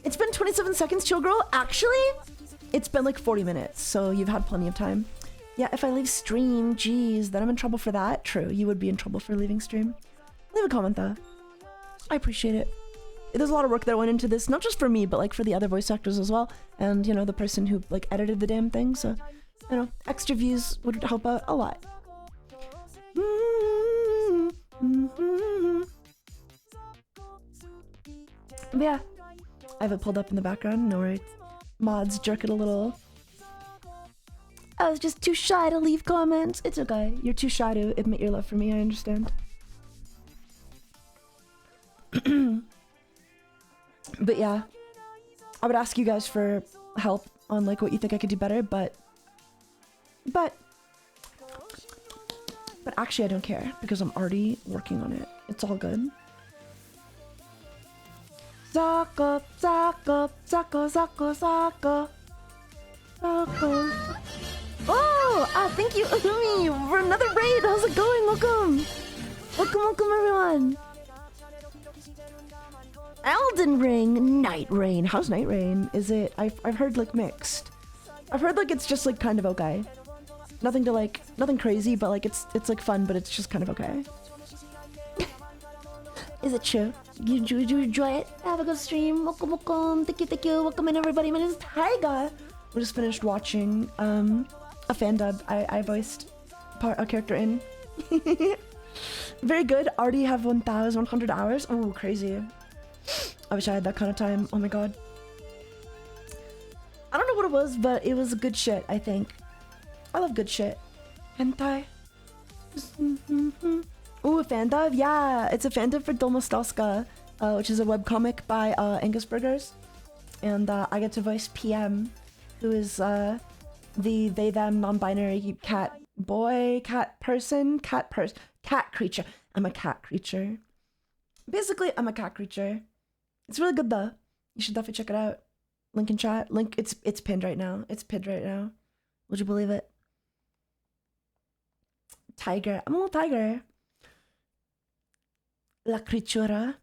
It's been 27 seconds, chill girl. Actually, it's been like 40 minutes, so you've had plenty of time. Yeah, if I leave stream, geez, then I'm in trouble for that. True, you would be in trouble for leaving stream. Leave a comment though. I appreciate it. There's a lot of work that went into this, not just for me, but like for the other voice actors as well. And, you know, the person who like edited the damn thing, so, you know, extra views would help out a lot. But yeah, I have it pulled up in the background, no worries. Mods jerk it a little. I was just too shy to leave comments. It's okay. You're too shy to admit your love for me, I understand. But yeah, I would ask you guys for help on like what you think I could do better, but actually I don't care because I'm already working on it. It's all good. Zaka, Zaka, Zaka, Zaka, Zaka, Zaka. Oh, thank you, Umi, for another raid. How's it going? Welcome. Welcome, everyone. Elden Ring, Night Rain. How's Night Rain? Is it? I've heard like mixed. I've heard like it's just like kind of okay. Nothing to like, nothing crazy, but like it's like fun, but it's just kind of okay. Is it true? You enjoy it? Have a good stream. Welcome. Thank you. Welcome in everybody. My name is Taiga. We just finished watching a fan dub. I voiced a character in. Very good. Already have 1,100 hours. Oh, crazy. I wish I had that kind of time. Oh my god. I don't know what it was, but it was good shit, I think. I love good shit. Hentai. Ooh, a fan dub? Yeah, it's a fan dub for Dolmostalska, which is a webcomic by Angus Burgers. And I get to voice PM, who is the they, them, non-binary cat boy, cat person, cat creature. I'm a cat creature. Basically, I'm a cat creature. It's really good though. You should definitely check it out. Link in chat. Link, it's pinned right now. It's pinned right now. Would you believe it? Tiger. I'm a little tiger. La criatura.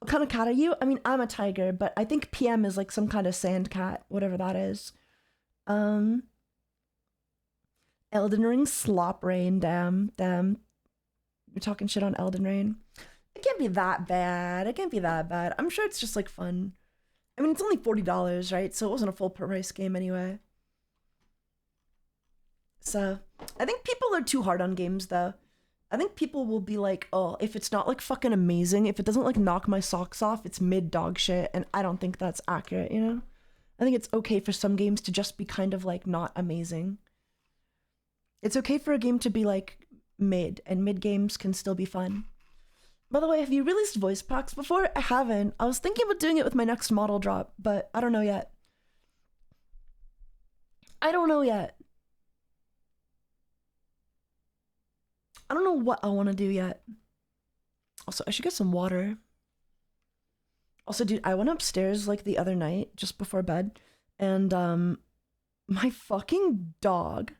What kind of cat are you? I mean, I'm a tiger, but I think PM is like some kind of sand cat, whatever that is. Elden Ring slop rain, damn. You're talking shit on Elden Ring. It can't be that bad. I'm sure it's just like fun. I mean, it's only $40, right? So it wasn't a full price game anyway. So I think people are too hard on games though. I think people will be like, oh, if it's not like fucking amazing, if it doesn't like knock my socks off, it's mid dog shit. And I don't think that's accurate, you know? I think it's okay for some games to just be kind of like not amazing. It's okay for a game to be like mid, and mid games can still be fun. By the way, have you released voice packs before? I haven't. I was thinking about doing it with my next model drop, but I don't know yet. I don't know what I want to do yet. Also, I should get some water. Also, dude, I went upstairs like the other night, just before bed, and my fucking dog.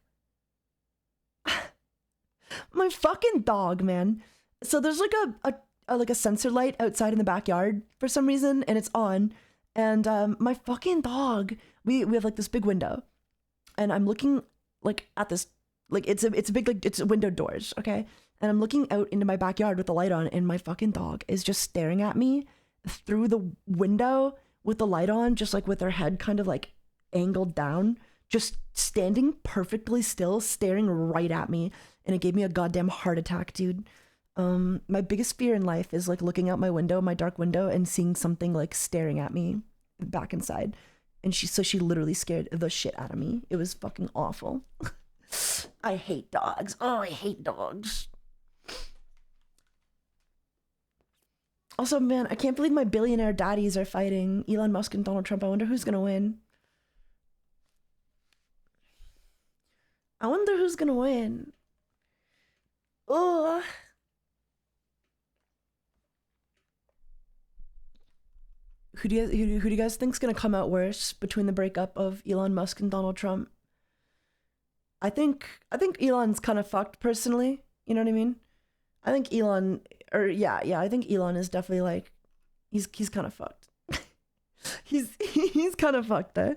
My fucking dog, man. So there's like a sensor light outside in the backyard for some reason, and it's on. And my fucking dog, we have like this big window, and I'm looking like at this, like it's a big, like it's window doors, okay? And I'm looking out into my backyard with the light on, and my fucking dog is just staring at me through the window with the light on, just like with her head kind of like angled down, just standing perfectly still, staring right at me. And it gave me a goddamn heart attack, dude. My biggest fear in life is like looking out my window, my dark window, and seeing something like staring at me back inside. And she literally scared the shit out of me. It was fucking awful. I hate dogs. Oh, I hate dogs. Also, man, I can't believe my billionaire daddies are fighting Elon Musk and Donald Trump. I wonder who's gonna win. I wonder who's gonna win. Oh. Who do you guys think's gonna come out worse between the breakup of Elon Musk and Donald Trump? I think Elon's kind of fucked personally. You know what I mean? I think Elon, I think Elon is definitely like, he's kind of fucked. he's kind of fucked there.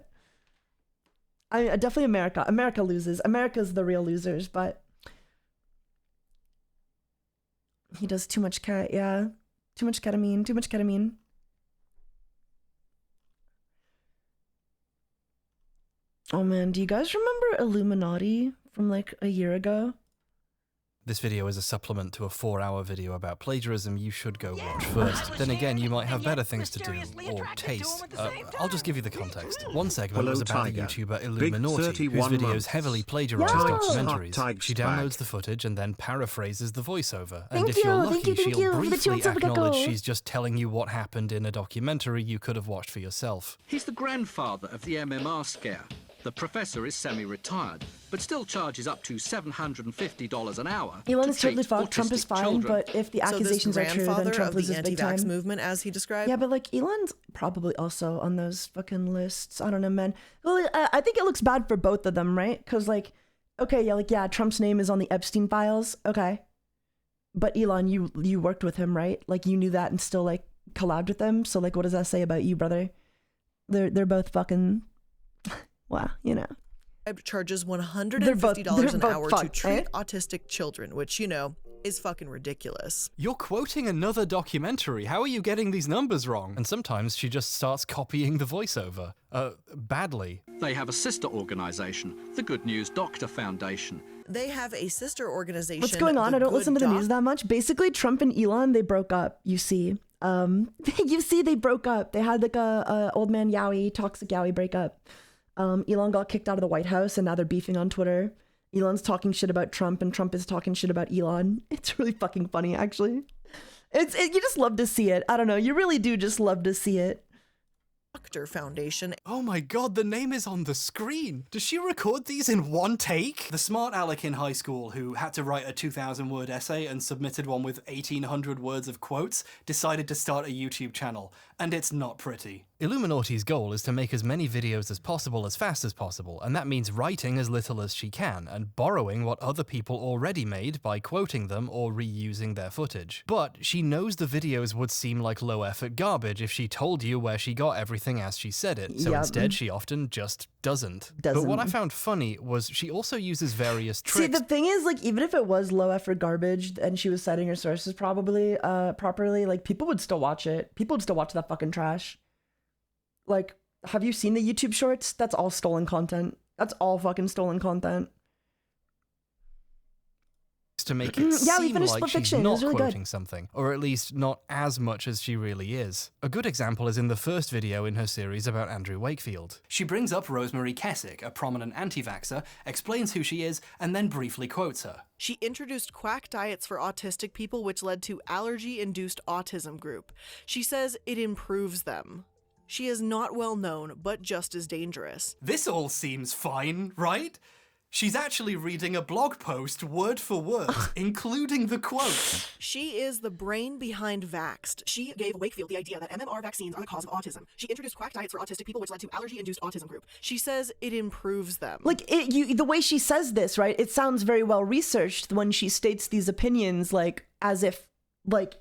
Definitely America. America loses. America's the real losers, but he does too much yeah. Too much ketamine. Oh man, do you guys remember Illuminaughtii from like a year ago? this video is a supplement to a 4-hour video about plagiarism you should go watch first. Then again, you might have better things to do, or taste. I'll just give you the context. One segment was about the YouTuber Illuminaughtii, whose videos heavily plagiarize documentaries. She downloads the footage and then paraphrases the voiceover. And if you're lucky, she'll briefly acknowledge she's just telling you what happened in a documentary you could have watched for yourself. He's the grandfather of the MMR scare. The professor is semi-retired, but still charges up to $750 an hour. Elon's totally fucked. Trump is fine, but if the accusations are true, then Trump loses big time. Movement, as he described. Yeah, but like Elon's probably also on those fucking lists. I don't know, man. Well, I think it looks bad for both of them, right? Because like, okay, yeah, Trump's name is on the Epstein files. Okay, but Elon, you worked with him, right? Like you knew that and still like collabed with them. So like, what does that say about you, brother? They're both fucking. Wow, you know. Charges $150 an hour to treat autistic children, which, you know, is fucking ridiculous. You're quoting another documentary. How are you getting these numbers wrong? And sometimes she just starts copying the voiceover. Badly. They have a sister organization, the Good News Doctor Foundation. They have a sister organization. What's going on? I don't listen to the news that much. Basically, Trump and Elon, they broke up, you see. They broke up. They had like a old man Yowie, toxic Yowie breakup. Elon got kicked out of the White House and now they're beefing on Twitter. Elon's talking shit about Trump and Trump is talking shit about Elon. It's really fucking funny, actually. You just love to see it. I don't know. You really do just love to see it. Doctor Foundation. Oh my god, the name is on the screen. Does she record these in one take? The smart aleck in high school who had to write a 2,000-word essay and submitted one with 1,800 words of quotes decided to start a YouTube channel, and it's not pretty. Illuminautti's goal is to make as many videos as possible as fast as possible, and that means writing as little as she can, and borrowing what other people already made by quoting them or reusing their footage. But she knows the videos would seem like low-effort garbage if she told you where she got everything as she said it, so instead she often just doesn't. But what I found funny was she also uses various tricks. See, the thing is, like, even if it was low-effort garbage and she was citing her sources properly, like, people would still watch it. People would still watch that fucking trash. Like, have you seen the YouTube shorts? That's all stolen content. That's all fucking stolen content. To make it seem like she's not really quoting something, or at least not as much as she really is. A good example is in the first video in her series about Andrew Wakefield. She brings up Rosemary Kessick, a prominent anti-vaxxer, explains who she is, and then briefly quotes her. She introduced quack diets for autistic people, which led to allergy-induced autism group. She says it improves them. She is not well known, but just as dangerous. This all seems fine, right? She's actually reading a blog post word for word, including the quote. She is the brain behind Vaxxed. She gave Wakefield the idea that MMR vaccines are the cause of autism. She introduced quack diets for autistic people, which led to allergy-induced autism group. She says it improves them. Like, the way she says this, right, it sounds very well researched when she states these opinions, like, as if, like...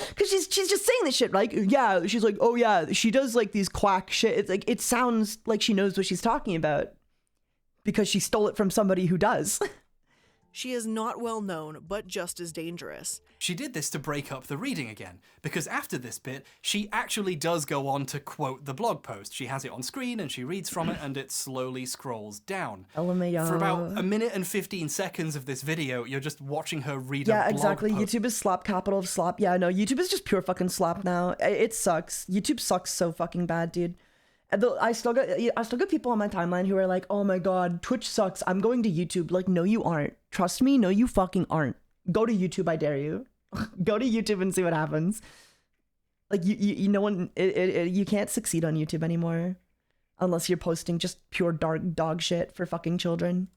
Because she's just saying this shit, like, yeah, she's like, oh yeah, she does, like, these quack shit. It's like, it sounds like she knows what she's talking about. Because she stole it from somebody who does. She is not well known, but just as dangerous. She did this to break up the reading again, because after this bit, she actually does go on to quote the blog post. She has it on screen and she reads from it and it slowly scrolls down. LMAO. For about a minute and 15 seconds of this video, you're just watching her read a blog exactly. post. YouTube is slop, capital of slop. Yeah, no, YouTube is just pure fucking slop now. It sucks. YouTube sucks so fucking bad, dude. I still got people on my timeline who are like, oh my god, Twitch sucks, I'm going to YouTube. Like, no you aren't. Trust me, no you fucking aren't. Go to YouTube, I dare you. Go to YouTube and see what happens. Like, you can't succeed on YouTube anymore. Unless you're posting just pure dark dog shit for fucking children.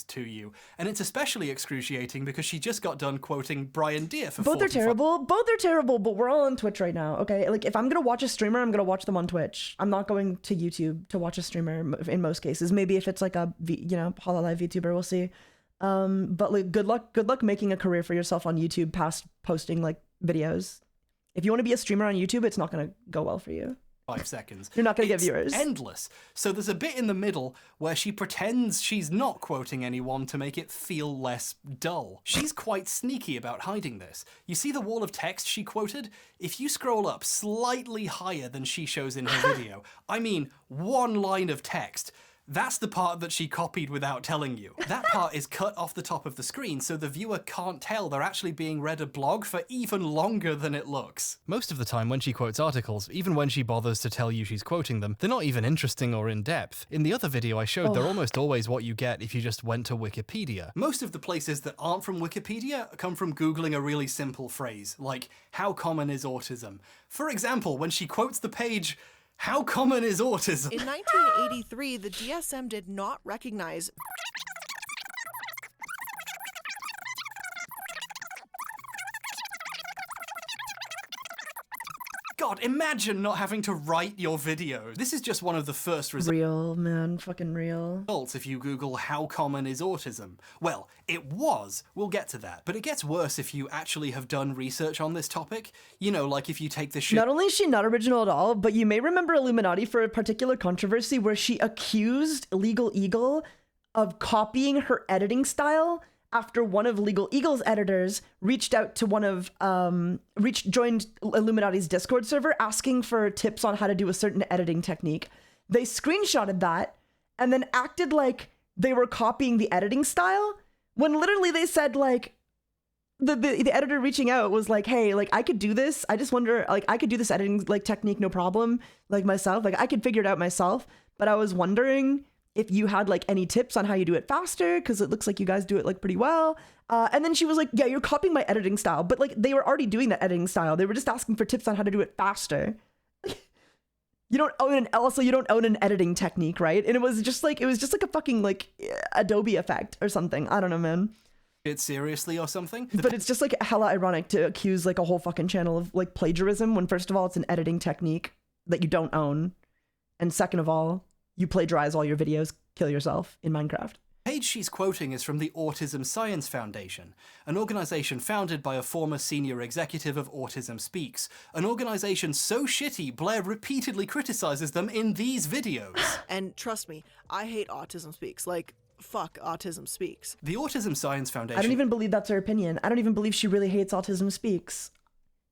To you, and it's especially excruciating because she just got done quoting Brian Deere for both are terrible, but we're all on Twitch right now, okay? Like, if I'm gonna watch a streamer, I'm gonna watch them on Twitch. I'm not going to YouTube to watch a streamer in most cases. Maybe if it's like a Hololive VTuber, we'll see. But like, good luck making a career for yourself on YouTube past posting like videos. If you want to be a streamer on YouTube, it's not gonna go well for you. 5 seconds. You're not going to get viewers. Endless. So there's a bit in the middle where she pretends she's not quoting anyone to make it feel less dull. She's quite sneaky about hiding this. You see the wall of text she quoted? If you scroll up slightly higher than she shows in her video, I mean one line of text, That's the part that she copied without telling you. That part is cut off the top of the screen so the viewer can't tell they're actually being read a blog for even longer than it looks. Most of the time when she quotes articles, even when she bothers to tell you she's quoting them, they're not even interesting or in-depth. In the other video I showed, they're almost always what you get if you just went to Wikipedia. Most of the places that aren't from Wikipedia come from Googling a really simple phrase, like, how common is autism? For example, when she quotes the page, how common is autism? In 1983, the DSM did not recognize God, imagine not having to write your videos. This is just one of the first Real, man. Fucking real. results if you Google how common is autism. Well, it was. We'll get to that. But it gets worse if you actually have done research on this topic. You know, like if you take the shit. Not only is she not original at all, but you may remember Illuminaughtii for a particular controversy where she accused Legal Eagle of copying her editing style after one of Legal Eagle's editors reached out to joined Illuminauti's Discord server asking for tips on how to do a certain editing technique. They screenshotted that and then acted like they were copying the editing style when literally they said like, the editor reaching out was like, hey, like I could do this. I just wonder, like I could do this editing like technique, no problem. Like myself, like I could figure it out myself. But I was wondering if you had like any tips on how you do it faster, because it looks like you guys do it like pretty well. And then she was like, yeah, you're copying my editing style. But like they were already doing that editing style. They were just asking for tips on how to do it faster. You don't own an editing technique, right? And it was just like a fucking like Adobe effect or something. I don't know, man. It seriously or something. But it's just like hella ironic to accuse like a whole fucking channel of like plagiarism when first of all, it's an editing technique that you don't own. And second of all, you plagiarize all your videos, kill yourself in Minecraft. The page she's quoting is from the Autism Science Foundation, an organization founded by a former senior executive of Autism Speaks, an organization so shitty Blair repeatedly criticizes them in these videos. And trust me, I hate Autism Speaks. Like, fuck Autism Speaks. The Autism Science Foundation... I don't even believe that's her opinion. I don't even believe she really hates Autism Speaks.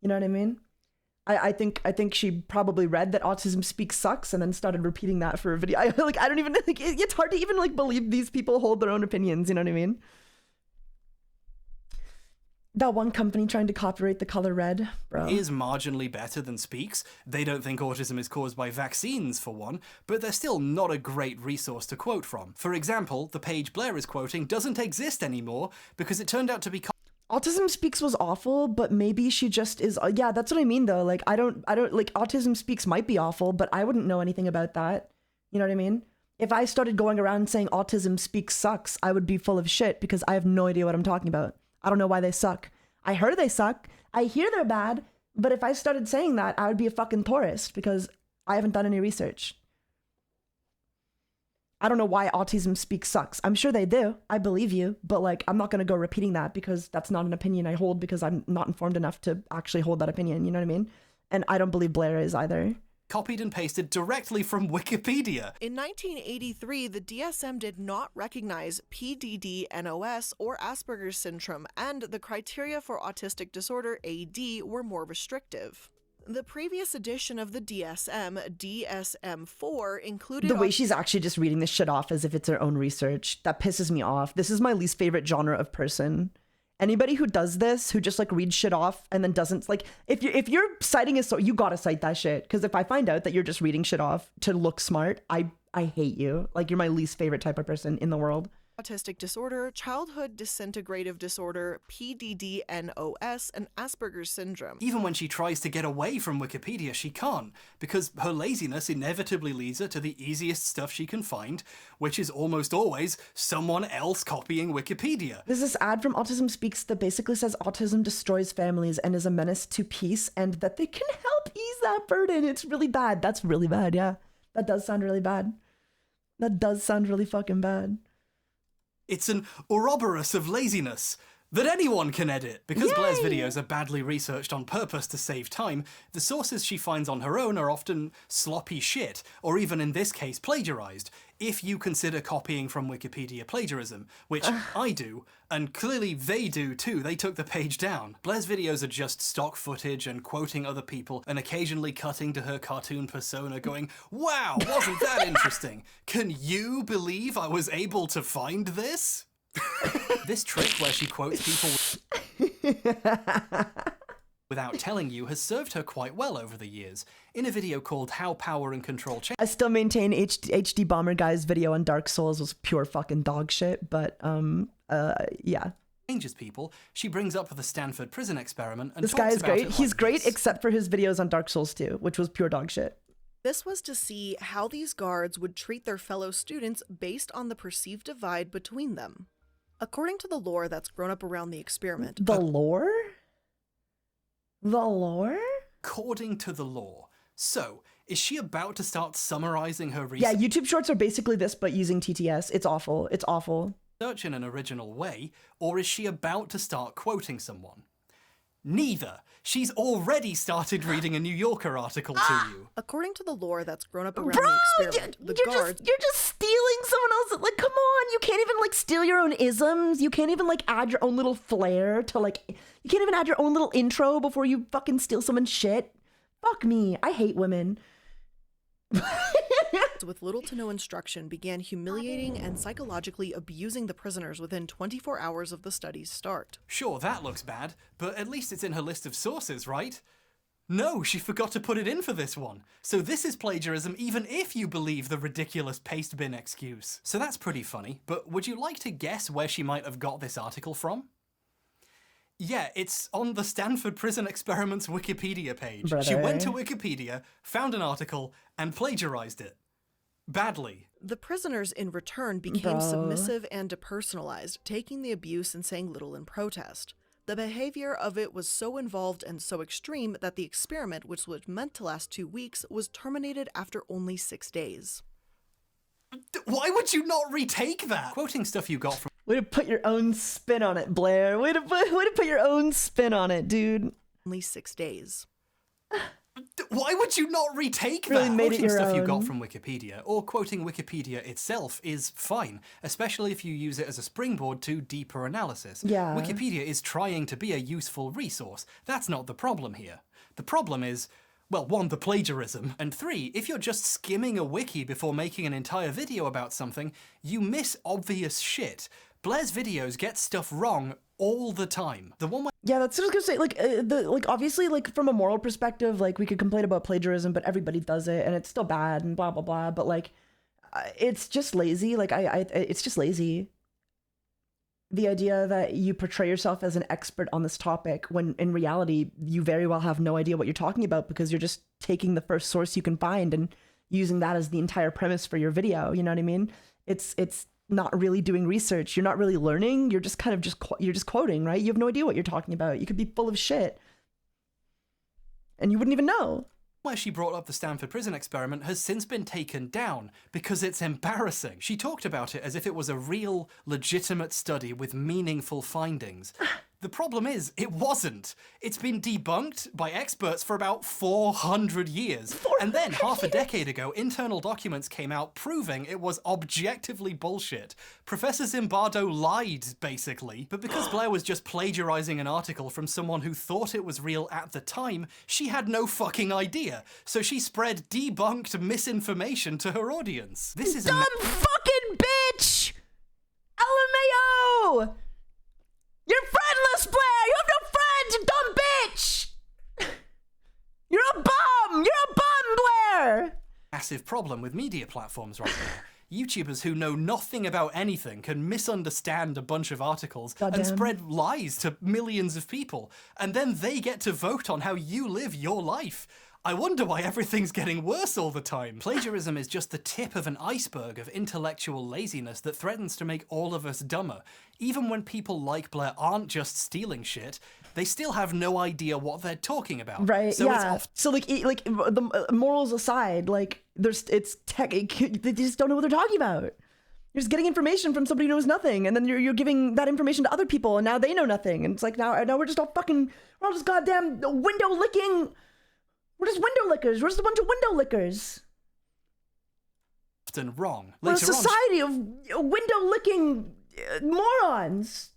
You know what I mean? I think she probably read that Autism Speaks sucks and then started repeating that for a video. I don't even like it's hard to even like believe these people hold their own opinions, you know what I mean? That one company trying to copyright the color red, bro. Is marginally better than Speaks. They don't think autism is caused by vaccines, for one, but they're still not a great resource to quote from. For example, the page Blair is quoting doesn't exist anymore because it turned out to be... Autism Speaks was awful, but maybe she just is. Yeah, that's what I mean though. Like I don't like Autism Speaks might be awful, but I wouldn't know anything about that. You know what I mean? If I started going around saying Autism Speaks sucks, I would be full of shit because I have no idea what I'm talking about. I don't know why they suck. I heard they suck. I hear they're bad, but if I started saying that, I would be a fucking tourist because I haven't done any research. I don't know why Autism Speaks sucks. I'm sure they do. I believe you. But like, I'm not going to go repeating that because that's not an opinion I hold because I'm not informed enough to actually hold that opinion. You know what I mean? And I don't believe Blair is either. Copied and pasted directly from Wikipedia. In 1983, the DSM did not recognize PDD-NOS or Asperger's syndrome, and the criteria for autistic disorder, AD, were more restrictive. The previous edition of the DSM, DSM-4, included... The way she's actually just reading this shit off as if it's her own research, that pisses me off. This is my least favorite genre of person. Anybody who does this, who just like reads shit off and then doesn't... Like, if you're citing a source, you gotta cite that shit. Because if I find out that you're just reading shit off to look smart, I hate you. Like, you're my least favorite type of person in the world. Autistic disorder, childhood disintegrative disorder, PDD-NOS, and Asperger's syndrome. Even when she tries to get away from Wikipedia, she can't, because her laziness inevitably leads her to the easiest stuff she can find, which is almost always someone else copying Wikipedia. There's this ad from Autism Speaks that basically says autism destroys families and is a menace to peace, and that they can help ease that burden. It's really bad. That's really bad, yeah. That does sound really bad. That does sound really fucking bad. It's an Ouroboros of laziness. that anyone can edit. Because Blair's videos are badly researched on purpose to save time, the sources she finds on her own are often sloppy shit, or even in this case plagiarized, if you consider copying from Wikipedia plagiarism, which I do, and clearly they do too. They took the page down. Blair's videos are just stock footage and quoting other people and occasionally cutting to her cartoon persona going, wow, wasn't that interesting? Can you believe I was able to find this? This trick where she quotes people without telling you has served her quite well over the years. In a video called How Power and Control Change, I still maintain Hbomberguy's video on Dark Souls was pure fucking dog shit, but yeah. Changes people, she brings up the Stanford prison experiment and This talks guy is about great. it He's like great this. except for his videos on Dark Souls 2, which was pure dog shit. This was to see how these guards would treat their fellow students based on the perceived divide between them. According to the lore that's grown up around the experiment. The lore? The lore? According to the lore. So, is she about to start summarizing her research? Yeah, YouTube Shorts are basically this, but using TTS. It's awful. It's awful. In an original way, or is she about to start quoting someone? Neither. She's already started reading a New Yorker article to you. According to the lore that's grown up around the experiment, the guards... You're just stealing someone else's... Like, come on, you can't even, like, steal your own isms. You can't even, like, add your own little flair to, like... You can't even add your own little intro before you fucking steal someone's shit. Fuck me. I hate women. with little to no instruction, began humiliating and psychologically abusing the prisoners within 24 hours of the study's start. Sure, that looks bad, but at least it's in her list of sources, right? No, she forgot to put it in for this one. So this is plagiarism even if you believe the ridiculous paste bin excuse. So that's pretty funny, but would you like to guess where she might have got this article from? Yeah, it's on the Stanford Prison Experiments Wikipedia page. Brother. She went to Wikipedia, found an article, and plagiarized it. Badly. The prisoners in return became submissive and depersonalized, taking the abuse and saying little in protest. The behavior of it was so involved and so extreme that the experiment, which was meant to last 2 weeks, was terminated after only 6 days. Why would you not retake that? Quoting stuff you got from... Way to put your own spin on it, Blair. Way to put your own spin on it, dude. Only 6 days. Why would you not retake that? Really made it Quoting your stuff you own. got from Wikipedia, or quoting Wikipedia itself, is fine, especially if you use it as a springboard to deeper analysis. Yeah. Wikipedia is trying to be a useful resource. That's not the problem here. The problem is, well, 1, the plagiarism, and 3, if you're just skimming a wiki before making an entire video about something, you miss obvious shit. Blair's videos get stuff wrong all the time. The one where... Yeah, that's what I was gonna say. Like, obviously, like, from a moral perspective, like, we could complain about plagiarism, but everybody does it, and it's still bad, and blah, blah, blah, but, like, it's just lazy. Like, it's just lazy. The idea that you portray yourself as an expert on this topic, when in reality, you very well have no idea what you're talking about, because you're just taking the first source you can find and using that as the entire premise for your video, you know what I mean? It's not really doing research. You're not really learning. You're just kind of you're just quoting, right? You have no idea what you're talking about. You could be full of shit and you wouldn't even know. Where she brought up the Stanford Prison Experiment has since been taken down because it's embarrassing. She talked about it as if it was a real, legitimate study with meaningful findings. The problem is, it wasn't. It's been debunked by experts for about 400 years. And then, half a decade ago, internal documents came out proving it was objectively bullshit. Professor Zimbardo lied, basically. But because Blair was just plagiarizing an article from someone who thought it was real at the time, she had no fucking idea. So she spread debunked misinformation to her audience. This is Dumb fucking bitch! LMAO! You're friendless, Blair! You have no friends, you dumb bitch! You're a bum! You're a bum, Blair! Massive problem with media platforms right now. YouTubers who know nothing about anything can misunderstand a bunch of articles and spread lies to millions of people, and then they get to vote on how you live your life. I wonder why everything's getting worse all the time. Plagiarism is just the tip of an iceberg of intellectual laziness that threatens to make all of us dumber. Even when people like Blair aren't just stealing shit, they still have no idea what they're talking about. Right, so yeah. It's So, like, the morals aside, like, they just don't know what they're talking about. You're just getting information from somebody who knows nothing, and then you're giving that information to other people, and now they know nothing. And it's like now we're just all fucking, we're all just goddamn window licking. We're just window lickers. We're just a bunch of window lickers. Often wrong. We're a Later on, society of window licking morons.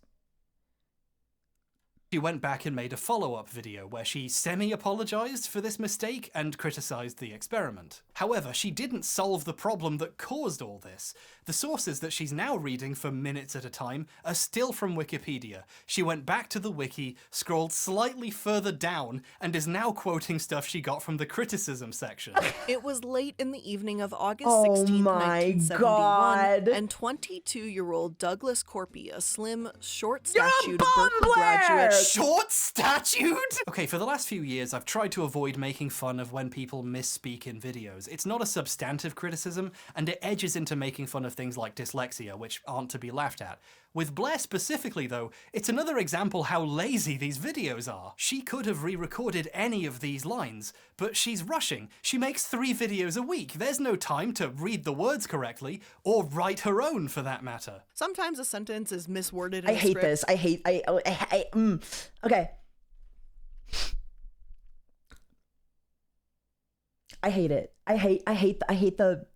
she went back and made a follow-up video where she semi-apologized for this mistake and criticized the experiment. However, she didn't solve the problem that caused all this. The sources that she's now reading for minutes at a time are still from Wikipedia. She went back to the wiki, scrolled slightly further down, and is now quoting stuff she got from the criticism section. It was late in the evening of August Oh 16th, my 1971, God. and 22-year-old Douglas Corpy, a slim, short-statued Berkeley graduate... Short statued? Okay, for the last few years, I've tried to avoid making fun of when people misspeak in videos. It's not a substantive criticism, and it edges into making fun of things like dyslexia, which aren't to be laughed at. With Blair specifically, though, it's another example how lazy these videos are. She could have re-recorded any of these lines, but she's rushing. She makes 3 videos a week. There's no time to read the words correctly, or write her own, for that matter. Sometimes a sentence is misworded in I a hate script. this. Okay. I hate it. I hate the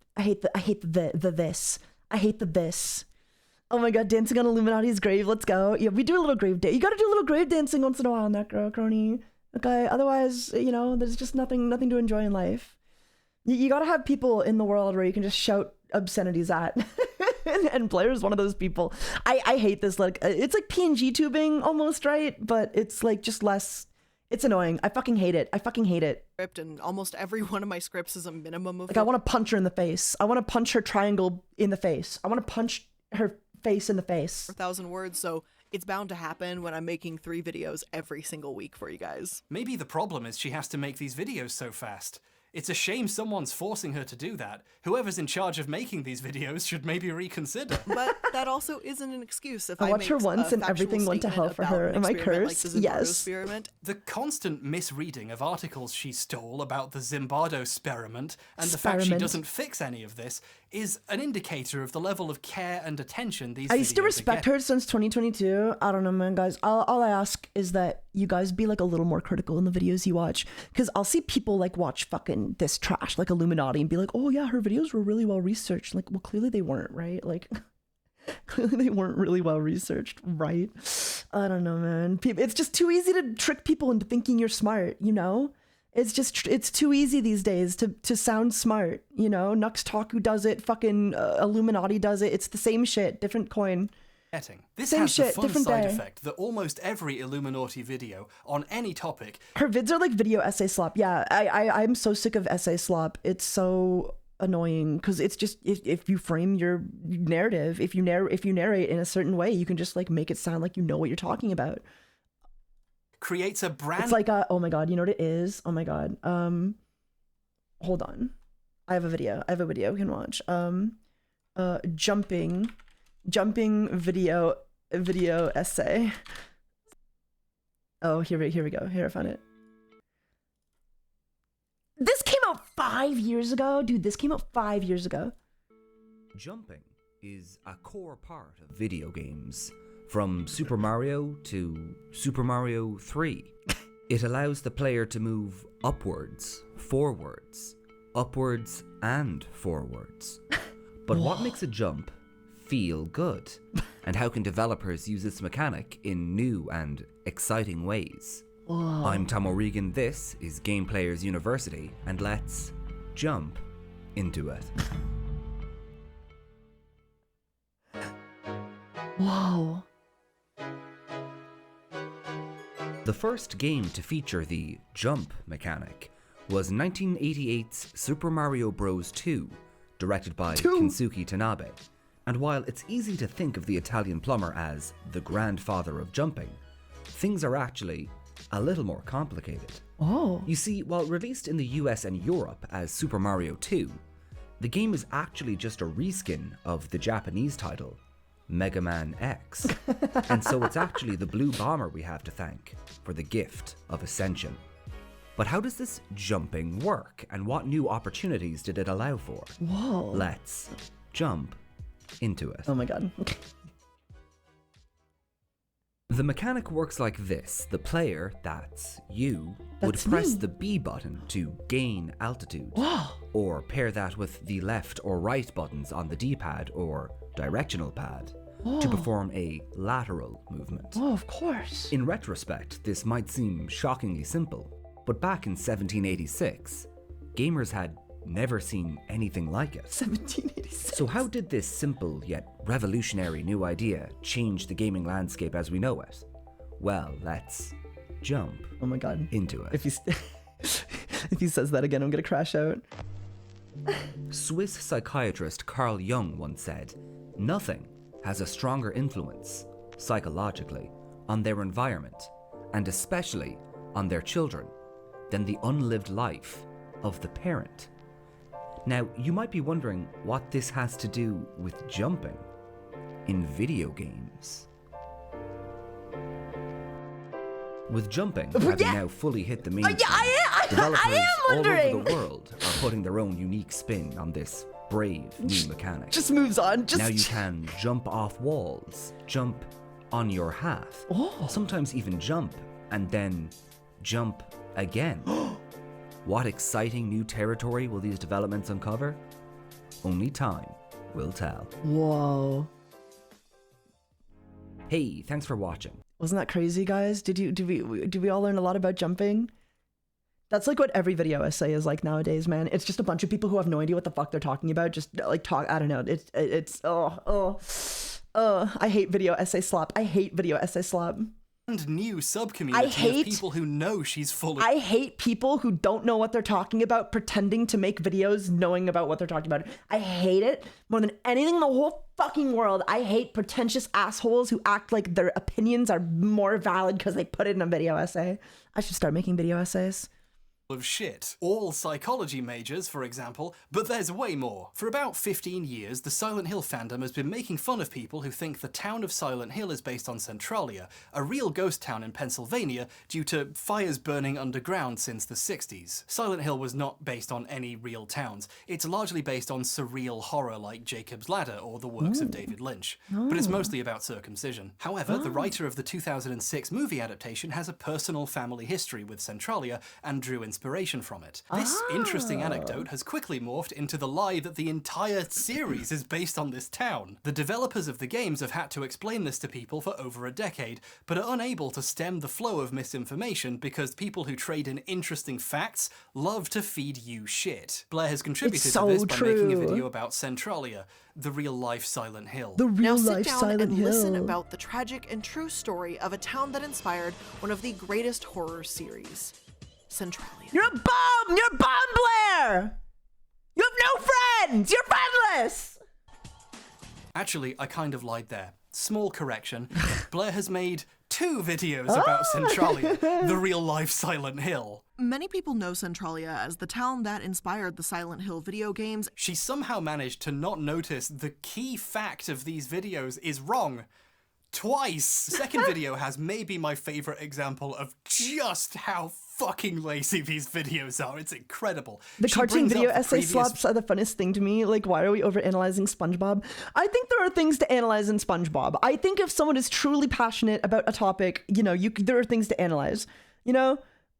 this. Oh my god, dancing on Illuminaughti's grave, let's go. Yeah, we do a little grave dance. You gotta do a little grave dancing once in a while on that girl, crony. Okay, otherwise, you know, there's just nothing to enjoy in life. You gotta have people in the world where you can just shout obscenities at. and Blair is one of those people. I hate this, like, it's like PNG tubing almost, right? But it's like just less, it's annoying. I fucking hate it. Script, and almost every one of my scripts is a minimum of... Like, I want to punch her in the face. I want to punch her triangle in the face. I want to punch her face in the face. 4,000 words, so it's bound to happen when I'm making 3 videos every single week for you guys. Maybe the problem is she has to make these videos so fast. It's a shame someone's forcing her to do that. Whoever's in charge of making these videos should maybe reconsider. But that also isn't an excuse if I watched her once and everything went to hell for her. Am I cursed? Like the yes. Experiment. The constant misreading of articles she stole about the Zimbardo experiment and the fact she doesn't fix any of this is an indicator of the level of care and attention these videos I used to respect her since 2022. I don't know, man, guys. All I ask is that you guys be like a little more critical in the videos you watch, because I'll see people like watch fucking this trash like Illuminaughtii and be like, oh yeah, her videos were really well researched. Like, well, clearly they weren't, right? Like, clearly they weren't really well researched, right? I don't know, man. It's just too easy to trick people into thinking you're smart, you know? It's too easy these days to sound smart, you know? Nux Taku does it, fucking Illuminaughtii does it. It's the same shit, different coin. This Same has shit, the fun different side day. effect that almost every Illuminaughtii video on any topic... Her vids are like video essay slop. Yeah, I'm so sick of essay slop. It's so annoying because it's just if you frame your narrative, if you narrate in a certain way, you can just like make it sound like you know what you're talking about. Creates a brand... It's like oh my god, you know what it is? Oh my god. Hold on. I have a video we can watch. Jumping video essay. Oh, here we go. Here, I found it. This came out 5 years ago. Dude, this came out 5 years ago. Jumping is a core part of video games. From Super Mario to Super Mario 3. It allows the player to move upwards, forwards, upwards and forwards. But what makes a jump feel good? And how can developers use this mechanic in new and exciting ways? Whoa. I'm Tom O'Regan, this is Game Players University, and let's jump into it. Whoa. The first game to feature the jump mechanic was 1988's Super Mario Bros. 2, directed by Kensuke Tanabe. And while it's easy to think of the Italian plumber as the grandfather of jumping, things are actually a little more complicated. Oh. You see, while released in the US and Europe as Super Mario 2, the game is actually just a reskin of the Japanese title, Mega Man X. And so it's actually the Blue Bomber we have to thank for the gift of Ascension. But how does this jumping work, and what new opportunities did it allow for? Whoa. Let's jump into it. Oh my god. The mechanic works like this. The player, that's you, would That's press me. the B button to gain altitude. Wow. Or pair that with the left or right buttons on the D-pad or directional pad to Oh. perform a lateral movement. Oh, of course. In retrospect, this might seem shockingly simple, but back in 1786, gamers had never seen anything like it. 1786. So how did this simple yet revolutionary new idea change the gaming landscape as we know it? Well, let's jump Oh my god. into it. If he says that again, I'm gonna crash out. Swiss psychiatrist Carl Jung once said, "Nothing has a stronger influence, psychologically, on their environment, and especially on their children, than the unlived life of the parent." Now, you might be wondering what this has to do with jumping in video games. With jumping having now fully hit the mainstream, developers I am all over wondering. the world are putting their own unique spin on this brave new mechanic. Just moves on. Now you can jump off walls, jump on your hat, sometimes even jump and then jump again. What exciting new territory will these developments uncover? Only time will tell. Whoa. Hey, thanks for watching. Wasn't that crazy, guys? Did we all learn a lot about jumping? That's like what every video essay is like nowadays, man. It's just a bunch of people who have no idea what the fuck they're talking about. Just like talk. I don't know. It's I hate video essay slap. I hate video essay slap. And new sub-community of people who know she's full of... I hate people who don't know what they're talking about, pretending to make videos knowing about what they're talking about. I hate it more than anything in the whole fucking world. I hate pretentious assholes who act like their opinions are more valid because they put it in a video essay. I should start making video essays. Of shit. All psychology majors, for example, but there's way more. For about 15 years, the Silent Hill fandom has been making fun of people who think the town of Silent Hill is based on Centralia, a real ghost town in Pennsylvania due to fires burning underground since the 60s. Silent Hill was not based on any real towns. It's largely based on surreal horror like Jacob's Ladder or the works of David Lynch. But it's mostly about circumcision. However, the writer of the 2006 movie adaptation has a personal family history with Centralia and drew inspiration from it. This interesting anecdote has quickly morphed into the lie that the entire series is based on this town. The developers of the games have had to explain this to people for over a decade, but are unable to stem the flow of misinformation because people who trade in interesting facts love to feed you shit. Blair has contributed to this by making a video about Centralia, the real-life Silent Hill. Now sit down and listen about the tragic and true story of a town that inspired one of the greatest horror series, Centralia. You're a bum! You're a bum, Blair! You have no friends! You're friendless! Actually, I kind of lied there. Small correction. Blair has made 2 videos about Centralia, the real-life Silent Hill. Many people know Centralia as the town that inspired the Silent Hill video games. She somehow managed to not notice the key fact of these videos is wrong. Twice! The second video has maybe my favorite example of just how fucking lazy these videos are. It's incredible. The She cartoon brings video up the essay previous- slaps are the funnest thing to me. Like, why are we overanalyzing SpongeBob? I think there are things to analyze in SpongeBob. I think if someone is truly passionate about a topic, you know, there are things to analyze. You know?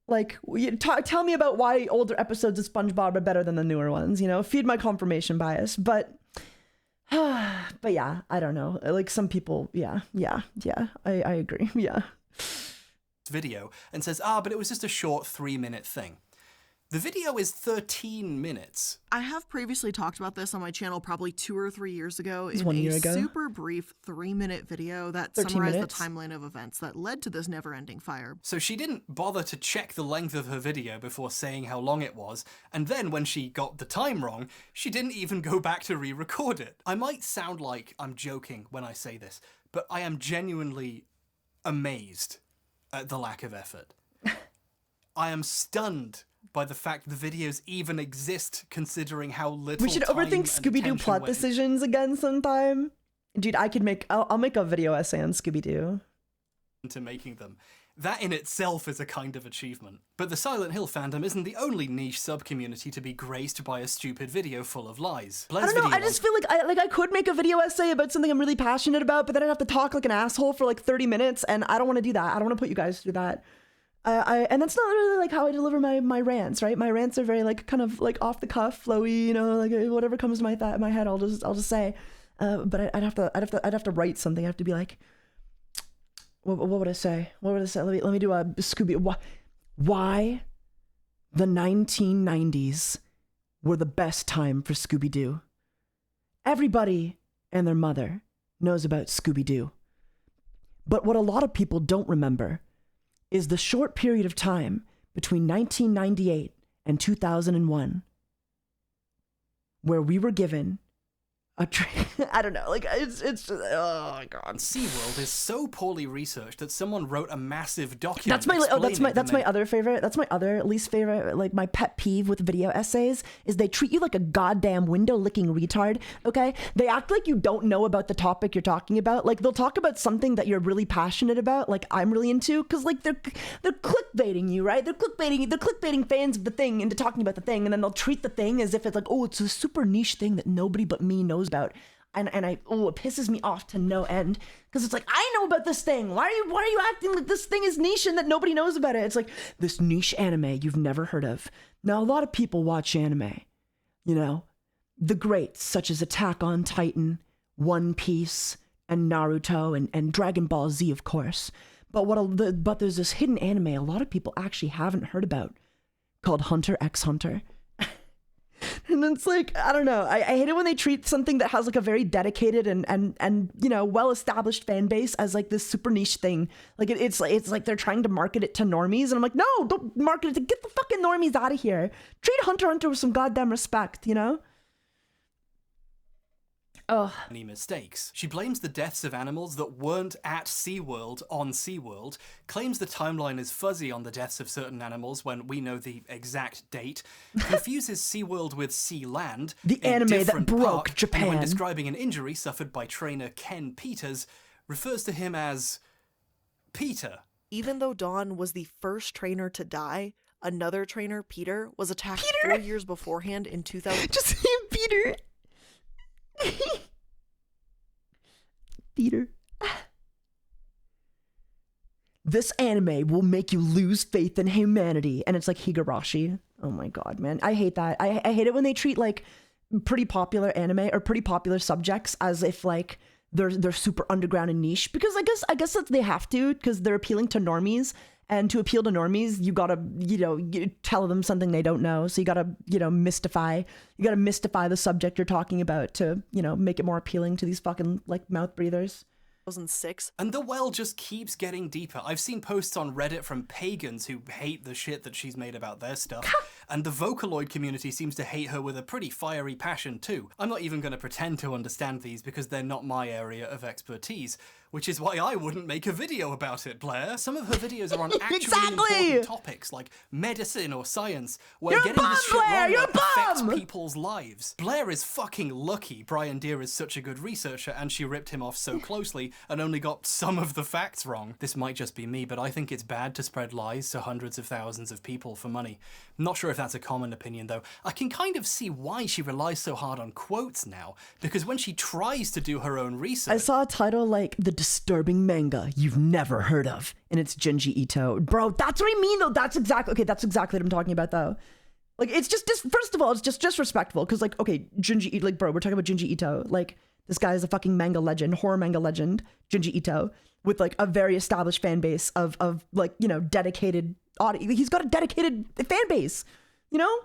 Like, tell me about why older episodes of SpongeBob are better than the newer ones, you know? Feed my confirmation bias. But yeah, I don't know. Like, some people, yeah, I agree, yeah. Video and says, but it was just a short 3-minute thing. The video is 13 minutes. I have previously talked about this on my channel probably 2 or 3 years ago in one year a ago. super brief 3-minute video that 13 summarized minutes. the timeline of events that led to this never-ending fire. So she didn't bother to check the length of her video before saying how long it was, and then when she got the time wrong, she didn't even go back to re-record it. I might sound like I'm joking when I say this, but I am genuinely amazed at the lack of effort. I am stunned by the fact the videos even exist, considering how little We should time overthink and Scooby-Doo attention plot went decisions again sometime. Dude, I'll make a video essay on Scooby-Doo. into making them. That in itself is a kind of achievement. But the Silent Hill fandom isn't the only niche sub-community to be graced by a stupid video full of lies. I don't know, I just feel like I could make a video essay about something I'm really passionate about, but then I'd have to talk like an asshole for like 30 minutes, and I don't want to do that. I don't want to put you guys through that. And that's not really like how I deliver my rants, right? My rants are very like kind of like off the cuff, flowy, you know, like whatever comes to my head, I'll just say. But I'd have to write something. I have to be like, what would I say? What would I say? Let me do a Scooby. Why the 1990s were the best time for Scooby-Doo. Everybody and their mother knows about Scooby-Doo. But what a lot of people don't remember is the short period of time between 1998 and 2001 where we were given I don't know, like it's just, oh my god. SeaWorld is so poorly researched that someone wrote a massive document. That's my other favorite. That's my other least favorite. Like my pet peeve with video essays is they treat you like a goddamn window licking retard. Okay, they act like you don't know about the topic you're talking about. Like they'll talk about something that you're really passionate about, like I'm really into, because like they're clickbaiting you, right? They're clickbaiting fans of the thing into talking about the thing, and then they'll treat the thing as if it's like, oh, it's a super niche thing that nobody but me knows about. And it pisses me off to no end, because it's like, I know about this thing. Why are you acting like this thing is niche and that nobody knows about it? It's like this niche anime you've never heard of. Now, a lot of people watch anime, you know, the greats such as Attack on Titan, One Piece, and Naruto, and Dragon Ball Z, of course. But there's this hidden anime a lot of people actually haven't heard about called Hunter x Hunter. And it's like, I don't know. I hate it when they treat something that has like a very dedicated and you know, well-established fan base as like this super niche thing. Like it's like they're trying to market it to normies, and I'm like, no, don't market it to, get the fucking normies out of here. Treat Hunter x Hunter with some goddamn respect, you know? Oh. Any mistakes. She blames the deaths of animals that weren't at SeaWorld on SeaWorld, claims the timeline is fuzzy on the deaths of certain animals when we know the exact date, confuses SeaWorld with Sealand, the anime that broke Japan. And when describing an injury suffered by trainer Ken Peters, refers to him as Peter. Even though Dawn was the first trainer to die, another trainer, Peter, was attacked 4 years beforehand in 2000. Just him, Peter. Peter. This anime will make you lose faith in humanity. And it's like Higurashi. Oh my god, man. I hate that. I hate it when they treat like pretty popular anime or pretty popular subjects as if like they're super underground and niche, because I guess that they have to, because they're appealing to normies. And to appeal to normies, you gotta, you know, tell them something they don't know. So you gotta, you know, mystify the subject you're talking about to, you know, make it more appealing to these fucking, like, mouth breathers. 2006. And the well just keeps getting deeper. I've seen posts on Reddit from pagans who hate the shit that she's made about their stuff. And the Vocaloid community seems to hate her with a pretty fiery passion too. I'm not even going to pretend to understand these because they're not my area of expertise, which is why I wouldn't make a video about it, Blair. Some of her videos are on actually important topics like medicine or science, where getting this shit wrong affects people's lives. Blair is fucking lucky Brian Deere is such a good researcher and she ripped him off so closely and only got some of the facts wrong. This might just be me, but I think it's bad to spread lies to hundreds of thousands of people for money. I'm not sure if that's a common opinion though. I can kind of see why she relies so hard on quotes now, because when she tries to do her own research... I saw a title like The Disturbing Manga You've Never Heard Of, and it's Junji Ito. Bro, that's what I mean though. That's exactly what I'm talking about though. Like, it's just first of all, it's just disrespectful, because like, okay, Junji Ito, like, bro, we're talking about Junji Ito. Like, this guy is a fucking manga legend, horror manga legend, Junji Ito, with like a very established fan base of like, you know, dedicated audience. He's got a dedicated fan base, you know?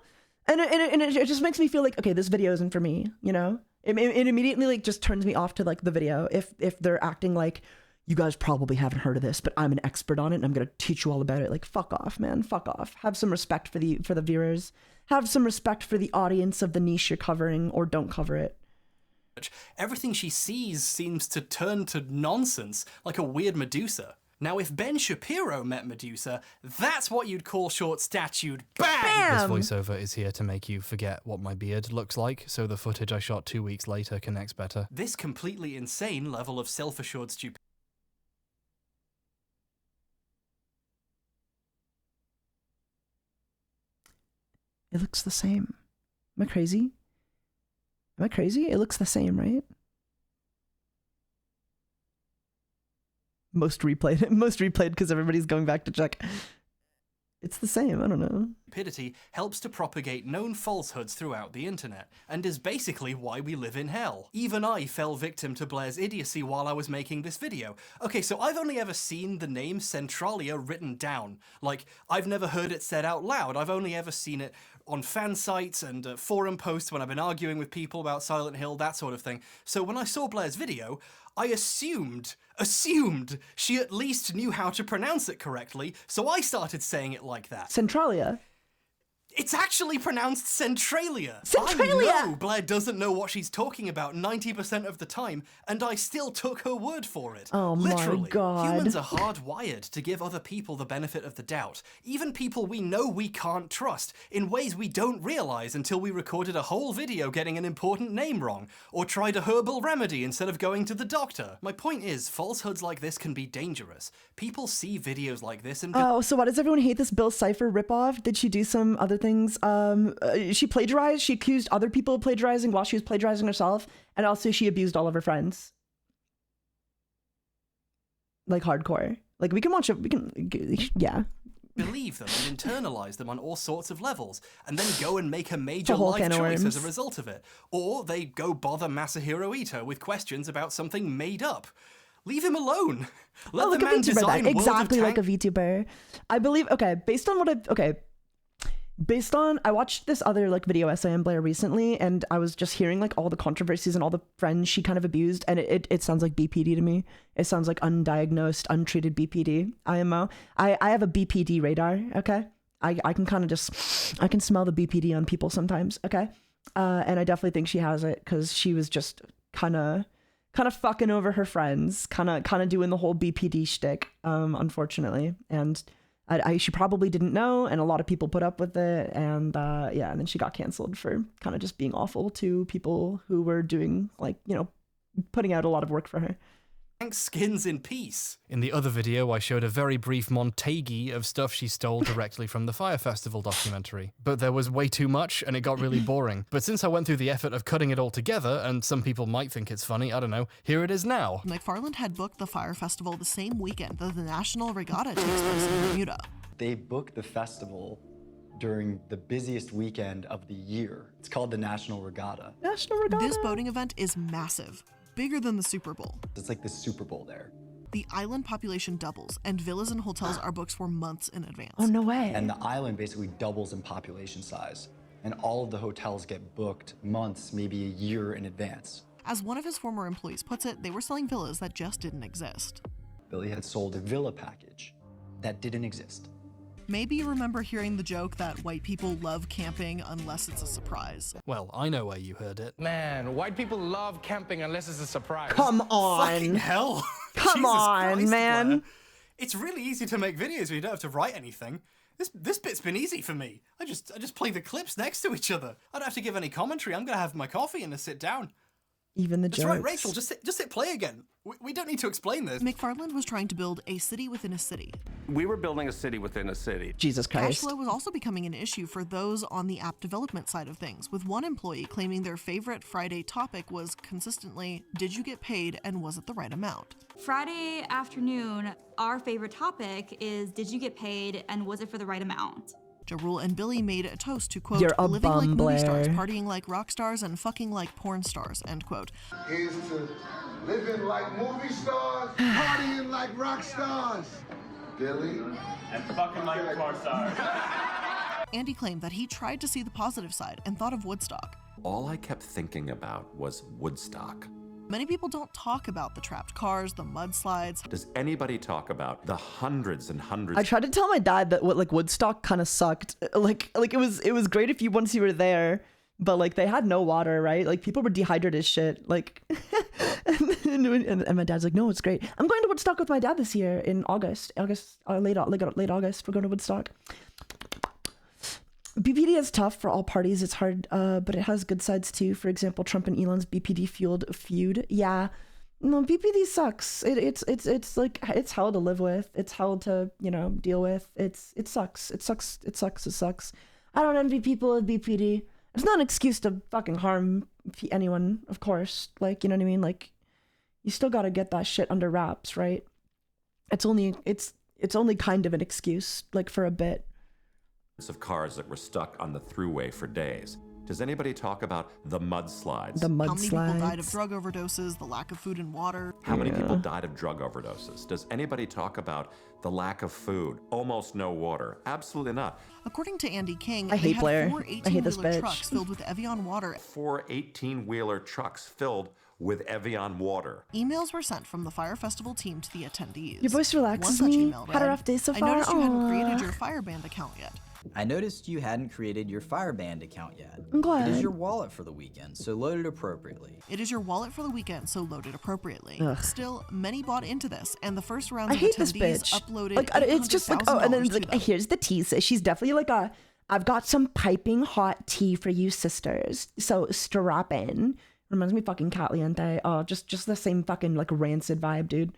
And it just makes me feel like, okay, this video isn't for me, you know? It immediately like just turns me off to like the video if they're acting like, you guys probably haven't heard of this, but I'm an expert on it and I'm gonna teach you all about it. Like, fuck off, man, fuck off. Have some respect for the viewers. Have some respect for the audience of the niche you're covering, or don't cover it. Everything she sees seems to turn to nonsense, like a weird Medusa. Now, if Ben Shapiro met Medusa, that's what you'd call short-statued. Bam! This voiceover is here to make you forget what my beard looks like, so the footage I shot 2 weeks later connects better. This completely insane level of self-assured stupidity It looks the same. Am I crazy? Am I crazy? It looks the same, right? Most replayed because everybody's going back to check. It's the same, I don't know. Stupidity helps to propagate known falsehoods throughout the internet, and is basically why we live in hell. Even I fell victim to Blair's idiocy while I was making this video. Okay, so I've only ever seen the name Centralia written down. Like, I've never heard it said out loud. I've only ever seen it on fan sites and forum posts when I've been arguing with people about Silent Hill, that sort of thing. So when I saw Blair's video, I assumed she at least knew how to pronounce it correctly, so I started saying it like that. Centralia? It's actually pronounced Centralia. Centralia! I know Blair doesn't know what she's talking about 90% of the time, and I still took her word for it. Oh Literally, my god. Humans are hardwired to give other people the benefit of the doubt, even people we know we can't trust, in ways we don't realize until we recorded a whole video getting an important name wrong, or tried a herbal remedy instead of going to the doctor. My point is, falsehoods like this can be dangerous. People see videos like this and Oh, so why does everyone hate this Bill Cipher ripoff? Did she do some other things? She plagiarized. She accused other people of plagiarizing while she was plagiarizing herself, and also she abused all of her friends. Like hardcore. Like we can watch it. We can, yeah. Believe them and internalize them on all sorts of levels, and then go and make a major whole life can of choice as a worms. result of it. Or they go bother Masahiro Ito with questions about something made up. Leave him alone. Let the like a man VTuber design then. World of Exactly like a Tank- VTuber. I believe, okay, I watched this other like video essay on Blair recently, and I was just hearing like all the controversies and all the friends she kind of abused, and it sounds like BPD to me. It sounds like undiagnosed, untreated BPD, IMO. I have a BPD radar, okay? I can kind of just, I can smell the BPD on people sometimes, okay? And I definitely think she has it, because she was just kind of fucking over her friends, kind of doing the whole BPD shtick, unfortunately. And she probably didn't know, and a lot of people put up with it, and yeah, and then she got canceled for kind of just being awful to people who were doing, like, you know, putting out a lot of work for her. Tank skins in peace. In the other video, I showed a very brief montage of stuff she stole directly from the Fire Festival documentary. But there was way too much, and it got really boring. But since I went through the effort of cutting it all together, and some people might think it's funny, I don't know, here it is now. McFarland had booked the Fire Festival the same weekend that the National Regatta takes place in Bermuda. They booked the festival during the busiest weekend of the year. It's called the National Regatta. National Regatta? This boating event is massive, bigger than the Super Bowl. It's like the Super Bowl there. The island population doubles, and villas and hotels are booked for months in advance. Oh, no way. And the island basically doubles in population size. And all of the hotels get booked months, maybe a year in advance. As one of his former employees puts it, they were selling villas that just didn't exist. Billy had sold a villa package that didn't exist. Maybe you remember hearing the joke that white people love camping unless it's a surprise. Well, I know where you heard it. Man, white people love camping unless it's a surprise. Come on. Fucking hell. Come Jesus on, Christ, man. Blair. It's really easy to make videos where you don't have to write anything. This bit's been easy for me. I just play the clips next to each other. I don't have to give any commentary. I'm gonna have my coffee and sit down. Even the That's jokes. right, Rachel. Just hit play again. We don't need to explain this. McFarland was trying to build a city within a city. We were building a city within a city. Jesus Cash Christ. flow was also becoming an issue for those on the app development side of things, with one employee claiming their favorite Friday topic was consistently, did you get paid and was it the right amount? Friday afternoon, our favorite topic is, did you get paid and was it for the right amount? Ja Rule and Billy made a toast to, quote, You're a living like bum, movie stars, Blair. partying like rock stars, and fucking like porn stars, end quote. Here's to living like movie stars, partying like rock stars. Billy. And fucking like porn stars. Andy claimed that he tried to see the positive side and thought of Woodstock. All I kept thinking about was Woodstock. Many people don't talk about the trapped cars, the mudslides. Does anybody talk about the hundreds and hundreds? I tried to tell my dad that Woodstock kind of sucked. Like it was great if once you were there, but like they had no water, right? Like people were dehydrated as shit. Like, and my dad's like, no, it's great. I'm going to Woodstock with my dad this year in August, late August. We're going to Woodstock. BPD is tough for all parties. It's hard, but it has good sides too. For example, Trump and Elon's BPD fueled feud. Yeah, no, BPD sucks. It's like it's hell to live with. It's hell to deal with. It sucks. I don't envy people with BPD. It's not an excuse to fucking harm anyone, of course. Like, you know what I mean? Like, you still gotta get that shit under wraps, right? It's only kind of an excuse, like, for a bit. Of cars that were stuck on the thruway for days. Does anybody talk about the mudslides? The mudslides. How many people died of drug overdoses, the lack of food and water? How many people died of drug overdoses? Does anybody talk about the lack of food? Almost no water. Absolutely not. According to Andy King, I they hate Blair. had 4 I hate this 18-wheeler bitch. trucks filled with Evian water. 4 18-wheeler trucks filled with Evian water. Emails were sent from the Fire Festival team to the attendees. Your voice relaxes One such me. email Had a read, rough day so I far. noticed you hadn't created Aw. your Fireband account yet. I noticed you hadn't created your Fireband account yet. I'm glad. It is your wallet for the weekend, so load it appropriately. It is your wallet for the weekend, so load it appropriately. Ugh. Still, many bought into this, and the first rounds I of hate this attendees bitch. uploaded Like, it's just like, oh, and then it's $800,000 to like, them. here's the tease. She's definitely like I've got some piping hot tea for you sisters. So strap in. Reminds me of fucking Caliente. Oh, just the same fucking like rancid vibe, dude.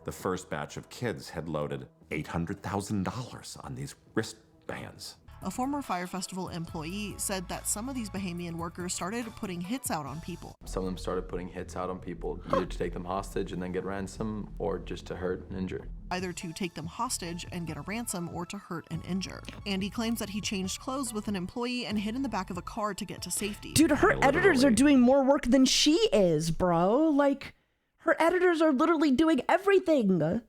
The first batch of kids had loaded $800,000 on these wristbands. A former Fire Festival employee said that some of these Bahamian workers started putting hits out on people. Some of them started putting hits out on people, either to take them hostage and then get ransom, or just to hurt and injure. Either to take them hostage and get a ransom or to hurt and injure. Andy claims that he changed clothes with an employee and hid in the back of a car to get to safety. Dude, her editors are doing more work than she is, bro. Like, her editors are literally doing everything.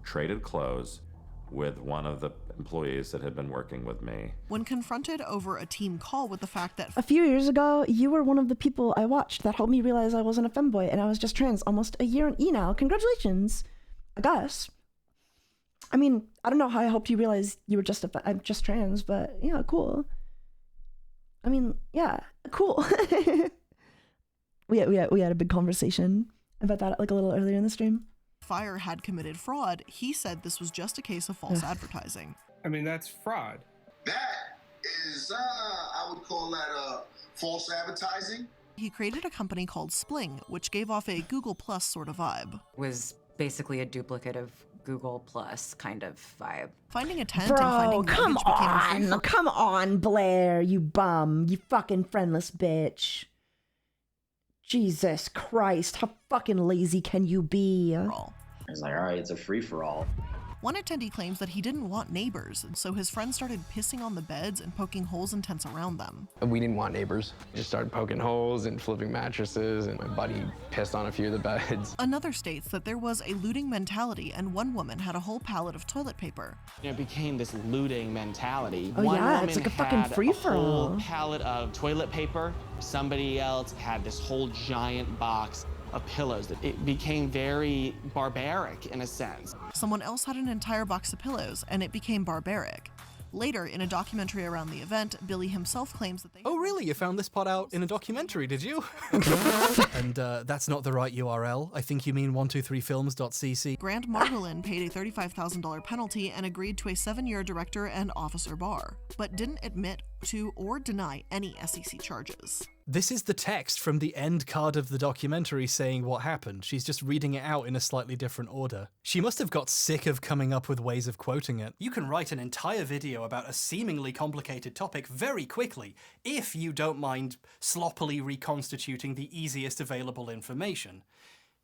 Traded clothes with one of the employees that had been working with me. When confronted over a team call with the fact that A few years ago, you were one of the people I watched that helped me realize I wasn't a femboy and I was just trans almost a year on E now. Congratulations, I guess. I mean, I don't know how I helped you realize you were just I'm just trans, but yeah, cool. I mean, yeah, cool. we had a big conversation about that like a little earlier in the stream. Fire had committed fraud, he said this was just a case of false advertising. I mean, that's fraud. That is, I would call that false advertising. He created a company called Spling, which gave off a Google Plus sort of vibe. Was basically a duplicate of Google Plus kind of vibe. Finding a tent Bro, and finding come luggage became a free on, come on, Blair, you bum, you fucking friendless bitch. Jesus Christ, how fucking lazy can you be? I was like, all right, it's a free-for-all. One attendee claims that he didn't want neighbors, and so his friends started pissing on the beds and poking holes in tents around them. We didn't want neighbors. We just started poking holes and flipping mattresses, and my buddy pissed on a few of the beds. Another states that there was a looting mentality, and one woman had a whole pallet of toilet paper. It became this looting mentality. Oh, One yeah, woman it's like a fucking had free-for-all. a whole pallet of toilet paper. Somebody else had this whole giant box of pillows. It became very barbaric in a sense. Someone else had an entire box of pillows, and it became barbaric. Later, in a documentary around the event, Billy himself claims that they... Oh, really? You found this part out in a documentary, did you? And that's not the right URL. I think you mean 123films.cc. Grant Margolin paid a $35,000 penalty and agreed to a 7-year director and officer bar, but didn't admit to or deny any SEC charges. This is the text from the end card of the documentary saying what happened. She's just reading it out in a slightly different order. She must have got sick of coming up with ways of quoting it. You can write an entire video about a seemingly complicated topic very quickly, if you don't mind sloppily reconstituting the easiest available information.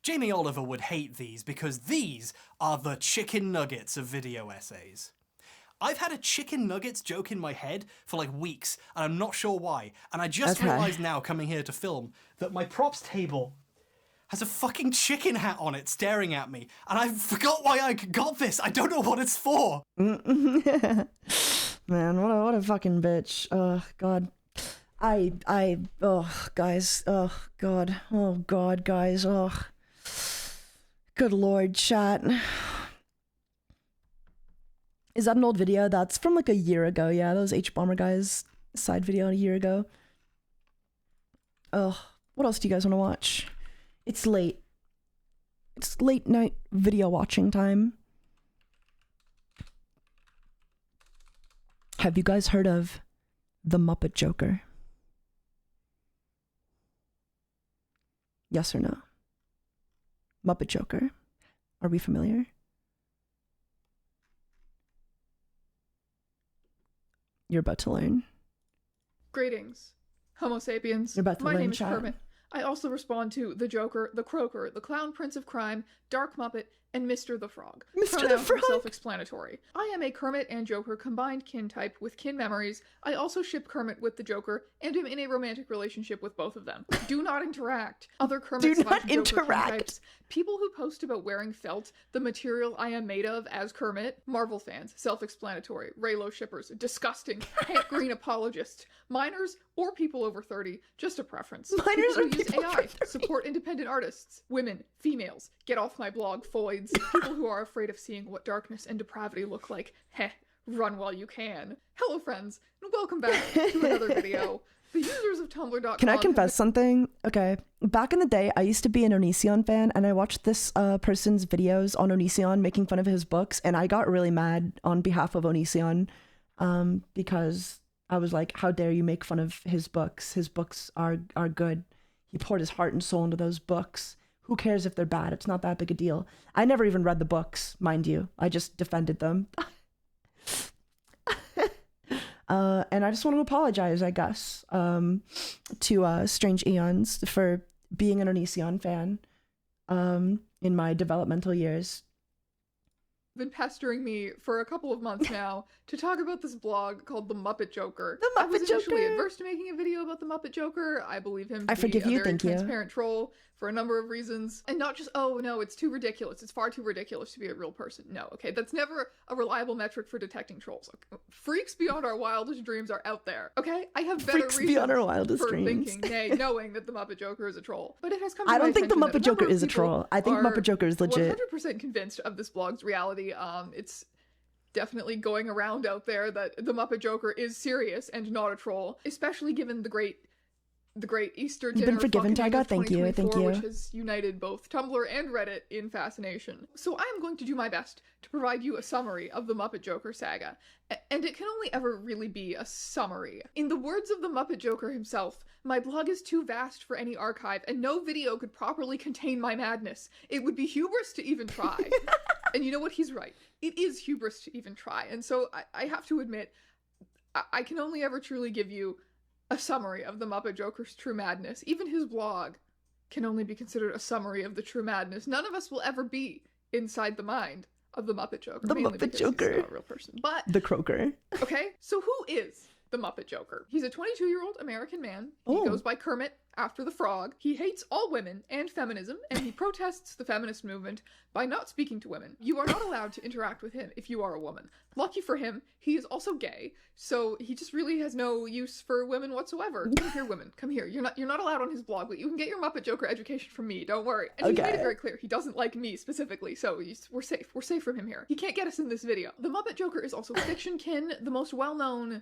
Jamie Oliver would hate these because these are the chicken nuggets of video essays. I've had a chicken nuggets joke in my head for like weeks, and I'm not sure why. And I just realized now, coming here to film, that my props table has a fucking chicken hat on it staring at me. And I forgot why I got this. I don't know what it's for. Man, what a fucking bitch. Oh, God. Guys. Oh, God, guys. Oh. Good Lord, chat. Is that an old video? That's from like a year ago. Yeah, that was Hbomberguy's side video a year ago. Ugh. What else do you guys want to watch? It's late. It's late night video watching time. Have you guys heard of the Muppet Joker? Yes or no? Muppet Joker. Are we familiar? You're about to learn. Greetings, Homo sapiens. You're about to My learn, name is child. Kermit. I also respond to the Joker, the Croaker, the Clown Prince of Crime, Dark Muppet, and Mr. the Frog. Mr. the Pronouns are Frog! self-explanatory. I am a Kermit and Joker combined kin type with kin memories. I also ship Kermit with the Joker and am in a romantic relationship with both of them. Do not interact. Other Kermit Do not / Joker kin interact. types. People who post about wearing felt, the material I am made of as Kermit. Marvel fans, self-explanatory. Raylo shippers, disgusting. Hank Green apologists. Minors or people over 30, just a preference. Minors People or who use people AI, over 30. support independent artists. Women, females, get off my blog, foids. People who are afraid of seeing what darkness and depravity look like. Heh, run while you can. Hello friends, and welcome back to another video. The users of Tumblr.com Can I have confess something? Okay. Back in the day, I used to be an Onision fan, and I watched this person's videos on Onision making fun of his books, and I got really mad on behalf of Onision because I was like, how dare you make fun of his books? His books are good. He poured his heart and soul into those books. Who cares if they're bad? It's not that big a deal. I never even read the books, mind you. I just defended them. And I just want to apologize, I guess, to Strange Eons for being an Onision fan in my developmental years. been pestering me for a couple of months now to talk about this blog called The Muppet Joker. The I was Muppet initially Joker! adverse to making a video about the Muppet Joker. I believe him to I forgive be a you, very thank you. transparent troll for a number of reasons. And not just, oh no, it's too ridiculous. It's far too ridiculous to be a real person. No, okay, that's never a reliable metric for detecting trolls. Freaks beyond our wildest dreams are out there, okay? I have better Freaks reasons beyond our wildest for dreams. thinking, nay, knowing that the Muppet Joker is a troll. But it has come to I my don't think the attention that Muppet Joker number of is a people troll. I think are Muppet Joker is legit. 100% convinced of this blog's reality. It's definitely going around out there that the Muppet Joker is serious and not a troll, especially given the great Easter You've dinner been forgiven, fucking Taiga. of Thank you, thank 2024, you. which has united both Tumblr and Reddit in fascination. So I am going to do my best to provide you a summary of the Muppet Joker saga, and it can only ever really be a summary. In the words of the Muppet Joker himself, my blog is too vast for any archive, and no video could properly contain my madness. It would be hubris to even try. And you know what? He's right. It is hubris to even try. And so I have to admit, I can only ever truly give you a summary of the Muppet Joker's true madness. Even his blog can only be considered a summary of the true madness. None of us will ever be inside the mind of the Muppet Joker. The mainly Muppet because Joker. He's not a real person. But The Croaker. okay, so who is the Muppet Joker? He's a 22-year-old American man. He Oh. goes by Kermit after the Frog. He hates all women and feminism, and he protests the feminist movement by not speaking to women. You are not allowed to interact with him if you are a woman. Lucky for him, he is also gay, so he just really has no use for women whatsoever. Come here, women. Come here. You're not allowed on his blog, but you can get your Muppet Joker education from me. Don't worry. And he made it Okay. very clear he doesn't like me specifically, so we're safe. We're safe from him here. He can't get us in this video. The Muppet Joker is also fiction kin. The most well-known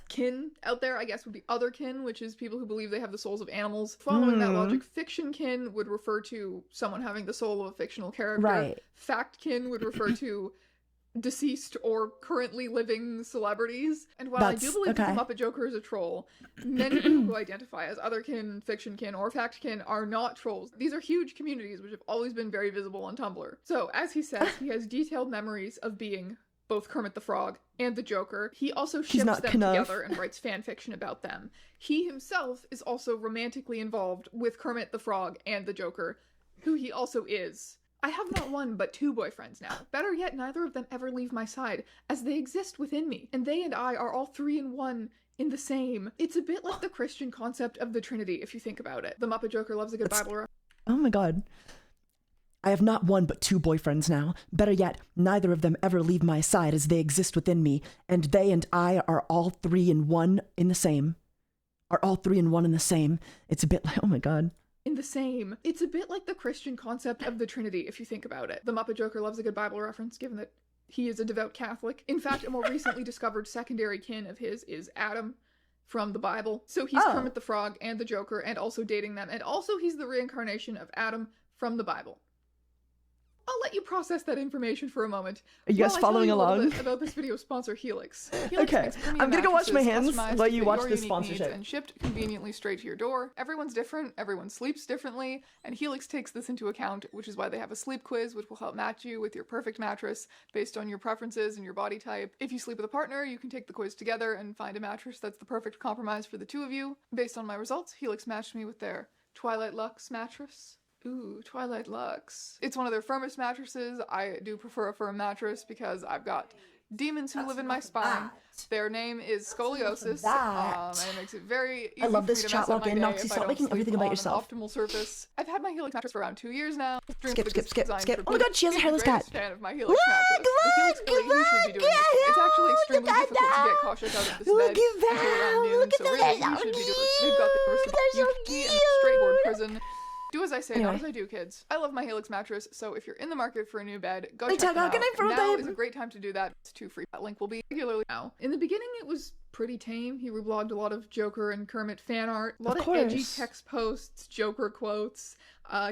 kin out there, I guess, would be other kin, which is people who believe they have the souls of animals. Following that logic, fiction kin would refer to someone having the soul of a fictional character. Right. Fact kin would refer to deceased or currently living celebrities. And while I do That's- believe that okay. the Muppet Joker is a troll, many people who identify as other kin, fiction kin, or fact kin are not trolls. These are huge communities which have always been very visible on Tumblr. So, as he says, he has detailed memories of being both Kermit the Frog and the Joker. He also ships not them Knuff. together and writes fan fiction about them. He himself is also romantically involved with Kermit the Frog and the Joker, who he also is. I have not one but two boyfriends now. Better yet, neither of them ever leave my side, as they exist within me, and they and I are all three in one in the same. It's a bit like the Christian concept of the Trinity, if you think about it. The Muppet Joker loves a good Bible reference. Oh my god. I have not one but two boyfriends now. Better yet, neither of them ever leave my side as they exist within me, and they and I are all three in one in the same. Are all three in one in the same. It's a bit like, oh my god. In the same. It's a bit like the Christian concept of the Trinity, if you think about it. The Muppet Joker loves a good Bible reference, given that he is a devout Catholic. In fact, a more recently discovered secondary kin of his is Adam from the Bible. So he's Oh. Kermit the Frog and the Joker, and also dating them. And also he's the reincarnation of Adam from the Bible. I'll let you process that information for a moment. Are you guys while I following tell you a little along? bit about this video sponsor, Helix. Helix Okay, makes premium I'm gonna go wash my mattresses hands customized while to you fit watch your this unique needs sponsorship. and shipped conveniently straight to your door. Everyone's different, everyone sleeps differently, and Helix takes this into account, which is why they have a sleep quiz which will help match you with your perfect mattress based on your preferences and your body type. If you sleep with a partner, you can take the quiz together and find a mattress that's the perfect compromise for the two of you. Based on my results, Helix matched me with their Twilight Luxe mattress. Ooh, Twilight Luxe. It's one of their firmest mattresses. I do prefer a firm mattress because I've got demons who live in my spine. Their name is scoliosis, and it makes it very easy I love for this me to chat mess up my login. day Noxie, if I stop don't making sleep everything about on yourself. an optimal surface. I've had my Helix mattress for around 2 years now. Skip. Oh my god, she has a hairless cat. Fan of my Helix mattress. The Helix Elite, you should be doing this. It's actually extremely difficult to get Kaushik out of this bed until around noon, so really you should be doing it. They've got the Versatility and straightboard prison. Do as I say, not as I do, kids. I love my Helix mattress, so if you're in the market for a new bed, go check them out. Now is a great time to do that. It's too free. That link will be regularly now. In the beginning, it was pretty tame. He reblogged a lot of Joker and Kermit fan art, a lot of edgy text posts, Joker quotes.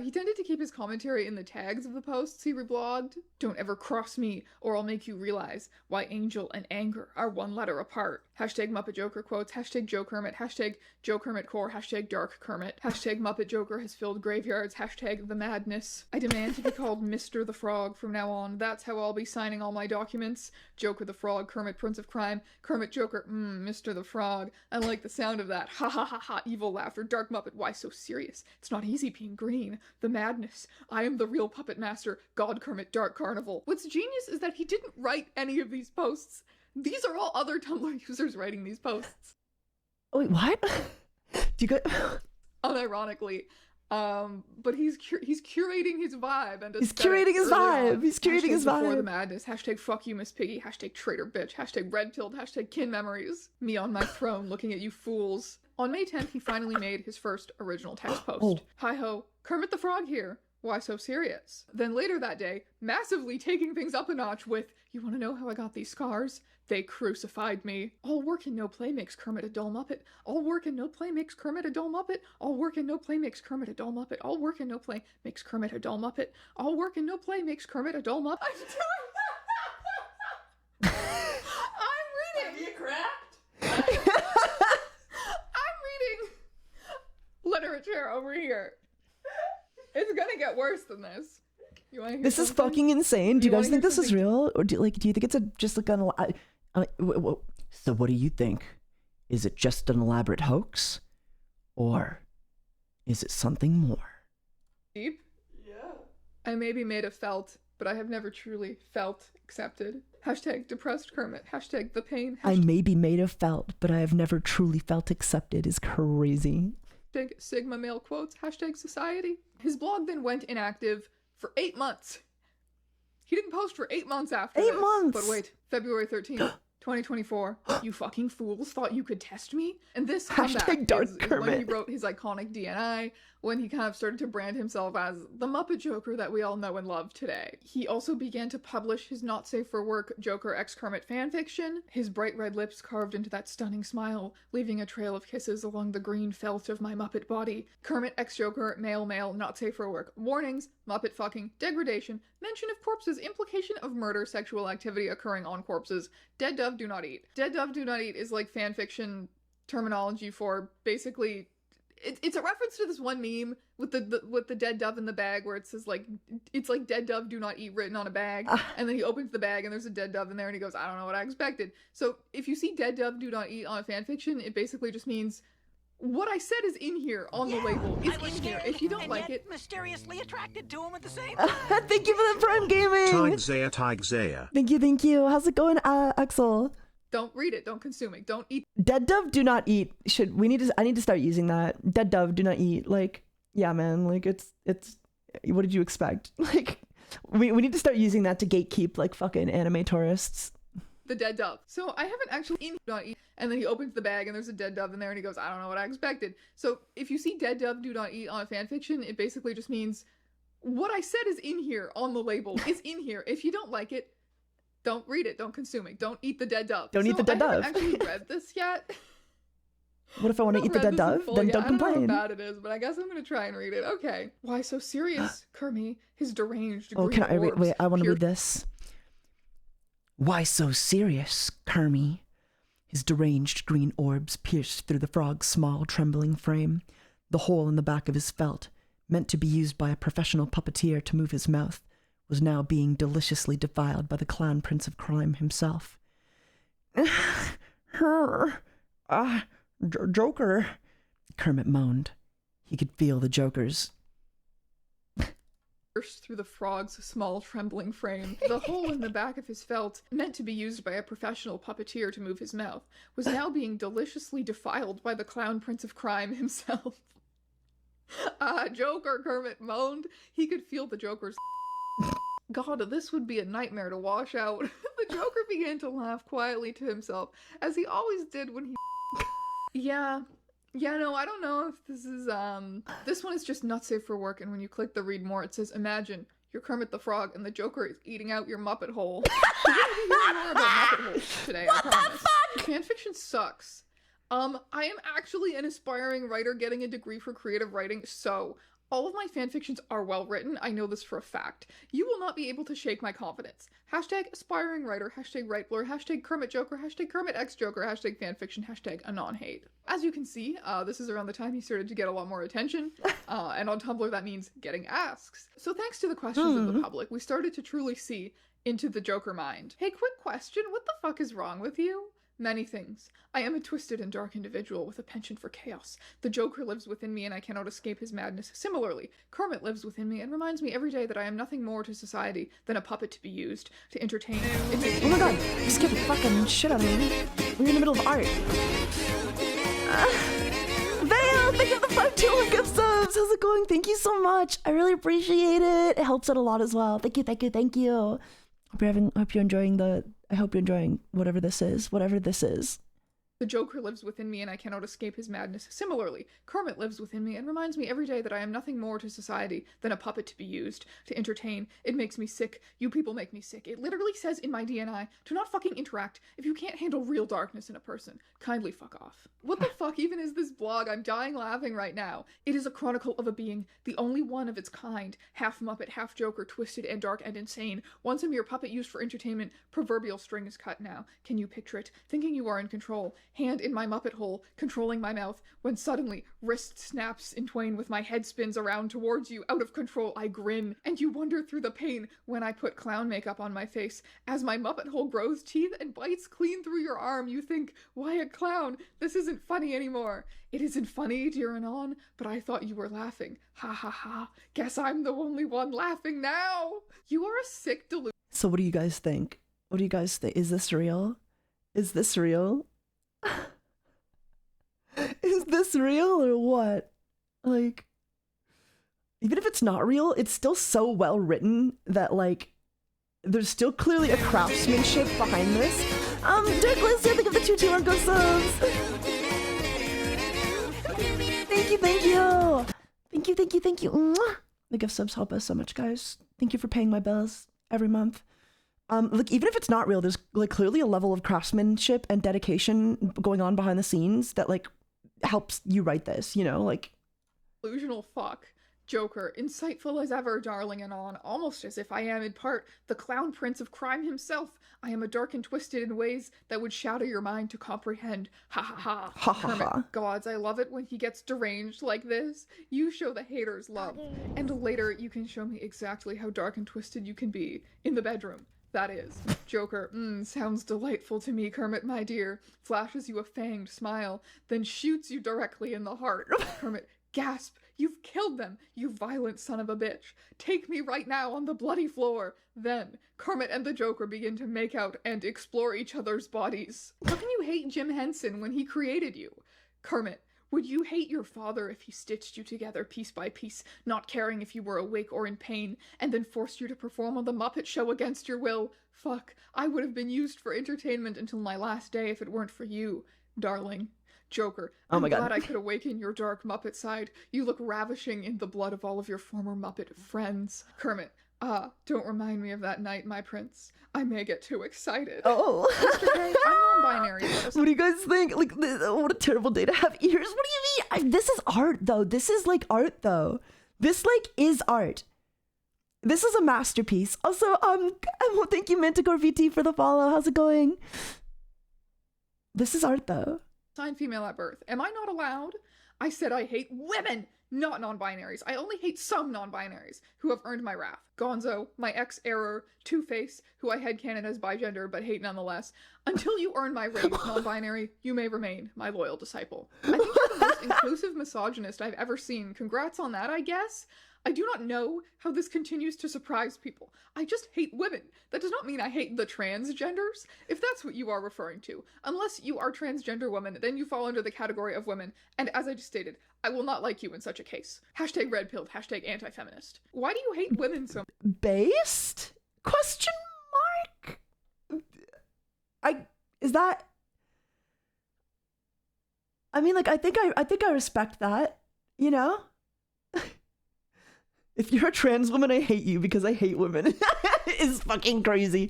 He tended to keep his commentary in the tags of the posts he reblogged. Don't ever cross me, or I'll make you realize why Angel and Anger are one letter apart. Hashtag Muppet Joker quotes, hashtag Joe Kermit, hashtag Joe Kermit core, hashtag Dark Kermit, hashtag Muppet Joker has filled graveyards, hashtag the madness. I demand to be called Mr. the Frog from now on. That's how I'll be signing all my documents. Joker the Frog, Kermit Prince of Crime, Kermit Joker, Mr. the Frog. I like the sound of that. Ha ha ha ha, evil laughter. Dark Muppet, why so serious? It's not easy being green. The madness. I am the real puppet master. God Kermit, Dark Carnival. What's genius is that he didn't write any of these posts. These are all other Tumblr users writing these posts. Oh, wait, what? Do you get... Unironically. But he's curating his vibe and he's curating his vibe. He's curating his vibe. Before the madness. Hashtag fuck you, Miss Piggy. Hashtag traitor bitch. Hashtag red pilled. Hashtag kin memories. Me on my throne looking at you fools. On May 10th, he finally made his first original text post. Hi ho, Kermit the Frog here. Why so serious? Then later that day, massively taking things up a notch with, you want to know how I got these scars? They crucified me. All work and no play makes Kermit a dull Muppet. All work and no play makes Kermit a dull Muppet. All work and no play makes Kermit a dull Muppet. All work and no play makes Kermit a dull Muppet. All work and no play makes Kermit a dull Muppet. I'm doing I'm reading. Are you cracked? I'm reading literature over here. It's gonna get worse than this. You wanna hear This is something? fucking insane. Do you You guys wanna think hear this is real, or do you think it's just like an? So what do you think? Is it just an elaborate hoax, or is it something more? Deep? Yeah. I may be made of felt, but I have never truly felt accepted. Hashtag depressed Kermit. Hashtag the pain. I may be made of felt, but I have never truly felt accepted is crazy. Hashtag Sigma male quotes. Hashtag society. His blog then went inactive for 8 months. He didn't post for 8 months after 8 this. months! But wait, February 13th. 2024, you fucking fools thought you could test me? And this comeback Dark is when he Kermit. wrote his iconic DNI, when he kind of started to brand himself as the Muppet Joker that we all know and love today. He also began to publish his not safe for work Joker x Kermit fanfiction, his bright red lips carved into that stunning smile, leaving a trail of kisses along the green felt of my Muppet body. Kermit x Joker, male, not safe for work. Warnings, Muppet fucking, degradation, mention of corpses, implication of murder, sexual activity occurring on corpses. Dead dove do not eat. Dead dove do not eat is like fanfiction terminology for basically it's a reference to this one meme with the dead dove in the bag where it says like it's like dead dove do not eat written on a bag, and then he opens the bag and there's a dead dove in there and he goes, I don't know what I expected. So if you see dead dove do not eat on a fanfiction, it basically just means what I said is in here on the label. Is in here. If you don't like it, mysteriously attracted to him at the same time. Thank you for the Prime Gaming. TaigaxHolic. Thank you. How's it going, Axel? don't read it, don't consume it, don't eat. Dead dove do not eat. I need to start using that. Dead dove do not eat. Like, yeah, man. Like it's. What did you expect? Like, we need to start using that to gatekeep like fucking anime tourists. The dead dove. So I haven't actually not eat, and then he opens the bag and there's a dead dove in there and he goes, I don't know what I expected. So if you see dead dove do not eat on a fanfiction, it basically just means what I said is in here on the label. Is in here. If you don't like it, don't read it, don't consume it, don't eat the dead dove. Don't eat the dead dove. I haven't actually read this yet. What if I want to eat the dead dove? Then don't complain. I don't know how bad it is, but I guess I'm gonna try and read it. Okay. Why so serious, Kermie? His deranged green can I read? orbs Wait, I want to peer- read this. Why so serious, Kermie? His deranged green orbs pierced through the frog's small, trembling frame. The hole in the back of his felt, meant to be used by a professional puppeteer to move his mouth, was now being deliciously defiled by the clown prince of crime himself. Joker, Kermit moaned. He could feel the Joker's Burst through the frog's small trembling frame. The hole in the back of his felt, meant to be used by a professional puppeteer to move his mouth, was now being deliciously defiled by the clown prince of crime himself. Joker, Kermit moaned. He could feel the Joker's God, this would be a nightmare to wash out. The Joker began to laugh quietly to himself, as he always did when he Yeah, no, I don't know if this is, this one is just not safe for work, and when you click the read more, it says, imagine, you're Kermit the Frog, and the Joker is eating out your Muppet hole. We're gonna be hearing more about Muppet holes today, I promise. Fanfiction sucks. I am actually an aspiring writer getting a degree for creative writing, so all of my fanfictions are well written. I know this for a fact. You will not be able to shake my confidence. Hashtag aspiring writer, hashtag writeblur, hashtag Kermit Joker, hashtag Kermit X Joker, hashtag fanfiction, hashtag anon-hate. As you can see, this is around the time he started to get a lot more attention, and on Tumblr that means getting asks. So thanks to the questions of the public, we started to truly see into the Joker mind. Hey, quick question, what the fuck is wrong with you? Many things. I am a twisted and dark individual with a penchant for chaos. The Joker lives within me and I cannot escape his madness. Similarly, Kermit lives within me and reminds me every day that I am nothing more to society than a puppet to be used to entertain. Oh my god, you scared the fucking shit out of me. We're in the middle of art. Vale, thank you for the 5 2 gift subs. How's it going? Thank you so much. I really appreciate it. It helps out a lot as well. Thank you, thank you, thank you. Hope you're enjoying whatever this is. The Joker lives within me and I cannot escape his madness. Similarly, Kermit lives within me and reminds me every day that I am nothing more to society than a puppet to be used to entertain. It makes me sick. You people make me sick. It literally says in my DNI to not fucking interact if you can't handle real darkness in a person. Kindly fuck off. What the fuck even is this blog? I'm dying laughing right now. It is a chronicle of a being, the only one of its kind, half Muppet, half Joker, twisted and dark and insane. Once a mere puppet used for entertainment, proverbial string is cut now. Can you picture it? Thinking you are in control, hand in my Muppet hole, controlling my mouth, when suddenly wrist snaps in twain with my head spins around towards you. Out of control, I grin, and you wonder through the pain when I put clown makeup on my face. As my Muppet hole grows teeth and bites clean through your arm, you think, why a clown? This isn't funny anymore. It isn't funny, dear Anon, but I thought you were laughing. Ha ha ha. Guess I'm the only one laughing now. You are a sick delusion. So what do you guys think? Is this real? Is this real? Is this real or what? Like, even if it's not real, it's still so well written that, like, there's still clearly a craftsmanship behind this. Douglas, I think of the 2 2 Uncle subs. Thank you. Mwah. The gift subs help us so much, guys. Thank you for paying my bills every month. Look, even if it's not real, there's like clearly a level of craftsmanship and dedication going on behind the scenes that like helps you write this, you know, like. Delusional fuck. Joker, insightful as ever, darling Anon, almost as if I am in part the clown prince of crime himself. I am a dark and twisted in ways that would shatter your mind to comprehend. Ha ha ha. Ha ha Kermit, ha. gods, I love it when he gets deranged like this. You show the haters love. And later you can show me exactly how dark and twisted you can be. In the bedroom. That is. Joker, sounds delightful to me, Kermit, my dear. Flashes you a fanged smile, then shoots you directly in the heart. Kermit, gasp. You've killed them, you violent son of a bitch. Take me right now on the bloody floor. Then, Kermit and the Joker begin to make out and explore each other's bodies. How can you hate Jim Henson when he created you? Kermit, would you hate your father if he stitched you together piece by piece, not caring if you were awake or in pain, and then forced you to perform on the Muppet Show against your will? Fuck, I would have been used for entertainment until my last day if it weren't for you, darling. Joker, I'm glad I could awaken your dark Muppet side. You look ravishing in the blood of all of your former Muppet friends. Kermit, Don't remind me of that night, my prince. I may get too excited. Oh. Yesterday, I'm non-binary. What do you guys think? Like, what a terrible day to have ears. What do you mean? This is art, though. This is, like, art, though. This, like, is art. This is a masterpiece. Also, thank you, Manticore VT, for the follow. How's it going? This is art, though. Signed female at birth. Am I not allowed? I said I hate women, not non-binaries. I only hate some non-binaries who have earned my wrath. Gonzo, my ex-error, Two-Face, who I headcanon as bigender but hate nonetheless. Until you earn my rage, non-binary, you may remain my loyal disciple. I think you're the most inclusive misogynist I've ever seen. Congrats on that, I guess. I do not know how this continues to surprise people. I just hate women. That does not mean I hate the transgenders, if that's what you are referring to. Unless you are transgender women, then you fall under the category of women, and as I just stated, I will not like you in such a case. Hashtag red pilled, hashtag anti-feminist. Why do you hate women so much? Based? Question mark? I mean, like, I think I respect that, you know? If you're a trans woman, I hate you because I hate women. It's fucking crazy.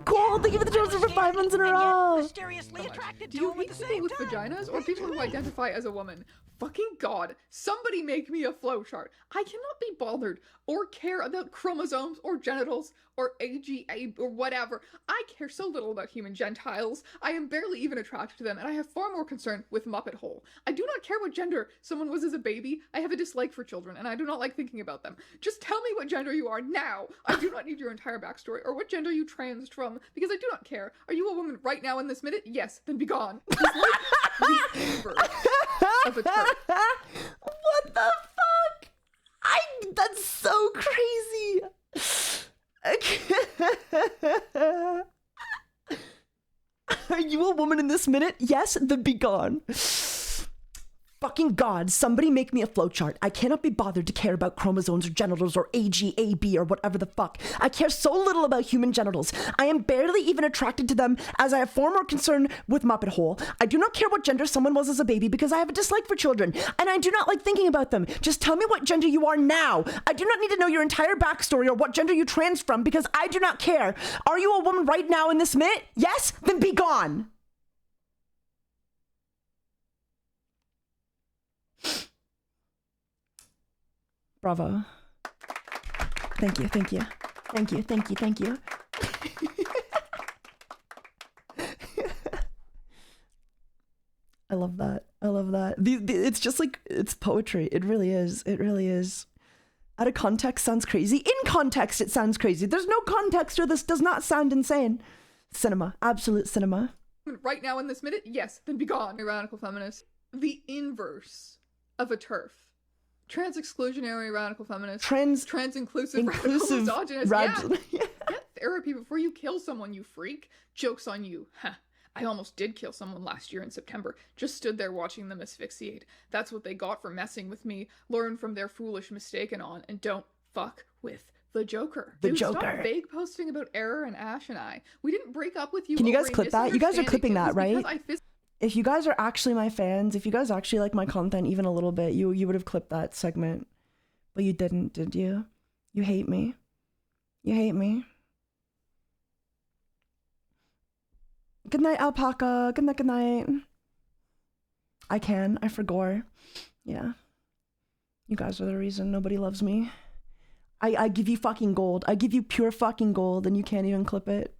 Cool, thank you for the Joseph for 5 months in a row. Do you hate people with vaginas or people who identify as a woman? Fucking God, somebody make me a flowchart. I cannot be bothered or care about chromosomes or genitals or AGA or whatever. I care so little about human gentiles. I am barely even attracted to them, and I have far more concern with Muppet hole. I do not care what gender someone was as a baby. I have a dislike for children, and I do not like thinking about them. Just tell me what gender you are now. I do not need your entire backstory or what gender you transed from, because I do not care. Are you a woman right now in this minute? Yes, then be gone. The inverse of a turf. What the fuck? That's so crazy. Are you a woman in this minute? Yes, then be gone. Fucking God, somebody make me a flowchart. I cannot be bothered to care about chromosomes or genitals or AGAB or whatever the fuck. I care so little about human genitals. I am barely even attracted to them, as I have far more concern with Muppet hole. I do not care what gender someone was as a baby because I have a dislike for children, and I do not like thinking about them. Just tell me what gender you are now. I do not need to know your entire backstory or what gender you trans from because I do not care. Are you a woman right now in this minute? Yes? Then be gone. Bravo. Thank you, thank you. Thank you, thank you, thank you. I love that. I love that. It's just like, it's poetry. It really is. It really is. Out of context sounds crazy. In context, it sounds crazy. There's no context or this does not sound insane. Cinema. Absolute cinema. Right now in this minute? Yes, then be gone. Radical feminist. The inverse of a turf. Trans-exclusionary radical feminist. Trans-inclusive radical misogynist. Yeah. Get therapy before you kill someone, you freak. Joke's on you. Huh. I almost did kill someone last year in September. Just stood there watching them asphyxiate. That's what they got for messing with me. Learn from their foolish mistake and don't fuck with the Joker. Dude, stop vague posting about Error and Ash and I. We didn't break up with you. Can you guys clip that? You guys are clipping that, right? If you guys are actually my fans, if you guys actually like my content even a little bit, you would have clipped that segment. But you didn't, did you? You hate me. You hate me. Good night, Alpaca. Good night, good night. I forgore. Yeah. You guys are the reason nobody loves me. I give you fucking gold. I give you pure fucking gold and you can't even clip it.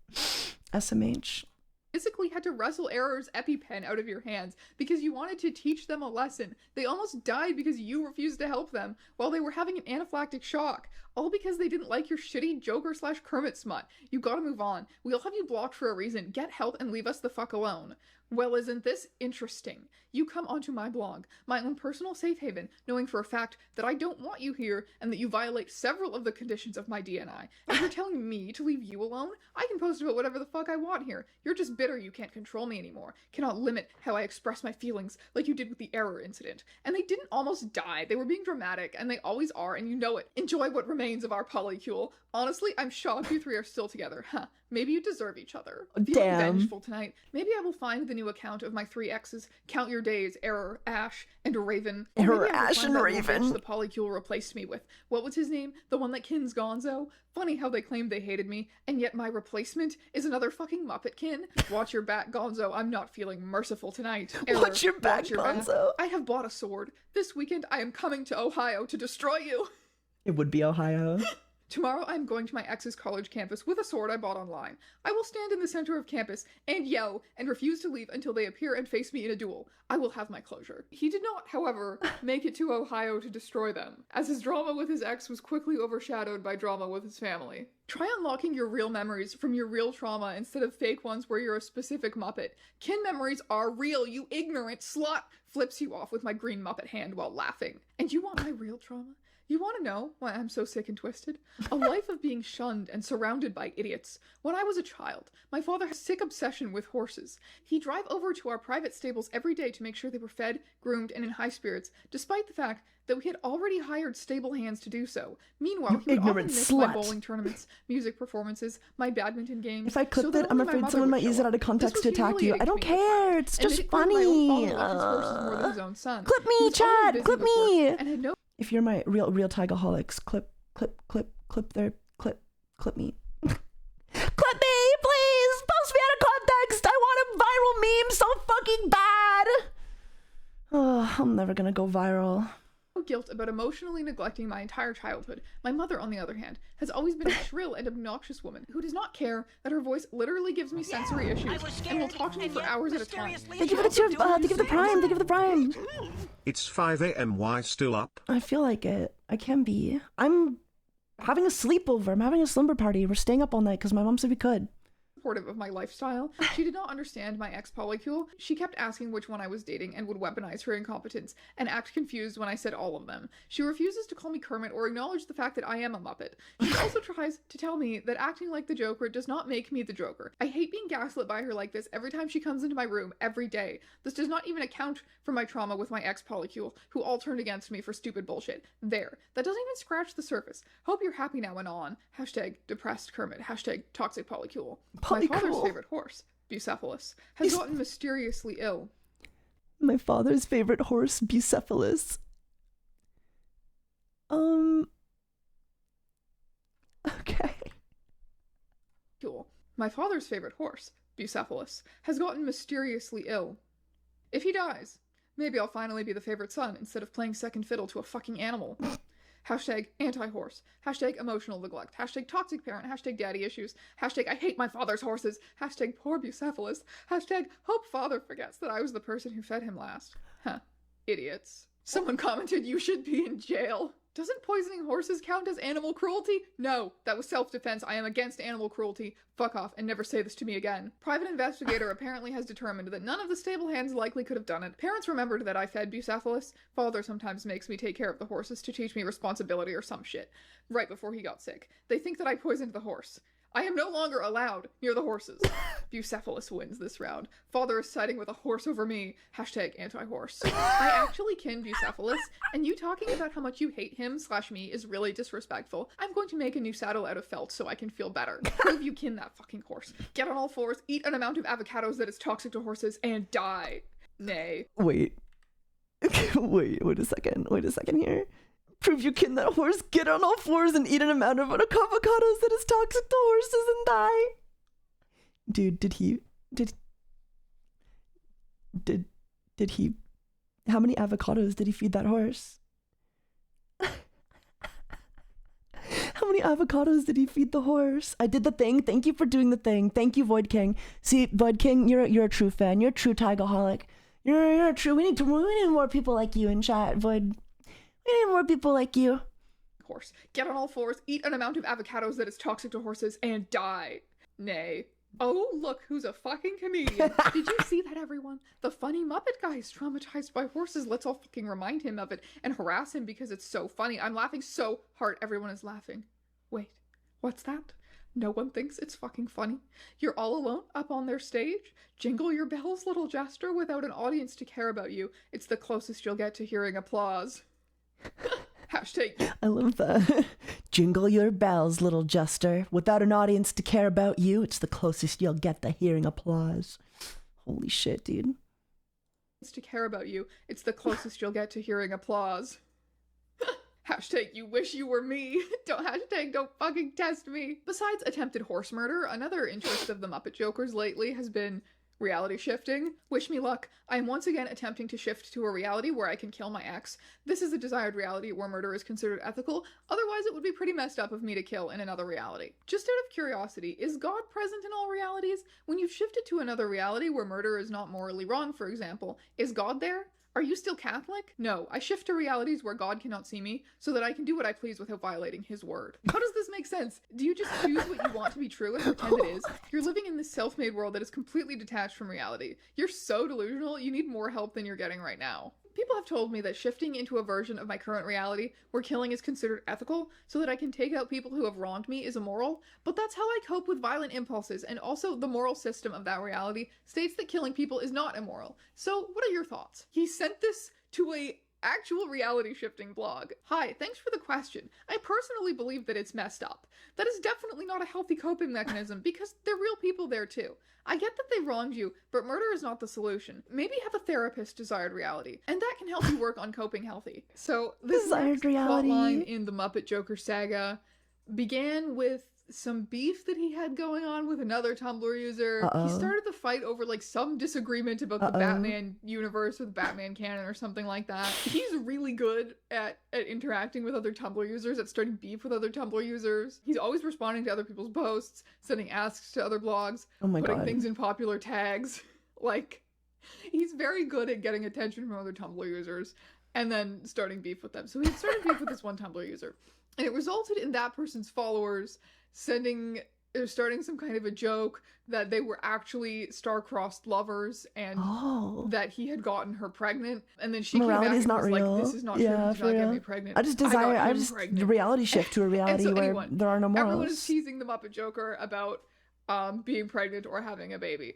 SMH. Physically had to wrestle Error's EpiPen out of your hands because you wanted to teach them a lesson. They almost died because you refused to help them while they were having an anaphylactic shock. All because they didn't like your shitty Joker/Kermit smut. You gotta move on. We'll have you blocked for a reason. Get help and leave us the fuck alone. Well, isn't this interesting? You come onto my blog, my own personal safe haven, knowing for a fact that I don't want you here and that you violate several of the conditions of my DNI. And you're telling me to leave you alone? I can post about whatever the fuck I want here. You're just bitter you can't control me anymore. Cannot limit how I express my feelings like you did with the Error incident. And they didn't almost die. They were being dramatic, and they always are, and you know it. Enjoy what remains of our polycule. Honestly, I'm shocked you three are still together. Huh. Maybe you deserve each other. Feeling vengeful tonight. Maybe I will find the new account of my 3 exes. Count your days, Error, Ash, and Raven. Error, Maybe I will Ash, find and that little Raven. bitch the polycule replaced me with. What was his name? The one that kins Gonzo? Funny how they claimed they hated me, and yet my replacement is another fucking Muppet kin. Watch your back, Gonzo. I'm not feeling merciful tonight. Error, Watch your back, Gonzo. I have bought a sword. This weekend I am coming to Ohio to destroy you. It would be Ohio. Tomorrow I am going to my ex's college campus with a sword I bought online. I will stand in the center of campus and yell and refuse to leave until they appear and face me in a duel. I will have my closure. He did not, however, make it to Ohio to destroy them, as his drama with his ex was quickly overshadowed by drama with his family. Try unlocking your real memories from your real trauma instead of fake ones where you're a specific Muppet. Kin memories are real, you ignorant slut! Flips you off with my green Muppet hand while laughing. And you want my real trauma? You want to know why I'm so sick and twisted? A life of being shunned and surrounded by idiots. When I was a child, my father had a sick obsession with horses. He'd drive over to our private stables every day to make sure they were fed, groomed, and in high spirits, despite the fact that we had already hired stable hands to do so. Meanwhile, he would often miss my bowling tournaments, music performances, my badminton games. If I clip it, I'm afraid someone might use it out of context to attack you. I don't care. It's just funny. Clip me, Chad. Clip me. If you're my real TaigaxHolics, clip me. Clip me, please! Post me out of context! I want a viral meme so fucking bad! Oh, I'm never gonna go viral. Guilt about emotionally neglecting my entire childhood. My mother, on the other hand, has always been a shrill and obnoxious woman who does not care that her voice literally gives me sensory issues and will talk to me for hours at a time. Thank you for the prime. Thank you for the prime. It's 5 a.m. Why still up? I feel like it. I can be. I'm having a sleepover. I'm having a slumber party. We're staying up all night because my mom said we could. Supportive of my lifestyle. She did not understand my ex-polycule. She kept asking which one I was dating and would weaponize her incompetence and act confused when I said all of them. She refuses to call me Kermit or acknowledge the fact that I am a Muppet. She also tries to tell me that acting like the Joker does not make me the Joker. I hate being gaslit by her like this every time she comes into my room every day. This does not even account for my trauma with my ex-polycule, who all turned against me for stupid bullshit. There. That doesn't even scratch the surface. Hope you're happy now and on. #depressed Kermit. #toxic polycule. My father's favorite horse, Bucephalus, has gotten mysteriously ill. My father's favorite horse, Bucephalus. Okay. My father's favorite horse, Bucephalus, has gotten mysteriously ill. If he dies, maybe I'll finally be the favorite son instead of playing second fiddle to a fucking animal. #anti-horse. #emotional neglect. #toxic parent. #daddy issues. #I hate my father's horses. #poor Bucephalus. #hope father forgets that I was the person who fed him last. Huh. Idiots. Someone commented you should be in jail. Doesn't poisoning horses count as animal cruelty? No, that was self-defense. I am against animal cruelty. Fuck off and never say this to me again. Private investigator apparently has determined that none of the stable hands likely could have done it. Parents remembered that I fed Bucephalus. Father sometimes makes me take care of the horses to teach me responsibility or some shit. Right before he got sick. They think that I poisoned the horse. I am no longer allowed near the horses. Bucephalus wins this round. Father is siding with a horse over me. #anti-horse. I actually kin Bucephalus, and you talking about how much you hate him/me is really disrespectful. I'm going to make a new saddle out of felt so I can feel better. Prove you kin that fucking horse. Get on all fours, eat an amount of avocados that is toxic to horses, and die. Nay. Wait. Wait a second here. Prove you kin that horse, get on all fours and eat an amount of avocados that is toxic to horses and die. Dude, did he how many avocados did he feed that horse? How many avocados did he feed the horse? I did the thing. Thank you for doing the thing. Thank you, Void King. See, Void King, you're a true fan. You're a true TaigaxHolic. You're a true. We need more people like you in chat, Void. We need more people like you. Horse. Get on all fours, eat an amount of avocados that is toxic to horses, and die. Nay. Oh, look who's a fucking comedian. Did you see that, everyone? The funny Muppet guy is traumatized by horses. Let's all fucking remind him of it and harass him because it's so funny. I'm laughing so hard. Everyone is laughing. Wait, what's that? No one thinks it's fucking funny. You're all alone up on their stage? Jingle your bells, little jester, without an audience to care about you. It's the closest you'll get to hearing applause. I love that. Jingle your bells, little jester. Without an audience to care about you, it's the closest you'll get to hearing applause. Holy shit, dude. To care about you, it's the closest you'll get to hearing applause. Hashtag you wish you were me. Don't fucking test me. Besides attempted horse murder, another interest of the Muppet Jokers lately has been reality shifting. Wish me luck. I am once again attempting to shift to a reality where I can kill my ex. This is a desired reality where murder is considered ethical, otherwise it would be pretty messed up of me to kill in another reality. Just out of curiosity, is God present in all realities? When you've shifted to another reality where murder is not morally wrong, for example, is God there? Are you still Catholic? No, I shift to realities where God cannot see me, so that I can do what I please without violating his word. How does this make sense? Do you just choose what you want to be true and pretend it is? You're living in this self-made world that is completely detached from reality. You're so delusional, you need more help than you're getting right now. People have told me that shifting into a version of my current reality where killing is considered ethical so that I can take out people who have wronged me is immoral, but that's how I cope with violent impulses, and also the moral system of that reality states that killing people is not immoral. So what are your thoughts? He sent this to a actual reality shifting blog. Hi, thanks for the question. I personally believe that it's messed up. That is definitely not a healthy coping mechanism because they're real people there too. I get that they wronged you, but murder is not the solution. Maybe have a therapist desired reality, and that can help you work on coping healthy. So this Desired reality plotline in the Muppet Joker saga began with some beef that he had going on with another Tumblr user. He started the fight over like some disagreement about the Batman universe or the Batman canon or something like that. He's really good at interacting with other Tumblr users, at starting beef with other Tumblr users. He's always responding to other people's posts, sending asks to other blogs, putting things in popular tags. Like, he's very good at getting attention from other Tumblr users and then starting beef with them. So he started beef with this one Tumblr user, and it resulted in that person's followers starting some kind of a joke that they were actually star-crossed lovers and that he had gotten her pregnant, and then she Morality's came back and was not real. like, this is not true, he did not get me pregnant. I just reality shift to a reality so where anyone, there are no morals. Everyone is teasing the Muppet Joker about being pregnant or having a baby,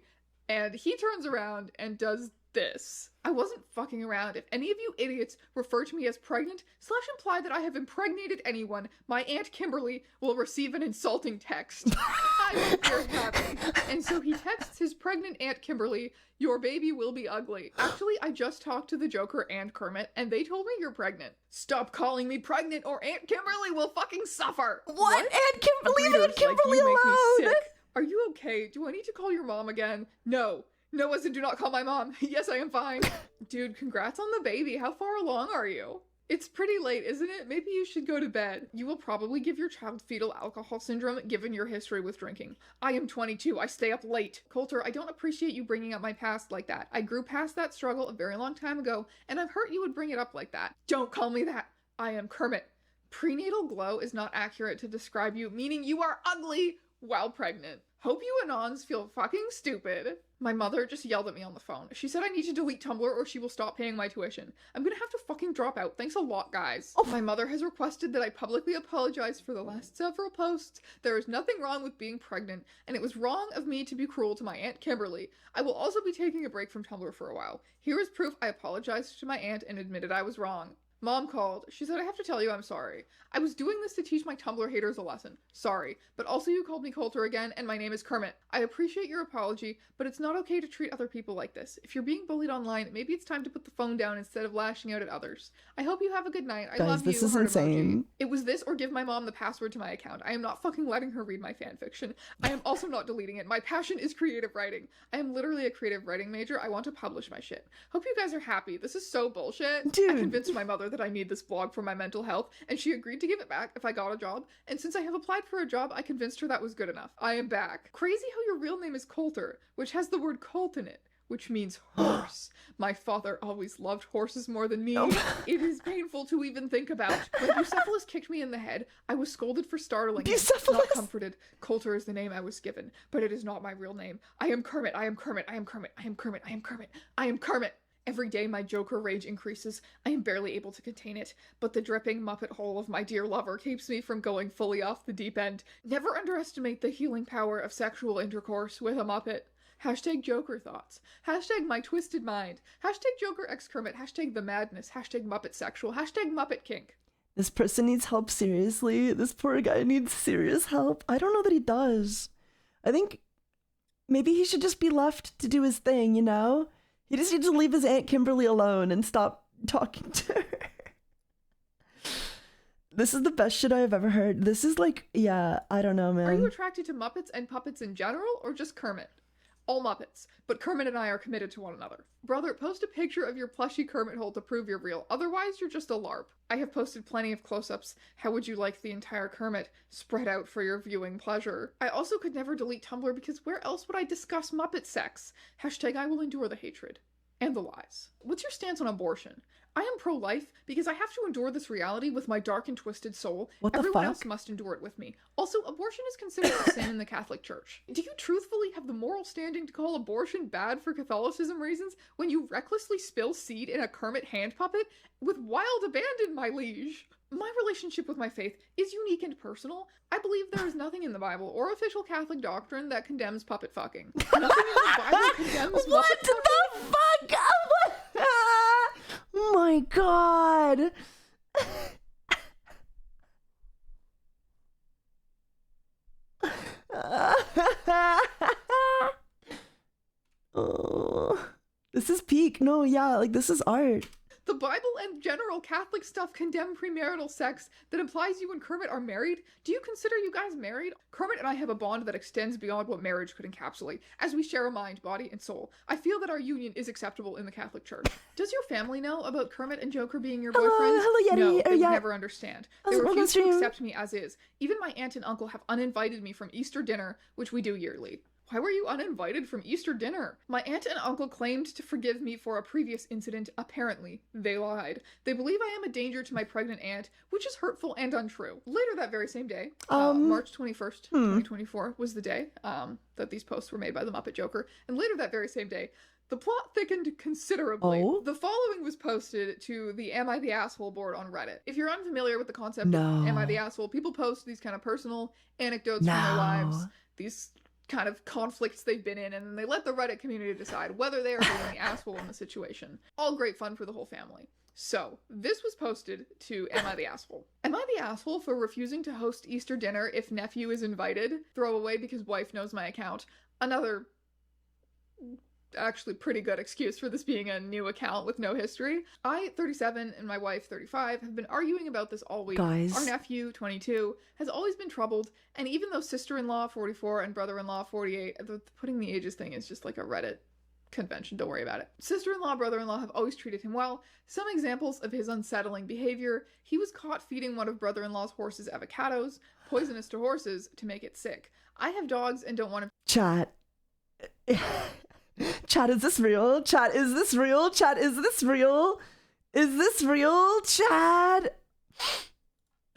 and he turns around and does this. I wasn't fucking around. If any of you idiots refer to me as pregnant / imply that I have impregnated anyone, my Aunt Kimberly will receive an insulting text. I won't very happy. And so he texts his pregnant Aunt Kimberly, your baby will be ugly. Actually, I just talked to the Joker and Kermit, and they told me you're pregnant. Stop calling me pregnant or Aunt Kimberly will fucking suffer. What? Aunt Kimberly, leave Aunt Kimberly you make me alone. sick. Are you okay? Do I need to call your mom again? No. No, as in do not call my mom. Yes, I am fine. Dude, congrats on the baby. How far along are you? It's pretty late, isn't it? Maybe you should go to bed. You will probably give your child fetal alcohol syndrome given your history with drinking. I am 22. I stay up late. Coulter, I don't appreciate you bringing up my past like that. I grew past that struggle a very long time ago, and I've heard you would bring it up like that. Don't call me that. I am Kermit. Prenatal glow is not accurate to describe you, meaning you are ugly while pregnant. Hope you Anons feel fucking stupid. My mother just yelled at me on the phone. She said I need to delete Tumblr or she will stop paying my tuition. I'm gonna have to fucking drop out. Thanks a lot, guys. My mother has requested that I publicly apologize for the last several posts. There is nothing wrong with being pregnant, and it was wrong of me to be cruel to my Aunt Kimberly. I will also be taking a break from Tumblr for a while. Here is proof I apologized to my aunt and admitted I was wrong. Mom called. She said, I have to tell you I'm sorry. I was doing this to teach my Tumblr haters a lesson. Sorry. But also you called me Coulter again, and my name is Kermit. I appreciate your apology, but it's not okay to treat other people like this. If you're being bullied online, maybe it's time to put the phone down instead of lashing out at others. I hope you have a good night. I love you. Guys, this is insane. It was this or give my mom the password to my account. I am not fucking letting her read my fanfiction. I am also not deleting it. My passion is creative writing. I am literally a creative writing major. I want to publish my shit. Hope you guys are happy. This is so bullshit. Dude. I convinced my mother that I need this blog for my mental health, and she agreed to give it back if I got a job, and since I have applied for a job, I convinced her that was good enough. I am back. Crazy how your real name is Coulter, which has the word colt in it, which means horse. My father always loved horses more than me. It is painful to even think about. When Bucephalus kicked me in the head, I was scolded for startling him. Not comforted. Coulter is the name I was given, but it is not my real name. I am Kermit. I am Kermit. I am Kermit. I am Kermit. I am Kermit. I am Kermit. Every day my Joker rage increases. I am barely able to contain it, but the dripping Muppet hole of my dear lover keeps me from going fully off the deep end. Never underestimate the healing power of sexual intercourse with a Muppet. Hashtag Joker thoughts. Hashtag my twisted mind. Hashtag Joker x Kermit. Hashtag the madness. Hashtag Muppet sexual. Hashtag Muppet kink. This person needs help seriously. This poor guy needs serious help. I don't know that he does. I think Maybe he should just be left to do his thing, you know? He just needs to leave his Aunt Kimberly alone and stop talking to her. This is the best shit I have ever heard. This is like, yeah, I don't know, man. Are you attracted to Muppets and puppets in general, or just Kermit? All Muppets, but Kermit and I are committed to one another. Brother, post a picture of your plushie Kermit hole to prove you're real, otherwise you're just a LARP. I have posted plenty of close-ups. How would you like the entire Kermit spread out for your viewing pleasure? I also could never delete Tumblr because where else would I discuss Muppet sex? Hashtag I will endure the hatred. And the lies. What's your stance on abortion? I am pro-life because I have to endure this reality with my dark and twisted soul. What the Everyone fuck? else must endure it with me. Also, abortion is considered a sin in the Catholic Church. Do you truthfully have the moral standing to call abortion bad for Catholicism reasons when you recklessly spill seed in a Kermit hand puppet? With wild abandon, my liege. My relationship with my faith is unique and personal. I believe there is nothing in the Bible or official Catholic doctrine that condemns puppet fucking. Nothing in the Bible condemns What Muppet the fuck? Oh my god. Oh, this is peak. No, yeah, like this is art. The Bible and general Catholic stuff condemn premarital sex that implies you and Kermit are married. Do you consider you guys married? Kermit and I have a bond that extends beyond what marriage could encapsulate, as we share a mind, body, and soul. I feel that our union is acceptable in the Catholic Church. Does your family know about Kermit and Joker being your boyfriends? Hello, Yeti. No, they would Yeah. never understand. They How's it refuse to going, accept me as is. Even my aunt and uncle have uninvited me from Easter dinner, which we do yearly. Why were you uninvited from Easter dinner? My aunt and uncle claimed to forgive me for a previous incident. Apparently, they lied. They believe I am a danger to my pregnant aunt, which is hurtful and untrue. Later that very same day, March 21st, 2024 was the day that these posts were made by the Muppet Joker. And later that very same day, the plot thickened considerably. Oh? The following was posted to the Am I the Asshole board on Reddit. If you're unfamiliar with the concept No. of Am I the Asshole, people post these kind of personal anecdotes from their No. lives, these kind of conflicts they've been in, and then they let the Reddit community decide whether they are being the asshole in the situation. All great fun for the whole family. So, this was posted to Am I the Asshole? Am I the asshole for refusing to host Easter dinner if nephew is invited? Throw away because wife knows my account. Another actually pretty good excuse for this being a new account with no history. I, 37, and my wife, 35, have been arguing about this all week. Guys. Our nephew, 22, has always been troubled, and even though sister-in-law, 44, and brother-in-law, 48, putting the ages thing is just like a Reddit convention, don't worry about it. Sister-in-law, brother-in-law have always treated him well. Some examples of his unsettling behavior: he was caught feeding one of brother-in-law's horses avocados, poisonous to horses, to make it sick. I have dogs and don't want to— Chat. Chat, is this real? Chat, is this real? Chat, is this real? Is this real? Chat.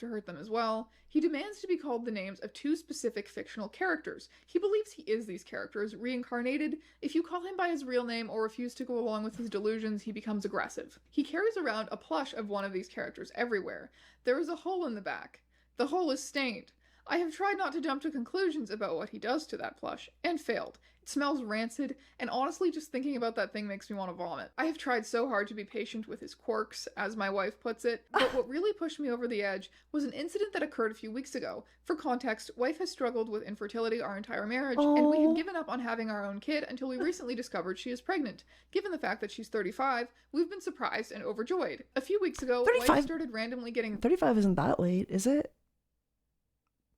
to hurt them as well. He demands to be called the names of two specific fictional characters. He believes he is these characters, reincarnated. If you call him by his real name or refuse to go along with his delusions, he becomes aggressive. He carries around a plush of one of these characters everywhere. There is a hole in the back. The hole is stained. I have tried not to jump to conclusions about what he does to that plush, and failed. It smells rancid, and honestly just thinking about that thing makes me want to vomit. I have tried so hard to be patient with his quirks, as my wife puts it, but what really pushed me over the edge was an incident that occurred a few weeks ago. For context, wife has struggled with infertility our entire marriage, and we had given up on having our own kid until we recently discovered she is pregnant. Given the fact that she's 35, we've been surprised and overjoyed. A few weeks ago, 35? wife started randomly getting 35 isn't that late, is it?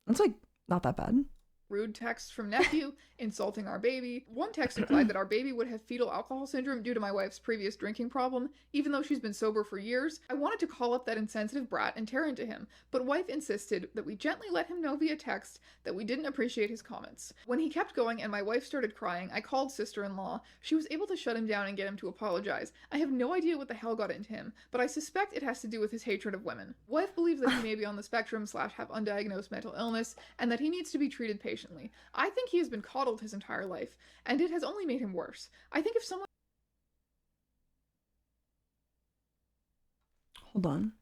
It's like not that bad. Rude texts from nephew, insulting our baby. One text implied that our baby would have fetal alcohol syndrome due to my wife's previous drinking problem, even though she's been sober for years. I wanted to call up that insensitive brat and tear into him, but wife insisted that we gently let him know via text that we didn't appreciate his comments. When he kept going and my wife started crying, I called sister-in-law. She was able to shut him down and get him to apologize. I have no idea what the hell got into him, but I suspect it has to do with his hatred of women. Wife believes that he may be on the spectrum / have undiagnosed mental illness, and that he needs to be treated patiently. I think he has been coddled his entire life, and it has only made him worse. I think if someone— Hold on.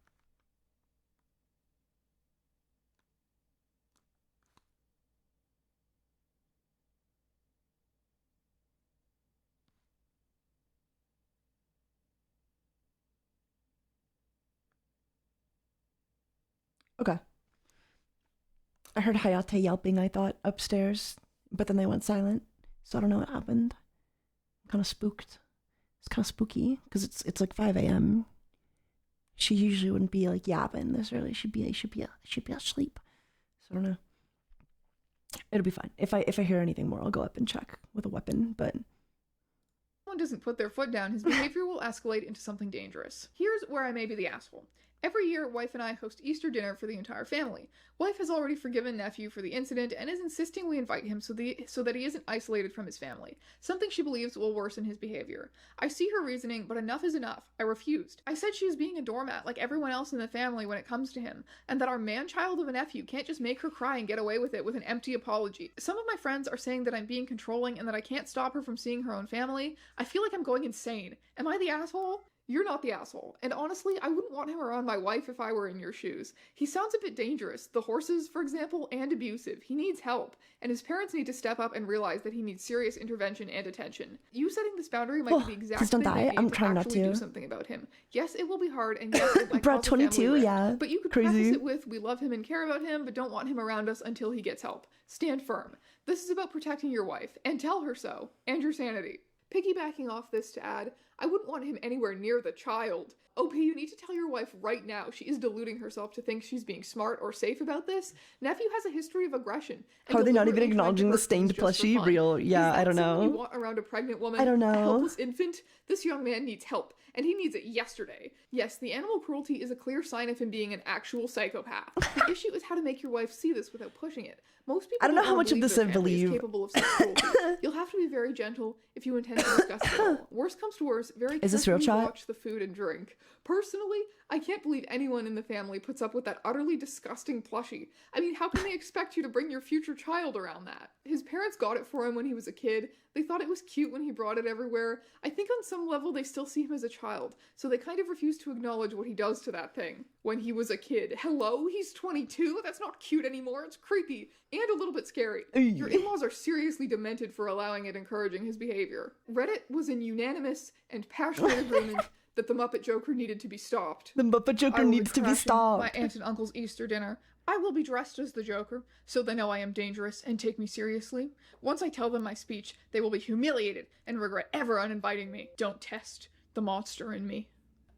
Okay. I heard Hayate yelping, I thought, upstairs, but then they went silent. So I don't know what happened. I'm kind of spooked. It's kind of spooky because it's like 5 a.m. She usually wouldn't be like yapping this early. She'd be asleep. So I don't know. It'll be fine. If I hear anything more, I'll go up and check with a weapon. But Someone doesn't put their foot down, his behavior will escalate into something dangerous. Here's where I may be the asshole. Every year, wife and I host Easter dinner for the entire family. Wife has already forgiven nephew for the incident and is insisting we invite him so that he isn't isolated from his family, something she believes will worsen his behavior. I see her reasoning, but enough is enough. I refused. I said she is being a doormat like everyone else in the family when it comes to him, and that our man-child of a nephew can't just make her cry and get away with it with an empty apology. Some of my friends are saying that I'm being controlling and that I can't stop her from seeing her own family. I feel like I'm going insane. Am I the asshole? You're not the asshole, and honestly, I wouldn't want him around my wife if I were in your shoes. He sounds a bit dangerous, the horses, for example, and abusive. He needs help, and his parents need to step up and realize that he needs serious intervention and attention. You setting this boundary might be the exact thing they need to actually do something about him. Yes, it will be hard, and yes, it might Bro, cause a family 22, rift, yeah. but you could Crazy. preface it with, we love him and care about him, but don't want him around us until he gets help. Stand firm. This is about protecting your wife, and tell her so, and your sanity. Piggybacking off this to add, I wouldn't want him anywhere near the child. OP, you need to tell your wife right now she is deluding herself to think she's being smart or safe about this. Nephew has a history of aggression. how are they not even deliberately trying to acknowledging the hurt stained things just for plushie? fun. Real, yeah, Is that I don't someone know. you want around a pregnant woman? I don't know. A helpless infant? This young man needs help, and he needs it yesterday. Yes, the animal cruelty is a clear sign of him being an actual psychopath. The issue is how to make your wife see this without pushing it. Most people I don't know don't how wanna much of this their I family is believe. capable of such cruelty. You'll have to be very gentle if you intend to discuss it at all. Worst comes to worst, very Is this real carefully chat? watch the food and drink. Personally, I can't believe anyone in the family puts up with that utterly disgusting plushie. I mean, how can they expect you to bring your future child around that? His parents got it for him when he was a kid. They thought it was cute when he brought it everywhere. I think on some level they still see him as a child, so they kind of refuse to acknowledge what he does to that thing. When he was a kid. Hello? He's 22? That's not cute anymore. It's creepy. And a little bit scary. Your in-laws are seriously demented for allowing and encouraging his behavior. Reddit was in unanimous and passionate agreement that the Muppet Joker needed to be stopped. The Muppet Joker I will needs to be crashing stopped. My aunt and uncle's Easter dinner. I will be dressed as the Joker, so they know I am dangerous and take me seriously. Once I tell them my speech, they will be humiliated and regret ever uninviting me. Don't test the monster in me.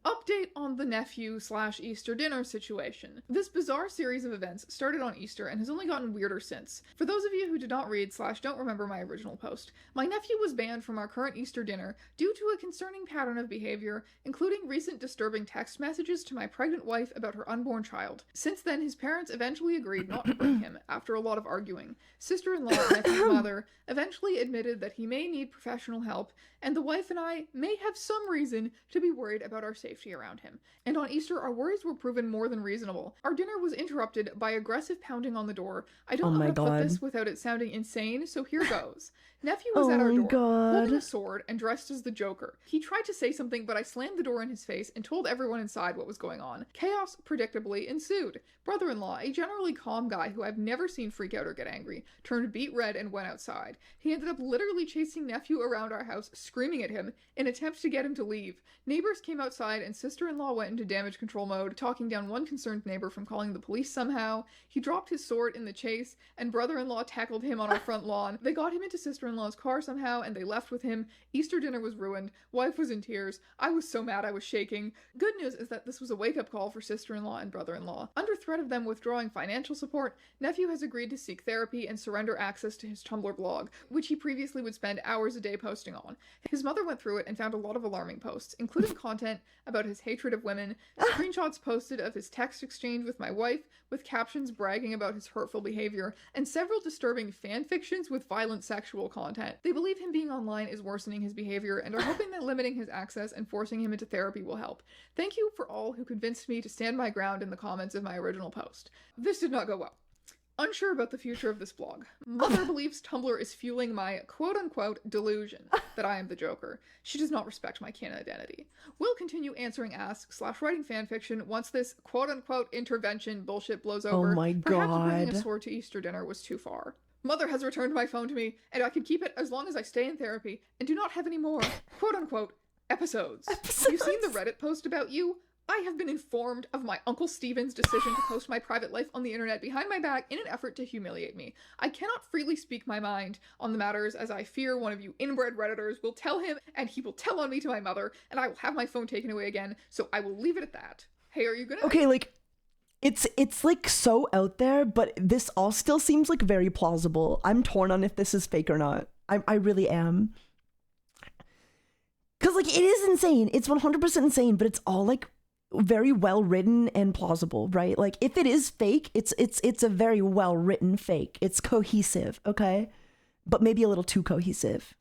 Update on the nephew/Easter dinner situation. This bizarre series of events started on Easter and has only gotten weirder since. For those of you who did not read/don't remember my original post, my nephew was banned from our current Easter dinner due to a concerning pattern of behavior, including recent disturbing text messages to my pregnant wife about her unborn child. Since then, his parents eventually agreed not to bring him, after a lot of arguing. Sister-in-law, nephew's mother, eventually admitted that he may need professional help, and the wife and I may have some reason to be worried about our safety around him. And on Easter, our worries were proven more than reasonable. Our dinner was interrupted by aggressive pounding on the door. I don't know how to put this without it sounding insane, so here goes. Nephew was at our door, holding a sword and dressed as the Joker. He tried to say something, but I slammed the door in his face and told everyone inside what was going on. Chaos predictably ensued. Brother-in-law, a generally calm guy who I've never seen freak out or get angry, turned beet red and went outside. He ended up literally chasing nephew around our house, screaming at him in an attempt to get him to leave. Neighbors came outside and sister-in-law went into damage control mode, talking down one concerned neighbor from calling the police somehow. He dropped his sword in the chase, and brother-in-law tackled him on our front lawn. They got him into sister-in-law's car somehow, and they left with him. Easter dinner was ruined. Wife was in tears. I was so mad I was shaking. Good news is that this was a wake-up call for sister-in-law and brother-in-law. Under threat of them withdrawing financial support, nephew has agreed to seek therapy and surrender access to his Tumblr blog, which he previously would spend hours a day posting on. His mother went through it and found a lot of alarming posts, including content about his hatred of women, screenshots posted of his text exchange with my wife, with captions bragging about his hurtful behavior, and several disturbing fanfictions with violent sexual content. They believe him being online is worsening his behavior and are hoping that limiting his access and forcing him into therapy will help. Thank you for all who convinced me to stand my ground in the comments of my original post. This did not go well. Unsure about the future of this blog. Mother believes Tumblr is fueling my quote-unquote delusion that I am the Joker. She does not respect my canon identity. Will continue answering asks/writing fanfiction once this quote-unquote intervention bullshit blows over. Oh my Perhaps bringing a god. sword to Easter dinner was too far. Mother has returned my phone to me, and I can keep it as long as I stay in therapy and do not have any more quote-unquote episodes. You've seen the Reddit post about you? I have been informed of my Uncle Steven's decision to post my private life on the internet behind my back in an effort to humiliate me. I cannot freely speak my mind on the matters, as I fear one of you inbred Redditors will tell him, and he will tell on me to my mother, and I will have my phone taken away again, so I will leave it at that. Hey, are you gonna— Okay, like, it's like so out there, but this all still seems like very plausible. I'm torn on if this is fake or not. I really am. Cause like it is insane. It's 100% insane, but it's all like very well written and plausible, right? Like if it is fake, it's a very well written fake. It's cohesive, okay? But maybe a little too cohesive.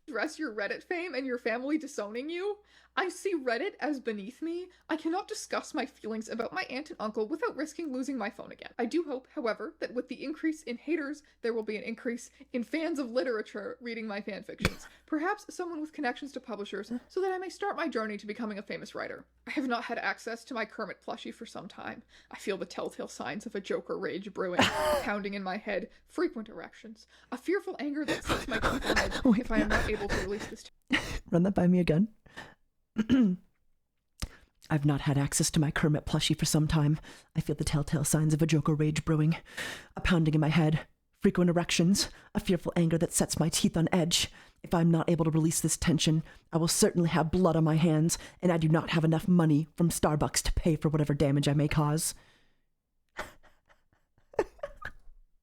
Address your Reddit fame and your family disowning you? I see Reddit as beneath me. I cannot discuss my feelings about my aunt and uncle without risking losing my phone again. I do hope, however, that with the increase in haters, there will be an increase in fans of literature reading my fanfictions. Perhaps someone with connections to publishers, so that I may start my journey to becoming a famous writer. I have not had access to my Kermit plushie for some time. I feel the telltale signs of a Joker rage brewing, pounding in my head, frequent erections, a fearful anger that sets my teeth on edge if I am not able to release this. Run that by me again. I've not had access to my Kermit plushie for some time. I feel the telltale signs of a Joker rage brewing, a pounding in my head, frequent erections, a fearful anger that sets my teeth on edge. If I'm not able to release this tension, I will certainly have blood on my hands, and I do not have enough money from Starbucks to pay for whatever damage I may cause.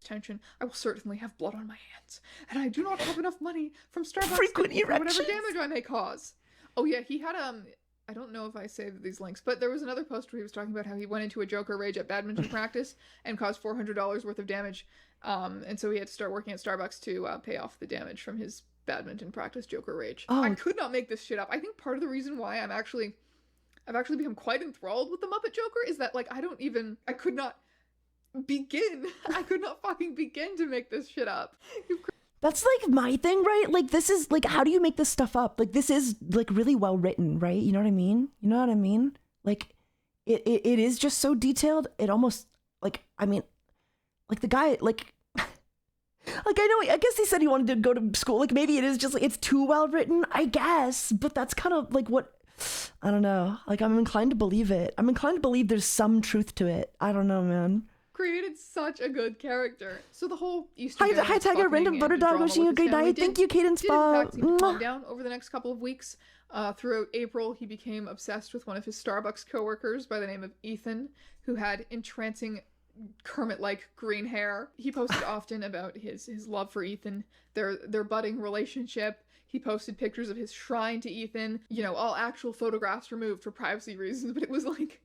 Tension, I will certainly have blood on my hands, and I do not have enough money from Starbucks Frequent to pay for whatever erections. damage I may cause. Oh yeah, he had I don't know if I saved these links, but there was another post where he was talking about how he went into a Joker rage at badminton practice and caused $400 worth of damage, and so he had to start working at Starbucks to pay off the damage from his badminton practice Joker rage. Oh. I could not make this shit up. I think part of the reason why I've actually become quite enthralled with the Muppet Joker is that like I could not fucking begin to make this shit up. That's like my thing, right? Like this is like, how do you make this stuff up? Like this is like really well written, right? You know what I mean? You know what I mean? Like it is just so detailed. It almost like, I mean, like the guy, like I guess he said he wanted to go to school. Like maybe it is just like, it's too well written, I guess, but that's kind of like what, I don't know. Like I'm inclined to believe it. I'm inclined to believe there's some truth to it. I don't know, man. Created such a good character. So the whole Easter Hi Tiger, random butter dog, wishing you a great night. Thank you, Cadence Bob. Did in fact seem to calm down over the next couple of weeks. Throughout April, he became obsessed with one of his Starbucks coworkers by the name of Ethan, who had entrancing Kermit-like green hair. He posted often about his love for Ethan, their budding relationship. He posted pictures of his shrine to Ethan, all actual photographs removed for privacy reasons, but it was like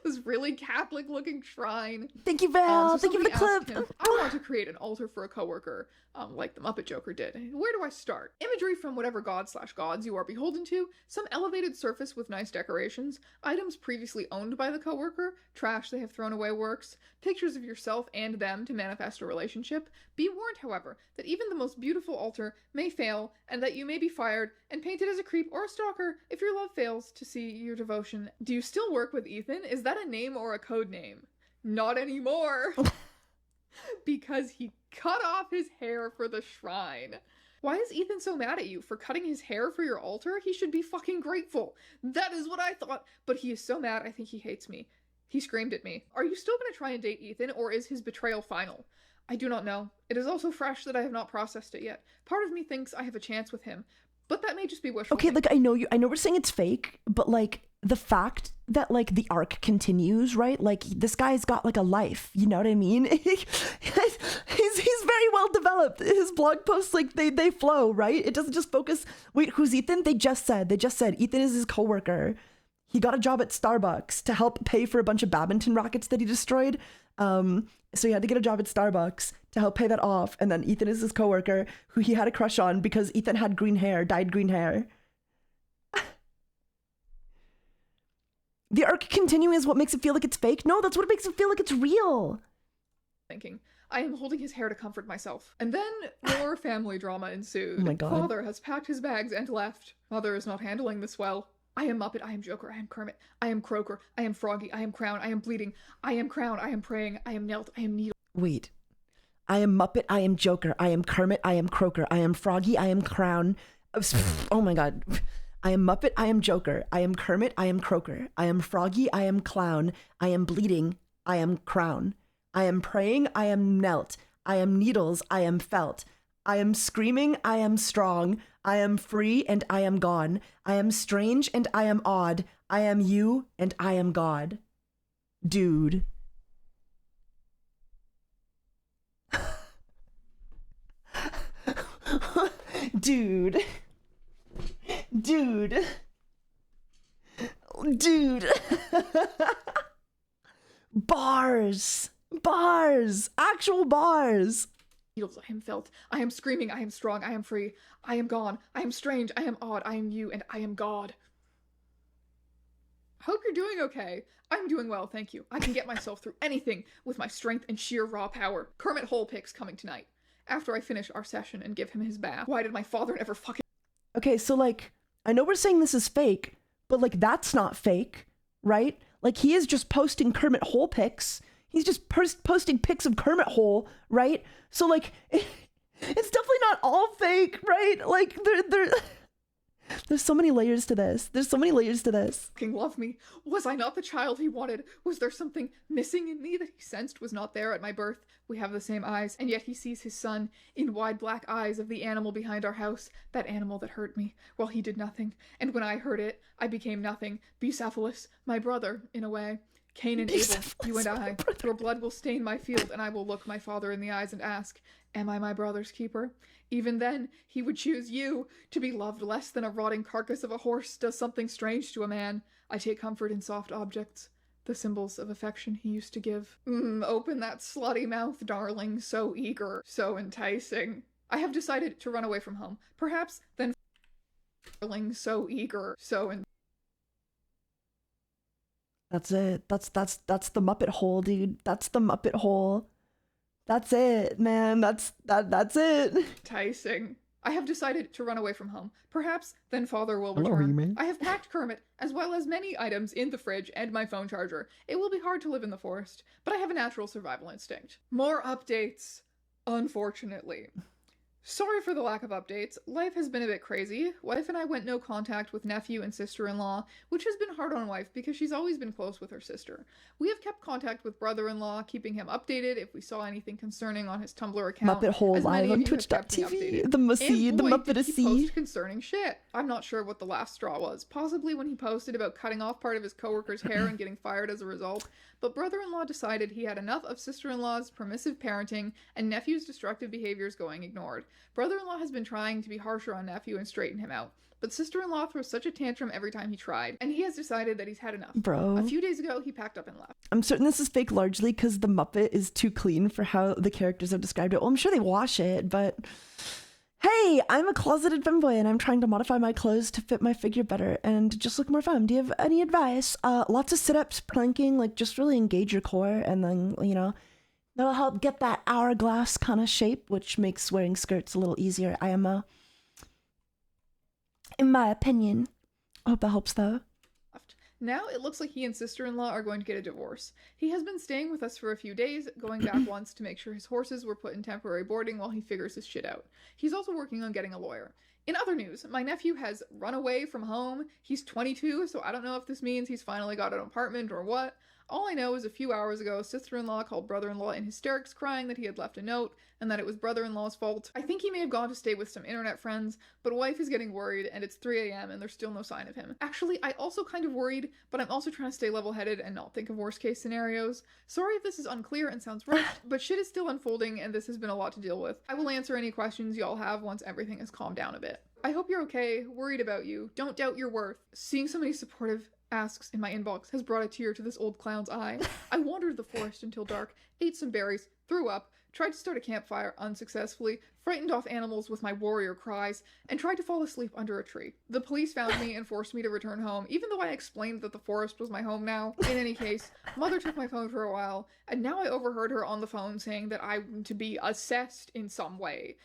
this really Catholic looking shrine. Thank you, Val. Thank you for the clip. Him, I want to create an altar for a coworker, like the Muppet Joker did. Where do I start? Imagery from whatever god/gods you are beholden to, some elevated surface with nice decorations, items previously owned by the coworker, trash they have thrown away works, pictures of yourself and them to manifest a relationship. Be warned, however, that even the most beautiful altar may fail, and that you may be fired and painted as a creep or a stalker if your love fails to see your devotion. Do you still work with Ethan? Is that a name or a code name? Not anymore. Because he cut off his hair for the shrine. Why is Ethan so mad at you for cutting his hair for your altar? He should be fucking grateful. That is what I thought. But he is so mad, I think he hates me. He screamed at me. Are you still going to try and date Ethan, or is his betrayal final? I do not know. It is also fresh that I have not processed it yet. Part of me thinks I have a chance with him, but that may just be wishful thinking. Like I know we're saying it's fake, but like the fact that like the arc continues, right? Like this guy's got like a life, you know what I mean? he's very well developed. His blog posts, like they flow, right? It doesn't just focus. Wait, who's Ethan? They just said Ethan is his coworker. He got a job at Starbucks to help pay for a bunch of badminton rackets that he destroyed. So he had to get a job at Starbucks to help pay that off. And then Ethan is his coworker who he had a crush on because Ethan had dyed green hair. The arc continuing is what makes it feel like it's fake? No, that's what makes it feel like it's real. Thinking, I am holding his hair to comfort myself. And then more family drama ensued. Oh my God. Father has packed his bags and left. Mother is not handling this well. I am Muppet, I am Joker, I am Kermit, I am Croaker, I am Froggy, I am Crown, I am Bleeding, I am Crown, I am Praying, I am Knelt, I am Needle. Wait. I am Muppet, I am Joker, I am Kermit, I am Croaker, I am Froggy, I am Crown. Oh my God. I am Muppet, I am Joker. I am Kermit, I am Croaker. I am Froggy, I am Clown. I am bleeding, I am Crown. I am praying, I am knelt. I am needles, I am felt. I am screaming, I am strong. I am free and I am gone. I am strange and I am odd. I am you and I am God. Dude. Dude. Dude. Dude. Bars. Bars. Actual bars. Needles, I am felt. I am screaming, I am strong, I am free. I am gone. I am strange, I am odd. I am you, and I am God. Hope you're doing okay. I'm doing well, thank you. I can get myself through anything with my strength and sheer raw power. Kermit Hole Pick's coming tonight. After I finish our session and give him his bath. Why did my father never fucking... Okay, so like, I know we're saying this is fake, but like that's not fake, right? Like he is just posting Kermit Hole pics. He's just posting pics of Kermit Hole, right? So like, it's definitely not all fake, right? Like there's so many layers to this. There's so many layers to this. Fucking love me. Was I not the child he wanted? Was there something missing in me that he sensed was not there at my birth? We have the same eyes, and yet he sees his son in wide black eyes of the animal behind our house, that animal that hurt me, while he did nothing. And when I heard it, I became nothing. Bucephalus, my brother, in a way. Cain and Abel, you and I, your blood will stain my field, and I will look my father in the eyes and ask, am I my brother's keeper? Even then, he would choose you. To be loved less than a rotting carcass of a horse does something strange to a man. I take comfort in soft objects, the symbols of affection he used to give. Open that slutty mouth, darling, so eager, so enticing. I have decided to run away from home. Perhaps then darling, so eager, so That's it. That's the Muppet hole, dude. That's the Muppet hole. That's it, man. That's it. enticing. I have decided to run away from home. Perhaps then father will return. I have packed Kermit, as well as many items in the fridge and my phone charger. It will be hard to live in the forest, but I have a natural survival instinct. More updates, unfortunately. Sorry for the lack of updates. Life has been a bit crazy. Wife and I went no contact with nephew and sister-in-law, which has been hard on wife because she's always been close with her sister. We have kept contact with brother-in-law, keeping him updated if we saw anything concerning on his Tumblr account. Muppet Hole live on Twitch.tv. The Muppet post concerning shit. I'm not sure what the last straw was. Possibly when he posted about cutting off part of his coworker's hair and getting fired as a result. But brother-in-law decided he had enough of sister-in-law's permissive parenting and nephew's destructive behaviors going ignored. Brother-in-law has been trying to be harsher on nephew and straighten him out, but sister-in-law throws such a tantrum every time he tried, and he has decided that he's had enough. Bro. A few days ago, he packed up and left. I'm certain this is fake largely because the Muppet is too clean for how the characters have described it. Well, I'm sure they wash it, but... Hey, I'm a closeted femboy and I'm trying to modify my clothes to fit my figure better and just look more fun. Do you have any advice? Lots of sit-ups, planking, like just really engage your core and then, you know, that'll help get that hourglass kind of shape, which makes wearing skirts a little easier. I am in my opinion. I hope that helps though. Now it looks like he and sister-in-law are going to get a divorce. He has been staying with us for a few days, going back once to make sure his horses were put in temporary boarding while he figures his shit out. He's also working on getting a lawyer. In other news, my nephew has run away from home. He's 22, so I don't know if this means he's finally got an apartment or what. All I know is a few hours ago, sister-in-law called brother-in-law in hysterics crying that he had left a note and that it was brother-in-law's fault. I think he may have gone to stay with some internet friends, but wife is getting worried and it's 3 a.m. and there's still no sign of him. Actually, I also kind of worried, but I'm also trying to stay level-headed and not think of worst-case scenarios. Sorry if this is unclear and sounds rushed, but shit is still unfolding and this has been a lot to deal with. I will answer any questions y'all have once everything has calmed down a bit. I hope you're okay, worried about you, don't doubt your worth. Seeing so many supportive asks in my inbox has brought a tear to this old clown's eye. I wandered the forest until dark, ate some berries, threw up, tried to start a campfire unsuccessfully, frightened off animals with my warrior cries, and tried to fall asleep under a tree. The police found me and forced me to return home, even though I explained that the forest was my home now. In any case, mother took my phone for a while, and now I overheard her on the phone saying that I'm to be assessed in some way.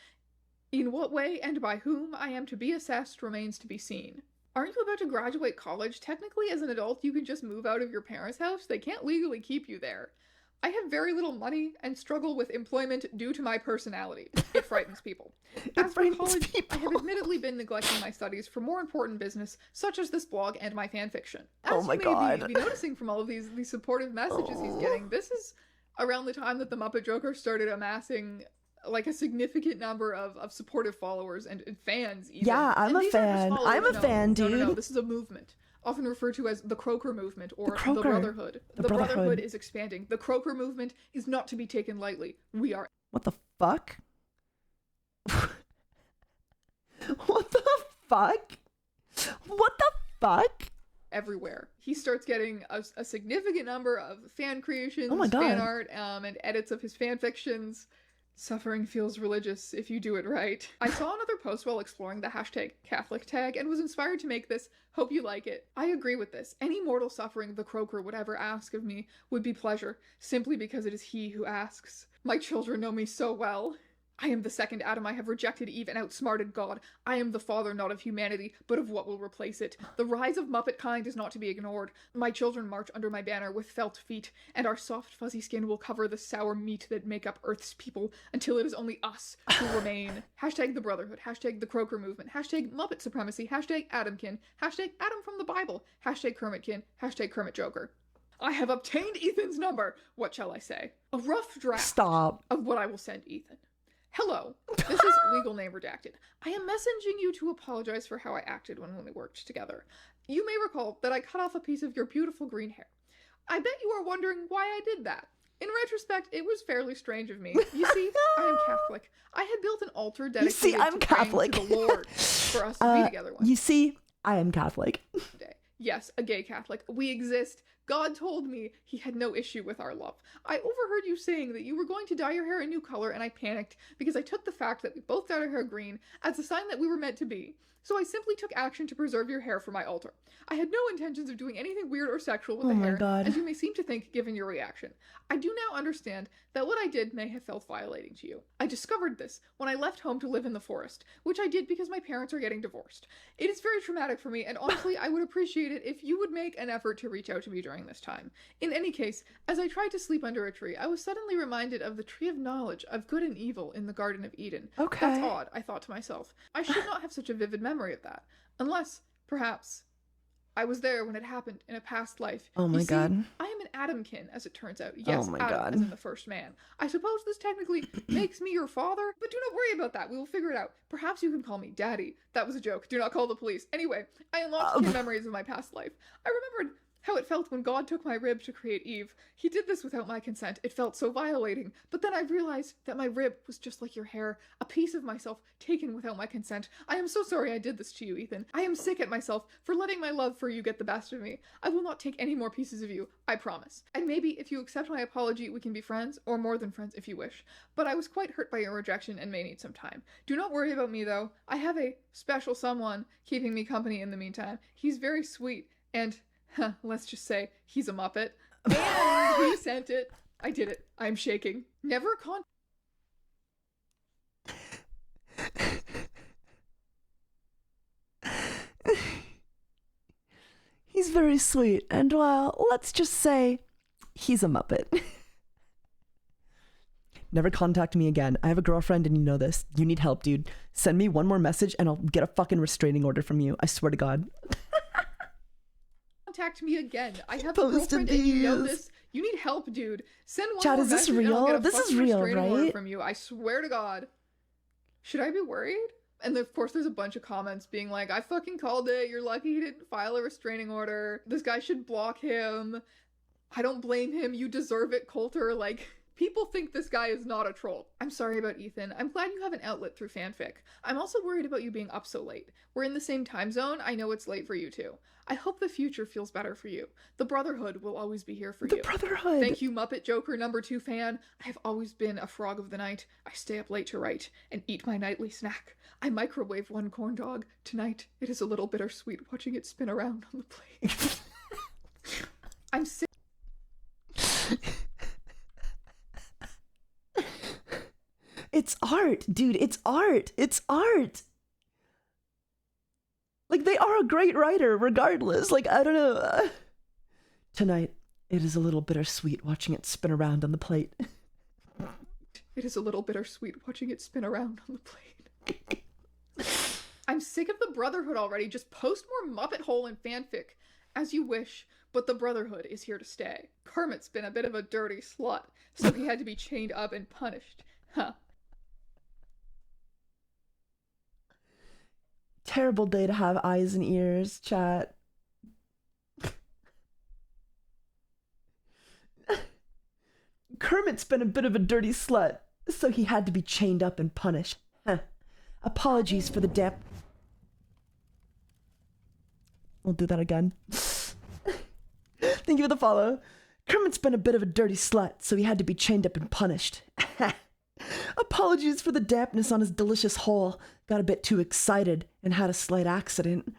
In what way and by whom I am to be assessed remains to be seen. Aren't you about to graduate college? Technically, as an adult, you can just move out of your parents' house. They can't legally keep you there. I have very little money and struggle with employment due to my personality. It frightens people. As for college, I have admittedly been neglecting my studies for more important business, such as this blog and my fanfiction. As you may be noticing from all of these supportive messages he's getting, this is around the time that the Muppet Joker started amassing like a significant number of supportive followers and fans even. Yeah, I'm a fan. I'm a fan, dude. No, this is a movement. Often referred to as the Croaker movement or the Brotherhood. The The Brotherhood. Brotherhood is expanding. The Croaker movement is not to be taken lightly. We are. What the fuck? What the fuck? What the fuck? Everywhere. He starts getting a significant number of fan creations, Oh my God. fan art, and edits of his fan fictions. Suffering feels religious if you do it right. I saw another post while exploring the hashtag Catholic tag and was inspired to make this. Hope you like it. I agree with this. Any mortal suffering the Croaker would ever ask of me would be pleasure, simply because it is he who asks. My children know me so well. I am the second Adam. I have rejected Eve and outsmarted God. I am the father not of humanity, but of what will replace it. The rise of Muppet kind is not to be ignored. My children march under my banner with felt feet, and our soft fuzzy skin will cover the sour meat that make up Earth's people until it is only us who remain. Hashtag the Brotherhood. Hashtag the Croaker movement. Hashtag Muppet supremacy. Hashtag Adamkin. Hashtag Adam from the Bible. Hashtag Kermitkin. Hashtag Kermit Joker. I have obtained Ethan's number. What shall I say? A rough draft of what I will send Ethan. Hello, this is legal name redacted. I am messaging you to apologize for how I acted when we worked together. You may recall that I cut off a piece of your beautiful green hair. I bet you are wondering why I did that. In retrospect, it was fairly strange of me. You see, I am Catholic. I had built an altar dedicated to praying to the Lord for us to be together one You see, I am Catholic. day. Yes, a gay Catholic. We exist. God told me he had no issue with our love. I overheard you saying that you were going to dye your hair a new color, and I panicked because I took the fact that we both dyed our hair green as a sign that we were meant to be. So I simply took action to preserve your hair for my altar. I had no intentions of doing anything weird or sexual with the hair, as you may seem to think given your reaction. I do now understand that what I did may have felt violating to you. I discovered this when I left home to live in the forest, which I did because my parents are getting divorced. It is very traumatic for me, and honestly, I would appreciate it if you would make an effort to reach out to me during this time. In any case, as I tried to sleep under a tree, I was suddenly reminded of the tree of knowledge of good and evil in the Garden of Eden. Okay. That's odd, I thought to myself. I should not have such a vivid memory of that. Unless, perhaps, I was there when it happened in a past life. Oh my God. I am an Adamkin, as it turns out. Yes, Oh my Adam, God. as in the first man. I suppose this technically makes me your father, but do not worry about that. We will figure it out. Perhaps you can call me Daddy. That was a joke. Do not call the police. Anyway, I unlocked two memories of my past life. I remembered how it felt when God took my rib to create Eve. He did this without my consent. It felt so violating. But then I realized that my rib was just like your hair, a piece of myself taken without my consent. I am so sorry I did this to you, Ethan. I am sick at myself for letting my love for you get the best of me. I will not take any more pieces of you, I promise. And maybe if you accept my apology, we can be friends, or more than friends if you wish. But I was quite hurt by your rejection and may need some time. Do not worry about me though. I have a special someone keeping me company in the meantime. He's very sweet and let's just say he's a Muppet. And he sent it. I did it. I'm shaking. Never He's very sweet, and well, let's just say he's a Muppet. Never contact me again. I have a girlfriend and you know this. You need help, dude. Send me one more message and I'll get a fucking restraining order from you. I swear to God. contact me again. I have a Posted girlfriend and you know these. this. You need help, dude. Send one Chad, more is this message and I'll real? get a This is fucking real, restraining order right? from you. I swear to God. Should I be worried? And of course there's a bunch of comments being like, I fucking called it. You're lucky he didn't file a restraining order. This guy should block him. I don't blame him. You deserve it, Coulter. Like, people think this guy is not a troll. I'm sorry about Ethan. I'm glad you have an outlet through fanfic. I'm also worried about you being up so late. We're in the same time zone. I know it's late for you too. I hope the future feels better for you. The Brotherhood will always be here for you. The Brotherhood! Thank you, Muppet Joker #2 fan. I have always been a frog of the night. I stay up late to write and eat my nightly snack. I microwave one corn dog. Tonight, it is a little bittersweet watching it spin around on the plate. I'm sick. It's art, dude. It's art. It's art. Like, they are a great writer, regardless. Like, I don't know. Tonight, It is a little bittersweet watching it spin around on the plate. It is a little bittersweet watching it spin around on the plate. I'm sick of the Brotherhood already. Just post more Muppet hole and fanfic as you wish, but the Brotherhood is here to stay. Kermit's been a bit of a dirty slut, so he had to be chained up and punished. Huh. Terrible day to have eyes and ears, chat. Kermit's been a bit of a dirty slut, so he had to be chained up and punished. Huh. Apologies for the damp. We'll do that again. Thank you for the follow. Kermit's been a bit of a dirty slut, so he had to be chained up and punished. Apologies for the dampness on his delicious hole. Got a bit too excited and had a slight accident.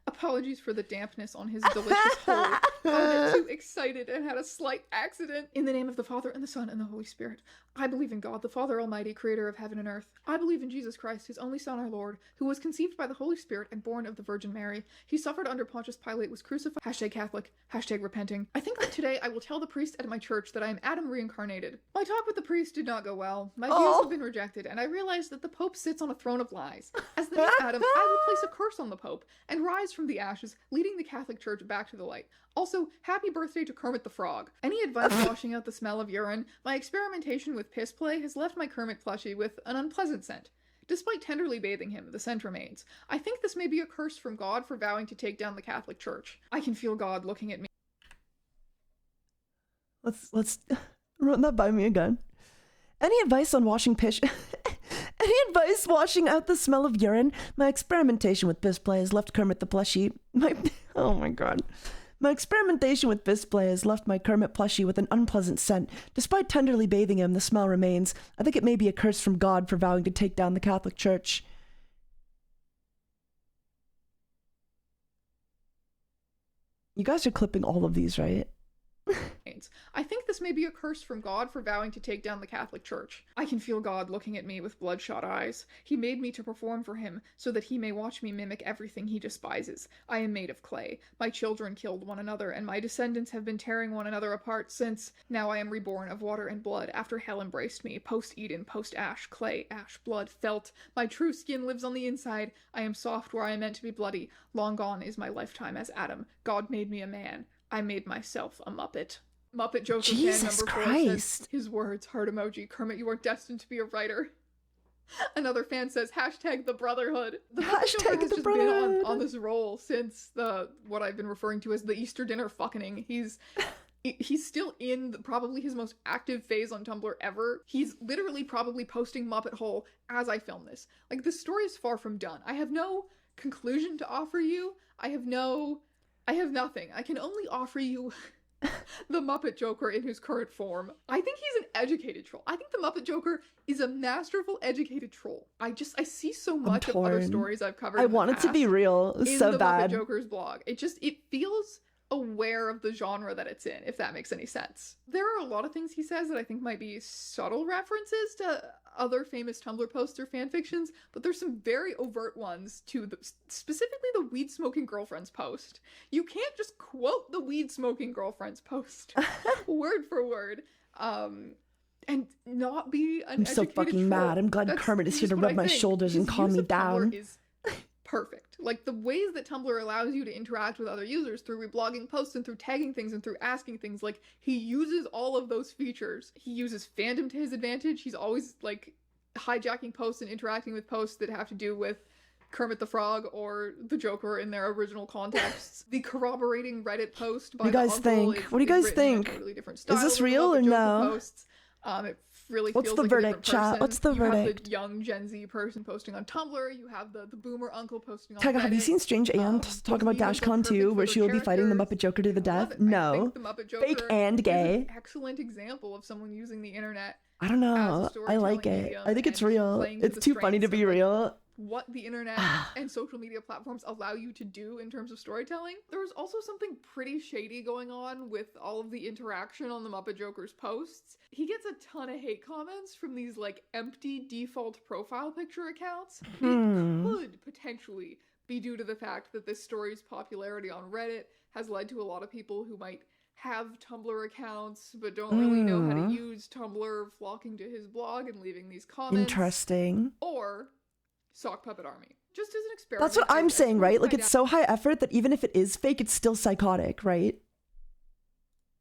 Apologies for the dampness on his delicious hole. Got a bit too excited and had a slight accident. In the name of the Father, and the Son, and the Holy Spirit. I believe in God, the Father Almighty, creator of heaven and earth. I believe in Jesus Christ, his only Son, our Lord, who was conceived by the Holy Spirit and born of the Virgin Mary. He suffered under Pontius Pilate, was crucified. #Catholic, #repenting. I think that today I will tell the priest at my church that I am Adam reincarnated. My talk with the priest did not go well. My views have been rejected, and I realized that the Pope sits on a throne of lies. As the new Adam, I will place a curse on the Pope and rise from the ashes, leading the Catholic Church back to the light. Also, happy birthday to Kermit the Frog. Any advice washing out the smell of urine? My experimentation with piss play has left my Kermit plushie with an unpleasant scent. Despite tenderly bathing him, the scent remains. I think this may be a curse from God for vowing to take down the Catholic Church. I can feel God looking at me. Let's run that by me again. Any advice on washing piss? Any advice washing out the smell of urine? My experimentation with piss play has left Kermit the plushie. Oh my god. My experimentation with fist play has left my Kermit plushie with an unpleasant scent. Despite tenderly bathing him, the smell remains. I think it may be a curse from God for vowing to take down the Catholic Church. You guys are clipping all of these, right? I think this may be a curse from God for vowing to take down the Catholic Church. I can feel God looking at me with bloodshot eyes. He made me to perform for him, so that he may watch me mimic everything he despises. I am made of clay. My children killed one another, and my descendants have been tearing one another apart since. Now I am reborn of water and blood, after hell embraced me, post-Eden, post-ash, clay, ash, blood, felt. My true skin lives on the inside. I am soft where I am meant to be bloody. Long gone is my lifetime as Adam. God made me a man. I made myself a Muppet. Muppet Joker Jesus fan number 4 Christ. says, his words, heart emoji, Kermit, you are destined to be a writer. Another fan says, #the Brotherhood. The Muppet Joker has just been on this roll since what I've been referring to as the Easter dinner fucking. He's still in probably his most active phase on Tumblr ever. He's literally probably posting Muppet Hole as I film this. Like, this story is far from done. I have no conclusion to offer you. I have nothing. I can only offer you the Muppet Joker in his current form. I think he's an educated troll. I think the Muppet Joker is a masterful educated troll. I see so much of other stories I've covered. I want it to be real so bad. Muppet Joker's blog. It feels aware of the genre that it's in, if that makes any sense. There are a lot of things he says that I think might be subtle references to other famous Tumblr posts or fanfictions, but there's some very overt ones to specifically the weed smoking girlfriends post. You can't just quote the weed smoking girlfriends post word for word and not be an I'm so fucking mad. I'm glad Kermit is here to rub my shoulders and calm me down. Is perfect. Like, the ways that Tumblr allows you to interact with other users through reblogging posts and through tagging things and through asking things, like, he uses all of those features. He uses fandom to his advantage. He's always, like, hijacking posts and interacting with posts that have to do with Kermit the Frog or the Joker in their original contexts. The corroborating Reddit post by What do you guys think? What do you guys think? Is this real or no? It really What's feels the like verdict, a different person. chat? What's the you verdict? have the young Gen Z person posting on Tumblr. You have the boomer uncle posting on Taiga, Reddit. have you seen Strange Aunt talk about DashCon 2, where she will be fighting the Muppet Joker to the death? No. The Muppet Joker Fake and gay. is an excellent example of someone using the internet. I don't know. I like it. medium I think it's and real. playing to It's the too funny to strengths be of, like, real. what the internet and social media platforms allow you to do in terms of storytelling. There was also something pretty shady going on with all of the interaction on the Muppet Joker's posts. He gets a ton of hate comments from these, like, empty default profile picture accounts. It could potentially be due to the fact that this story's popularity on Reddit has led to a lot of people who might have Tumblr accounts but don't really know how to use Tumblr flocking to his blog and leaving these comments. Interesting. Or Sock Puppet Army. Just as an experiment. That's what I'm saying, right? Like, it's so high effort that even if it is fake, it's still psychotic, right?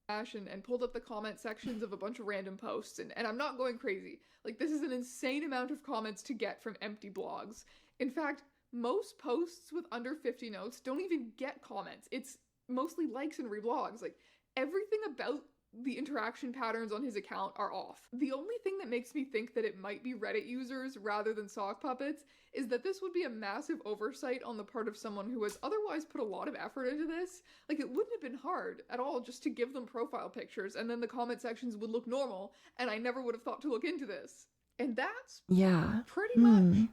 And pulled up the comment sections of a bunch of random posts, and I'm not going crazy. Like, this is an insane amount of comments to get from empty blogs. In fact, most posts with under 50 notes don't even get comments. It's mostly likes and reblogs. Like, everything about the interaction patterns on his account are off. The only thing that makes me think that it might be Reddit users rather than sock puppets is that this would be a massive oversight on the part of someone who has otherwise put a lot of effort into this. Like, it wouldn't have been hard at all just to give them profile pictures and then the comment sections would look normal, and I never would have thought to look into this. And that's pretty much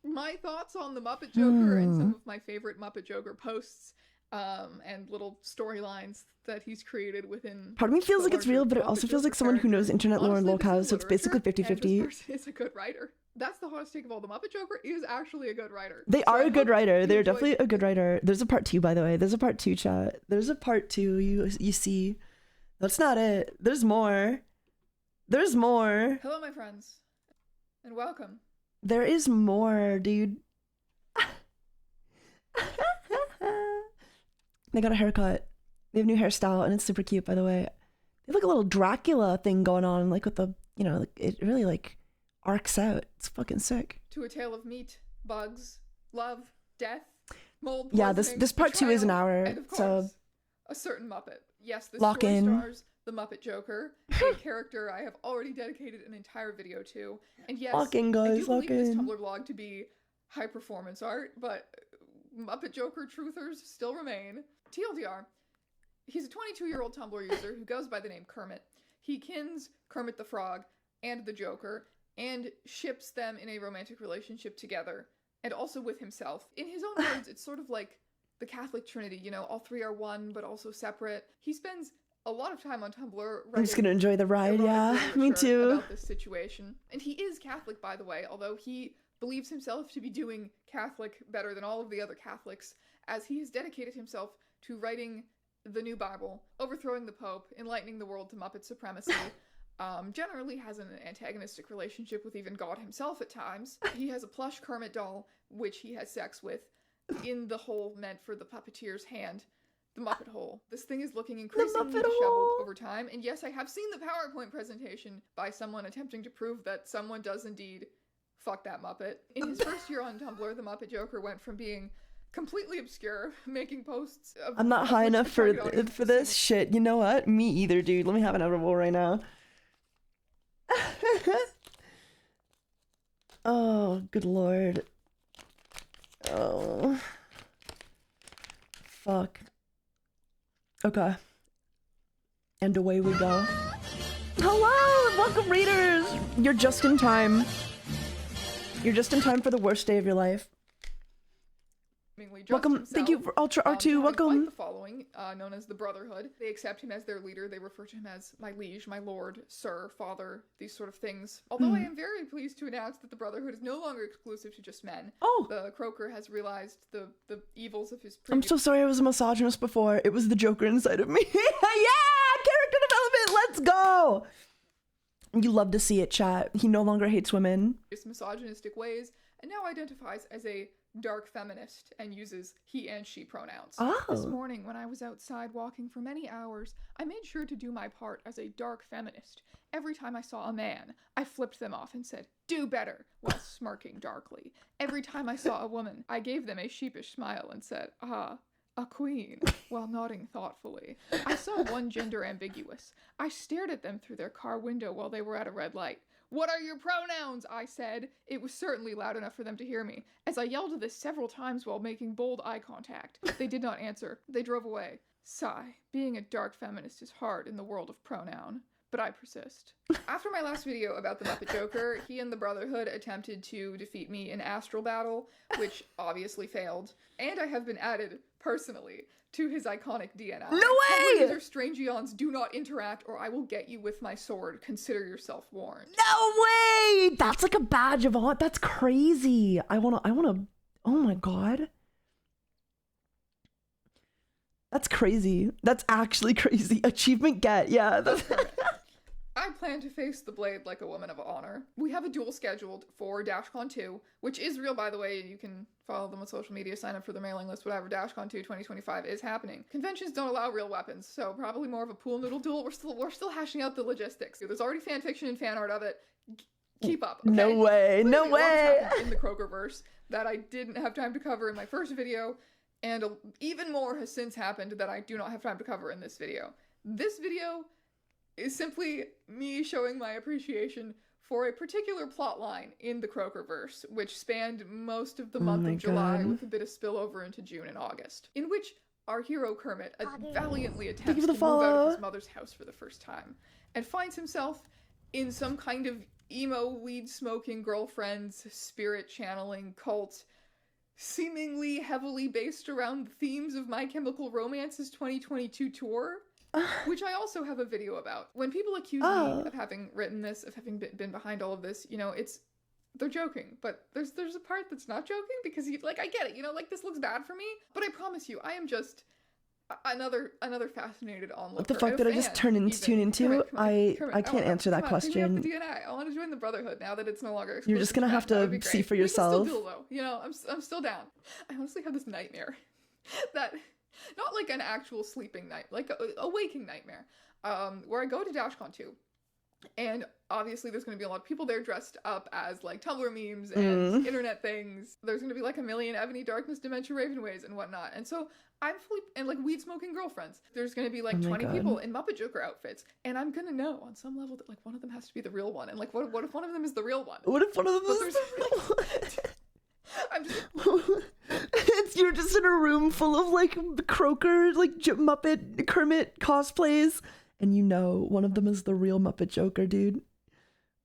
my thoughts on the Muppet Joker and some of my favorite Muppet Joker posts and little storylines that he's created within. Part of me feels like it's real, but it also feels like someone who knows internet lore and locales, so it's basically 50-50. This person is a good writer. That's the hottest take of all. The Muppet Joker is actually a good writer. They are a good writer. They're definitely a good writer. There's a part 2, by the way. There's a part 2, chat. There's a part 2. You see. That's not it. There's more. There's more. Hello, my friends, and welcome. There is more, dude. They got a haircut. They have a new hairstyle, and it's super cute, by the way. They have like a little Dracula thing going on, like with the, you know, it really like arcs out. It's fucking sick. To a tale of meat, bugs, love, death, mold. Yeah, this part 2 is an hour. And of course, so a certain Muppet. Yes, this lock story in. stars the Muppet Joker, a character I have already dedicated an entire video to. And yes, lock in, guys, I do believe this in. Tumblr blog to be high performance art, but Muppet Joker truthers still remain. TLDR, he's a 22-year-old Tumblr user who goes by the name Kermit. He kins Kermit the Frog and the Joker and ships them in a romantic relationship together and also with himself. In his own words, it's sort of like the Catholic Trinity, you know, all three are one but also separate. He spends a lot of time on Tumblr. I'm just gonna enjoy the ride, yeah. Me too. About this situation. And he is Catholic, by the way, although he believes himself to be doing Catholic better than all of the other Catholics, as he has dedicated himself to writing the new Bible, overthrowing the Pope, enlightening the world to Muppet supremacy, generally has an antagonistic relationship with even God himself at times. He has a plush Kermit doll, which he has sex with, in the hole meant for the puppeteer's hand, the Muppet hole. This thing is looking increasingly disheveled over time, and yes, I have seen the PowerPoint presentation by someone attempting to prove that someone does indeed fuck that Muppet. In his first year on Tumblr, the Muppet Joker went from being completely obscure, making posts of... I'm not high enough for this shit. You know what? Me either, dude. Let me have an edible right now. Oh, good lord. Oh. Fuck. Okay. And away we go. Hello! Welcome, readers! You're just in time. You're just in time for the worst day of your life. Welcome, thank you for Ultra R2, welcome. The following, known as the Brotherhood. They accept him as their leader. They refer to him as my liege, my lord, sir, father, these sort of things. Although I am very pleased to announce that the Brotherhood is no longer exclusive to just men. Oh! The Croaker has realized the evils of his I'm so sorry I was a misogynist before. It was the Joker inside of me. Yeah! Character development, let's go! You love to see it, chat. He no longer hates women. His misogynistic ways, and now identifies as a dark feminist and uses he and she pronouns. Oh. This morning when I was outside walking for many hours, I made sure to do my part as a dark feminist. Every time I saw a man, I flipped them off and said, "Do better," while smirking darkly. Every time I saw a woman, I gave them a sheepish smile and said, "Ah, a queen," while nodding thoughtfully. I saw one gender ambiguous. I stared at them through their car window while they were at a red light. "What are your pronouns?" I said. It was certainly loud enough for them to hear me, as I yelled this several times while making bold eye contact. They did not answer. They drove away. Sigh. Being a dark feminist is hard in the world of pronoun. But I persist. After my last video about the Muppet Joker, he and the Brotherhood attempted to defeat me in Astral Battle, which obviously failed. And I have been added, personally, to his iconic DNI. No way! User Strangeons, do not interact or I will get you with my sword. Consider yourself warned. No way! That's like a badge of honor. That's crazy. I wanna, oh my god. That's crazy. That's actually crazy. Achievement get. Yeah. That's I plan to face the blade like a woman of honor. We have a duel scheduled for DashCon 2, which is real, by the way. You can follow them on social media, sign up for their mailing list, whatever. DashCon 2 2025 is happening. Conventions don't allow real weapons, so probably more of a pool noodle duel. We're still hashing out the logistics. There's already fan fiction and fan art of it. Keep up. Okay? No way. No way. In the Krogerverse that I didn't have time to cover in my first video, and even more has since happened that I do not have time to cover in this video. This video is simply me showing my appreciation for a particular plot line in the Krogerverse, which spanned most of the month of July with a bit of spillover into June and August, in which our hero Kermit valiantly attempts to move out of his mother's house for the first time, and finds himself in some kind of emo weed-smoking girlfriend's spirit-channeling cult, seemingly heavily based around the themes of My Chemical Romance's 2022 tour, which I also have a video about. When people accuse me of having written this, of having been behind all of this, you know, they're joking, but there's a part that's not joking, because I get it, you know, like, this looks bad for me, but I promise you, I am just another fascinated onlooker. What the fuck did I just tune into? I can't answer that question. Pick me up the DNA. I want to join the Brotherhood now that it's no longer exclusive. You're just gonna have to see for yourself. We can still duel, though. You know, I'm still down. I honestly have this nightmare that, not like an actual sleeping night, like a waking nightmare, where I go to DashCon 2, and obviously there's going to be a lot of people there dressed up as like Tumblr memes and internet things. There's going to be like a million Ebony Darkness Dementia Ravenways and whatnot, and so I'm fully, and like weed smoking girlfriends. There's going to be like 20 people in Muppet Joker outfits, and I'm going to know on some level that like one of them has to be the real one, and like what if one of them is the real one? What if one of them is the real one? I'm just... You're just in a room full of like Croaker, like Muppet Kermit cosplays, and you know one of them is the real Muppet Joker, dude.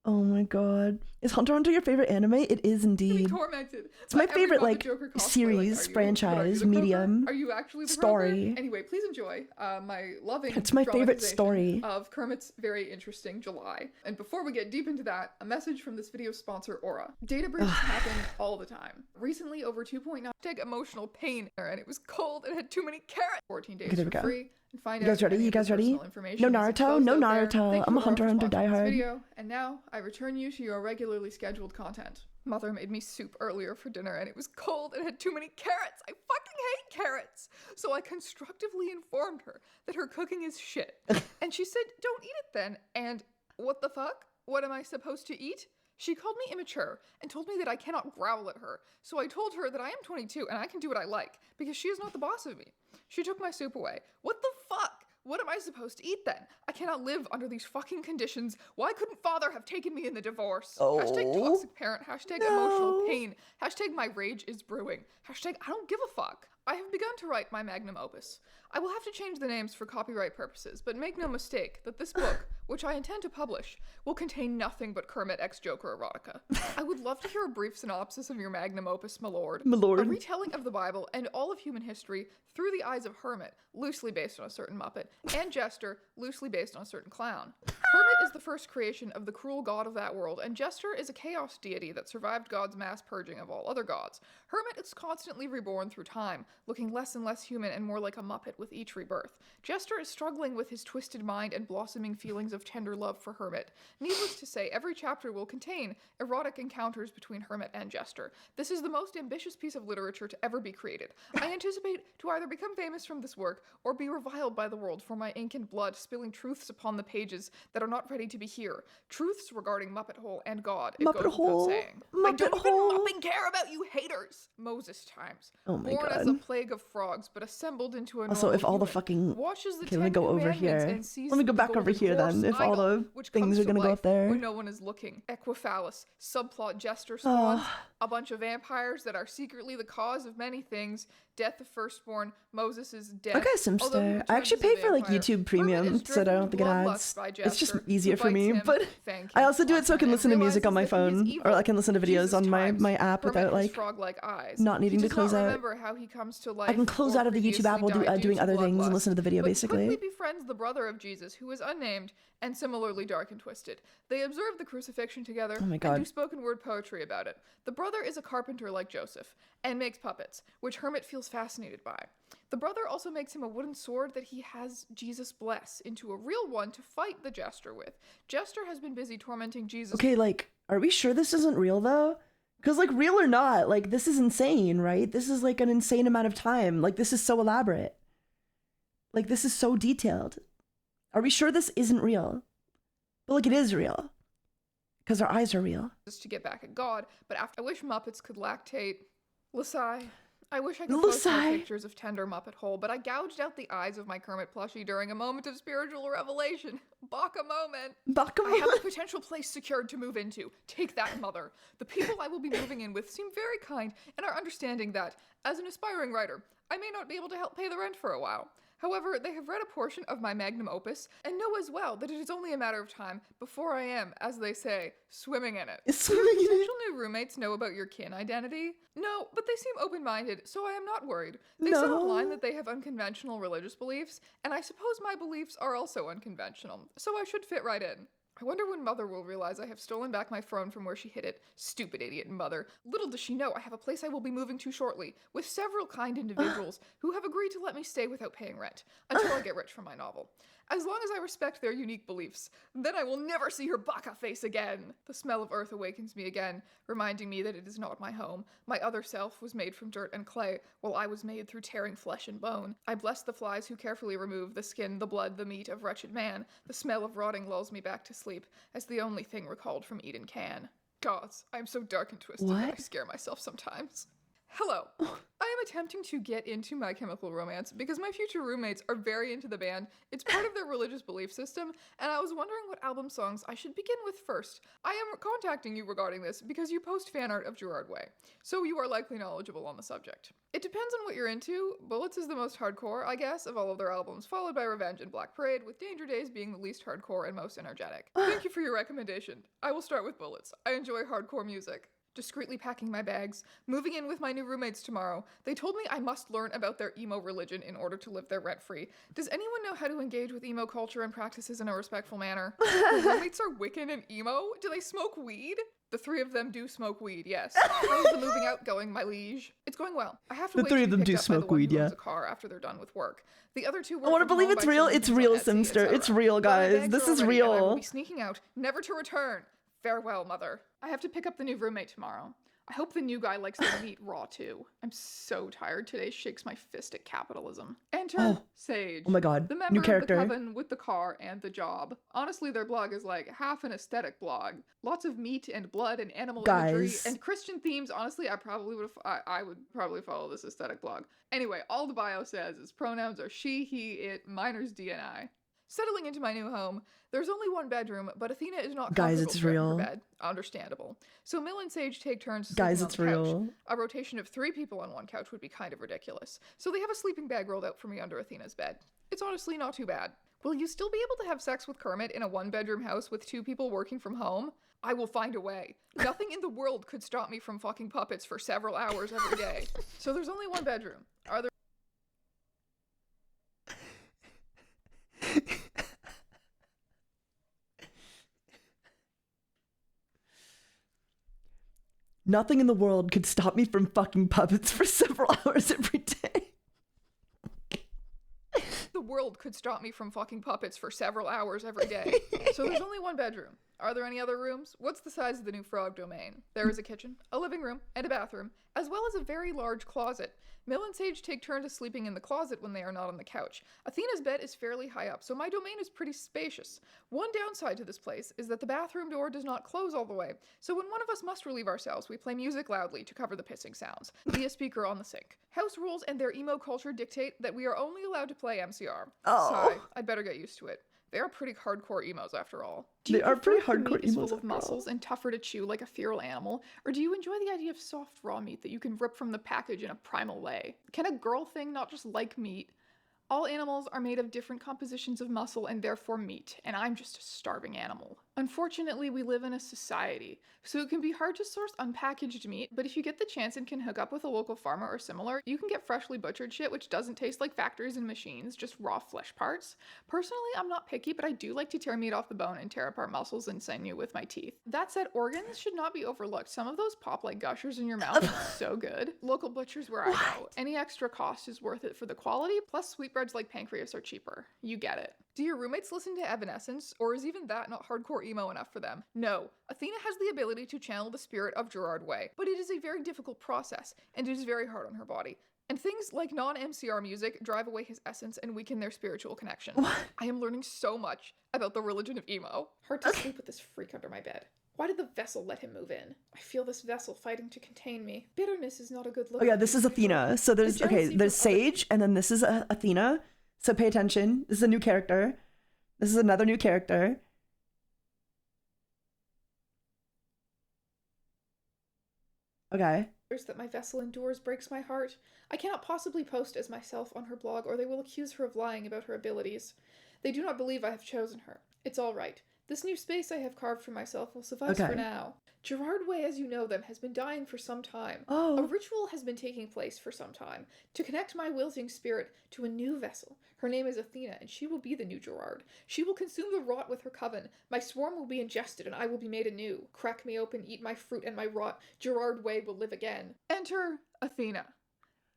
Oh my god. Is Hunter x Hunter your favorite anime? It is indeed. Tormented. It's my favorite like series, franchise, medium, Are you actually the story. Kroger? Anyway, please enjoy my loving It's my favorite dramatization story of Kermit's very interesting July. And before we get deep into that, a message from this video's sponsor, Aura. Data breaches happen all the time. Recently, over 2.9 emotional pain, and it was cold and had too many carrots. 14 days for free. And find You guys ready? You guys ready? No Naruto? No Naruto. I'm a Hunter x Hunter diehard. Video, and now I return you to your regularly scheduled content. Mother made me soup earlier for dinner, and it was cold and had too many carrots. I fucking hate carrots. So I constructively informed her that her cooking is shit. And she said, don't eat it then. And what the fuck? What am I supposed to eat? She called me immature and told me that I cannot growl at her. So I told her that I am 22 and I can do what I like, because she is not the boss of me. She took my soup away. What the fuck? What am I supposed to eat then? I cannot live under these fucking conditions. Why couldn't father have taken me in the divorce? Hashtag toxic parent. Hashtag emotional pain. Hashtag my rage is brewing. Hashtag I don't give a fuck. I have begun to write my magnum opus. I will have to change the names for copyright purposes, but make no mistake that this book, which I intend to publish, will contain nothing but Kermit x Joker erotica. I would love to hear a brief synopsis of your magnum opus, my lord. My lord. A retelling of the Bible and all of human history through the eyes of Hermit, loosely based on a certain Muppet, and Jester, loosely based on a certain clown. Hermit is the first creation of the cruel god of that world, and Jester is a chaos deity that survived God's mass purging of all other gods. Hermit is constantly reborn through time, looking less and less human and more like a Muppet with each rebirth. Jester is struggling with his twisted mind and blossoming feelings of tender love for Hermit. Needless to say, every chapter will contain erotic encounters between Hermit and Jester. This is the most ambitious piece of literature to ever be created. I anticipate to either become famous from this work or be reviled by the world for my ink and blood spilling truths upon the pages that are not ready to be here. Truths regarding Muppet Hole and God, it Muppet goes Hole. without saying. Muppet I don't Hole. even mupping care about you haters. Moses times. Oh my Born god. as a plague of frogs, but assembled into a Also, if all the human, fucking... washes the Okay, let me Ten go over Commandments here. and sees Let me go the back over golden here then, horse if all idol, the which things comes are to gonna go life up there. when no one is looking. Equiphallus, subplot Jester spawns, a bunch of vampires that are secretly the cause of many things, death of firstborn, Moses is dead. Okay, Simster. I actually pay for like YouTube Premium so that I don't have to get ads. It's just easier for me, but I also do it so I can listen to music on my phone, or I can listen to videos on my app without like not needing to close out. I can close out of the YouTube app while doing other things and listen to the video basically. Quickly befriends the brother of Jesus, who is unnamed and similarly dark and twisted. They observe the crucifixion together and do spoken word poetry about it. The brother is a carpenter like Joseph and makes puppets, which Hermit feels feels fascinated by. The brother also makes him a wooden sword that he has Jesus bless into a real one to fight the Jester with. Jester has been busy tormenting Jesus. Okay, like, are we sure this isn't real though? Because, like, real or not, like, this is insane, right? This is, like, an insane amount of time. Like, this is so elaborate. Like, this is so detailed. Are we sure this isn't real? But, like, it is real. Because our eyes are real. Just to get back at God, but after I wish Muppets could lactate. Lasai. I wish I could post more pictures of tender Muppet hole, but I gouged out the eyes of my Kermit plushie during a moment of spiritual revelation. Baka moment. Baka I have a potential place secured to move into. Take that, mother. The people I will be moving in with seem very kind and are understanding that, as an aspiring writer, I may not be able to help pay the rent for a while. However, they have read a portion of my magnum opus and know as well that it is only a matter of time before I am, as they say, swimming in it. Do your potential new roommates know about your kin identity? No, but they seem open-minded, so I am not worried. They said online that they have unconventional religious beliefs, and I suppose my beliefs are also unconventional, so I should fit right in. I wonder when Mother will realize I have stolen back my phone from where she hid it. Stupid idiot Mother. Little does she know I have a place I will be moving to shortly, with several kind individuals who have agreed to let me stay without paying rent, until I get rich from my novel. As long as I respect their unique beliefs, then I will never see her baka face again. The smell of earth awakens me again, reminding me that it is not my home. My other self was made from dirt and clay, while I was made through tearing flesh and bone. I bless the flies who carefully remove the skin, the blood, the meat of wretched man. The smell of rotting lulls me back to sleep, as the only thing recalled from Eden can. Gods, I am so dark and twisted that I scare myself sometimes. Hello. I am attempting to get into My Chemical Romance because my future roommates are very into the band. It's part of their religious belief system, and I was wondering what album songs I should begin with first. I am contacting you regarding this because you post fan art of Gerard Way, so you are likely knowledgeable on the subject. It depends on what you're into. Bullets is the most hardcore, I guess, of all of their albums, followed by Revenge and Black Parade, with Danger Days being the least hardcore and most energetic. Thank you for your recommendation. I will start with Bullets. I enjoy hardcore music. Discreetly packing my bags, moving in with my new roommates tomorrow. They told me I must learn about their emo religion in order to live there rent-free. Does anyone know how to engage with emo culture and practices in a respectful manner? The roommates are Wiccan and emo? Do they smoke weed? The three of them do smoke weed, yes. How's the moving out going, my liege? It's going well. I have to wait to be picked up by the one who owns a car after they're done with work. The other two work I want to from believe home it's by real. selling It's things real, on Etsy, Simster. etc. It's real, But my guys. bags This are is already in, and I will real. be sneaking out, never to return. Farewell, Mother. I have to pick up the new roommate tomorrow. I hope the new guy likes their meat raw too. I'm so tired. Today shakes my fist at capitalism. Enter Sage. Oh my god. The member New of character. the coven with the car and the job. Honestly, their blog is like half an aesthetic blog. Lots of meat and blood and animal imagery Guys. and Christian themes. Honestly, I would probably follow this aesthetic blog. Anyway, all the bio says is pronouns are she, he, it, minor's D and I. Settling into my new home, there's only one bedroom, but Athena is not Guys, comfortable it's sharing real. her bed. Understandable. So Mill and Sage take turns Guys, sleeping it's on the couch. real. A rotation of 3 people on one couch would be kind of ridiculous. So they have a sleeping bag rolled out for me under Athena's bed. It's honestly not too bad. Will you still be able to have sex with Kermit in a 1-bedroom house with 2 people working from home? I will find a way. Nothing in the world could stop me from fucking puppets for several hours every day. So there's only 1 bedroom. Are there Nothing in the world could stop me from fucking puppets for several hours every day. The world could stop me from fucking puppets for several hours every day. So there's only 1 bedroom. Are there any other rooms? What's the size of the new frog domain? There is a kitchen, a living room, and a bathroom, as well as a very large closet. Mill and Sage take turns sleeping in the closet when they are not on the couch. Athena's bed is fairly high up, so my domain is pretty spacious. One downside to this place is that the bathroom door does not close all the way, so when one of us must relieve ourselves, we play music loudly to cover the pissing sounds, via speaker on the sink. House rules and their emo culture dictate that we are only allowed to play MCR. Oh. Sigh, I'd better get used to it. They are pretty hardcore emos after all. They are pretty prefer if the hardcore meat is emos full of after all. muscles and tougher to chew like a feral animal, or do you enjoy the idea of soft raw meat that you can rip from the package in a primal way? Can a girl thing not just like meat? All animals are made of different compositions of muscle and therefore meat, and I'm just a starving animal. Unfortunately, we live in a society, so it can be hard to source unpackaged meat, but if you get the chance and can hook up with a local farmer or similar, you can get freshly butchered shit which doesn't taste like factories and machines, just raw flesh parts. Personally, I'm not picky, but I do like to tear meat off the bone and tear apart muscles and sinew with my teeth. That said, organs should not be overlooked. Some of those pop like gushers in your mouth are so good. Local butchers where I go. Any extra cost is worth it for the quality, plus sweetbreads like pancreas are cheaper. You get it. Do your roommates listen to Evanescence, or is even that not hardcore emo enough for them? No. Athena has the ability to channel the spirit of Gerard Way, but it is a very difficult process, and it is very hard on her body. And things like non-MCR music drive away his essence and weaken their spiritual connection. I am learning so much about the religion of emo. Hard to sleep with this freak under my bed. Why did the vessel let him move in? I feel this vessel fighting to contain me. Bitterness is not a good look. Oh yeah, this is Athena. So there's, okay, there's Sage, and then this is Athena. So pay attention. This is a new character. This is another new character. Okay. That my vessel endures breaks my heart. I cannot possibly post as myself on her blog, or they will accuse her of lying about her abilities. They do not believe I have chosen her. It's all right. This new space I have carved for myself will suffice for now. Gerard Way, as you know them, has been dying for some time. A ritual has been taking place for some time to connect my wilting spirit to a new vessel. Her name is Athena, and she will be the new Gerard. She will consume the rot with her coven. My swarm will be ingested, and I will be made anew. Crack me open, eat my fruit and my rot. Gerard Way will live again. Enter Athena,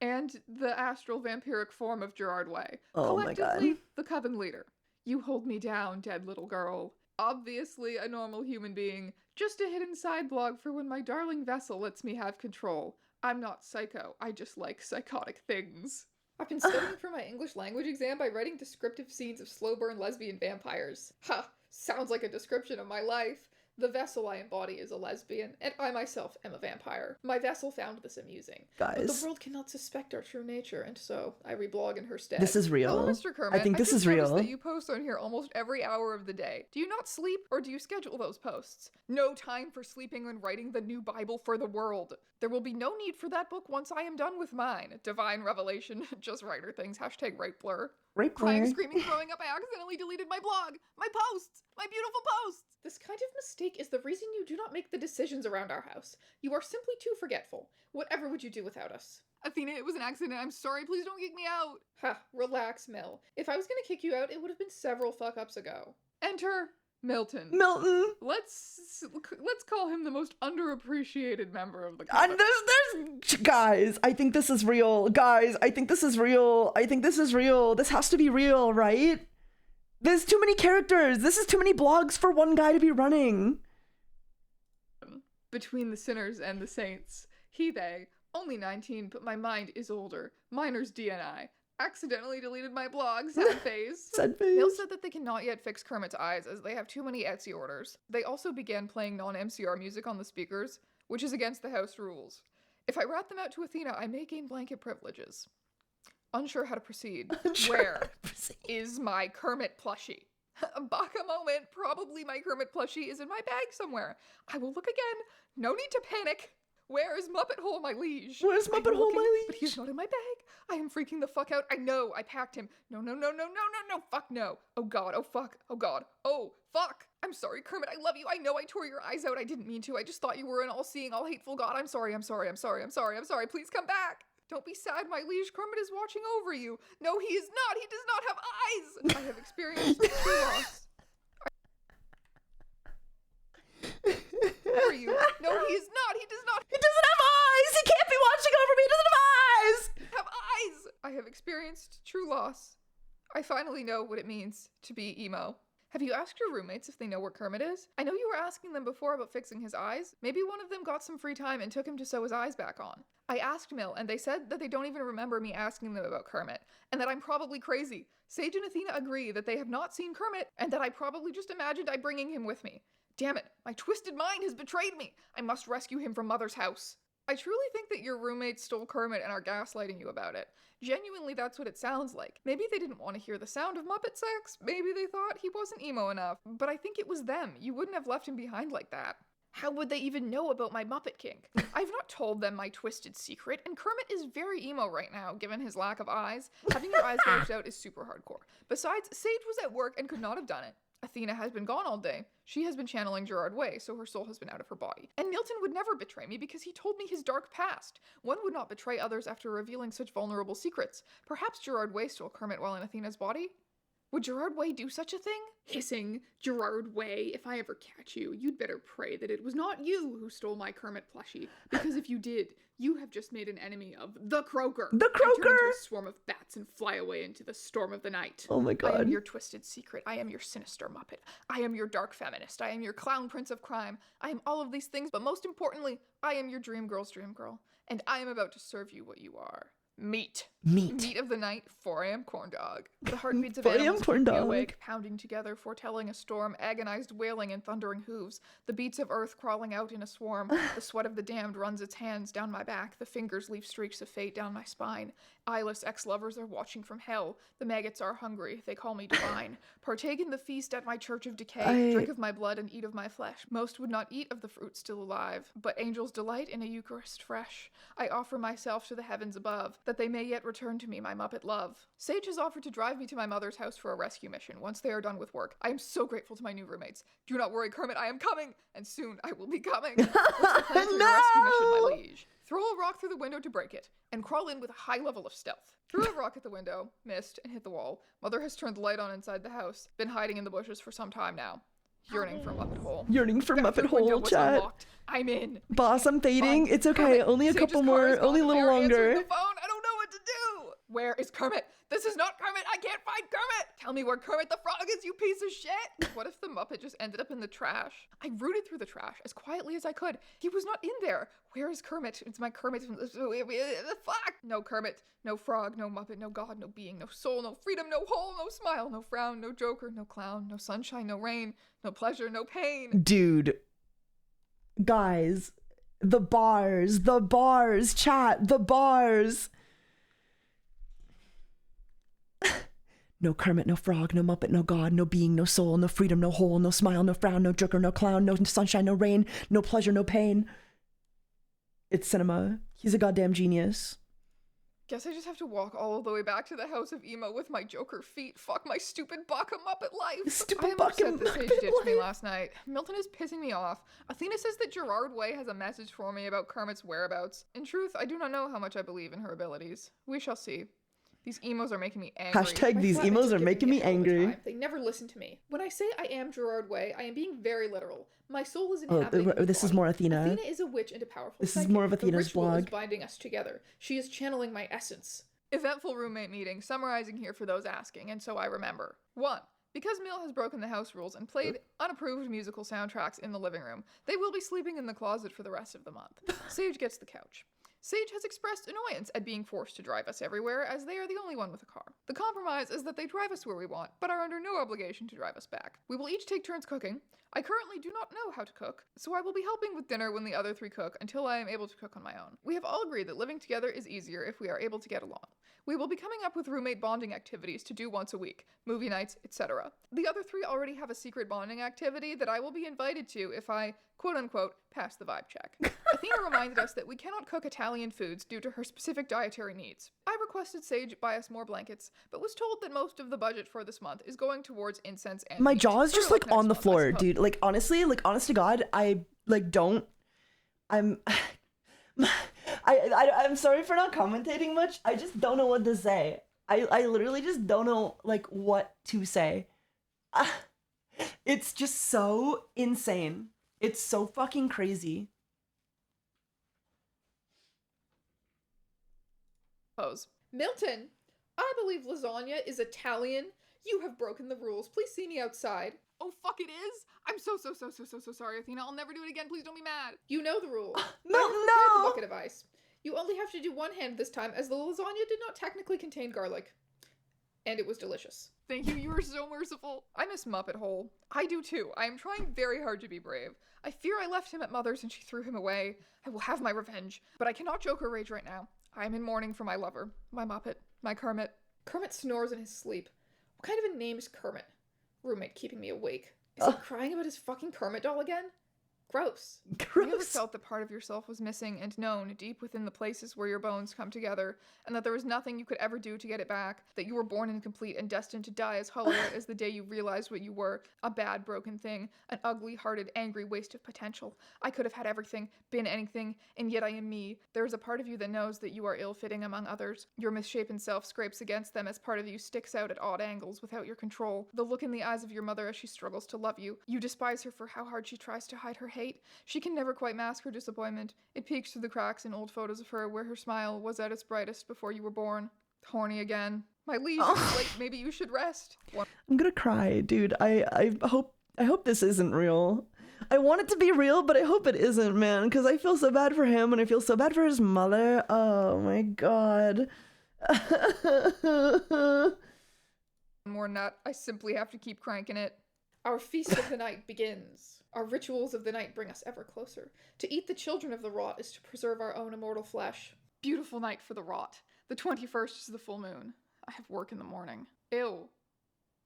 and the astral vampiric form of Gerard Way. Oh my god. Collectively, the coven leader. You hold me down, dead little girl. Obviously a normal human being, just a hidden side blog for when my darling vessel lets me have control. I'm not psycho, I just like psychotic things. I've been studying for my English language exam by writing descriptive scenes of slow burn lesbian vampires. Ha! Sounds like a description of my life. The vessel I embody is a lesbian, and I myself am a vampire. My vessel found this amusing. Guys. But the world cannot suspect our true nature, and so I reblog in her stead. This is real. Hello, Mr. Kermit. I think this just is noticed real. That you post on here almost every hour of the day. Do you not sleep, or do you schedule those posts? No time for sleeping and writing the new Bible for the world. There will be no need for that book once I am done with mine. Divine revelation. Just writer things. Hashtag rape blur. Rape Crying, blur. screaming, throwing up. I accidentally deleted my blog. My posts. My beautiful posts. This kind of mistake is the reason you do not make the decisions around our house. You are simply too forgetful. Whatever would you do without us? Athena, it was an accident. I'm sorry. Please don't kick me out. Ha, relax, Mel. If I was gonna kick you out, it would have been several fuck-ups ago. Enter Milton. Milton. Let's call him the most underappreciated member of the And coven. there's guys, I think this is real. Guys, I think this is real. I think this is real. This has to be real, right? There's too many characters. This is too many blogs for one guy to be running. Between the sinners and the saints. He, they, only 19, but my mind is older. Miner's DNI. Accidentally deleted my blog. Sad face. Sad face. Neil said that they cannot yet fix Kermit's eyes as they have too many Etsy orders. They also began playing non-MCR music on the speakers, which is against the house rules. If I rat them out to Athena, I may gain blanket privileges. Unsure how to proceed. Where is my Kermit plushie? Baka moment. Probably my Kermit plushie is in my bag somewhere. I will look again. No need to panic. Where is Muppet Hole, my liege? Where's Muppet Hole, my liege? But he's not in my bag. I am freaking the fuck out. I know. I packed him. No. Fuck no. Oh god. Oh fuck. Oh god. Oh fuck. I'm sorry, Kermit. I love you. I know I tore your eyes out. I didn't mean to. I just thought you were an all-seeing, all-hateful god. I'm sorry. Please come back. Don't be sad, my liege. Kermit is watching over you. No, he is not. He does not have eyes. I have experienced true loss. Where are you? No, he is not. He does not. He doesn't have eyes. He can't be watching over me. He doesn't have eyes. Have eyes. I have experienced true loss. I finally know what it means to be emo. Have you asked your roommates if they know where Kermit is? I know you were asking them before about fixing his eyes. Maybe one of them got some free time and took him to sew his eyes back on. I asked Mill, and they said that they don't even remember me asking them about Kermit, and that I'm probably crazy. Sage and Athena agree that they have not seen Kermit, and that I probably just imagined I'm bringing him with me. Damn it, my twisted mind has betrayed me. I must rescue him from Mother's house. I truly think that your roommates stole Kermit and are gaslighting you about it. Genuinely, that's what it sounds like. Maybe they didn't want to hear the sound of Muppet sex. Maybe they thought he wasn't emo enough. But I think it was them. You wouldn't have left him behind like that. How would they even know about my Muppet kink? I've not told them my twisted secret, and Kermit is very emo right now, given his lack of eyes. Having your eyes gouged out is super hardcore. Besides, Sage was at work and could not have done it. Athena has been gone all day. She has been channeling Gerard Way, so her soul has been out of her body. And Milton would never betray me because he told me his dark past. One would not betray others after revealing such vulnerable secrets. Perhaps Gerard Way stole Kermit while in Athena's body? Would Gerard Way do such a thing? Hissing, Gerard Way, if I ever catch you, you'd better pray that it was not you who stole my Kermit plushie. Because if you did, you have just made an enemy of the Croaker. The I turn Croaker! into a swarm of bats and fly away into the storm of the night. Oh my I god. am your twisted secret. I am your sinister Muppet. I am your dark feminist. I am your clown prince of crime. I am all of these things, but most importantly, I am your dream girl's dream girl. And I am about to serve you what you are. Meat. Meat of the night, 4 a.m. corn dog. The heartbeats of 4 a.m. animals corn keep me dog. awake, pounding together, foretelling a storm, agonized wailing and thundering hooves. The beats of earth crawling out in a swarm. The sweat of the damned runs its hands down my back. The fingers leave streaks of fate down my spine. Eyeless ex-lovers are watching from hell. The maggots are hungry. They call me divine. Partake in the feast at my church of decay. Drink of my blood and eat of my flesh. Most would not eat of the fruit still alive, but angels delight in a Eucharist fresh. I offer myself to the heavens above, that they may yet return to me my Muppet love. Sage has offered to drive me to my mother's house for a rescue mission once they are done with work. I am so grateful to my new roommates. Do not worry, Kermit, I am coming, and soon I will be coming. What's the plan for your rescue mission, my liege? Throw a rock through the window to break it, and crawl in with a high level of stealth. Threw a rock at the window, missed, and hit the wall. Mother has turned the light on inside the house. Been hiding in the bushes for some time now. Yearning for Muppet Hole. Yearning for Back to Muppet the window Hole, was chat. unlocked. I'm in. Boss, I'm fading. It's okay. Kermit, Only a Sage's couple car more. is gone. Only a little They are answering longer. the phone. I don't know what to do. Where is Kermit? This is not Kermit. I can't find Kermit. Tell me where Kermit the Frog is, you piece of shit. What if the Muppet just ended up in the trash? I rooted through the trash as quietly as I could. He was not in there. Where is Kermit? It's my Kermit. Fuck. No Kermit. No frog. No Muppet. No God. No being. No soul. No freedom. No hole. No smile. No frown. No joker. No clown. No sunshine. No rain. No pleasure. No pain. Dude. Guys. The bars, chat, the bars. No Kermit, no frog, no Muppet, no God, no being, no soul, no freedom, no hole, no smile, no frown, no joker, no clown, no sunshine, no rain, no pleasure, no pain. It's cinema. He's a goddamn genius. Guess I just have to walk all the way back to the House of Emo with my Joker feet. Fuck my stupid Baka Muppet life. I am upset that Sage ditched me last night. Milton is pissing me off. Athena says that Gerard Way has a message for me about Kermit's whereabouts. In truth, I do not know how much I believe in her abilities. We shall see. These emos are making me angry. Hashtag these emos are making me angry. They never listen to me. When I say I am Gerard Way, I am being very literal. My soul is inhabiting Oh, this is more Athena. Athena is a witch and a powerful This psychic. is more of The Athena's ritual blog. is binding us together. She is channeling my essence. Eventful roommate meeting, summarizing here for those asking, and so I remember. 1. Because Mill has broken the house rules and played unapproved musical soundtracks in the living room, they will be sleeping in the closet for the rest of the month. Sage gets the couch. Sage has expressed annoyance at being forced to drive us everywhere, as they are the only one with a car. The compromise is that they drive us where we want, but are under no obligation to drive us back. We will each take turns cooking. I currently do not know how to cook, so I will be helping with dinner when the other 3 cook until I am able to cook on my own. We have all agreed that living together is easier if we are able to get along. We will be coming up with roommate bonding activities to do once a week, movie nights, etc. The other 3 already have a secret bonding activity that I will be invited to if I, quote-unquote, pass the vibe check. Athena reminded us that we cannot cook Italian foods due to her specific dietary needs. I requested Sage buy us more blankets, but was told that most of the budget for this month is going towards incense and My meat. jaw is For just like like on the next month, I floor, suppose. dude. Like honestly, honest to God, I like don't. I'm I'm sorry for not commentating much. I just don't know what to say. I literally just don't know like what to say. It's just so insane. It's so fucking crazy. Milton, I believe lasagna is Italian. You have broken the rules. Please see me outside. Oh, fuck, it is? I'm so sorry, Athena. I'll never do it again. Please don't be mad. You know the rules. No. The bucket of ice. You only have to do one hand this time, as the lasagna did not technically contain garlic. And it was delicious. Thank you. You are so merciful. I miss Muppet Hole. I do too. I am trying very hard to be brave. I fear I left him at Mother's and she threw him away. I will have my revenge. But I cannot joke or rage right now. I am in mourning for my lover, my Muppet, my Kermit. Kermit snores in his sleep. What kind of a name is Kermit? Roommate keeping me awake. Is he crying about his fucking Kermit doll again? Gross. Have you ever felt that part of yourself was missing and known deep within the places where your bones come together, and that there was nothing you could ever do to get it back, that you were born incomplete and destined to die as hollow as the day you realized what you were, a bad, broken thing, an ugly-hearted, angry waste of potential. I could have had everything, been anything, and yet I am me. There is a part of you that knows that you are ill-fitting among others. Your misshapen self scrapes against them as part of you sticks out at odd angles without your control. The look in the eyes of your mother as she struggles to love you. You despise her for how hard she tries to hide her hate. She can never quite mask her disappointment. It peeks through the cracks in old photos of her where her smile was at its brightest before you were born. Horny again. My liege, like maybe you should rest. I'm gonna cry, dude. I hope this isn't real. I want it to be real, but I hope it isn't, man, because I feel so bad for him and I feel so bad for his mother. Oh my god. More nut. I simply have to keep cranking it. Our feast of the night begins. Our rituals of the night bring us ever closer. To eat the children of the rot is to preserve our own immortal flesh. Beautiful night for the rot. The 21st is the full moon. I have work in the morning. Ew.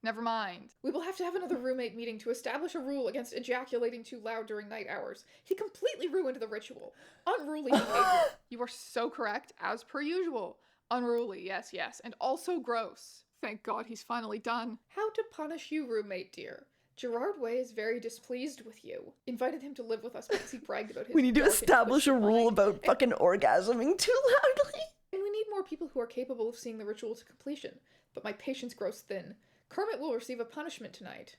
Never mind. We will have to have another roommate meeting to establish a rule against ejaculating too loud during night hours. He completely ruined the ritual. Unruly behavior. You are so correct, as per usual. Unruly, yes, yes, and also gross. Thank God he's finally done. How to punish you, roommate dear. Gerard Way is very displeased with you. Invited him to live with us because he bragged about his We need to dark and establish a twisted rule mind. about fucking orgasming too loudly. And we need more people who are capable of seeing the ritual to completion. But my patience grows thin. Kermit will receive a punishment tonight.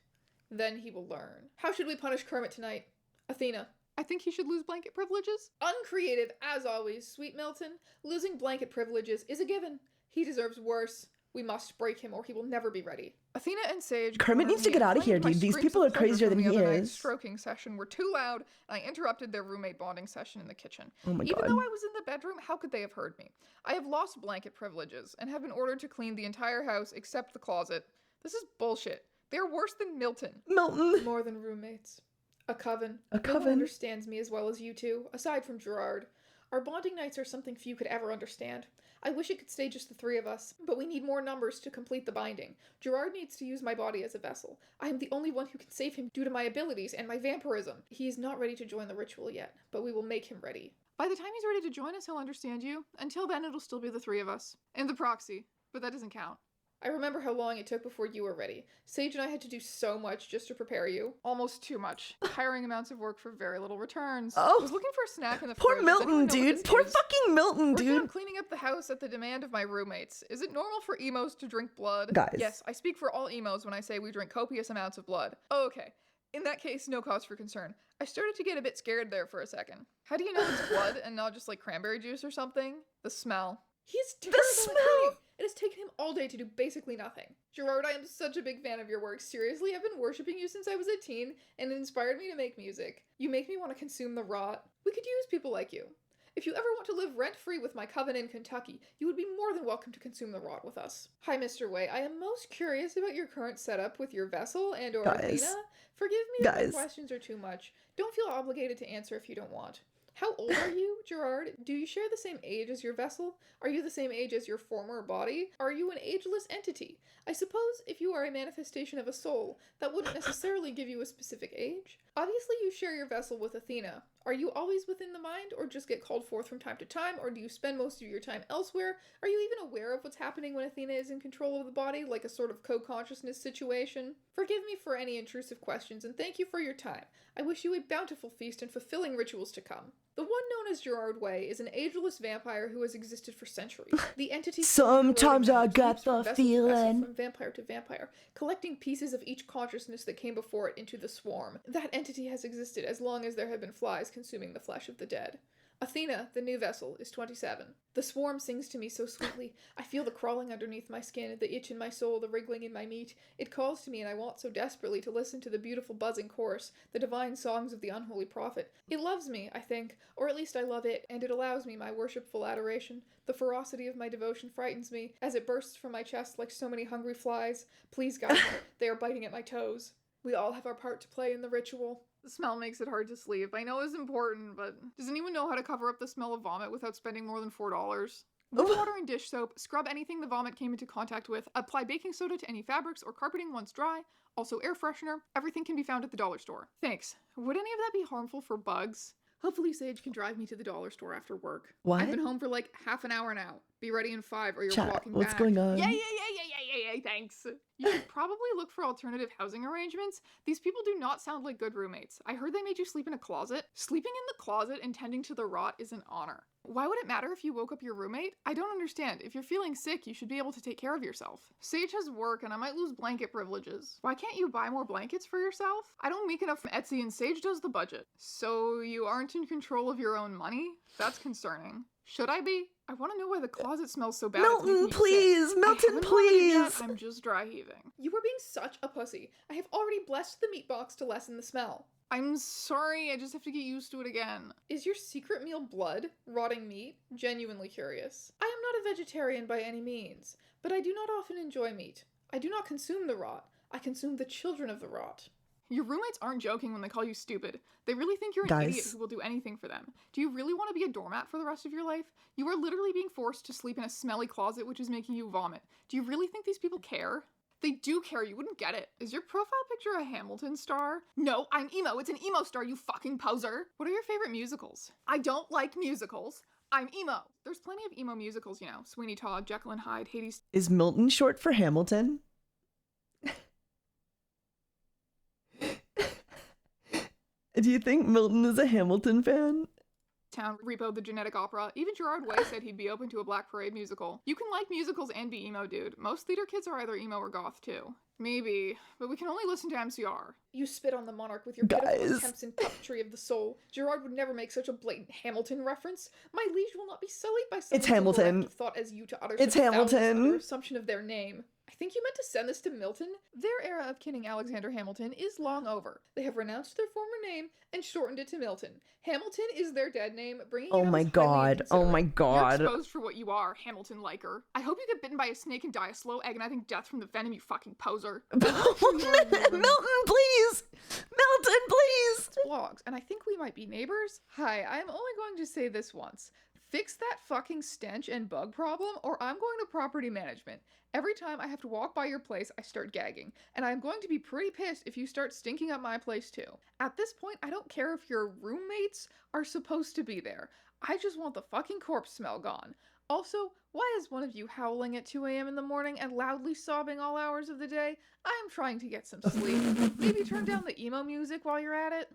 Then he will learn. How should we punish Kermit tonight? Athena. I think he should lose blanket privileges. Uncreative, as always, Sweet Milton. Losing blanket privileges is a given. He deserves worse. We must break him or he will never be ready. Athena and Sage. Kermit needs to get out of here, dude. These people are crazier than he is. Stroking session were too loud, and I interrupted their roommate bonding session in the kitchen. Oh my Even God. though I was in the bedroom, how could they have heard me? I have lost blanket privileges and have been ordered to clean the entire house except the closet. This is bullshit. They're worse than Milton. Milton. More than roommates. A coven. A No one coven. understands me as well as you two, aside from Gerard. Our bonding nights are something few could ever understand. I wish it could stay just the three of us, but we need more numbers to complete the binding. Gerard needs to use my body as a vessel. I am the only one who can save him due to my abilities and my vampirism. He is not ready to join the ritual yet, but we will make him ready. By the time he's ready to join us, he'll understand you. Until then, it'll still be the three of us. And the proxy, but that doesn't count. I remember how long it took before you were ready. Sage and I had to do so much just to prepare you. Almost too much. Tiring amounts of work for very little returns. Oh. I was looking for a snack in the Poor fridge. Does anyone Milton, know what dude. this Poor is? fucking Milton, Working on dude. cleaning up the house at the demand of my roommates. Is it normal for emos to drink blood? Guys. Yes, I speak for all emos when I say we drink copious amounts of blood. Okay. In that case, no cause for concern. I started to get a bit scared there for a second. How do you know it's blood and not just like cranberry juice or something? The smell. He's terrible at cleaning. It has taken him all day to do basically nothing. Gerard, I am such a big fan of your work. Seriously, I've been worshipping you since I was a teen, and it inspired me to make music. You make me want to consume the rot. We could use people like you. If you ever want to live rent-free with my coven in Kentucky, you would be more than welcome to consume the rot with us. Hi, Mr. Way. I am most curious about your current setup with your vessel and or Guys. Athena. Forgive me if Guys. my questions are too much. Don't feel obligated to answer if you don't want. How old are you, Gerard? Do you share the same age as your vessel? Are you the same age as your former body? Are you an ageless entity? I suppose if you are a manifestation of a soul, that wouldn't necessarily give you a specific age. Obviously you share your vessel with Athena. Are you always within the mind, or just get called forth from time to time, or do you spend most of your time elsewhere? Are you even aware of what's happening when Athena is in control of the body, like a sort of co-consciousness situation? Forgive me for any intrusive questions, and thank you for your time. I wish you a bountiful feast and fulfilling rituals to come. The one known as Gerard Way is an ageless vampire who has existed for centuries. The entity Sometimes I got leaps from the vessel to vessel, feeling. from vampire to vampire, collecting pieces of each consciousness that came before it into the swarm. That entity has existed as long as there have been flies consuming the flesh of the dead. Athena, the new vessel, is 27. The swarm sings to me so sweetly. I feel the crawling underneath my skin, the itch in my soul, the wriggling in my meat. It calls to me, and I want so desperately to listen to the beautiful buzzing chorus, the divine songs of the unholy prophet. It loves me, I think, or at least I love it, and it allows me my worshipful adoration. The ferocity of my devotion frightens me, as it bursts from my chest like so many hungry flies. Please, guide me. They are biting at my toes. We all have our part to play in the ritual. The smell makes it hard to sleep. I know it's important, but does anyone know how to cover up the smell of vomit without spending more than $4? Warm water and dish soap, scrub anything the vomit came into contact with, apply baking soda to any fabrics or carpeting once dry, also air freshener. Everything can be found at the dollar store. Thanks. Would any of that be harmful for bugs? Hopefully Sage can drive me to the dollar store after work. What? I've been home for like half an hour now. Be ready in 5 or you're Chat, walking what's back. going on? Yay, thanks. You should probably look for alternative housing arrangements. These people do not sound like good roommates. I heard they made you sleep in a closet. Sleeping in the closet and tending to the rot is an honor. Why would it matter if you woke up your roommate? I don't understand. If you're feeling sick, you should be able to take care of yourself. Sage has work and I might lose blanket privileges. Why can't you buy more blankets for yourself? I don't make enough from Etsy and Sage does the budget. So you aren't in control of your own money? That's concerning. Should I be? I want to know why the closet smells so bad. Milton, please! Milton, please! I'm just dry heaving. You were being such a pussy. I have already blessed the meat box to lessen the smell. I'm sorry, I just have to get used to it again. Is your secret meal blood? Rotting meat? Genuinely curious. I am not a vegetarian by any means, but I do not often enjoy meat. I do not consume the rot. I consume the children of the rot. Your roommates aren't joking when they call you stupid. They really think you're an idiot who will do anything for them. Do you really want to be a doormat for the rest of your life? You are literally being forced to sleep in a smelly closet which is making you vomit. Do you really think these people care? They do care, you wouldn't get it. Is your profile picture a Hamilton star? No, I'm emo. It's an emo star, you fucking poser. What are your favorite musicals? I don't like musicals. I'm emo. There's plenty of emo musicals, you know. Sweeney Todd, Jekyll and Hyde, Hades. Is Milton short for Hamilton? Do you think Milton is a Hamilton fan? Town, Repo the Genetic Opera. Even Gerard Way said he'd be open to a Black Parade musical. You can like musicals and be emo, dude. Most theater kids are either emo or goth, too. Maybe, but we can only listen to MCR. You spit on the monarch with your pitiful attempts in puppetry of the soul. Gerard would never make such a blatant Hamilton reference. My liege will not be sullied by someone It's Hamilton. thought as you to utter It's such Hamilton. under assumption of their name. I think you meant to send this to Milton. Their era of kidding Alexander Hamilton is long over. They have renounced their former name and shortened it to Milton. Hamilton is their dead name, bringing Oh it my as highly god. Oh my inconsiderate. god. You're exposed for what you are, Hamilton liker. I hope you get bitten by a snake and die a slow agonizing death from the venom, you fucking poser. Milton, please! Milton, please! Vlogs, and I think we might be neighbors. Hi, I'm only going to say this once. Fix that fucking stench and bug problem, or I'm going to property management. Every time I have to walk by your place, I start gagging, and I'm going to be pretty pissed if you start stinking up my place too. At this point, I don't care if your roommates are supposed to be there. I just want the fucking corpse smell gone. Also, why is one of you howling at 2 a.m. in the morning and loudly sobbing all hours of the day? I am trying to get some sleep. Maybe turn down the emo music while you're at it.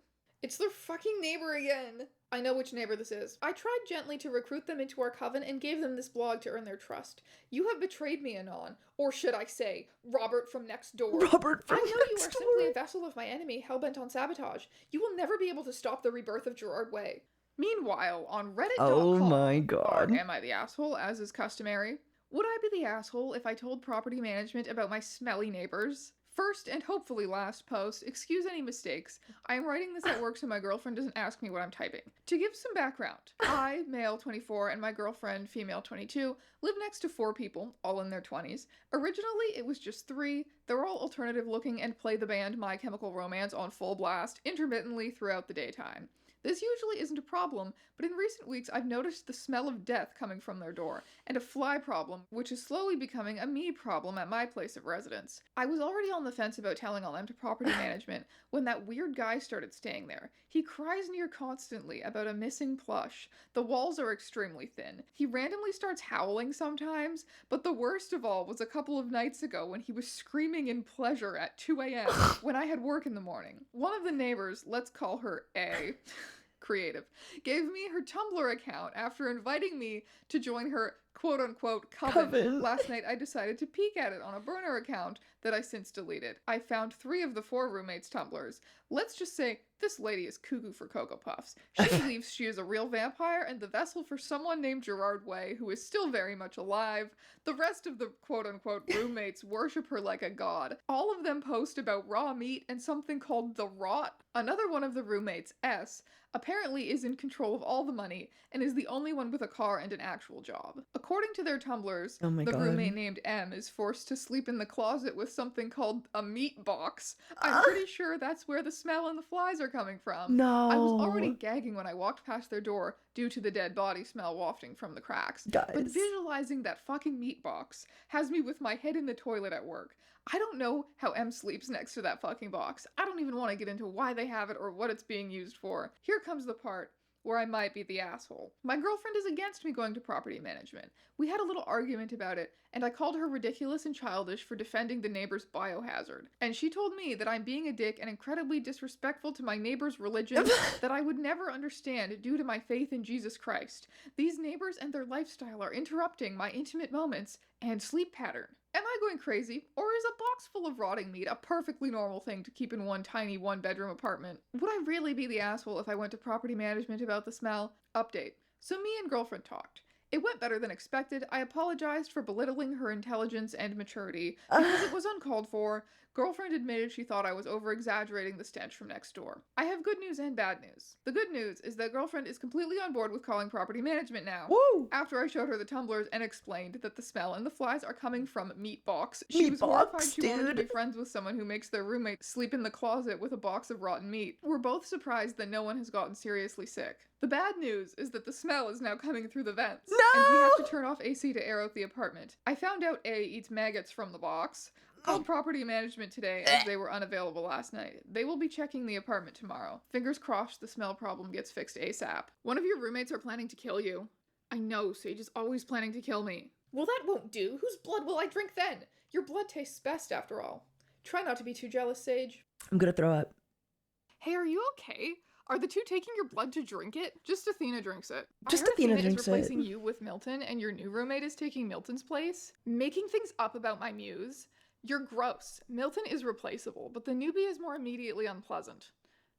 It's their fucking neighbor again. I know which neighbor this is. I tried gently to recruit them into our coven and gave them this blog to earn their trust. You have betrayed me, Anon. Or should I say, Robert from next door. Robert from I know you are simply a vessel of my enemy, hellbent on sabotage. You will never be able to stop the rebirth of Gerard Way. Meanwhile, on Reddit.com, Oh my god. am I the asshole, as is customary? Would I be the asshole if I told property management about my smelly neighbors? First, and hopefully last post, excuse any mistakes. I am writing this at work so my girlfriend doesn't ask me what I'm typing. To give some background, I, male 24, and my girlfriend, female 22, live next to 4 people, all in their 20s. Originally, it was just 3. They're all alternative looking and play the band My Chemical Romance on full blast, intermittently throughout the daytime. This usually isn't a problem, but in recent weeks I've noticed the smell of death coming from their door, and a fly problem, which is slowly becoming a me problem at my place of residence. I was already on the fence about telling all them to property management when that weird guy started staying there. He cries near constantly about a missing plush. The walls are extremely thin. He randomly starts howling sometimes, but the worst of all was a couple of nights ago when he was screaming in pleasure at 2 a.m. when I had work in the morning. One of the neighbors, let's call her A, creative, gave me her Tumblr account after inviting me to join her quote-unquote coven. Last night I decided to peek at it on a burner account that I since deleted. I found 3 of the 4 roommates' Tumblrs. Let's just say this lady is cuckoo for Cocoa Puffs. She believes she is a real vampire and the vessel for someone named Gerard Way, who is still very much alive. The rest of the quote-unquote roommates worship her like a god. All of them post about raw meat and something called the rot. Another one of the roommates, S, apparently is in control of all the money and is the only one with a car and an actual job. According to their Tumblrs, the roommate named M is forced to sleep in the closet with something called a meat box. I'm pretty sure that's where the smell and the flies are coming from. No. I was already gagging when I walked past their door due to the dead body smell wafting from the cracks. But Guys. visualizing that fucking meat box has me with my head in the toilet at work. I don't know how M sleeps next to that fucking box. I don't even want to get into why they have it or what it's being used for. Here comes the part where I might be the asshole. My girlfriend is against me going to property management. We had a little argument about it, and I called her ridiculous and childish for defending the neighbor's biohazard. And she told me that I'm being a dick and incredibly disrespectful to my neighbor's religion that I would never understand due to my faith in Jesus Christ. These neighbors and their lifestyle are interrupting my intimate moments and sleep pattern. Am I going crazy, or is a box full of rotting meat a perfectly normal thing to keep in one tiny one-bedroom apartment? Would I really be the asshole if I went to property management about the smell? Update. So me and girlfriend talked. It went better than expected. I apologized for belittling her intelligence and maturity because it was uncalled for. Girlfriend admitted she thought I was over-exaggerating the stench from next door. I have good news and bad news. The good news is that girlfriend is completely on board with calling property management now. Woo! After I showed her the tumblers and explained that the smell and the flies are coming from meat box, she was horrified she wanted to be friends with someone who makes their roommate sleep in the closet with a box of rotten meat. We're both surprised that no one has gotten seriously sick. The bad news is that the smell is now coming through the vents. No! And we have to turn off AC to air out the apartment. I found out A eats maggots from the box. Called property management today as they were unavailable last night. They will be checking the apartment tomorrow. Fingers crossed the smell problem gets fixed ASAP. One of your roommates are planning to kill you. I know, Sage is always planning to kill me. Well, that won't do. Whose blood will I drink then? Your blood tastes best after all. Try not to be too jealous, Sage. I'm gonna throw up. Hey, are you okay? Are the two taking your blood to drink it? Just Athena drinks it. Just I heard Athena is drinks it. replacing you with Milton, and your new roommate is taking Milton's place. Making things up about my muse. You're gross. Milton is replaceable, but the newbie is more immediately unpleasant.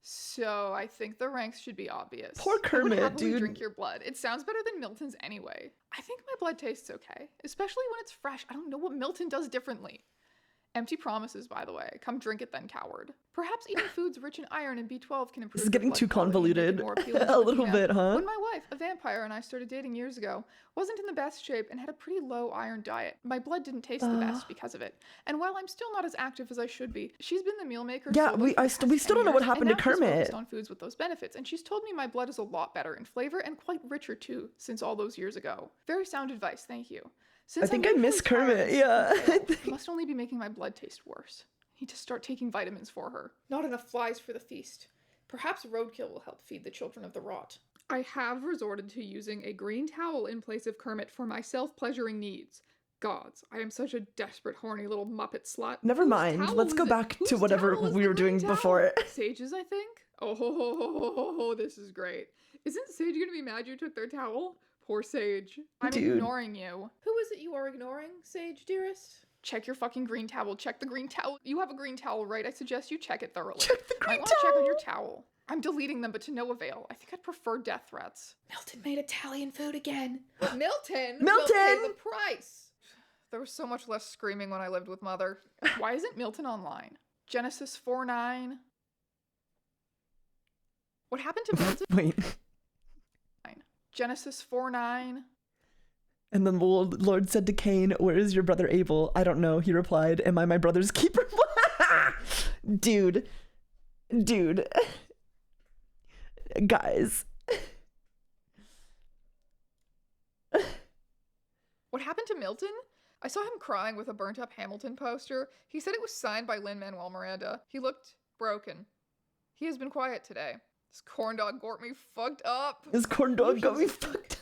So I think the ranks should be obvious. Poor Kermit, I would happily dude. drink your blood. It sounds better than Milton's anyway. I think my blood tastes okay, especially when it's fresh. I don't know what Milton does differently. Empty promises, by the way. Come drink it then, coward. Perhaps eating foods rich in iron and B12 can improve. This is getting your too blood quality and make it convoluted. more appealing A to little Athena. bit, huh? When my wife, a vampire, and I started dating years ago, wasn't in the best shape and had a pretty low iron diet. My blood didn't taste the best because of it. And while I'm still not as active as I should be, she's been the meal maker. Yeah, slowly we for the past still 10 don't know what years, happened to and now she's Kermit. focused on foods with those benefits, and she's told me my blood is a lot better in flavor and quite richer too since all those years ago. Very sound advice, thank you. Since I think I miss usually tired Kermit, and yeah. sleep ill, must only be making my blood taste worse. Need to start taking vitamins for her. Not enough flies for the feast. Perhaps roadkill will help feed the children of the rot. I have resorted to using a green towel in place of Kermit for my self-pleasuring needs. Gods, I am such a desperate, horny little Muppet slut. Never Whose mind. towel Let's is go it? back to Whose whatever towel is we the were green doing towel? before. Sage's, I think? Oh, this is great. Isn't Sage gonna be mad you took their towel? Poor Sage. I'm Dude. ignoring you. Who is it you are ignoring, Sage, dearest? Check your fucking green towel. Check the green towel. You have a green towel, right? I suggest you check it thoroughly. Check the green Might want to check on towel. your towel. I'm deleting them, but to no avail. I think I'd prefer death threats. Milton made Italian food again. Milton will pay the price. There was so much less screaming when I lived with Mother. Why isn't Milton online? Genesis 4:9. What happened to Milton? Wait. Genesis 4:9. And then the Lord said to Cain, "Where is your brother Abel?" "I don't know," he replied. "Am I my brother's keeper?" Dude. Guys. What happened to Milton? I saw him crying with a burnt up Hamilton poster. He said it was signed by Lin-Manuel Miranda. He looked broken. He has been quiet today. This corn dog got me fucked up. This corn dog got me fucked up.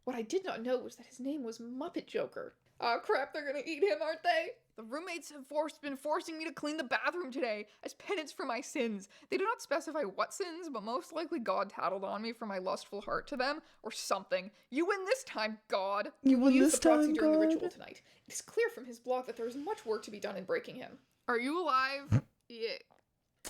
What I did not know was that his name was Muppet Joker. Oh crap, they're gonna eat him, aren't they? The roommates have been forcing me to clean the bathroom today as penance for my sins. They do not specify what sins, but most likely God tattled on me for my lustful heart to them, or something. You win this time, God. You win Use this the proxy time, during the God. ritual tonight. It is clear from his blog that there is much work to be done in breaking him. Are you alive? Yeah.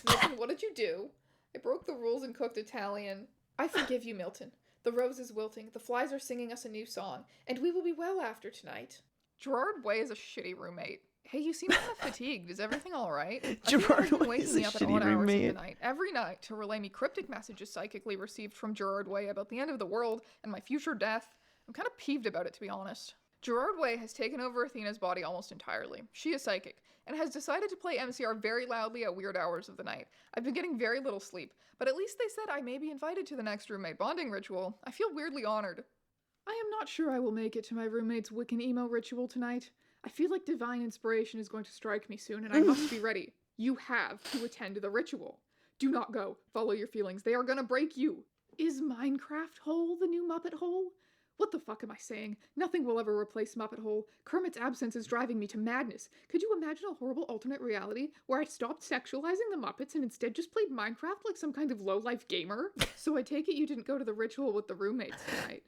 Milton, what did you do? I broke the rules and cooked Italian. I forgive you, Milton. The rose is wilting, the flies are singing us a new song, and we will be well after tonight. Gerard Way is a shitty roommate. Hey, you seem kind of fatigued. Is everything all right? Gerard been Way is waking a me up at shitty odd hours of roommate. the night, every night, to relay me cryptic messages psychically received from Gerard Way about the end of the world and my future death. I'm kind of peeved about it, to be honest. Gerard Way has taken over Athena's body almost entirely. She is psychic, and has decided to play MCR very loudly at weird hours of the night. I've been getting very little sleep, but at least they said I may be invited to the next roommate bonding ritual. I feel weirdly honored. I am not sure I will make it to my roommate's Wiccan emo ritual tonight. I feel like divine inspiration is going to strike me soon, and I must be ready. You have to attend the ritual. Do not go. Follow your feelings. They are gonna break you. Is Minecraft Hole the new Muppet Hole? What the fuck am I saying? Nothing will ever replace Muppet Hole. Kermit's absence is driving me to madness. Could you imagine a horrible alternate reality where I stopped sexualizing the Muppets and instead just played Minecraft like some kind of low-life gamer? So I take it you didn't go to the ritual with the roommates tonight.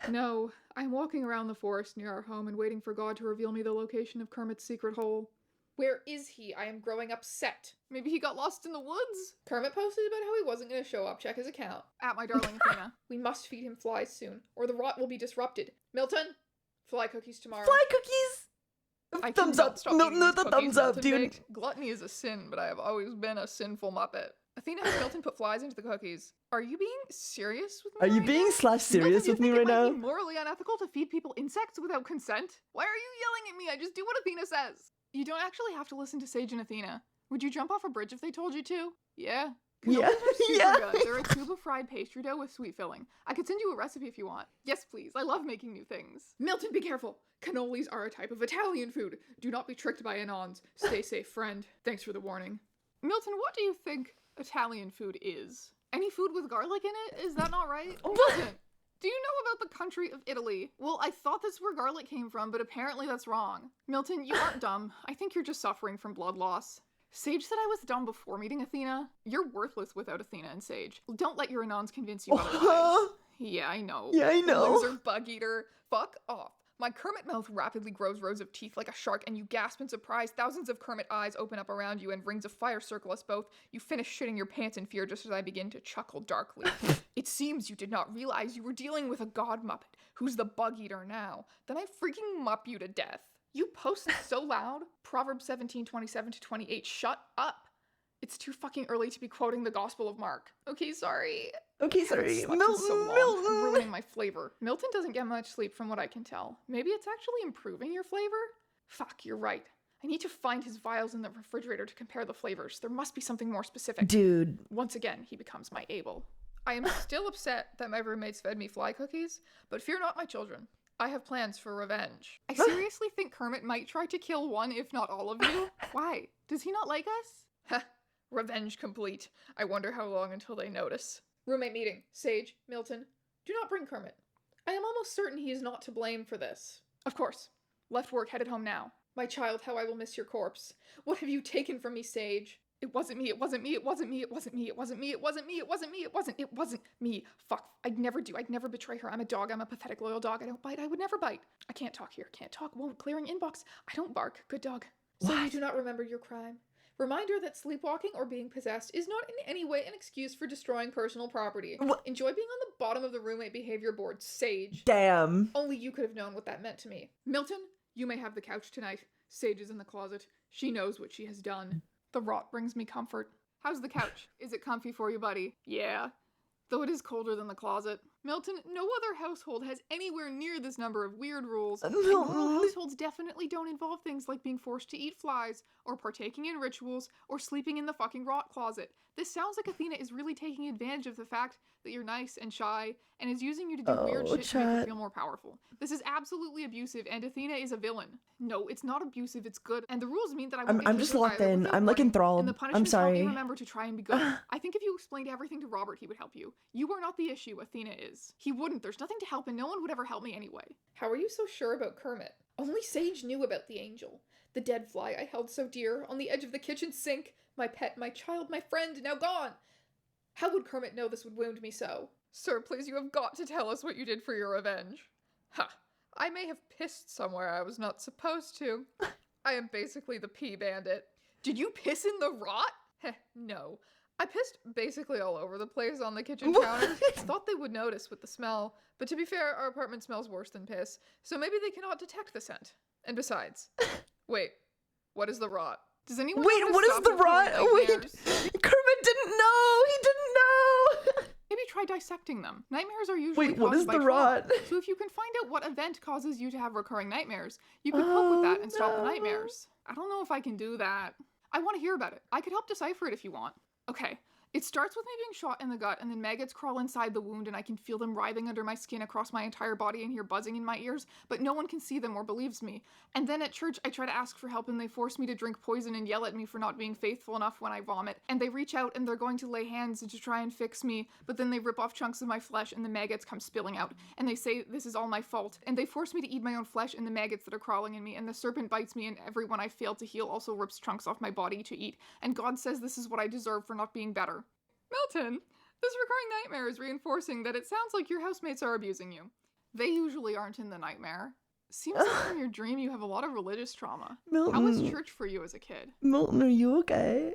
No, I'm walking around the forest near our home and waiting for God to reveal me the location of Kermit's secret hole. Where is he? I am growing upset. Maybe he got lost in the woods? Kermit posted about how he wasn't going to show up. Check his account. At my darling Athena. We must feed him flies soon, or the rot will be disrupted. Milton! Fly cookies tomorrow. Fly cookies! Thumbs up. No, the thumbs up, dude. Baked. Gluttony is a sin, but I have always been a sinful Muppet. Athena has Milton put flies into the cookies. Are you being serious with me? Are you being /serious with me right now? It might be morally unethical to feed people insects without consent? Why are you yelling at me? I just do what Athena says. You don't actually have to listen to Sage and Athena. Would you jump off a bridge if they told you to? Yeah. Yeah. Yeah. Good. They're a tube of fried pastry dough with sweet filling. I could send you a recipe if you want. Yes, please. I love making new things. Milton, be careful. Cannolis are a type of Italian food. Do not be tricked by anons. Stay safe, friend. Thanks for the warning. Milton, what do you think Italian food is? Any food with garlic in it? Is that not right? Milton, do you know about the country of Italy? Well, I thought that's where garlic came from, but apparently that's wrong. Milton, you aren't dumb. I think you're just suffering from blood loss. Sage said I was dumb before meeting Athena. You're worthless without Athena and Sage. Don't let your anons convince you otherwise. Yeah, I know. Yeah, I know. Loser, bug eater. Fuck off. My Kermit mouth rapidly grows rows of teeth like a shark, and you gasp in surprise. Thousands of Kermit eyes open up around you, and rings of fire circle us both. You finish shitting your pants in fear just as I begin to chuckle darkly. It seems you did not realize you were dealing with a god Muppet, who's the bug eater now. Then I freaking mup you to death. You post so loud. Proverbs 17:27-28. Shut up. It's too fucking early to be quoting the Gospel of Mark. Okay, sorry. Okay, sorry. Milton. I'm ruining my flavor. Milton doesn't get much sleep from what I can tell. Maybe it's actually improving your flavor? Fuck, you're right. I need to find his vials in the refrigerator to compare the flavors. There must be something more specific. Dude. Once again, he becomes my Abel. I am still upset that my roommates fed me fly cookies, but fear not, my children. I have plans for revenge. I seriously think Kermit might try to kill one, if not all of you. Why? Does he not like us? Ha! Revenge complete. I wonder how long until they notice. Roommate meeting. Sage, Milton, do not bring Kermit. I am almost certain he is not to blame for this. Of course. Left work, headed home now. My child, how I will miss your corpse. What have you taken from me, Sage? It wasn't me, it wasn't me, it wasn't me, it wasn't me, it wasn't me, it wasn't me, it wasn't me, it wasn't me. Fuck. I'd never do. I'd never betray her. I'm a dog. I'm a pathetic, loyal dog. I don't bite. I would never bite. I can't talk here. Can't talk. Won't. Clearing inbox. I don't bark. Good dog. So you do not remember your crime. Reminder that sleepwalking or being possessed is not in any way an excuse for destroying personal property. Enjoy being on the bottom of the roommate behavior board, Sage. Damn. Only you could have known what that meant to me. Milton, you may have the couch tonight. Sage is in the closet. She knows what she has done. The rot brings me comfort. How's the couch? Is it comfy for you, buddy? Yeah. Though it is colder than the closet. Milton, no other household has anywhere near this number of weird rules. And rural households definitely don't involve things like being forced to eat flies, or partaking in rituals, or sleeping in the fucking rot closet. This sounds like Athena is really taking advantage of the fact that you're nice and shy, and is using you to do weird shit to make you feel more powerful. This is absolutely abusive, and Athena is a villain. No, it's not abusive, it's good. And the rules mean that I won't I'm just locked in. I'm like enthralled. I'm sorry. And remember to try and be good. I think if you explained everything to Robert, he would help you. You are not the issue, Athena is. He wouldn't. There's nothing to help, and no one would ever help me anyway. How are you so sure about Kermit? Only Sage knew about the angel. The dead fly I held so dear, on the edge of the kitchen sink. My pet, my child, my friend, now gone. How would Kermit know this would wound me so? Sir, please, you have got to tell us what you did for your revenge. Ha! I may have pissed somewhere I was not supposed to. I am basically the pee bandit. Did you piss in the rot? Heh, no. I pissed basically all over the place on the kitchen counter. Thought they would notice with the smell, but to be fair, our apartment smells worse than piss, so maybe they cannot detect the scent. And besides, wait, what is the rot? Does anyone Wait, what is the rot? Wait, Kermit didn't know! He didn't know! Maybe try try dissecting them. Nightmares are usually Wait, what caused is by the trauma. rot? So if you can find out what event causes you to have recurring nightmares, you can cope with that and stop the nightmares. I don't know if I can do that. I want to hear about it. I could help decipher it if you want. Okay. It starts with me being shot in the gut, and then maggots crawl inside the wound, and I can feel them writhing under my skin across my entire body and hear buzzing in my ears, but no one can see them or believes me. And then at church, I try to ask for help, and they force me to drink poison and yell at me for not being faithful enough when I vomit. And they reach out, and they're going to lay hands to try and fix me, but then they rip off chunks of my flesh, and the maggots come spilling out. And they say this is all my fault. And they force me to eat my own flesh and the maggots that are crawling in me, and the serpent bites me, and everyone I failed to heal also rips chunks off my body to eat. And God says this is what I deserve for not being better. Milton, this recurring nightmare is reinforcing that it sounds like your housemates are abusing you. They usually aren't in the nightmare. Seems like in your dream you have a lot of religious trauma. Milton. How was church for you as a kid? Milton, are you okay?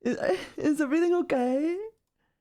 Is everything okay?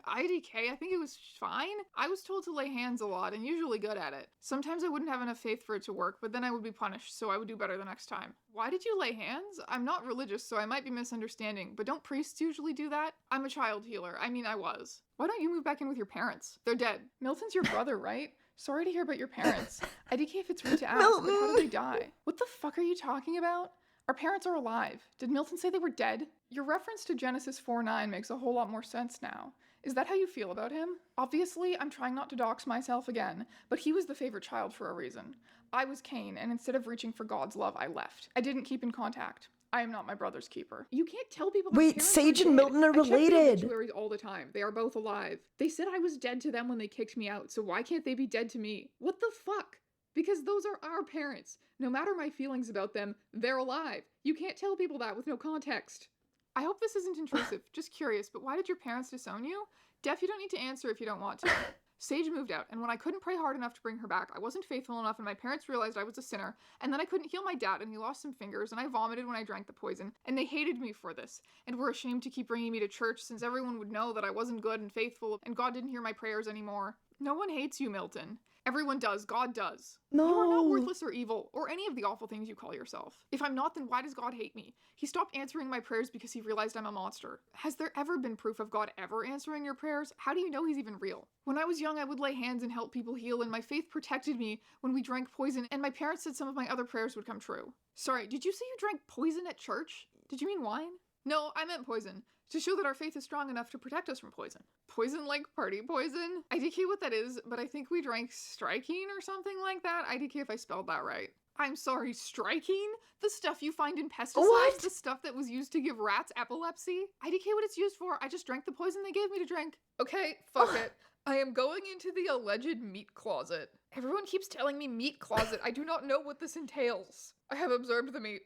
IDK, I think it was fine. I was told to lay hands a lot and usually good at it. Sometimes I wouldn't have enough faith for it to work, but then I would be punished, so I would do better the next time. Why did you lay hands? I'm not religious, so I might be misunderstanding, but don't priests usually do that? I'm a child healer. I mean, I was. Why don't you move back in with your parents? They're dead. Milton's your brother, right? Sorry to hear about your parents. IDK if it's rude to ask, but how did they die? What the fuck are you talking about? Our parents are alive. Did Milton say they were dead? Your reference to Genesis 4:9 makes a whole lot more sense now. Is that how you feel about him? Obviously, I'm trying not to dox myself again, but he was the favorite child for a reason. I was Cain, and instead of reaching for God's love, I left. I didn't keep in contact. I am not my brother's keeper. You can't tell people. Wait, Sage and Milton are related. I check the obituaries all the time. They are both alive. They said I was dead to them when they kicked me out, so why can't they be dead to me? What the fuck? Because those are our parents. No matter my feelings about them, they're alive. You can't tell people that with no context. I hope this isn't intrusive. Just curious, but why did your parents disown you? Def, you don't need to answer if you don't want to. Sage moved out, and when I couldn't pray hard enough to bring her back, I wasn't faithful enough, and my parents realized I was a sinner, and then I couldn't heal my dad, and he lost some fingers, and I vomited when I drank the poison, and they hated me for this, and were ashamed to keep bringing me to church since everyone would know that I wasn't good and faithful, and God didn't hear my prayers anymore. No one hates you, Milton. Everyone does. God does. No. You are not worthless or evil, or any of the awful things you call yourself. If I'm not, then why does God hate me? He stopped answering my prayers because he realized I'm a monster. Has there ever been proof of God ever answering your prayers? How do you know he's even real? When I was young, I would lay hands and help people heal, and my faith protected me when we drank poison, and my parents said some of my other prayers would come true. Sorry, did you say you drank poison at church? Did you mean wine? No, I meant poison. To show that our faith is strong enough to protect us from poison. Poison like party poison? IDK what that is, but I think we drank strychnine or something like that. IDK if I spelled that right. I'm sorry, strychnine? The stuff you find in pesticides? What? The stuff that was used to give rats epilepsy? IDK what it's used for. I just drank the poison they gave me to drink. Okay, fuck it. I am going into the alleged meat closet. Everyone keeps telling me meat closet. I do not know what this entails. I have observed the meat,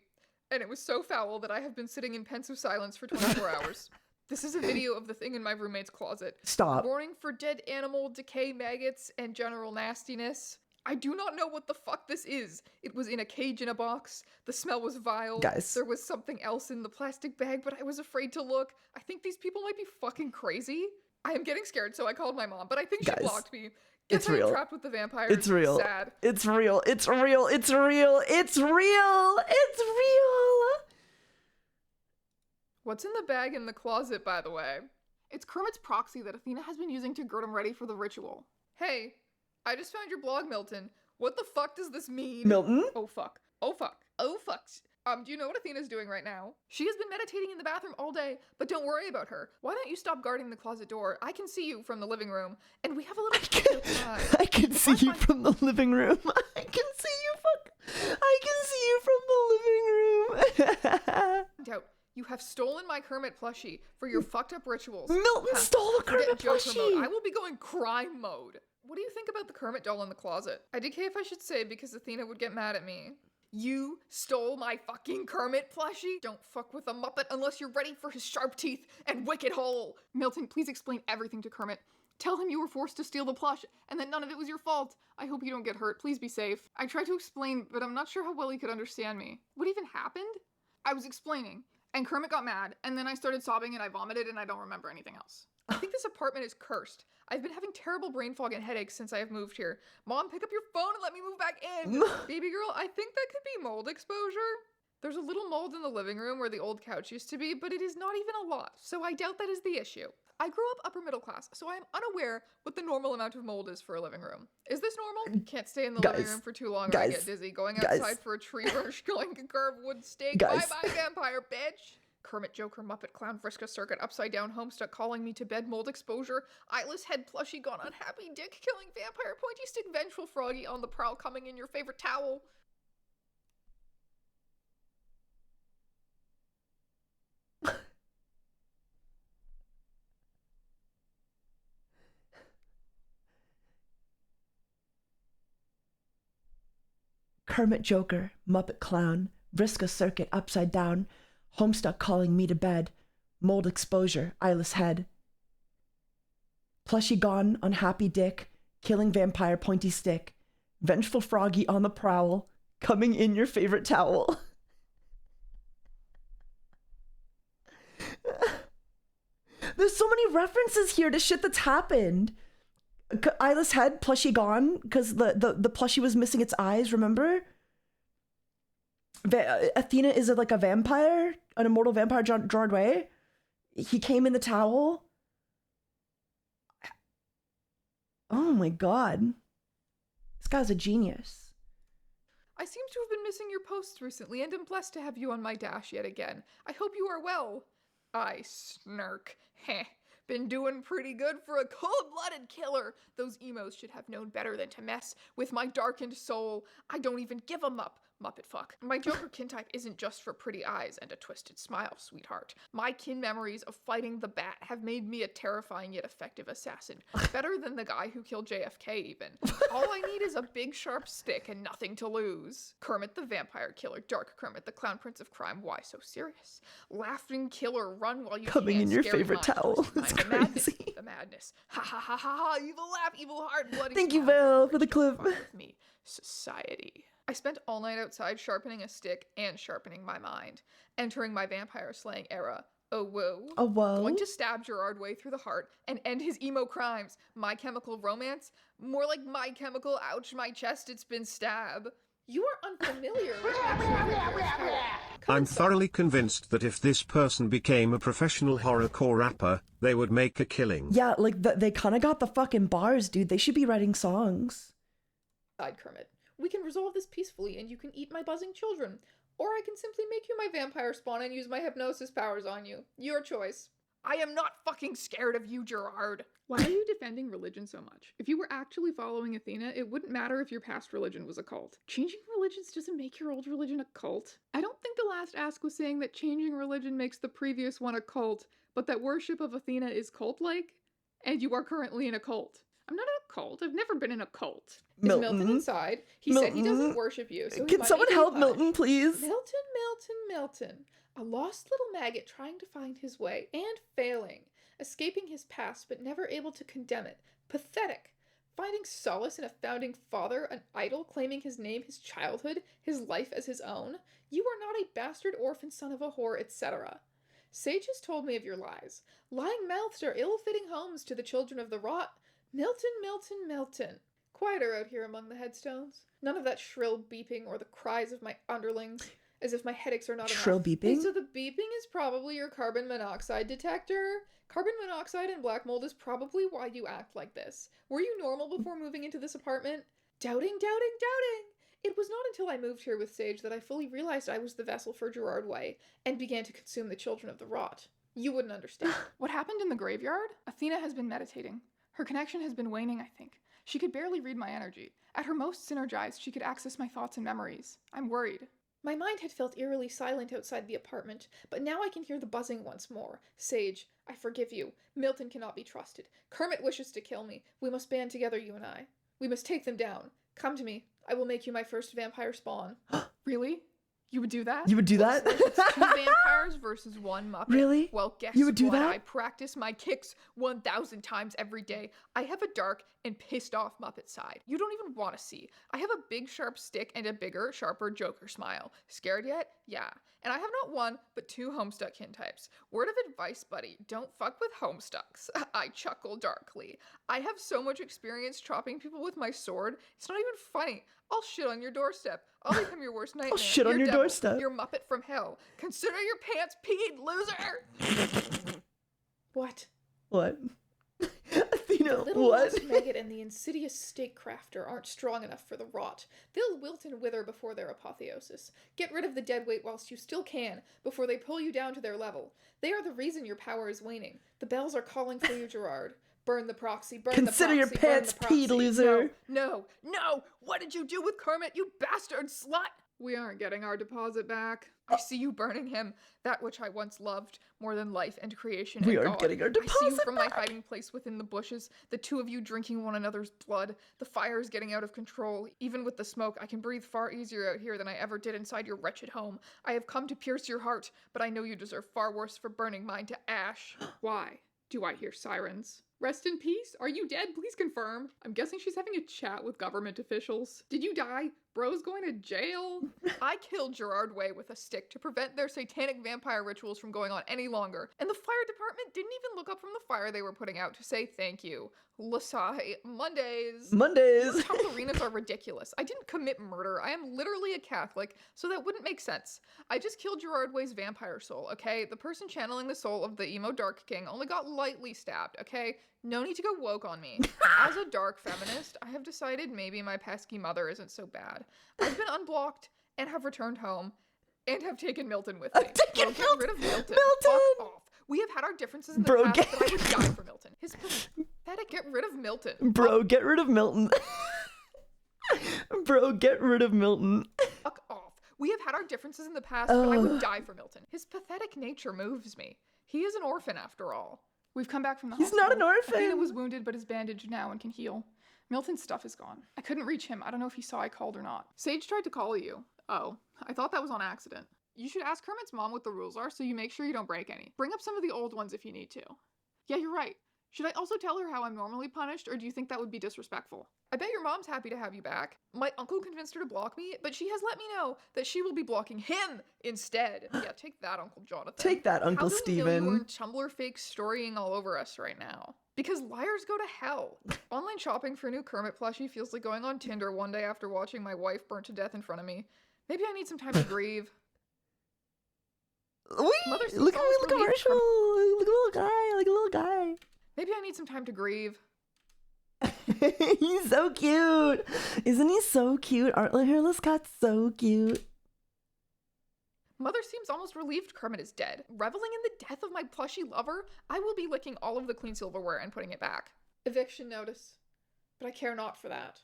and it was so foul that I have been sitting in pensive silence for 24 hours. This is a video of the thing in my roommate's closet. Stop. Warning for dead animal, decay, maggots, and general nastiness. I do not know what the fuck this is. It was in a cage in a box. The smell was vile. Guys. There was something else in the plastic bag, but I was afraid to look. I think these people might be fucking crazy. I am getting scared, so I called my mom, but I think she Guys, blocked me. It's Guess I am real. trapped with the vampires. It's real. Sad. It's real. It's real. It's real. It's real. It's real. What's in the bag in the closet, by the way? It's Kermit's proxy that Athena has been using to get him ready for the ritual. Hey, I just found your blog, Milton. What the fuck does this mean? Milton? Oh fuck. Oh fuck. Oh fuck. Do you know what Athena's doing right now? She has been meditating in the bathroom all day, but don't worry about her. Why don't you stop guarding the closet door? I can see you from the living room, and we have a little I can see you from the living room. I can see you from the living room. Doubt. You have stolen my Kermit plushie for your fucked up rituals. Milton stole the Kermit Joker plushie. Mode. I will be going crime mode. What do you think about the Kermit doll in the closet? IDK if I should say because Athena would get mad at me. You stole my fucking Kermit plushie? Don't fuck with a Muppet unless you're ready for his sharp teeth and wicked hole. Milton, please explain everything to Kermit. Tell him you were forced to steal the plush and that none of it was your fault. I hope you don't get hurt. Please be safe. I tried to explain, but I'm not sure how well he could understand me. What even happened? I was explaining, and Kermit got mad, and then I started sobbing and I vomited and I don't remember anything else. I think this apartment is cursed. I've been having terrible brain fog and headaches since I have moved here. Mom, pick up your phone and let me move back in. Baby girl, I think that could be mold exposure. There's a little mold in the living room where the old couch used to be, but it is not even a lot, so I doubt that is the issue. I grew up upper middle class, so I am unaware what the normal amount of mold is for a living room. Is this normal? Can't stay in the living room for too long or I get dizzy. Going outside for a tree branch, going to carve wood steak. Bye-bye, vampire bitch! Kermit, Joker, Muppet, Clown, Frisco Circuit, Upside Down, Homestuck, Calling Me to Bed, Mold Exposure, Eyeless Head, Plushie Gone, Unhappy Dick, Killing Vampire, Pointy Stick, Vengeful Froggy, On the Prowl, Coming in Your Favorite Towel. Kermit, Joker, Muppet, Clown, Frisco Circuit, Upside Down, Homestuck, Calling Me to Bed, Mold Exposure, Eyeless Head, Plushie Gone, Unhappy Dick, Killing Vampire, Pointy Stick, Vengeful Froggy, On the Prowl, Coming in Your Favorite Towel. There's so many references here to shit that's happened. Eyeless Head, Plushie Gone, because the plushie was missing its eyes, remember? Athena is like a vampire, an immortal vampire, Gerard Way. He came in the towel. Oh my god. This guy's a genius. I seem to have been missing your posts recently and am blessed to have you on my dash yet again. I hope you are well. I snark. Heh. Been doing pretty good for a cold-blooded killer. Those emos should have known better than to mess with my darkened soul. I don't even give a Muppet fuck. My Joker kin type isn't just for pretty eyes and a twisted smile, sweetheart. My kin memories of fighting the Bat have made me a terrifying yet effective assassin. Better than the guy who killed JFK, even. All I need is a big sharp stick and nothing to lose. Kermit the Vampire Killer, Dark Kermit, the Clown Prince of Crime. Why so serious? Laughing killer, run while you Coming can. in your favorite towel. That's crazy. The madness. Ha ha ha ha ha. Evil laugh, evil heart, bloody. Thank you, Val, for the clip. With me, society. I spent all night outside sharpening a stick and sharpening my mind. Entering my vampire slaying era. Oh whoa. Oh whoa. Going to stab Gerard Way through the heart and end his emo crimes. My Chemical Romance? More like My Chemical Ouch My Chest It's Been Stab. You are unfamiliar with I'm thoroughly convinced that if this person became a professional horrorcore rapper, they would make a killing. Yeah, like they kind of got the fucking bars, dude. They should be writing songs. Side Kermit. We can resolve this peacefully and you can eat my buzzing children. Or I can simply make you my vampire spawn and use my hypnosis powers on you. Your choice. I am not fucking scared of you, Gerard. Why are you defending religion so much? If you were actually following Athena, it wouldn't matter if your past religion was a cult. Changing religions doesn't make your old religion a cult. I don't think the last ask was saying that changing religion makes the previous one a cult, but that worship of Athena is cult-like, and you are currently in a cult. I'm not in a cult. I've never been in a cult. Is Milton inside? He said he doesn't worship you, so can someone help Milton, please? Milton. A lost little maggot trying to find his way and failing. Escaping his past but never able to condemn it. Pathetic. Finding solace in a founding father, an idol, claiming his name, his childhood, his life as his own. You are not a bastard orphan son of a whore, etc. Sage has told me of your lies. Lying mouths are ill-fitting homes to the children of the rot. Milton. Quieter out here among the headstones. None of that shrill beeping or the cries of my underlings, as if my headaches are not enough. Shrill beeping? So the beeping is probably your carbon monoxide detector? Carbon monoxide and black mold is probably why you act like this. Were you normal before moving into this apartment? Doubting. It was not until I moved here with Sage that I fully realized I was the vessel for Gerard Way, and began to consume the children of the rot. You wouldn't understand. What happened in the graveyard? Athena has been meditating. Her connection has been waning, I think. She could barely read my energy. At her most synergized, she could access my thoughts and memories. I'm worried. My mind had felt eerily silent outside the apartment, but now I can hear the buzzing once more. Sage, I forgive you. Milton cannot be trusted. Kermit wishes to kill me. We must band together, you and I. We must take them down. Come to me. I will make you my first vampire spawn. Really? You would do that? You would do that? It's 2 vampire vampires versus one Muppet. Really? Well, guess You would do what? that? I practice my kicks 1,000 times every day. I have a dark and pissed off Muppet side. You don't even want to see. I have a big sharp stick and a bigger, sharper Joker smile. Scared yet? Yeah. And I have not one, but 2 Homestuck kin types. Word of advice, buddy, don't fuck with Homestucks. I chuckle darkly. I have so much experience chopping people with my sword, it's not even funny. I'll shit on your doorstep. I'll become your worst nightmare. I'll shit on your devil, doorstep. Your Muppet from hell. Consider your pants peed, loser! What? What? Athena, The little what? lost maggot and the insidious steak crafter aren't strong enough for the rot. They'll wilt and wither before their apotheosis. Get rid of the dead weight whilst you still can, before they pull you down to their level. They are the reason your power is waning. The bells are calling for you, Gerard. Burn the proxy, burn Consider the your proxy, burn pants the proxy. peed, loser. No, what did you do with Kermit, you bastard slut? We aren't getting our deposit back. I see you burning him, that which I once loved, more than life and creation We and aren't God. getting our I see you deposit from my hiding place within the bushes, the 2 of you drinking one another's blood. The fire is getting out of control. Even with the smoke, I can breathe far easier out here than I ever did inside your wretched home. I have come to pierce your heart, but I know you deserve far worse for burning mine to ash. Why do I hear sirens? Rest in peace? Are you dead? Please confirm. I'm guessing she's having a chat with government officials. Did you die? Bro's going to jail? I killed Gerard Way with a stick to prevent their satanic vampire rituals from going on any longer, and the fire department didn't even look up from the fire they were putting out to say thank you. Lasai, Mondays. Your Tumblerinas are ridiculous. I didn't commit murder. I am literally a Catholic, so that wouldn't make sense. I just killed Gerard Way's vampire soul, okay? The person channeling the soul of the emo Dark King only got lightly stabbed, okay? No need to go woke on me. As a dark feminist, I have decided maybe my pesky mother isn't so bad. I've been unblocked and have returned home and have taken Milton with me. Bro, get rid of Milton. Fuck off. We have had our differences in the past, but I would die for Milton. His pathetic, get rid of Milton. Bro, get rid of Milton. Bro, get rid of Milton. Fuck off. We have had our differences in the past, but I would die for Milton. His pathetic nature moves me. He is an orphan after all. We've come back from the hospital. He's not an orphan. Athena was wounded, but is bandaged now and can heal. Milton's stuff is gone. I couldn't reach him. I don't know if he saw I called or not. Sage tried to call you. Oh, I thought that was on accident. You should ask Kermit's mom what the rules are so you make sure you don't break any. Bring up some of the old ones if you need to. Yeah, you're right. Should I also tell her how I'm normally punished, or do you think that would be disrespectful? I bet your mom's happy to have you back. My uncle convinced her to block me, but she has let me know that she will be blocking him instead. Yeah, take that, Uncle Jonathan. Take that, Uncle How do we know Steven. you weren't Tumblr fake storying all over us right now? Because liars go to hell. Online shopping for a new Kermit plushie feels like going on Tinder one day after watching my wife burnt to death in front of me. Maybe I need some time to grieve. Look at me, look commercial. Look at a little guy. Maybe I need some time to grieve. He's so cute. Isn't he so cute? Aren't the hairless cats so cute? Mother seems almost relieved Kermit is dead. Reveling in the death of my plushie lover, I will be licking all of the clean silverware and putting it back. Eviction notice. But I care not for that.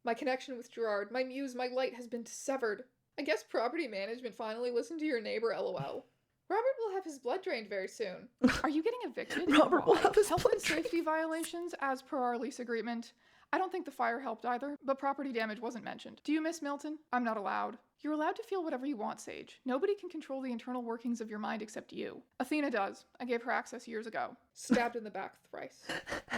My connection with Gerard, my muse, my light has been severed. I guess property management finally listened to your neighbor, LOL. Robert will have his blood drained very soon. Are you getting evicted? Robert will have his Health blood and safety violations as per our lease agreement. I don't think the fire helped either, but property damage wasn't mentioned. Do you miss Milton? I'm not allowed. You're allowed to feel whatever you want, Sage. Nobody can control the internal workings of your mind except you. Athena does. I gave her access years ago. Stabbed in the back thrice.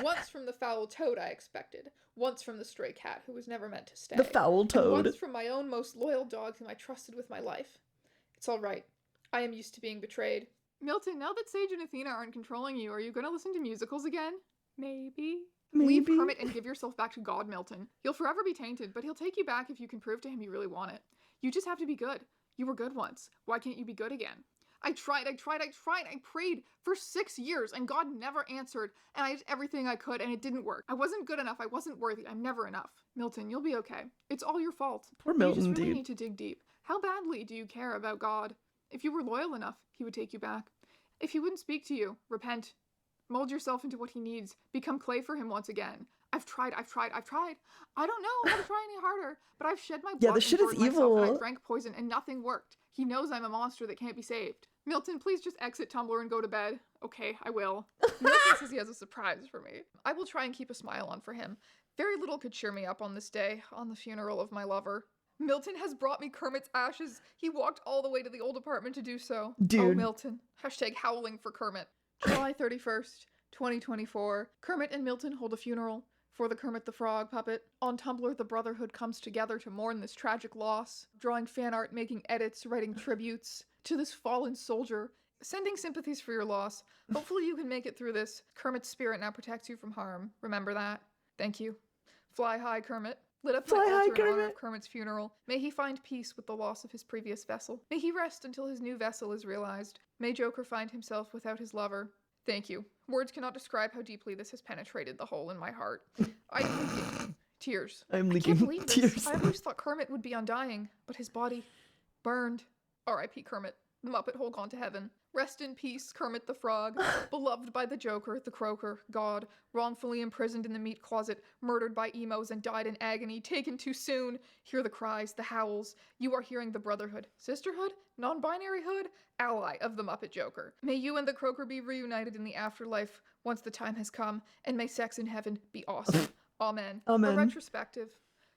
Once from the foul toad I expected. Once from the stray cat who was never meant to stay. The foul And toad. once from my own most loyal dog whom I trusted with my life. It's all right. I am used to being betrayed. Milton, now that Sage and Athena aren't controlling you, are you going to listen to musicals again? Maybe. Leave Kermit and give yourself back to God, Milton. You'll forever be tainted, but he'll take you back if you can prove to him you really want it. You just have to be good. You were good once. Why can't you be good again? I tried. I prayed for 6 years, and God never answered, and I did everything I could, and it didn't work. I wasn't good enough. I wasn't worthy. I'm never enough. Milton, you'll be okay. It's all your fault. Poor Milton, You just really dude. need to dig deep. How badly do you care about God? If you were loyal enough, he would take you back. If he wouldn't speak to you, repent. Mold yourself into what he needs. Become clay for him once again. I've tried. I don't know how to try any harder, but I've shed my blood. Yeah, this shit is and myself, and I evil. drank poison and nothing worked. He knows I'm a monster that can't be saved. Milton, please just exit Tumblr and go to bed. Okay, I will. Milton says he has a surprise for me. I will try and keep a smile on for him. Very little could cheer me up on this day, on the funeral of my lover. Milton has brought me Kermit's ashes. He walked all the way to the old apartment to do so. Dude. Oh, Milton. Hashtag howling for Kermit. July 31st, 2024. Kermit and Milton hold a funeral for the Kermit the Frog puppet. On Tumblr, the Brotherhood comes together to mourn this tragic loss, drawing fan art, making edits, writing tributes to this fallen soldier, sending sympathies for your loss. Hopefully you can make it through this. Kermit's spirit now protects you from harm. Remember that. Thank you. Fly high, Kermit. Lit up my altar in honor of Kermit's funeral. May he find peace with the loss of his previous vessel. May he rest until his new vessel is realized. May Joker find himself without his lover. Thank you. Words cannot describe how deeply this has penetrated the hole in my heart. Tears. I'm I leaking can't believe tears. this. I always thought Kermit would be undying, but his body burned. R.I.P. Kermit. The Muppet hold on to heaven. Rest in peace, Kermit the Frog, beloved by the Joker, the Croaker, God, wrongfully imprisoned in the meat closet, murdered by emos and died in agony, taken too soon. Hear the cries, the howls. You are hearing the brotherhood, sisterhood, non-binary hood, ally of the Muppet Joker. May you and the Croaker be reunited in the afterlife once the time has come, and may sex in heaven be awesome. Amen. Amen. A retrospective.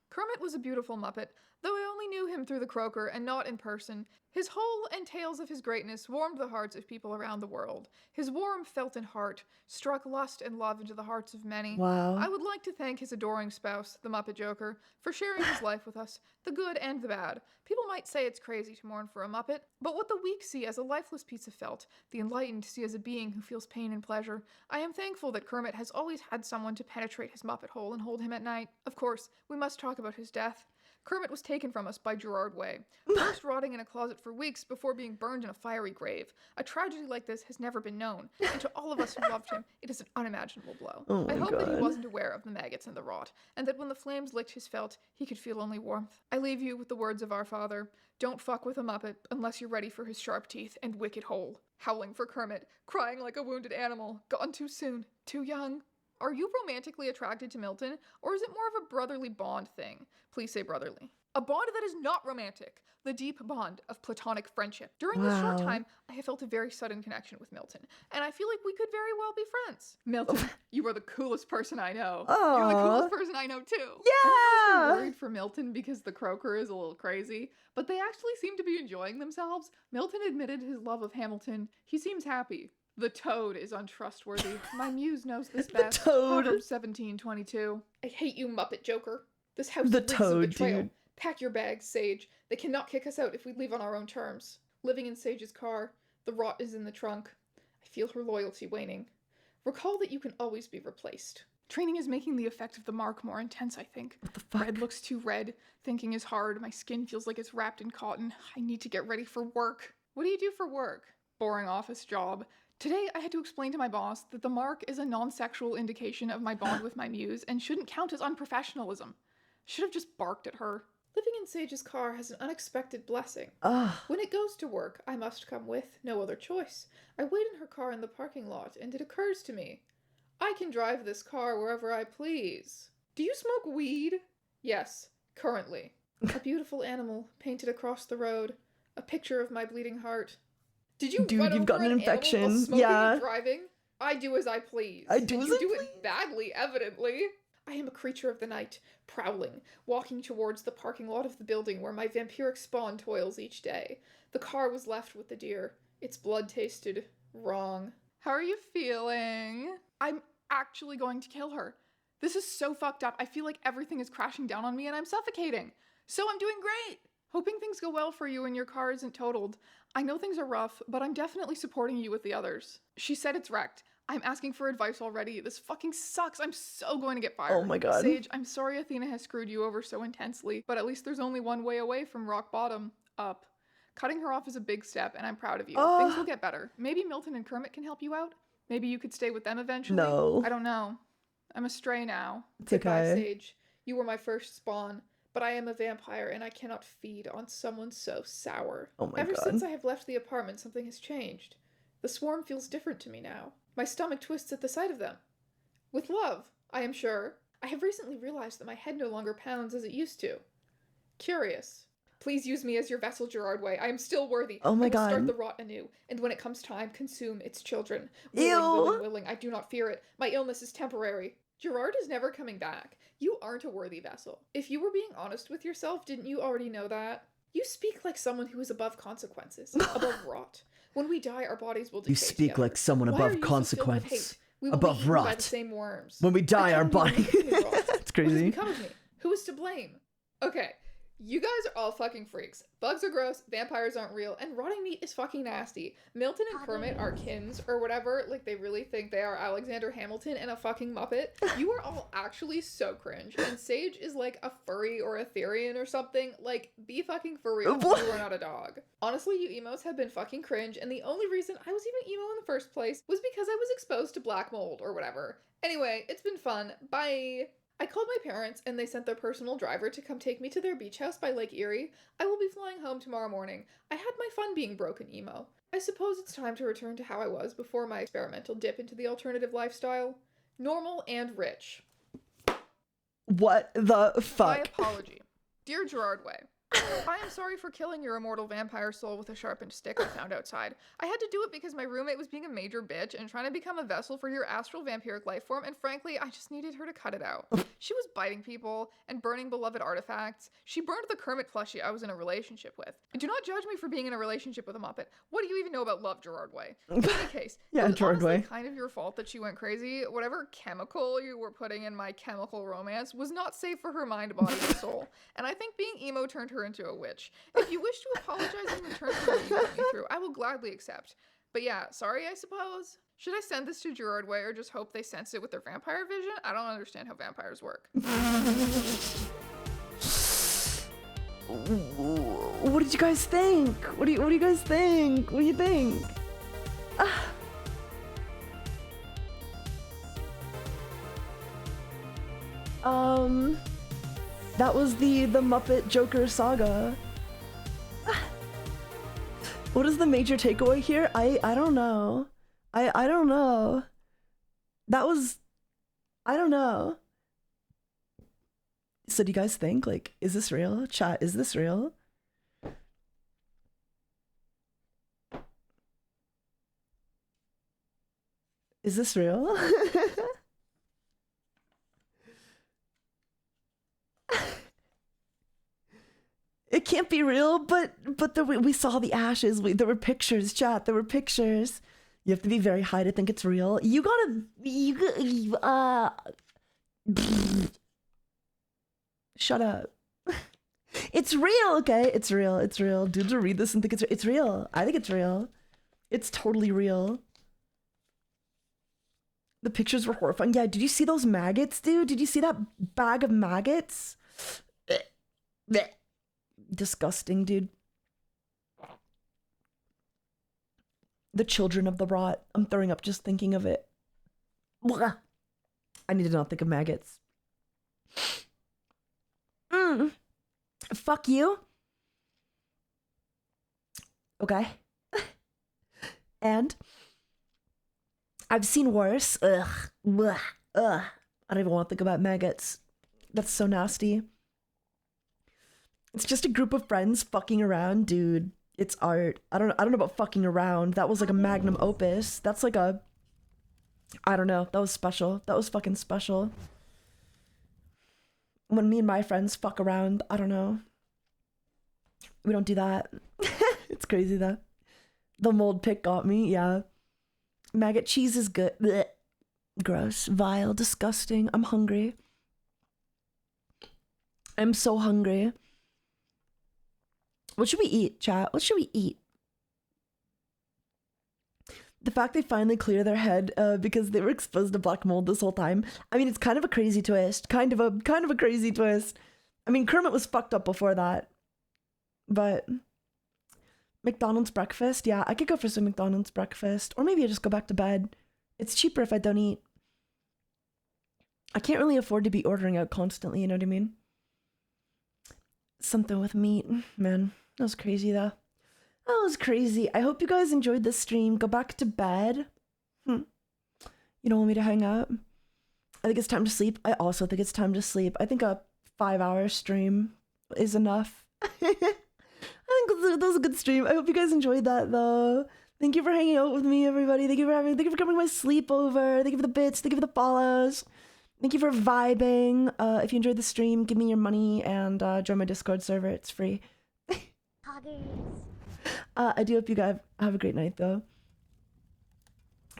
Kermit was a beautiful Muppet, though I only knew him through the Croaker and not in person. His whole and tales of his greatness warmed the hearts of people around the world. His warm, felt-in heart struck lust and love into the hearts of many. Wow. I would like to thank his adoring spouse, the Muppet Joker, for sharing his life with us, the good and the bad. People might say it's crazy to mourn for a Muppet, but what the weak see as a lifeless piece of felt, the enlightened see as a being who feels pain and pleasure. I am thankful that Kermit has always had someone to penetrate his Muppet hole and hold him at night. Of course, we must talk about his death. Kermit was taken from us by Gerard Way, first rotting in a closet for weeks before being burned in a fiery grave. A tragedy like this has never been known, and to all of us who loved him, it is an unimaginable blow. Oh my I hope that he God. wasn't aware of the maggots and the rot, and that when the flames licked his felt, he could feel only warmth. I leave you with the words of our father: don't fuck with a Muppet unless you're ready for his sharp teeth and wicked hole. Howling for Kermit, crying like a wounded animal, gone too soon, too young. Are you romantically attracted to Milton, or is it more of a brotherly bond thing? Please say brotherly. A bond that is not romantic, the deep bond of platonic friendship. During this short Wow. time, I have felt a very sudden connection with Milton, and I feel like we could very well be friends. Milton, you are the coolest person I know. You're the Aw. coolest person I know too. Yeah! I'm worried for Milton because the Croaker is a little crazy, but they actually seem to be enjoying themselves. Milton admitted his love of Hamilton. He seems happy. The Toad is untrustworthy. My muse knows this best. Toad. Proverbs 17:22. I hate you, Muppet Joker. This house The reeks of Toad, betrayal. dude. Pack your bags, Sage. They cannot kick us out if we leave on our own terms. Living in Sage's car. The rot is in the trunk. I feel her loyalty waning. Recall that you can always be replaced. Training is making the effect of the mark more intense, I think. What the fuck? Red looks too red. Thinking is hard. My skin feels like it's wrapped in cotton. I need to get ready for work. What do you do for work? Boring office job. Today, I had to explain to my boss that the mark is a non-sexual indication of my bond with my muse and shouldn't count as unprofessionalism. Should have just barked at her. Living in Sage's car has an unexpected blessing. Ugh. When it goes to work, I must come with, no other choice. I wait in her car in the parking lot, and it occurs to me, I can drive this car wherever I please. Do you smoke weed? Yes, currently. A beautiful animal painted across the road. A picture of my bleeding heart. Did you Dude, run you've over gotten an animal while infection. smoking Yeah. and driving? I do as I please. I do and as you I do it badly, evidently. I am a creature of the night, prowling, walking towards the parking lot of the building where my vampiric spawn toils each day. The car was left with the deer. Its blood tasted wrong. How are you feeling? I'm actually going to kill her. This is so fucked up. I feel like everything is crashing down on me and I'm suffocating. So I'm doing great. Hoping things go well for you and your car isn't totaled. I know things are rough, but I'm definitely supporting you with the others. She said it's wrecked. I'm asking for advice already. This fucking sucks. I'm so going to get fired. Oh my God. Sage, I'm sorry Athena has screwed you over so intensely, but at least there's only one way away from rock bottom. Up. Cutting her off is a big step, and I'm proud of you. Things will get better. Maybe Milton and Kermit can help you out? Maybe you could stay with them eventually? No. I don't know. I'm astray now. It's Goodbye, okay. Sage. You were my first spawn, but I am a vampire and I cannot feed on someone so sour. Oh my Ever God. since I have left the apartment, something has changed. The swarm feels different to me now. My stomach twists at the sight of them. With love, I am sure. I have recently realized that my head no longer pounds as it used to. Curious. Please use me as your vessel, Gerard Way. I am still worthy. Oh my I will start God. the rot anew, and when it comes time, consume its children. Ew. Willing, I do not fear it. My illness is temporary. Gerard is never coming back. You aren't a worthy vessel. If you were being honest with yourself, didn't you already know that? You speak like someone who is above consequences, above rot. When we die, our bodies will decay You speak together. like someone Why above are you so filled with consequence, hate? We will above be eaten by rot. the same worms. When we die, our I can't body. believe you, Ross. It's What has crazy. become of me? Who is to blame? Okay, you guys are all fucking freaks. Bugs are gross, vampires aren't real, and rotting meat is fucking nasty. Milton and Kermit are kins or whatever, like they really think they are Alexander Hamilton and a fucking Muppet. You are all actually so cringe, and Sage is like a furry or a Therian or something. Like, be fucking for real. You are not a dog. Honestly, you emos have been fucking cringe, and the only reason I was even emo in the first place was because I was exposed to black mold or whatever. Anyway, it's been fun. Bye! I called my parents and they sent their personal driver to come take me to their beach house by Lake Erie. I will be flying home tomorrow morning. I had my fun being broken emo. I suppose it's time to return to how I was before my experimental dip into the alternative lifestyle. Normal and rich. What the fuck? My apology. Dear Gerard Way, I am sorry for killing your immortal vampire soul with a sharpened stick I found outside. I had to do it because my roommate was being a major bitch and trying to become a vessel for your astral vampiric life form, and frankly, I just needed her to cut it out. She was biting people and burning beloved artifacts. She burned the Kermit plushie I was in a relationship with. Do not judge me for being in a relationship with a Muppet. What do you even know about love, Gerard Way? In any case, Yeah, it was Gerard honestly Way. kind of your fault that she went crazy. Whatever chemical you were putting in My Chemical Romance was not safe for her mind, body, and soul. And I think being emo turned her into a witch. If you wish to apologize in return for what you put me through, I will gladly accept. But yeah, sorry, I suppose. Should I send this to Gerard Way or just hope they sense it with their vampire vision? I don't understand how vampires work. What did you guys think? What do you guys think? What do you think? That was the Muppet Joker saga. What is the major takeaway here? I don't know. I don't know. That was, I don't know. So do you guys think, like, is this real? Chat, is this real? Is this real? It can't be real, but we saw the ashes. There were pictures, chat. There were pictures. You have to be very high to think it's real. You gotta, shut up. It's real, okay? It's real. It's real. Dudes will read this and think it's real. I think it's real. It's totally real. The pictures were horrifying. Yeah, did you see those maggots, dude? Did you see that bag of maggots? Disgusting, dude. The children of the rot. I'm throwing up just thinking of it. Blah. I need to not think of maggots. Fuck you. Okay. And I've seen worse. Ugh. Ugh. Ugh. I don't even want to think about maggots. That's so nasty. It's just a group of friends fucking around, dude. It's art. I don't know about fucking around. That was like a magnum opus. That's like a, I don't know. That was special. That was fucking special. When me and my friends fuck around, I don't know. We don't do that. It's crazy though. The mold pick got me, yeah. Maggot cheese is good. Blech. Gross, vile, disgusting. I'm hungry. I'm so hungry. What should we eat, chat? What should we eat? The fact they finally clear their head because they were exposed to black mold this whole time. I mean, it's kind of a crazy twist. Kind of a crazy twist. I mean, Kermit was fucked up before that. But McDonald's breakfast? Yeah, I could go for some McDonald's breakfast. Or maybe I just go back to bed. It's cheaper if I don't eat. I can't really afford to be ordering out constantly, you know what I mean? Something with meat. Man, that was crazy though. That was crazy. I hope you guys enjoyed this stream. Go back to bed. You don't want me to hang out? I think it's time to sleep. I also think it's time to sleep. I think a 5-hour stream is enough. I think that was a good stream. I hope you guys enjoyed that though. Thank you for hanging out with me, everybody. Thank you for coming to my sleepover. Thank you for the bits. Thank you for the follows. Thank you for vibing. If you enjoyed the stream, give me your money and join my Discord server. It's free. I do hope you guys have a great night, though.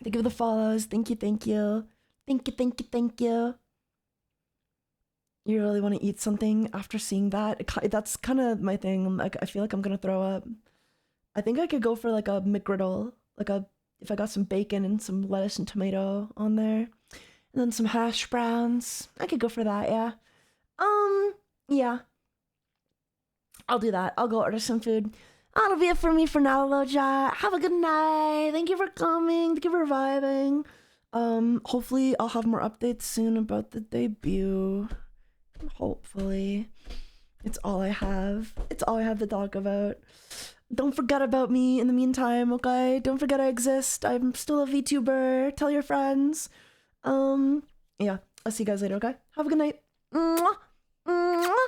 Thank you for the follows. Thank you, thank you. Thank you, thank you, thank you. You really want to eat something after seeing that? That's kind of my thing. Like, I feel like I'm gonna throw up. I think I could go for like a McGriddle. If I got some bacon and some lettuce and tomato on there. And then some hash browns. I could go for that, yeah. Yeah. I'll do that. I'll go order some food. That'll be it for me for now, Loja. Have a good night. Thank you for coming. Thank you for vibing. Hopefully I'll have more updates soon about the debut. Hopefully. It's all I have. It's all I have to talk about. Don't forget about me in the meantime, okay? Don't forget I exist. I'm still a VTuber. Tell your friends. Yeah, I'll see you guys later, okay? Have a good night. Mwah! Mwah!